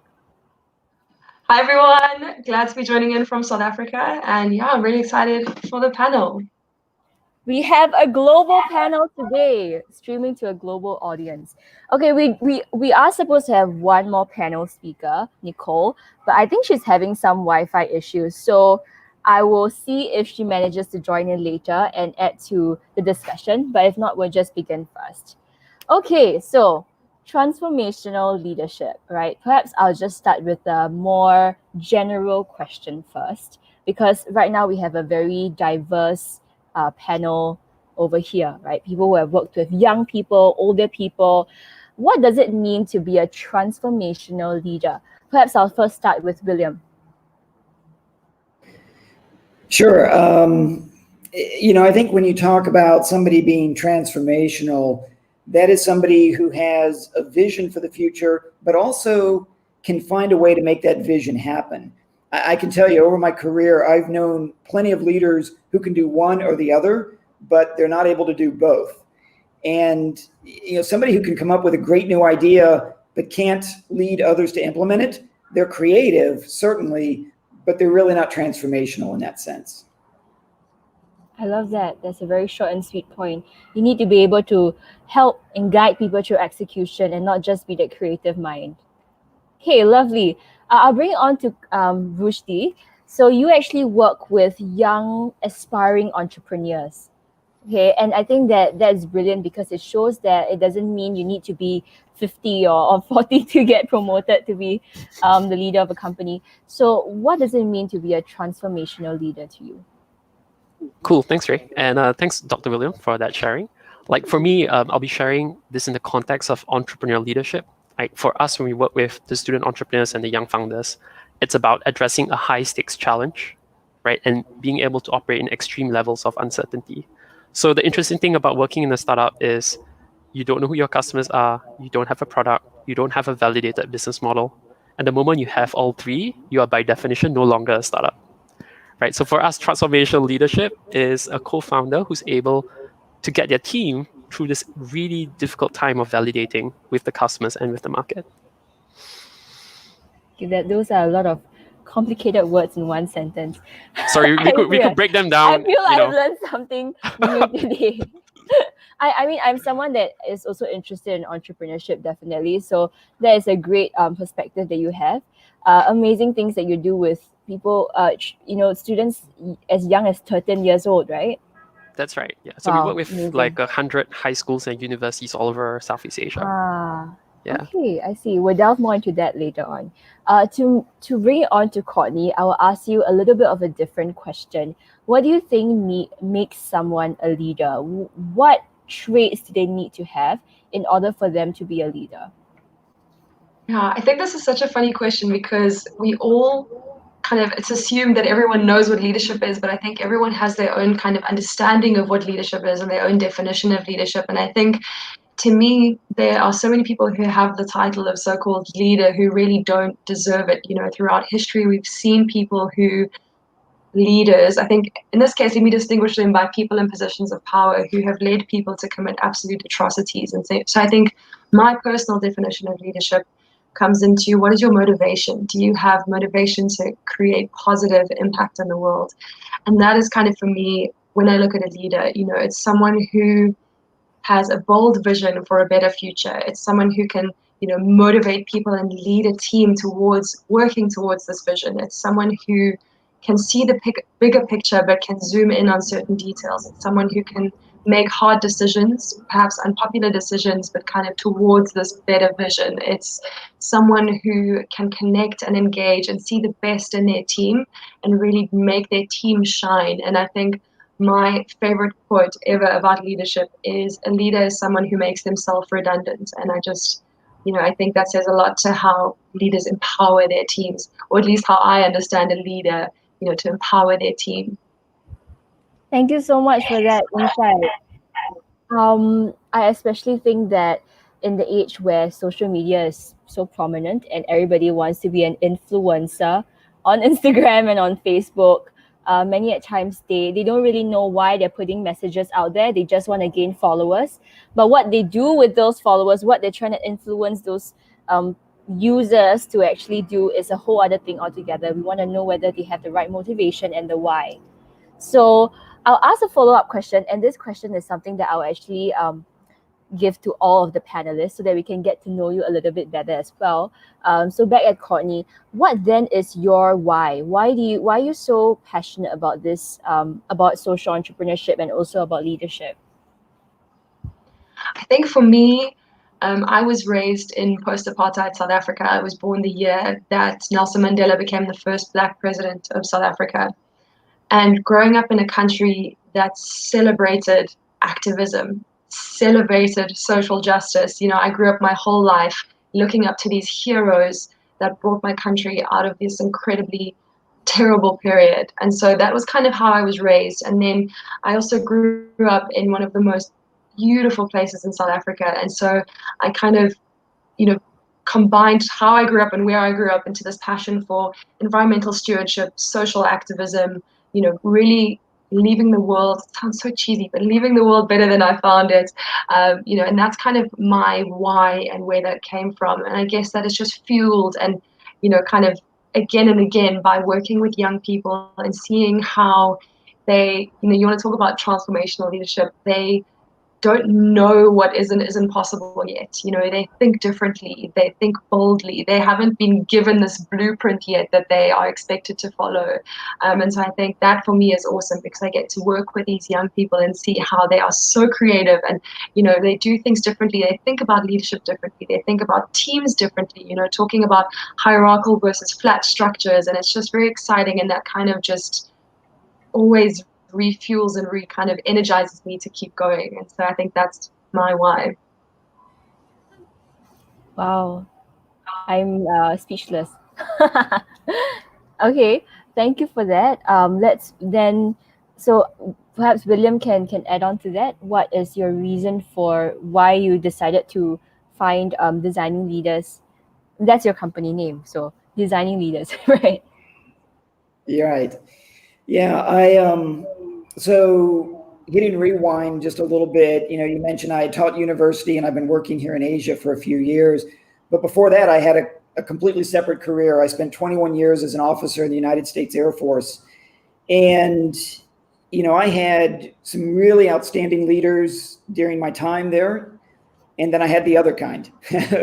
L: Hi everyone, glad to be joining in from South Africa, and yeah, I'm really excited for the panel.
A: We have a global panel today, streaming to a global audience. Okay, we are supposed to have one more panel speaker, Nicole, but I think she's having some Wi-Fi issues, so I will see if she manages to join in later and add to the discussion, but if not, we'll just begin first. Okay, so transformational leadership, right? Perhaps I'll just start with a more general question first, because right now we have a very diverse panel over here, right? People who have worked with young people, older people. What does it mean to be a transformational leader? Perhaps I'll first start with William.
J: Sure. I think when you talk about somebody being transformational, that is somebody who has a vision for the future, but also can find a way to make that vision happen. I can tell you over my career, I've known plenty of leaders who can do one or the other, but they're not able to do both. And somebody who can come up with a great new idea, but can't lead others to implement it, they're creative, certainly, but they're really not transformational in that sense.
A: I love that. That's a very short and sweet point. You need to be able to help and guide people through execution and not just be that creative mind. Okay, lovely. I'll bring it on to Rushdie. So you actually work with young aspiring entrepreneurs. Okay, and I think that's brilliant because it shows that it doesn't mean you need to be 50 or 40 to get promoted to be the leader of a company. So what does it mean to be a transformational leader to you?
K: Cool, thanks Ray. And thanks Dr. William for that sharing. Like for me, I'll be sharing this in the context of entrepreneurial leadership. Like for us, when we work with the student entrepreneurs and the young founders, it's about addressing a high stakes challenge, right? And being able to operate in extreme levels of uncertainty. So the interesting thing about working in a startup is you don't know who your customers are, you don't have a product, you don't have a validated business model. And the moment you have all three, you are by definition no longer a startup, right? So for us, transformational leadership is a co-founder who's able to get their team through this really difficult time of validating with the customers and with the market.
A: Those are a lot of complicated words in one sentence.
K: Sorry, we could break them down.
A: I feel like I've learned something new today. I mean, I'm someone that is also interested in entrepreneurship, definitely. So that is a great perspective that you have. Amazing things that you do with people, students as young as 13 years old, right?
K: That's right. Yeah. So we work with amazing. Like 100 high schools and universities all over Southeast Asia. Yeah.
A: Okay, I see. We'll delve more into that later on. To bring it on to Courtney, I will ask you a little bit of a different question. What do you think makes someone a leader? What traits do they need to have in order for them to be a leader?
L: Yeah, I think this is such a funny question because we all it's assumed that everyone knows what leadership is, but I think everyone has their own kind of understanding of what leadership is and their own definition of leadership. And I think, to me, there are so many people who have the title of so-called leader who really don't deserve it. Throughout history, we've seen people who leaders, I think in this case, let me distinguish them by people in positions of power who have led people to commit absolute atrocities. And so I think my personal definition of leadership comes into, what is your motivation? Do you have motivation to create positive impact on the world? And that is kind of, for me, when I look at a leader, it's someone who has a bold vision for a better future. It's someone who can, motivate people and lead a team towards working towards this vision. It's someone who can see the bigger picture but can zoom in on certain details. It's someone who can make hard decisions, perhaps unpopular decisions, but kind of towards this better vision. It's someone who can connect and engage and see the best in their team and really make their team shine. And I think my favorite quote ever about leadership is, a leader is someone who makes themselves redundant. And I think that says a lot to how leaders empower their teams, or at least how I understand a leader, to empower their team.
A: Thank you so much for that insight. I especially think that in the age where social media is so prominent and everybody wants to be an influencer on Instagram and on Facebook, many at times they don't really know why they're putting messages out there. They just want to gain followers. But what they do with those followers, what they're trying to influence those users to actually do, is a whole other thing altogether. We want to know whether they have the right motivation and the why. So I'll ask a follow-up question, and this question is something that I'll actually give to all of the panelists so that we can get to know you a little bit better as well. So back at Courtney, what then is your why? Why are you so passionate about this, about social entrepreneurship and also about leadership?
L: I think for me, I was raised in post-apartheid South Africa. I was born the year that Nelson Mandela became the first Black president of South Africa. And growing up in a country that celebrated activism, celebrated social justice, I grew up my whole life looking up to these heroes that brought my country out of this incredibly terrible period. And so that was kind of how I was raised. And then I also grew up in one of the most beautiful places in South Africa. And so I kind of, combined how I grew up and where I grew up into this passion for environmental stewardship, social activism, really leaving the world, it sounds so cheesy, but leaving the world better than I found it, and that's kind of my why and where that came from. And I guess that is just fueled and, kind of again and again by working with young people and seeing how they, you want to talk about transformational leadership, they don't know what isn't possible yet. They think differently, they think boldly, they haven't been given this blueprint yet that they are expected to follow. And so I think that for me is awesome because I get to work with these young people and see how they are so creative and, they do things differently. They think about leadership differently. They think about teams differently, talking about hierarchical versus flat structures. And it's just very exciting, and that kind of just always refuels and kind of energizes me to keep going. And so I think that's my why.
A: Wow, I'm speechless. Okay, thank you for that. Let's then, so perhaps William can add on to that. What is your reason for why you decided to find designing leaders? That's your company name, so designing leaders, right?
J: You're right. Yeah, so hitting rewind just a little bit, you mentioned I taught university and I've been working here in Asia for a few years. But before that, I had a completely separate career. I spent 21 years as an officer in the United States Air Force. And, I had some really outstanding leaders during my time there. And then I had the other kind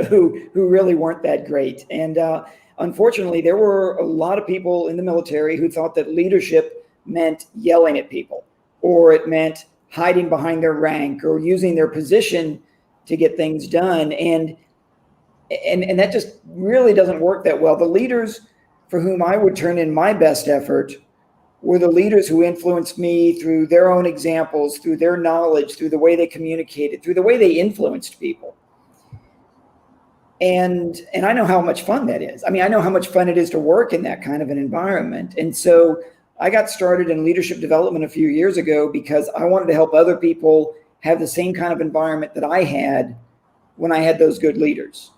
J: who really weren't that great. And unfortunately, there were a lot of people in the military who thought that leadership meant yelling at people, or it meant hiding behind their rank or using their position to get things done. And that just really doesn't work that well. The leaders for whom I would turn in my best effort were the leaders who influenced me through their own examples, through their knowledge, through the way they communicated, through the way they influenced people. And I know how much fun that is. I mean, I know how much fun it is to work in that kind of an environment. And so I got started in leadership development a few years ago because I wanted to help other people have the same kind of environment that I had when I had those good leaders.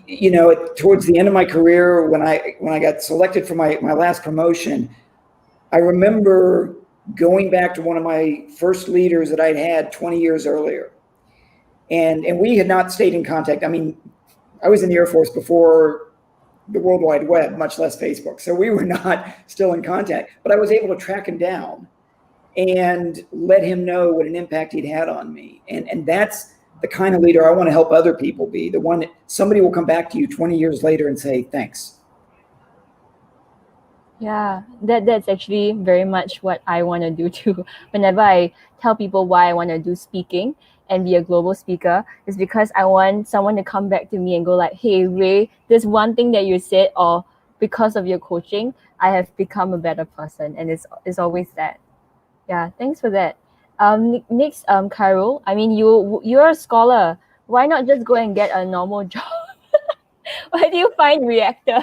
J: You know, towards the end of my career, when I got selected for my last promotion, I remember going back to one of my first leaders that I'd had 20 years earlier. And we had not stayed in contact. I mean, I was in the Air Force before the World Wide Web, much less Facebook. So we were not still in contact, but I was able to track him down and let him know what an impact he'd had on me. And that's the kind of leader I want to help other people be, the one that somebody will come back to you 20 years later and say, thanks.
A: Yeah, that's actually very much what I want to do too. Whenever I tell people why I want to do speaking and be a global speaker, is because I want someone to come back to me and go like, hey, Ray, this one thing that you said, or because of your coaching, I have become a better person. And it's always that. Yeah, thanks for that. Next, Carol, I mean, you're a scholar. Why not just go and get a normal job? Why do you find reactor?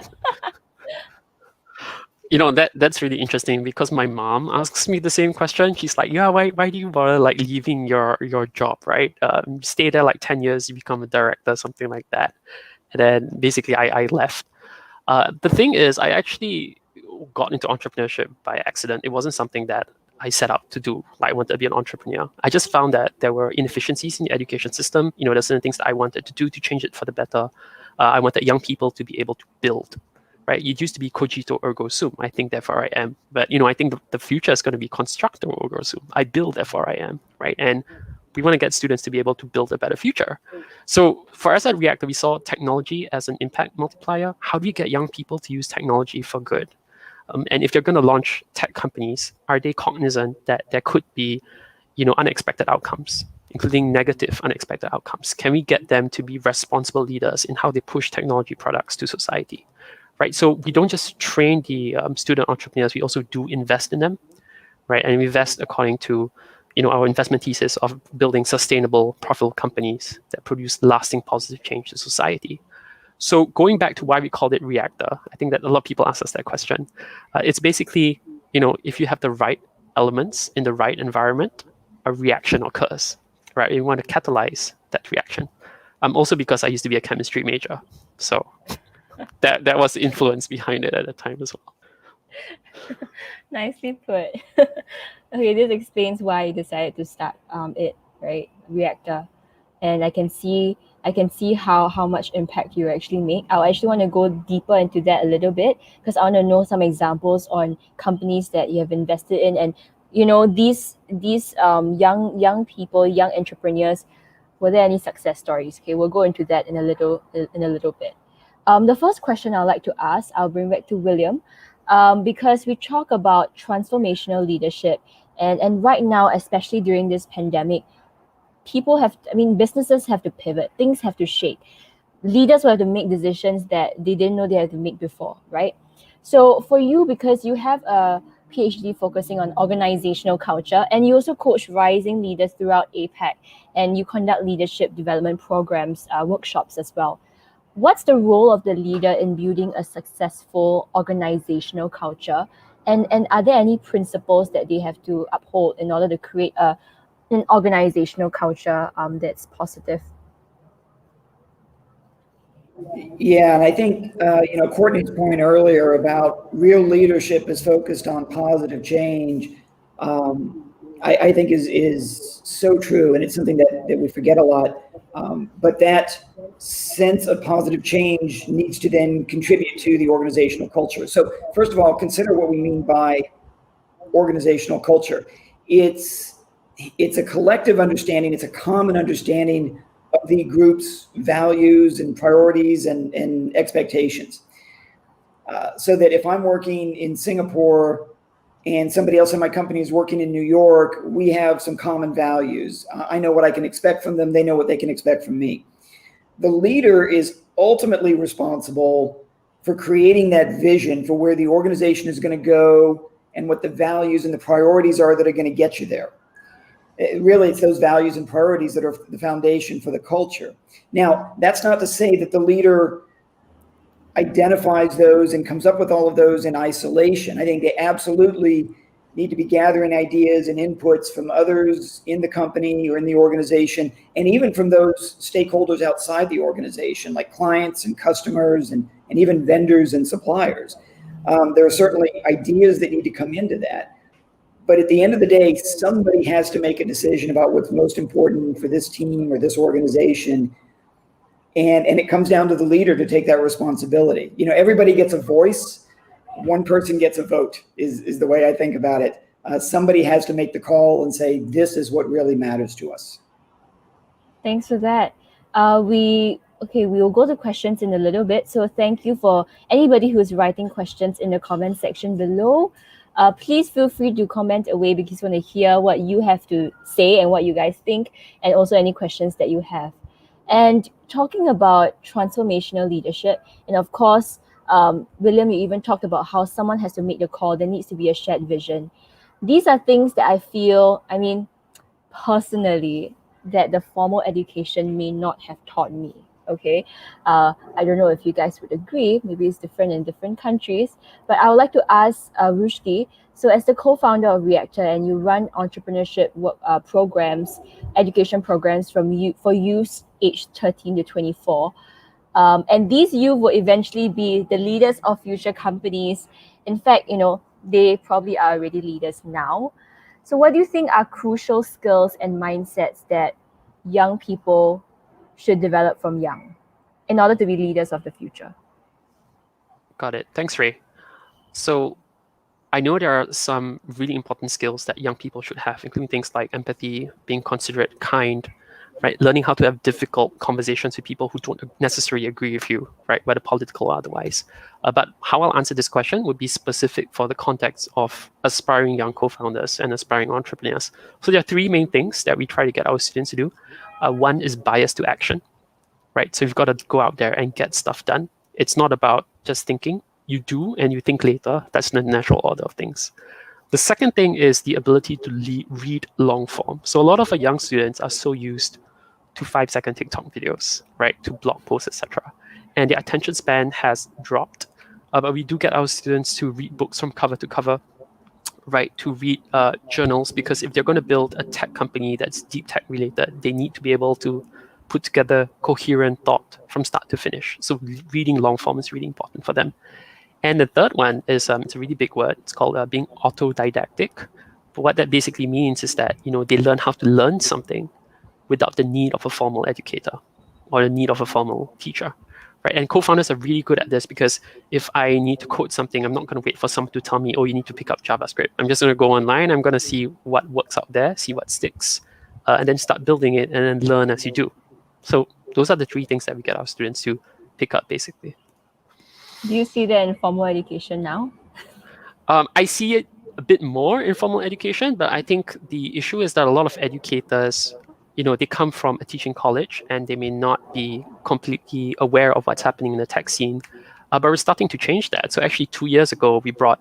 K: You know, that's really interesting because my mom asks me the same question. She's like, yeah, why do you bother like leaving your job, right? Stay there like 10 years, you become a director, something like that. And then basically I left. The thing is, I actually got into entrepreneurship by accident. It wasn't something that I set out to do. Like I wanted to be an entrepreneur. I just found that there were inefficiencies in the education system. You know, there's certain things that I wanted to do to change it for the better. I wanted young people to be able to build. Right? It used to be cogito ergo sum. I think therefore I am. But you know, I think the future is going to be constructor ergo sum. I build therefore I am. Right? And we want to get students to be able to build a better future. So for us at Reactor, we saw technology as an impact multiplier. How do we get young people to use technology for good? And if they're going to launch tech companies, are they cognizant that there could be, you know, unexpected outcomes, including negative unexpected outcomes? Can we get them to be responsible leaders in how they push technology products to society? Right, so we don't just train the student entrepreneurs; we also do invest in them, right? And we invest according to, you know, our investment thesis of building sustainable, profitable companies that produce lasting positive change to society. So going back to why we called it Reactor, I think that a lot of people ask us that question. It's basically, you know, if you have the right elements in the right environment, a reaction occurs, right? You want to catalyze that reaction. Also because I used to be a chemistry major, so. That was the influence behind it at the time as well.
A: Nicely put. Okay, this explains why you decided to start it, right? Reactor. And I can see how much impact you actually make. I actually want to go deeper into that a little bit because I want to know some examples on companies that you have invested in, and you know, these young people, young entrepreneurs. Were there any success stories? Okay, we'll go into that in a little bit. The first question I'd like to ask, I'll bring back to William, because we talk about transformational leadership, and right now, especially during this pandemic, businesses have to pivot, things have to shake. Leaders will have to make decisions that they didn't know they had to make before, right? So for you, because you have a PhD focusing on organizational culture, and you also coach rising leaders throughout APAC, and you conduct leadership development programs, workshops as well. What's the role of the leader in building a successful organizational culture? And are there any principles that they have to uphold in order to create an organizational culture that's positive?
J: Yeah, and I think, you know, Courtney's point earlier about real leadership is focused on positive change, I think is so true, and it's something that we forget a lot. But that sense of positive change needs to then contribute to the organizational culture. So first of all, consider what we mean by organizational culture. It's a collective understanding, it's a common understanding of the group's values and priorities and expectations. So that if I'm working in Singapore and somebody else in my company is working in New York, we have some common values. I know what I can expect from them. They know what they can expect from me. The leader is ultimately responsible for creating that vision for where the organization is going to go and what the values and the priorities are that are going to get you there. Really, it's those values and priorities that are the foundation for the culture. Now, that's not to say that the leader identifies those and comes up with all of those in isolation. I think they absolutely need to be gathering ideas and inputs from others in the company or in the organization, and even from those stakeholders outside the organization, like clients and customers and even vendors and suppliers. There are certainly ideas that need to come into that. But at the end of the day, somebody has to make a decision about what's most important for this team or this organization. And it comes down to the leader to take that responsibility. You know, everybody gets a voice. One person gets a vote is the way I think about it. Somebody has to make the call and say, this is what really matters to us.
A: Thanks for that. We will go to questions in a little bit. So thank you for anybody who's writing questions in the comment section below. Please feel free to comment away because we want to hear what you have to say and what you guys think, and also any questions that you have. And talking about transformational leadership, and of course, William, you even talked about how someone has to make the call. There needs to be a shared vision. These are things that I feel, personally, that the formal education may not have taught me. Okay, I don't know if you guys would agree. Maybe it's different in different countries. But I would like to ask Rushdi. So, as the co-founder of Reactor, and you run entrepreneurship programs, education programs for youth aged 13 to 24, and these youth will eventually be the leaders of future companies. In fact, they probably are already leaders now. So what do you think are crucial skills and mindsets that young people should develop from young in order to be leaders of the future?
K: Got it. Thanks, Ray. So I know there are some really important skills that young people should have, including things like empathy, being considerate, kind, right? Learning how to have difficult conversations with people who don't necessarily agree with you, right? Whether political or otherwise. But how I'll answer this question would be specific for the context of aspiring young co-founders and aspiring entrepreneurs. So there are three main things that we try to get our students to do. One is bias to action, right? So you've got to go out there and get stuff done. It's not about just thinking. You do and you think later. That's the natural order of things. The second thing is the ability to read long form. So a lot of our young students are so used to 5-second TikTok videos, right? To blog posts, etc. And their attention span has dropped. But we do get our students to read books from cover to cover, right? To read journals, because if they're going to build a tech company that's deep tech related, they need to be able to put together coherent thought from start to finish. So reading long form is really important for them. And the third one is, it's a really big word. It's called being autodidactic. But what that basically means is that, they learn how to learn something without the need of a formal educator or the need of a formal teacher, right? And co-founders are really good at this, because if I need to code something, I'm not going to wait for someone to tell me, oh, you need to pick up JavaScript. I'm just going to go online. I'm going to see what works out there, see what sticks, and then start building it and then learn as you do. So those are the three things that we get our students to pick up, basically.
A: Do you see that in formal education now?
K: I see it a bit more in formal education, but I think the issue is that a lot of educators, they come from a teaching college and they may not be completely aware of what's happening in the tech scene. But we're starting to change that. So actually 2 years ago, we brought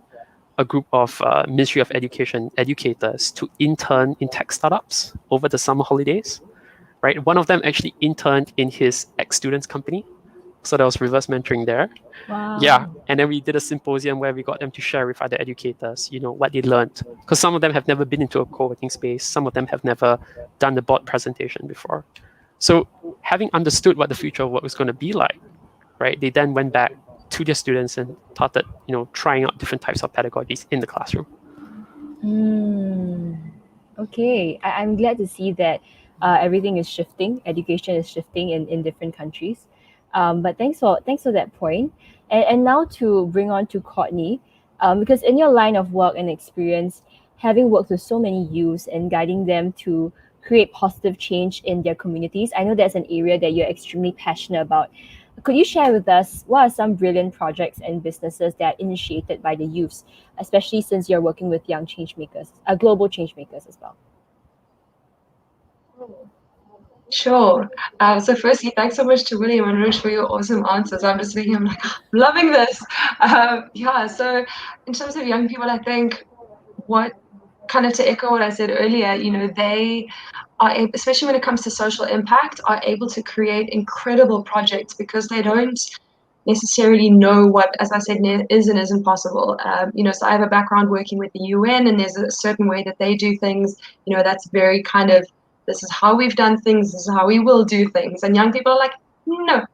K: a group of Ministry of Education educators to intern in tech startups over the summer holidays, right? One of them actually interned in his ex-student's company. So there was reverse mentoring there.
A: Wow.
K: Yeah, and then we did a symposium where we got them to share with other educators, what they learned. Because some of them have never been into a co-working space. Some of them have never done the board presentation before. So having understood what the future of work was going to be like, right, they then went back to their students and started, trying out different types of pedagogies in the classroom.
A: Okay, I'm glad to see that everything is shifting. Education is shifting in different countries. But thanks for that point. And now to bring on to Courtney, because in your line of work and experience, having worked with so many youths and guiding them to create positive change in their communities, I know that's an area that you're extremely passionate about. Could you share with us what are some brilliant projects and businesses that are initiated by the youths, especially since you're working with young change makers, global change makers as well?
L: Sure. So firstly, thanks so much to William and Anuj for your awesome answers. I'm just thinking, I'm like, I'm loving this. Yeah, so in terms of young people, I think what kind of to echo what I said earlier, they are, especially when it comes to social impact, are able to create incredible projects because they don't necessarily know what, as I said, is and isn't possible. So I have a background working with the UN, and there's a certain way that they do things, that's very kind of, this is how we've done things, this is how we will do things. And young people are like, no,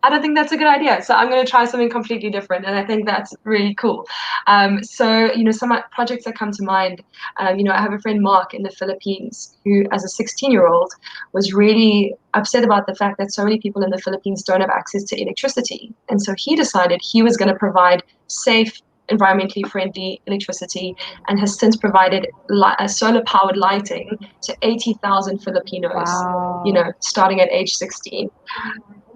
L: I don't think that's a good idea. So I'm going to try something completely different. And I think that's really cool. Some projects that come to mind, I have a friend, Mark, in the Philippines, who, as a 16-year-old, was really upset about the fact that so many people in the Philippines don't have access to electricity. And so he decided he was going to provide safe, environmentally friendly electricity, and has since provided solar-powered lighting to 80,000 Filipinos,
A: Wow.
L: starting at age 16.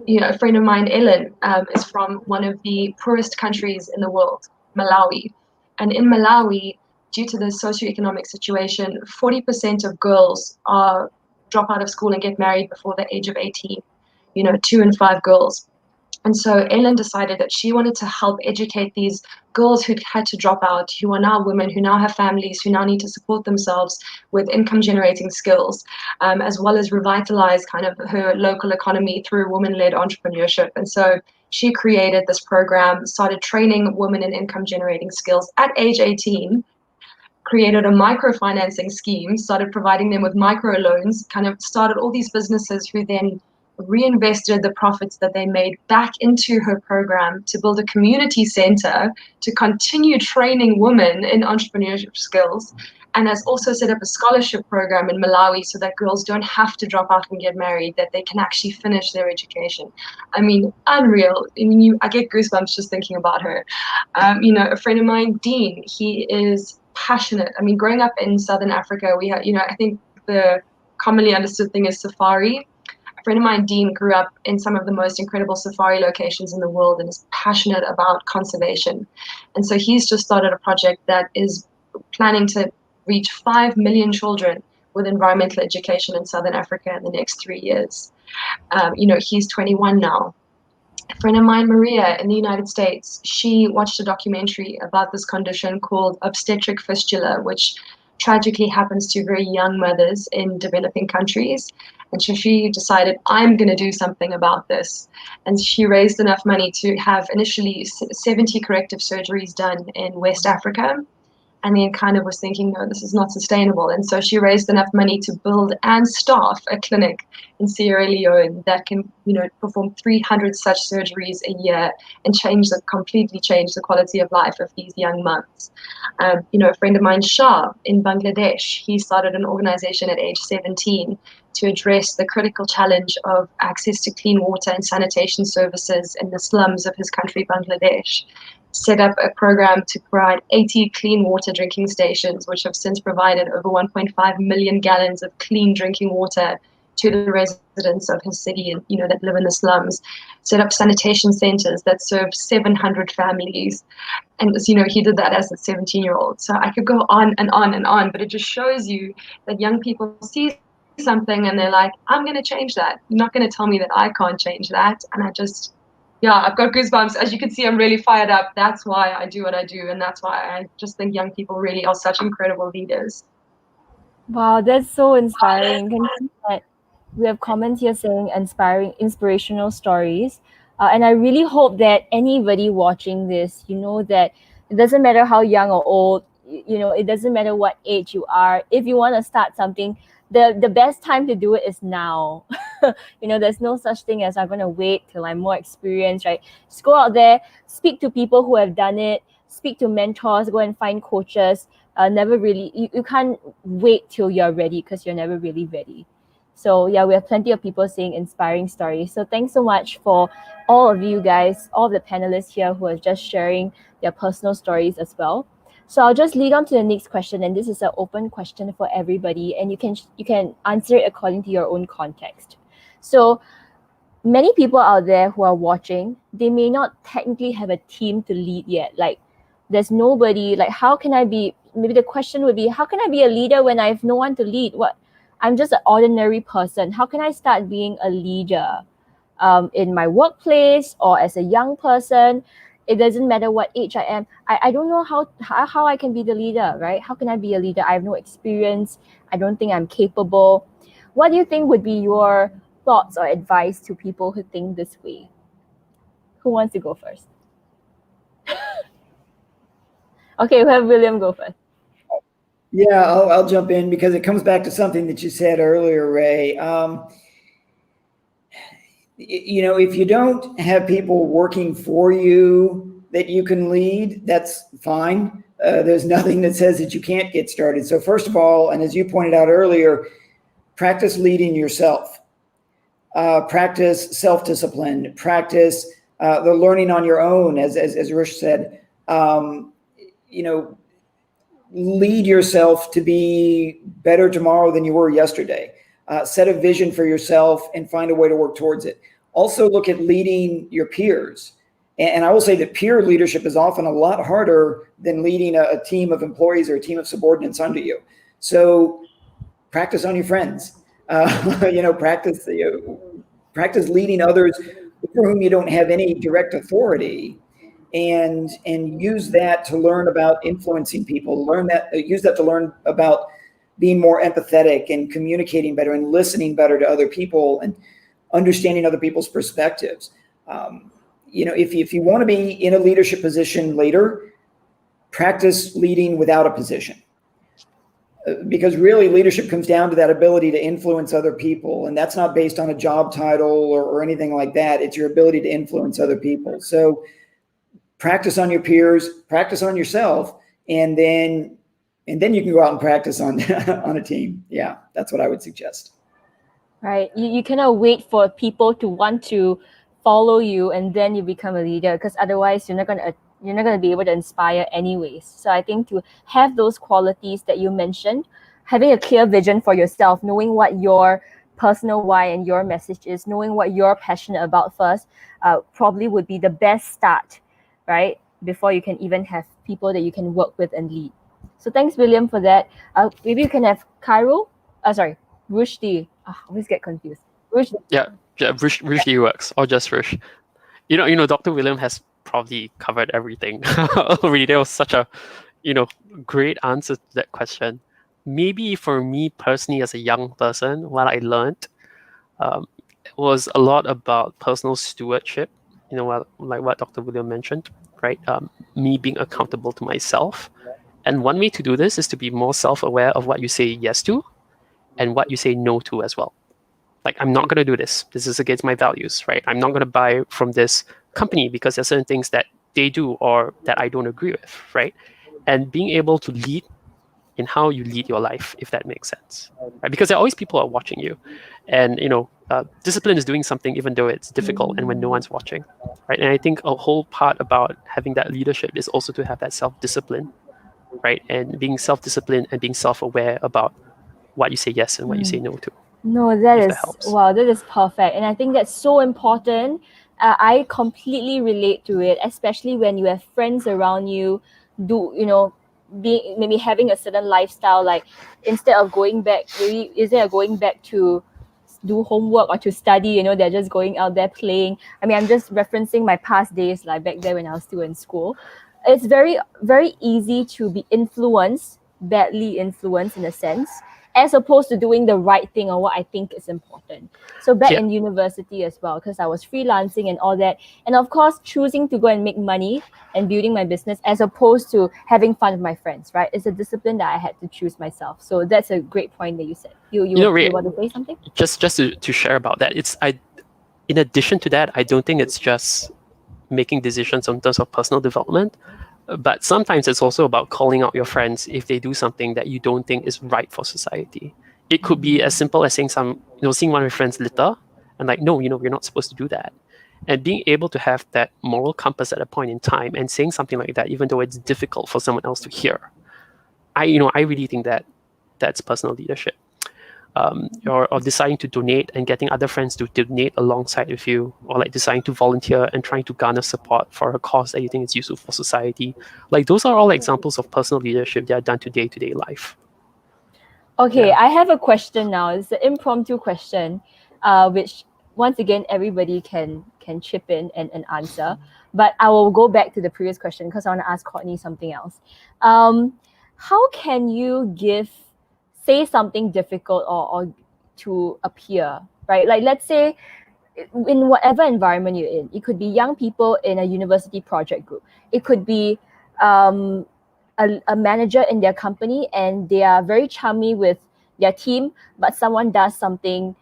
L: A friend of mine, Ellen, is from one of the poorest countries in the world, Malawi. And in Malawi, due to the socioeconomic situation, 40% of girls drop out of school and get married before the age of 18. 2 in 5 girls. And so Ellen decided that she wanted to help educate these girls who'd had to drop out, who are now women, who now have families, who now need to support themselves with income generating skills, as well as revitalize kind of her local economy through women-led entrepreneurship. And so she created this program, started training women in income generating skills at age 18, created a microfinancing scheme, started providing them with microloans, kind of started all these businesses who then reinvested the profits that they made back into her program to build a community center to continue training women in entrepreneurship skills, and has also set up a scholarship program in Malawi so that girls don't have to drop out and get married, that they can actually finish their education. I mean, unreal. I get goosebumps just thinking about her. A friend of mine, Dean, he is passionate. I mean, growing up in Southern Africa, we had, I think the commonly understood thing is safari. A friend of mine, Dean, grew up in some of the most incredible safari locations in the world and is passionate about conservation. And so he's just started a project that is planning to reach 5 million children with environmental education in Southern Africa in the next 3 years. He's 21 now. A friend of mine, Maria, in the United States, she watched a documentary about this condition called obstetric fistula, which tragically happens to very young mothers in developing countries. And so she decided, I'm going to do something about this. And she raised enough money to have initially 70 corrective surgeries done in West Africa. And then kind of was thinking, no, this is not sustainable. And so she raised enough money to build and staff a clinic in Sierra Leone that can, perform 300 such surgeries a year and completely change the quality of life of these young mothers. A friend of mine, Shah, in Bangladesh, he started an organization at age 17 to address the critical challenge of access to clean water and sanitation services in the slums of his country, Bangladesh. Set up a program to provide 80 clean water drinking stations, which have since provided over 1.5 million gallons of clean drinking water to the residents of his city and that live in the slums. Set up sanitation centers that serve 700 families. And he did that as a 17-year-old. So I could go on and on and on, but it just shows you that young people see something and they're like, I'm going to change that. You're not going to tell me that I can't change that. And I've got goosebumps. As you can see, I'm really fired up. That's why I do what I do. And that's why I just think young people really are such incredible leaders.
A: Wow, that's so inspiring. Can you see that we have comments here saying inspirational stories. And I really hope that anybody watching this, that it doesn't matter how young or old, it doesn't matter what age you are. If you want to start something, the best time to do it is now. There's no such thing as I'm going to wait till I'm more experienced, right? Just go out there, speak to people who have done it, speak to mentors, go and find coaches. Never really, you can't wait till you're ready because you're never really ready. So yeah, we have plenty of people saying inspiring stories. So thanks so much for all of you guys, all the panelists here who are just sharing their personal stories as well. So I'll just lead on to the next question, and this is an open question for everybody, and you can answer it according to your own context. So many people out there who are watching, they may not technically have a team to lead yet. Like there's nobody, like how can I be, maybe the question would be, how can I be a leader when I have no one to lead? I'm just an ordinary person. How can I start being a leader in my workplace or as a young person? It doesn't matter what age I am. I don't know how I can be the leader, right? How can I be a leader? I have no experience. I don't think I'm capable. What do you think would be your thoughts or advice to people who think this way? Who wants to go first? Okay, we'll have William go first.
J: Yeah, I'll jump in because it comes back to something that you said earlier, Ray. If you don't have people working for you that you can lead, that's fine. There's nothing that says that you can't get started. So first of all, and as you pointed out earlier, practice leading yourself. Practice self-discipline. Practice the learning on your own, as Rush said. Lead yourself to be better tomorrow than you were yesterday. Set a vision for yourself and find a way to work towards it. Also look at leading your peers. And I will say that peer leadership is often a lot harder than leading a team of employees or a team of subordinates under you. So practice on your friends. Practice leading others for whom you don't have any direct authority, and use that to learn about influencing people. Use that to learn about being more empathetic and communicating better and listening better to other people and understanding other people's perspectives. If you want to be in a leadership position later, practice leading without a position. Because really leadership comes down to that ability to influence other people. And that's not based on a job title or anything like that. It's your ability to influence other people. So practice on your peers, practice on yourself, and then you can go out and practice on a team. Yeah, that's what I would suggest.
A: Right. You cannot wait for people to want to follow you and then you become a leader, because otherwise you're not gonna be able to inspire anyways. So I think to have those qualities that you mentioned, having a clear vision for yourself, knowing what your personal why and your message is, knowing what you're passionate about first, probably would be the best start, right? Before you can even have people that you can work with and lead. So thanks, William, for that. Maybe you can have Cairo. Rushdie. I always get confused. Rushdie.
K: Yeah, Rushdie works, or just Rush. Dr. William has probably covered everything already. There was such a, great answer to that question. Maybe for me personally, as a young person, what I learned was a lot about personal stewardship. Like what Dr. William mentioned, right? Me being accountable to myself. And one way to do this is to be more self-aware of what you say yes to and what you say no to as well. Like, I'm not going to do this. This is against my values, right? I'm not going to buy from this company because there's certain things that they do or that I don't agree with, right? And being able to lead in how you lead your life, if that makes sense, right? Because there are always people are watching you, and discipline is doing something even though it's difficult and when no one's watching, right? And I think a whole part about having that leadership is also to have that self-discipline, right? And being self-disciplined and being self-aware about what you say yes and what you say no to.
A: No, that is perfect. And I think that's so important. I completely relate to it, especially when you have friends around you, maybe having a certain lifestyle, like instead of going back to do homework or to study, they're just going out there playing. I mean, I'm just referencing my past days, like back then when I was still in school. It's very, very easy to be badly influenced in a sense, as opposed to doing the right thing or what I think is important. So back in university as well, because I was freelancing and all that. And of course, choosing to go and make money and building my business as opposed to having fun with my friends, right? It's a discipline that I had to choose myself. So that's a great point that you said. You want to say something?
K: Just to share about that, in addition to that, I don't think it's just making decisions in terms of personal development, but sometimes it's also about calling out your friends if they do something that you don't think is right for society. It could be as simple as seeing one of your friends litter and like, no, you're not supposed to do that. And being able to have that moral compass at a point in time and saying something like that, even though it's difficult for someone else to hear. I really think that that's personal leadership. Or deciding to donate and getting other friends to donate alongside with you, or like deciding to volunteer and trying to garner support for a cause that you think is useful for society. Like, those are all examples of personal leadership that are done to day-to-day life.
A: Okay,
K: Yeah.
A: I have a question now. It's an impromptu question, which once again everybody can chip in and answer. But I will go back to the previous question because I want to ask Courtney something else. How can you say something difficult or to a peer, right? Like let's say in whatever environment you're in, it could be young people in a university project group. It could be um, a manager in their company and they are very chummy with their team, but someone does something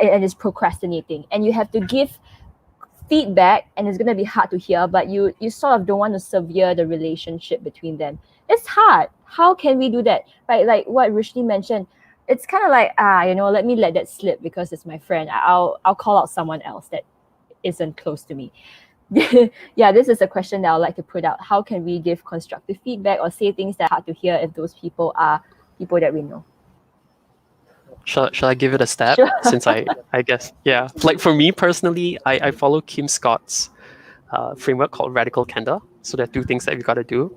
A: and is procrastinating, and you have to give feedback, and it's going to be hard to hear, but you sort of don't want to sever the relationship between them. It's hard. How can we do that, right? Like what Rushni mentioned, it's kind of like let me let that slip because it's my friend. I'll call out someone else that isn't close to me. Yeah, this is a question that I would like to put out. How can we give constructive feedback or say things that are hard to hear if those people are people that we know?
K: Shall I give it a stab?
A: Sure.
K: Since I guess, yeah. Like for me personally, I follow Kim Scott's framework called radical candor. So there are two things that you got to do.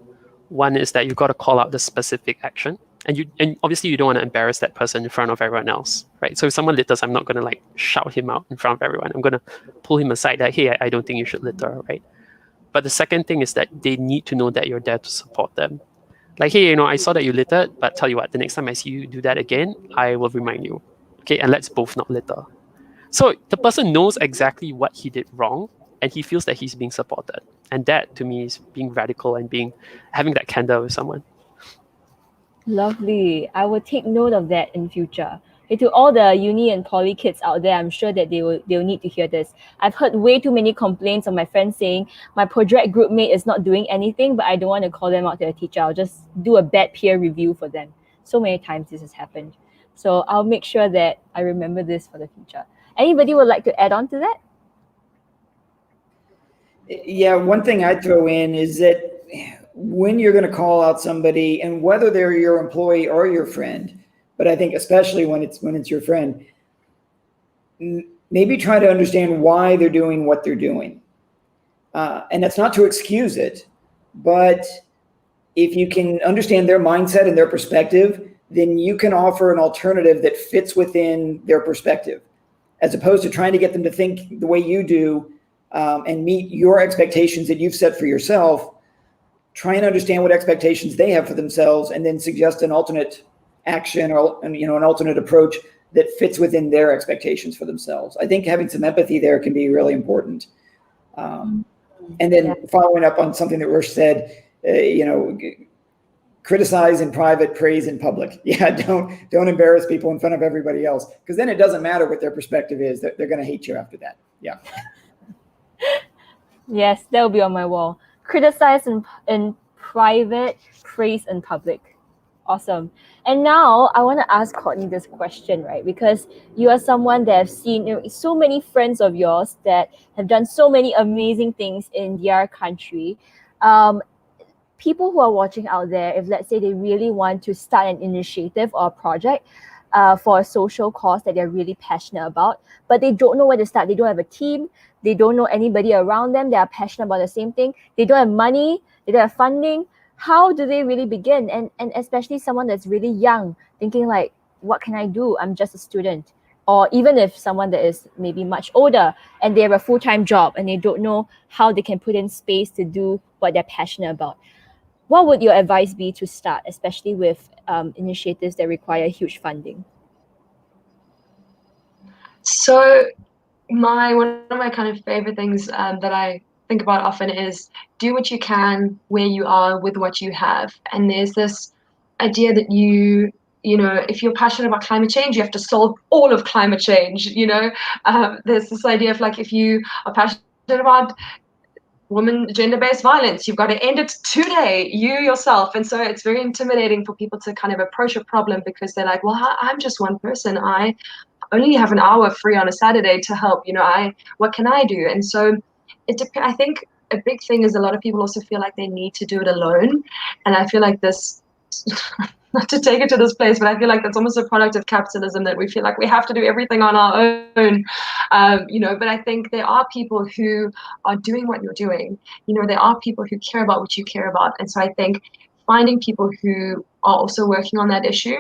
K: One is that you got to call out the specific action, and obviously you don't want to embarrass that person in front of everyone else, right? So if someone litters, I'm not going to like shout him out in front of everyone. I'm going to pull him aside that, hey, I don't think you should litter, right? But the second thing is that they need to know that you're there to support them. Like, hey, I saw that you littered, but tell you what, the next time I see you do that again, I will remind you. Okay, and let's both not litter. So the person knows exactly what he did wrong, and he feels that he's being supported. And that, to me, is being radical and having that candor with someone.
A: Lovely. I will take note of that in future. Okay, to all the uni and poly kids out there, I'm sure that they'll need to hear this. I've heard way too many complaints of my friends saying my project group mate is not doing anything, but I don't want to call them out to the teacher. I'll just do a bad peer review for them. So many times this has happened. So I'll make sure that I remember this for the future. Anybody would like to add on to that?
J: Yeah, one thing I'd throw in is that when you're going to call out somebody, and whether they're your employee or your friend, but I think especially when it's your friend, maybe try to understand why they're doing what they're doing. And that's not to excuse it, but if you can understand their mindset and their perspective, then you can offer an alternative that fits within their perspective, as opposed to trying to get them to think the way you do and meet your expectations that you've set for yourself. Try and understand what expectations they have for themselves, and then suggest an alternate action or an alternate approach that fits within their expectations for themselves. I think having some empathy there can be really important. And then following up on something that Rush said, criticize in private, praise in public. Yeah, don't embarrass people in front of everybody else, because then it doesn't matter what their perspective is. That they're going to hate you after that. Yeah.
A: Yes, that will be on my wall. Criticize in private, praise in public. Awesome. And now I want to ask Courtney this question, right? Because you are someone that have seen so many friends of yours that have done so many amazing things in their country. People who are watching out there, if let's say they really want to start an initiative or a project for a social cause that they're really passionate about, but they don't know where to start. They don't have a team. They don't know anybody around them that are passionate about the same thing. They don't have money. They don't have funding. How do they really begin? And especially someone that's really young, thinking like, what can I do? I'm just a student. Or even if someone that is maybe much older and they have a full-time job and they don't know how they can put in space to do what they're passionate about. What would your advice be to start, especially with initiatives that require huge funding?
L: So one of my kind of favorite things that I think about often is do what you can where you are with what you have. And there's this idea that if you're passionate about climate change, you have to solve all of climate change. There's this idea of like, if you are passionate about gender-based violence, you've got to end it today, you yourself. And so it's very intimidating for people to kind of approach a problem, because they're like, well, I'm just one person. I only have an hour free on a Saturday to help. What can I do? And so I think a big thing is a lot of people also feel like they need to do it alone. And I feel like this, not to take it to this place, but I feel like that's almost a product of capitalism, that we feel like we have to do everything on our own. But I think there are people who are doing what you're doing. There are people who care about what you care about. And so I think finding people who are also working on that issue,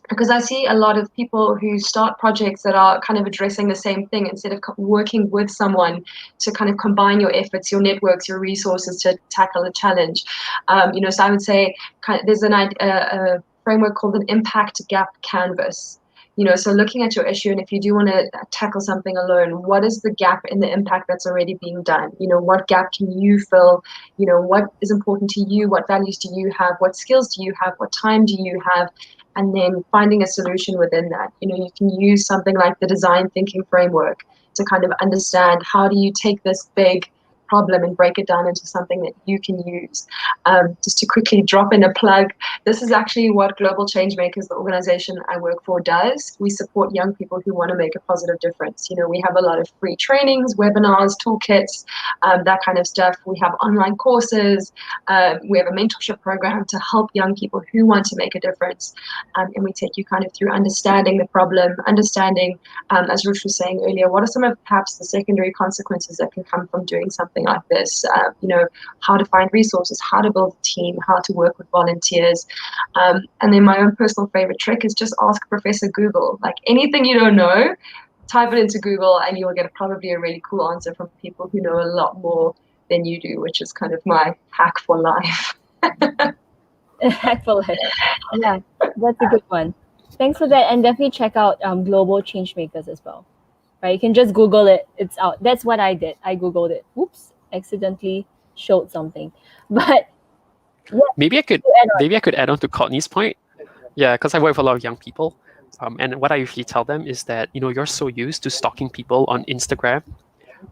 L: because I see a lot of people who start projects that are kind of addressing the same thing instead of working with someone to kind of combine your efforts, your networks, your resources to tackle a challenge. So I would say there's a framework called an impact gap canvas. So looking at your issue, and if you do want to tackle something alone, what is the gap in the impact that's already being done? What gap can you fill? What is important to you? What values do you have? What skills do you have? What time do you have? And then finding a solution within that. You can use something like the design thinking framework to kind of understand how do you take this big problem and break it down into something that you can use. Just to quickly drop in a plug, this is actually what Global Changemakers, the organization I work for, does. We support young people who want to make a positive difference. We have a lot of free trainings, webinars, toolkits, that kind of stuff. We have online courses. We have a mentorship program to help young people who want to make a difference. And we take you kind of through understanding the problem, understanding, as Rush was saying earlier, what are some of perhaps the secondary consequences that can come from doing something like this? How to find resources, how to build a team, how to work with volunteers. And then my own personal favorite trick is just ask Professor Google. Like anything you don't know, type it into Google and you'll get probably a really cool answer from people who know a lot more than you do, which is kind of my hack for life.
A: Hack for life. Yeah, that's a good one. Thanks for that, and definitely check out Global Changemakers as well. Right, you can just Google it; it's out. That's what I did. I Googled it. Oops, accidentally showed something. But yeah,
K: Maybe I could add on to Courtney's point. Yeah, because I work with a lot of young people, and what I usually tell them is that you're so used to stalking people on Instagram.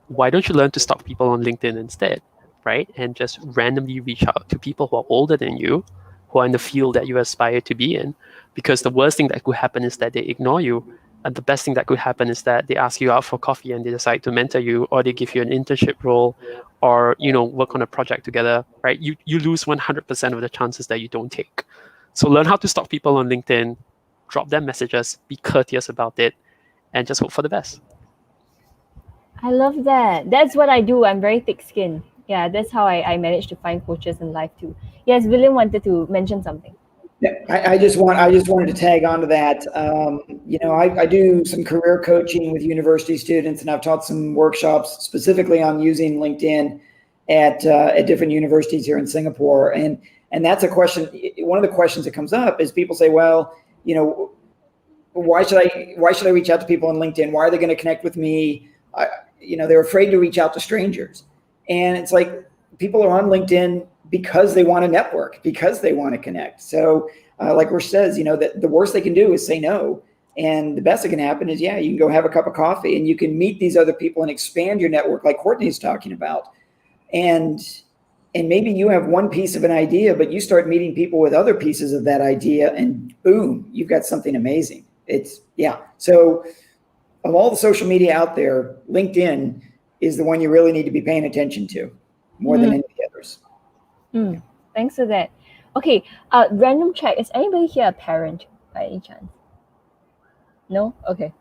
K: Why don't you learn to stalk people on LinkedIn instead, right? And just randomly reach out to people who are older than you, who are in the field that you aspire to be in. Because the worst thing that could happen is that they ignore you. And the best thing that could happen is that they ask you out for coffee and they decide to mentor you, or they give you an internship role, or work on a project together, right? You lose 100% of the chances that you don't take. So learn how to stalk people on LinkedIn, drop them messages, be courteous about it, and just hope for the best.
A: I love that. That's what I do. I'm very thick-skinned. Yeah, that's how I manage to find coaches in life too. Yes, William wanted to mention something.
J: Yeah, I just wanted to tag onto that. I do some career coaching with university students, and I've taught some workshops specifically on using LinkedIn at different universities here in Singapore. And that's a question. One of the questions that comes up is people say, well, why should I reach out to people on LinkedIn? Why are they going to connect with me? They're afraid to reach out to strangers. And it's like people are on LinkedIn because they want to network, because they want to connect. So like Rush says, that the worst they can do is say no. And the best that can happen is, you can go have a cup of coffee and you can meet these other people and expand your network like Courtney's talking about. And maybe you have one piece of an idea, but you start meeting people with other pieces of that idea and boom, you've got something amazing. So of all the social media out there, LinkedIn is the one you really need to be paying attention to more than any of the others.
A: Thanks for that. Okay, random check. Is anybody here a parent by any chance? No? Okay.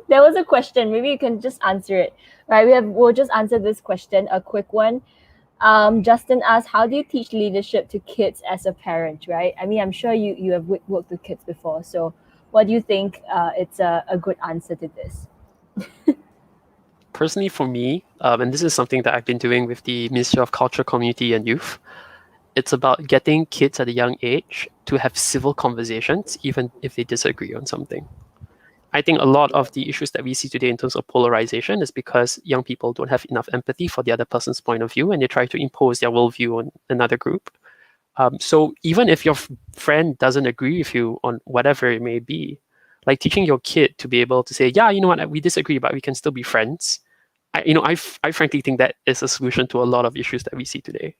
A: There was a question. Maybe you can just answer it. Right, we'll just answer this question, a quick one. Justin asked, how do you teach leadership to kids as a parent, right? I mean, I'm sure you have worked with kids before. So what do you think it's a good answer to this?
K: Personally, for me, and this is something that I've been doing with the Ministry of Culture, Community and Youth, it's about getting kids at a young age to have civil conversations, even if they disagree on something. I think a lot of the issues that we see today in terms of polarization is because young people don't have enough empathy for the other person's point of view, and they try to impose their worldview on another group. So even if your friend doesn't agree with you on whatever it may be, like teaching your kid to be able to say, yeah, you know what, we disagree, but we can still be friends. I frankly think that is a solution to a lot of issues that we see today.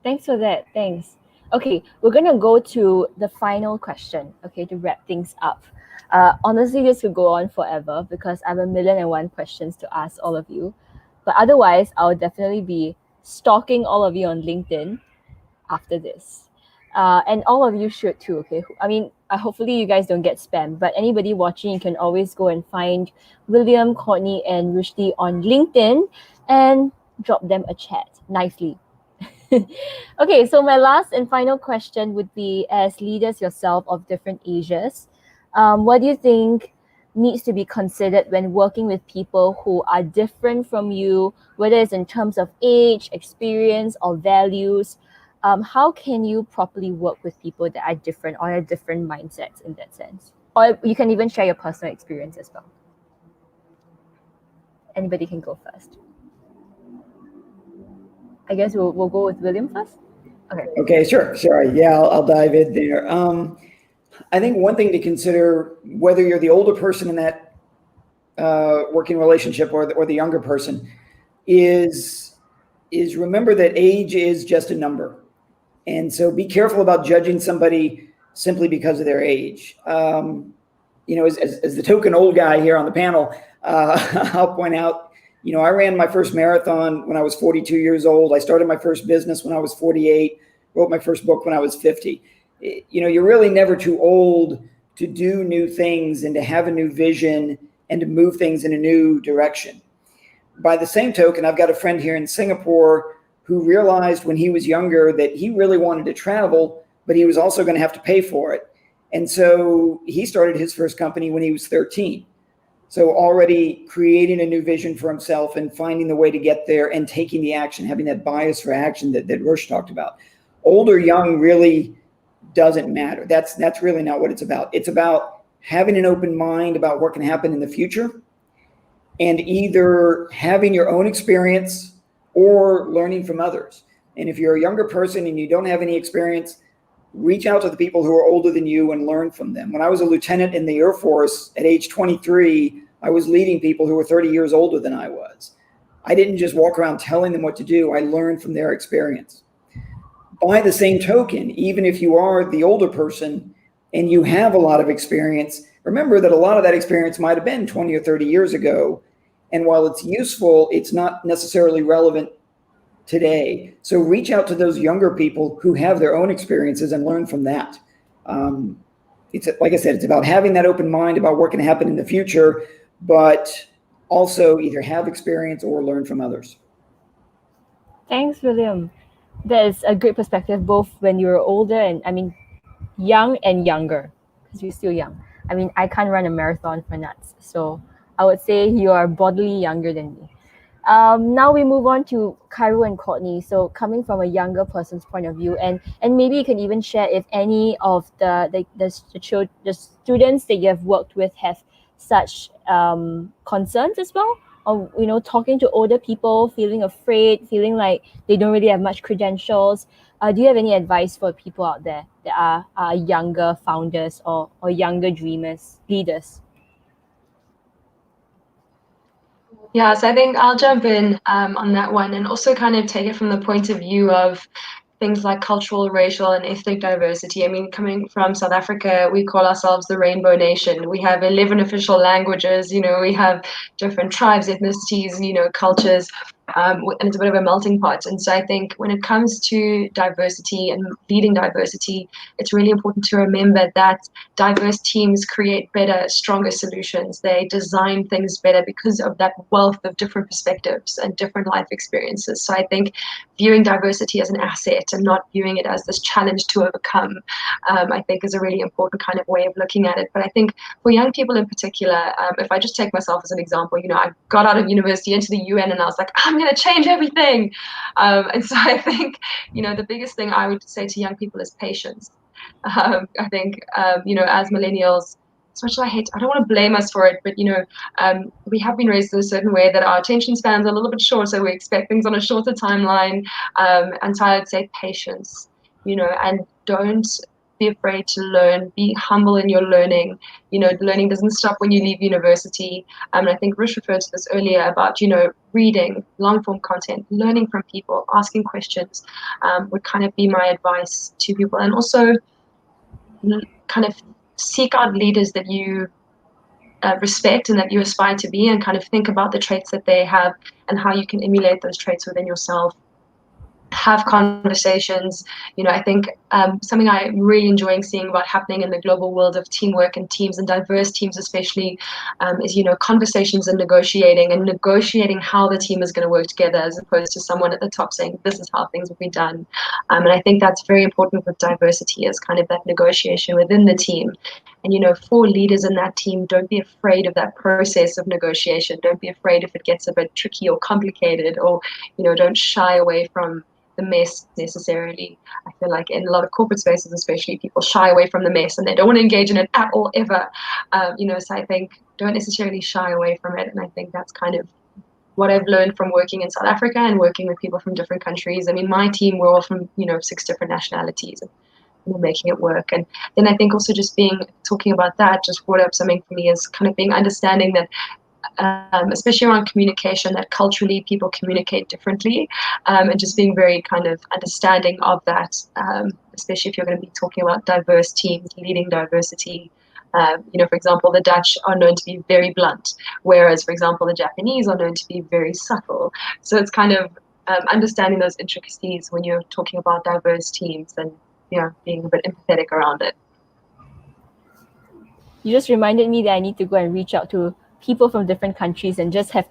A: Thanks for that. Thanks. Okay, we're going to go to the final question, okay, to wrap things up. Honestly, this could go on forever because I have 1,000,001 questions to ask all of you. But otherwise, I'll definitely be stalking all of you on LinkedIn after this. And all of you should too, okay? I mean, hopefully you guys don't get spammed, but anybody watching, you can always go and find William, Courtney, and Rushdie on LinkedIn and drop them a chat nicely. Okay, so my last and final question would be, as leaders yourself of different ages, what do you think needs to be considered when working with people who are different from you, whether it's in terms of age, experience, or values? How can you properly work with people that are different or have different mindsets in that sense? Or you can even share your personal experience as well. Anybody can go first. I guess we'll go with William first. Okay.
J: Okay, sure. Yeah, I'll dive in there. I think one thing to consider, whether you're the older person in that working relationship or the younger person, is remember that age is just a number. And so be careful about judging somebody simply because of their age. As the token old guy here on the panel, I'll point out, I ran my first marathon when I was 42 years old. I started my first business when I was 48, wrote my first book when I was 50. You're really never too old to do new things and to have a new vision and to move things in a new direction. By the same token, I've got a friend here in Singapore who realized when he was younger that he really wanted to travel, but he was also going to have to pay for it. And so he started his first company when he was 13. So already creating a new vision for himself and finding the way to get there and taking the action, having that bias for action that Rush talked about. Old or young really doesn't matter. That's really not what it's about. It's about having an open mind about what can happen in the future and either having your own experience or learning from others. And if you're a younger person and you don't have any experience, reach out to the people who are older than you and learn from them. When I was a lieutenant in the Air Force at age 23, I was leading people who were 30 years older than I was. I didn't just walk around telling them what to do. I learned from their experience. By the same token, even if you are the older person and you have a lot of experience, remember that a lot of that experience might have been 20 or 30 years ago. And while it's useful, it's not necessarily relevant today. So reach out to those younger people who have their own experiences and learn from that. It's like I said, it's about having that open mind about what can happen in the future, but also either have experience or learn from others.
A: Thanks, William. That is a great perspective, both when you're older and, young and younger, because you're still young. I can't run a marathon for nuts, so I would say you are bodily younger than me. Now we move on to Cairo and Courtney. So coming from a younger person's point of view, and maybe you can even share if any of the students that you have worked with have such concerns as well, or talking to older people, feeling afraid, feeling like they don't really have much credentials. Do you have any advice for people out there that are younger founders or younger dreamers, leaders?
L: Yeah, so I think I'll jump in on that one and also kind of take it from the point of view of things like cultural, racial, and ethnic diversity. Coming from South Africa, we call ourselves the Rainbow Nation. We have 11 official languages, we have different tribes, ethnicities, cultures, and it's a bit of a melting pot. And so I think when it comes to diversity and leading diversity, it's really important to remember that diverse teams create better, stronger solutions. They design things better because of that wealth of different perspectives and different life experiences. So I think viewing diversity as an asset and not viewing it as this challenge to overcome, I think is a really important kind of way of looking at it. But I think for young people in particular, if I just take myself as an example, I got out of university into the UN and I was like, I'm going to change everything. And so I think, the biggest thing I would say to young people is patience. I think, as millennials, as much as I don't want to blame us for it, but we have been raised in a certain way that our attention spans are a little bit shorter. We expect things on a shorter timeline, and so I would say patience, and don't be afraid to learn. Be humble in your learning. Learning doesn't stop when you leave university. And I think Rish referred to this earlier about reading long form content, learning from people, asking questions, would kind of be my advice to people, and also kind of seek out leaders that you respect and that you aspire to be, and kind of think about the traits that they have and how you can emulate those traits within yourself. have conversations. I think something I'm really enjoying seeing about happening in the global world of teamwork and teams and diverse teams especially is conversations and negotiating how the team is going to work together, as opposed to someone at the top saying this is how things will be done. And I think that's very important with diversity, as kind of that negotiation within the team. And for leaders in that team, don't be afraid of that process of negotiation. Don't be afraid if it gets a bit tricky or complicated, or don't shy away from the mess necessarily. I feel like in a lot of corporate spaces especially, people shy away from the mess and they don't want to engage in it at all ever. So I think don't necessarily shy away from it. And I think that's kind of what I've learned from working in South Africa and working with people from different countries. I mean, my team, we're all from 6 different nationalities, and making it work. And then I think also just talking about that just brought up something for me, is kind of being understanding that especially around communication, that culturally people communicate differently, and just being very kind of understanding of that, especially if you're going to be talking about diverse teams, leading diversity. For example, the Dutch are known to be very blunt, whereas, for example, the Japanese are known to be very subtle. So it's kind of understanding those intricacies when you're talking about diverse teams, and being a bit empathetic around it.
A: You just reminded me that I need to go and reach out to people from different countries and just have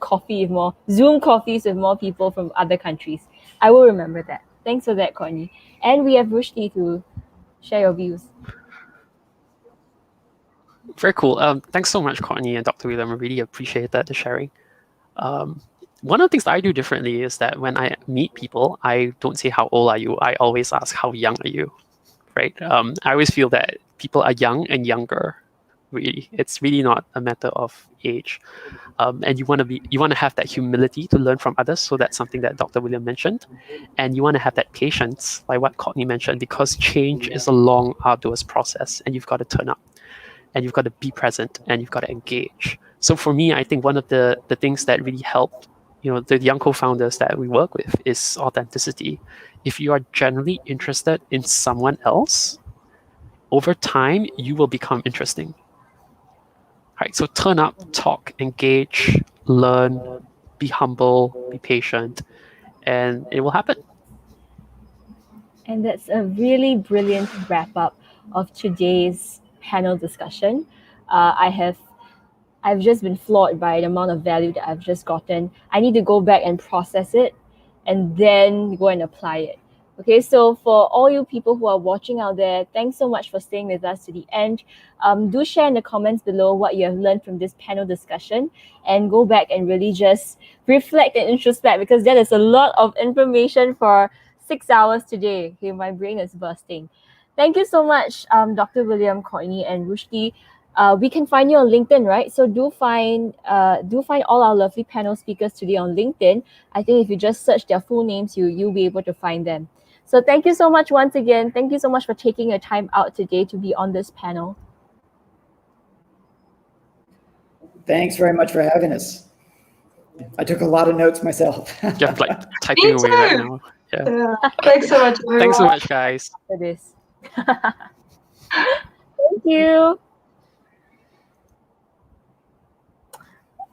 A: Zoom coffees with more people from other countries. I will remember that. Thanks for that, Connie. And we have Rushdie to share your views.
K: Very cool. Thanks so much, Connie and Dr. William. I really appreciate that, the sharing. One of the things that I do differently is that when I meet people, I don't say how old are you. I always ask how young are you, right? I always feel that people are young and younger. Really, it's really not a matter of age, and you want to have that humility to learn from others. So that's something that Dr. William mentioned, and you want to have that patience, like what Courtney mentioned, because change is a long, arduous process, and you've got to turn up, and you've got to be present, and you've got to engage. So for me, I think one of the things that really helped, the young co-founders that we work with, is authenticity. If you are genuinely interested in someone else, over time you will become interesting. Right, so turn up, talk, engage, learn, be humble, be patient, and it will happen.
A: And that's a really brilliant wrap up of today's panel discussion. I've just been floored by the amount of value that I've just gotten. I need to go back and process it and then go and apply it. Okay, so for all you people who are watching out there, thanks so much for staying with us to the end. Do share in the comments below what you have learned from this panel discussion, and go back and really just reflect and introspect, because that is a lot of information for 6 hours today. Okay, my brain is bursting. Thank you so much, Dr. William, Courtney, and Rushdie. We can find you on LinkedIn, right? So do find all our lovely panel speakers today on LinkedIn. I think if you just search their full names, you'll be able to find them. So thank you so much once again. Thank you so much for taking your time out today to be on this panel.
J: Thanks very much for having us. I took a lot of notes myself.
K: Yeah, like typing away right now. Yeah.
L: Thanks so much, everyone.
K: Thanks so much, guys.
A: For this. Thank you.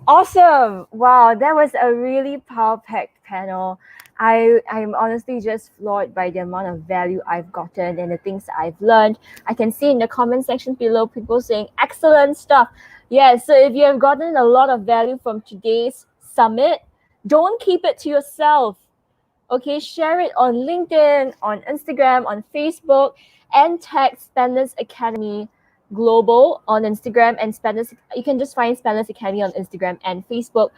A: Awesome. Wow, that was a really power-packed panel. I'm honestly just floored by the amount of value I've gotten and the things that I've learned. I can see in the comment section below people saying excellent stuff. Yeah, so if you have gotten a lot of value from today's summit, don't keep it to yourself. Okay, share it on LinkedIn, on Instagram, on Facebook, and tag Spendless Academy Global on Instagram, and Spendless. You can just find Spendless Academy on Instagram and Facebook,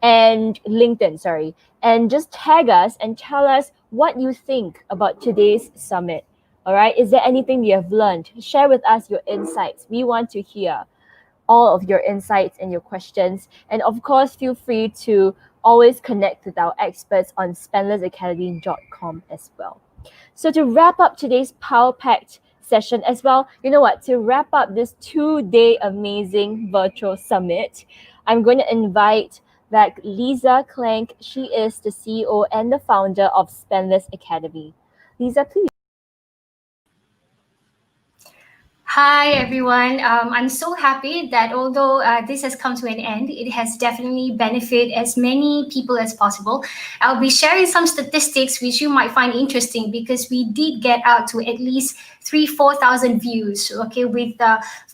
A: and LinkedIn. Sorry, and just tag us and tell us what you think about today's summit. All right, is there anything you have learned? Share with us your insights. We want to hear all of your insights and your questions, and of course, feel free to always connect with our experts on spendlessacademy.com as well. So to wrap up today's power-packed session as well, you know what, to wrap up this 2-day amazing virtual summit, I'm going to invite back Leza Klenk. She is the CEO and the founder of Spendless Academy. Leza, please.
B: Hi, everyone. I'm so happy that although this has come to an end, it has definitely benefited as many people as possible. I'll be sharing some statistics which you might find interesting because we did get out to at least 4,000 views, okay, with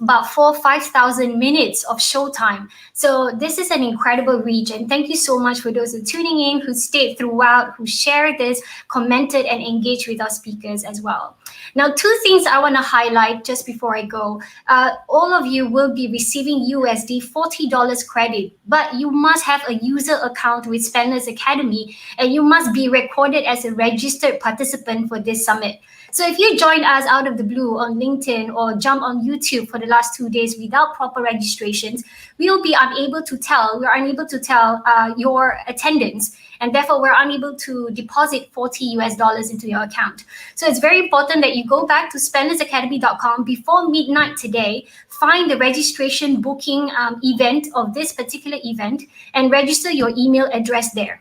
B: about 5,000 minutes of showtime. So this is an incredible reach. And thank you so much for those who are tuning in, who stayed throughout, who shared this, commented, and engaged with our speakers as well. Now, two things I want to highlight just before I go. All of you will be receiving USD $40 credit, but you must have a user account with Spendless Academy, and you must be recorded as a registered participant for this summit. So if you join us out of the blue on LinkedIn or jump on YouTube for the last 2 days without proper registrations, we're unable to tell your attendance, and therefore we're unable to deposit $40 into your account. So it's very important that you go back to spendlessacademy.com before midnight today, find the registration booking event of this particular event, and register your email address there.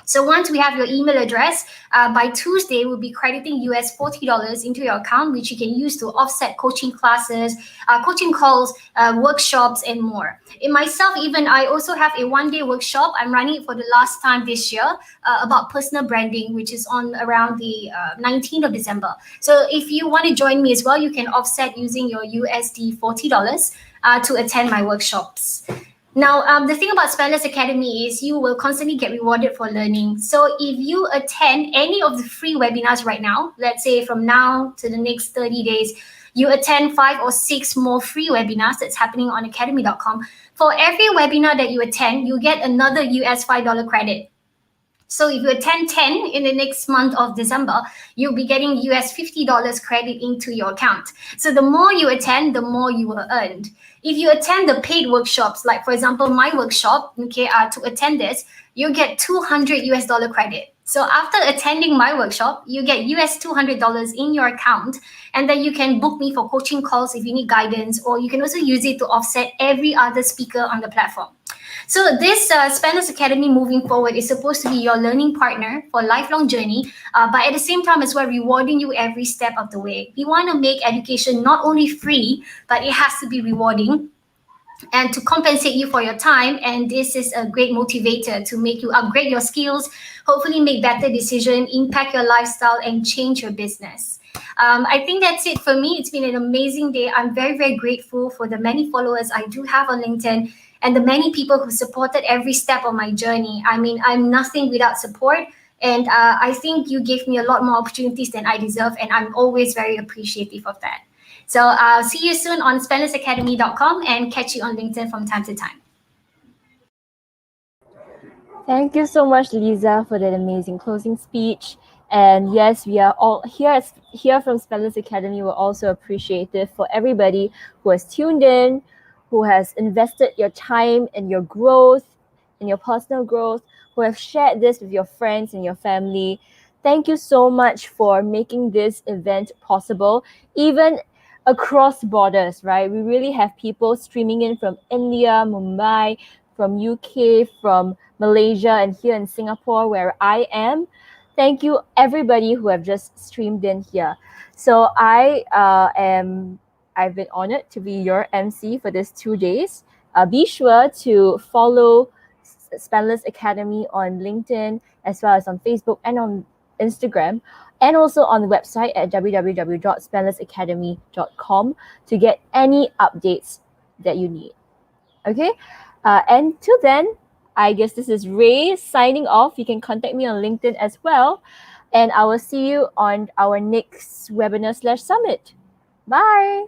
B: So once we have your email address, by Tuesday, we'll be crediting US $40 into your account, which you can use to offset coaching classes, coaching calls, workshops, and more. In myself, even I also have a one-day workshop. I'm running it for the last time this year about personal branding, which is on around the 19th of December. So if you want to join me as well, you can offset using your USD $40 to attend my workshops. Now, the thing about Spendless Academy is you will constantly get rewarded for learning. So if you attend any of the free webinars right now, let's say from now to the next 30 days, you attend 5 or 6 more free webinars that's happening on academy.com. For every webinar that you attend, you get another US $5 credit. So if you attend 10 in the next month of December, you'll be getting US $50 credit into your account. So the more you attend, the more you will earn. If you attend the paid workshops, like for example, my workshop, okay, to attend this, you get 200 US dollar credit. So after attending my workshop, you get US $200 in your account, and then you can book me for coaching calls if you need guidance, or you can also use it to offset every other speaker on the platform. So this Spendless Academy moving forward is supposed to be your learning partner for a lifelong journey, but at the same time as well, rewarding you every step of the way. We want to make education not only free, but it has to be rewarding and to compensate you for your time. And this is a great motivator to make you upgrade your skills, hopefully make better decisions, impact your lifestyle, and change your business. I think that's it for me. It's been an amazing day. I'm very, very grateful for the many followers I do have on LinkedIn and the many people who supported every step of my journey. I mean, I'm nothing without support. And I think you gave me a lot more opportunities than I deserve. And I'm always very appreciative of that. So I'll see you soon on spendlessacademy.com and catch you on LinkedIn from time to time.
A: Thank you so much, Leza, for that amazing closing speech. And yes, we are all here from Spendless Academy. We're also appreciative for everybody who has tuned in, who has invested your time in your growth, in your personal growth, who have shared this with your friends and your family. Thank you so much for making this event possible, even across borders, right? We really have people streaming in from India, Mumbai, from UK, from Malaysia, and here in Singapore, where I am. Thank you, everybody who have just streamed in here. So I've been honored to be your MC for these 2 days. Be sure to follow Spendless Academy on LinkedIn, as well as on Facebook and on Instagram, and also on the website at www.spendlessacademy.com to get any updates that you need. Okay? And till then, I guess this is Ray signing off. You can contact me on LinkedIn as well. And I will see you on our next webinar/summit. Bye.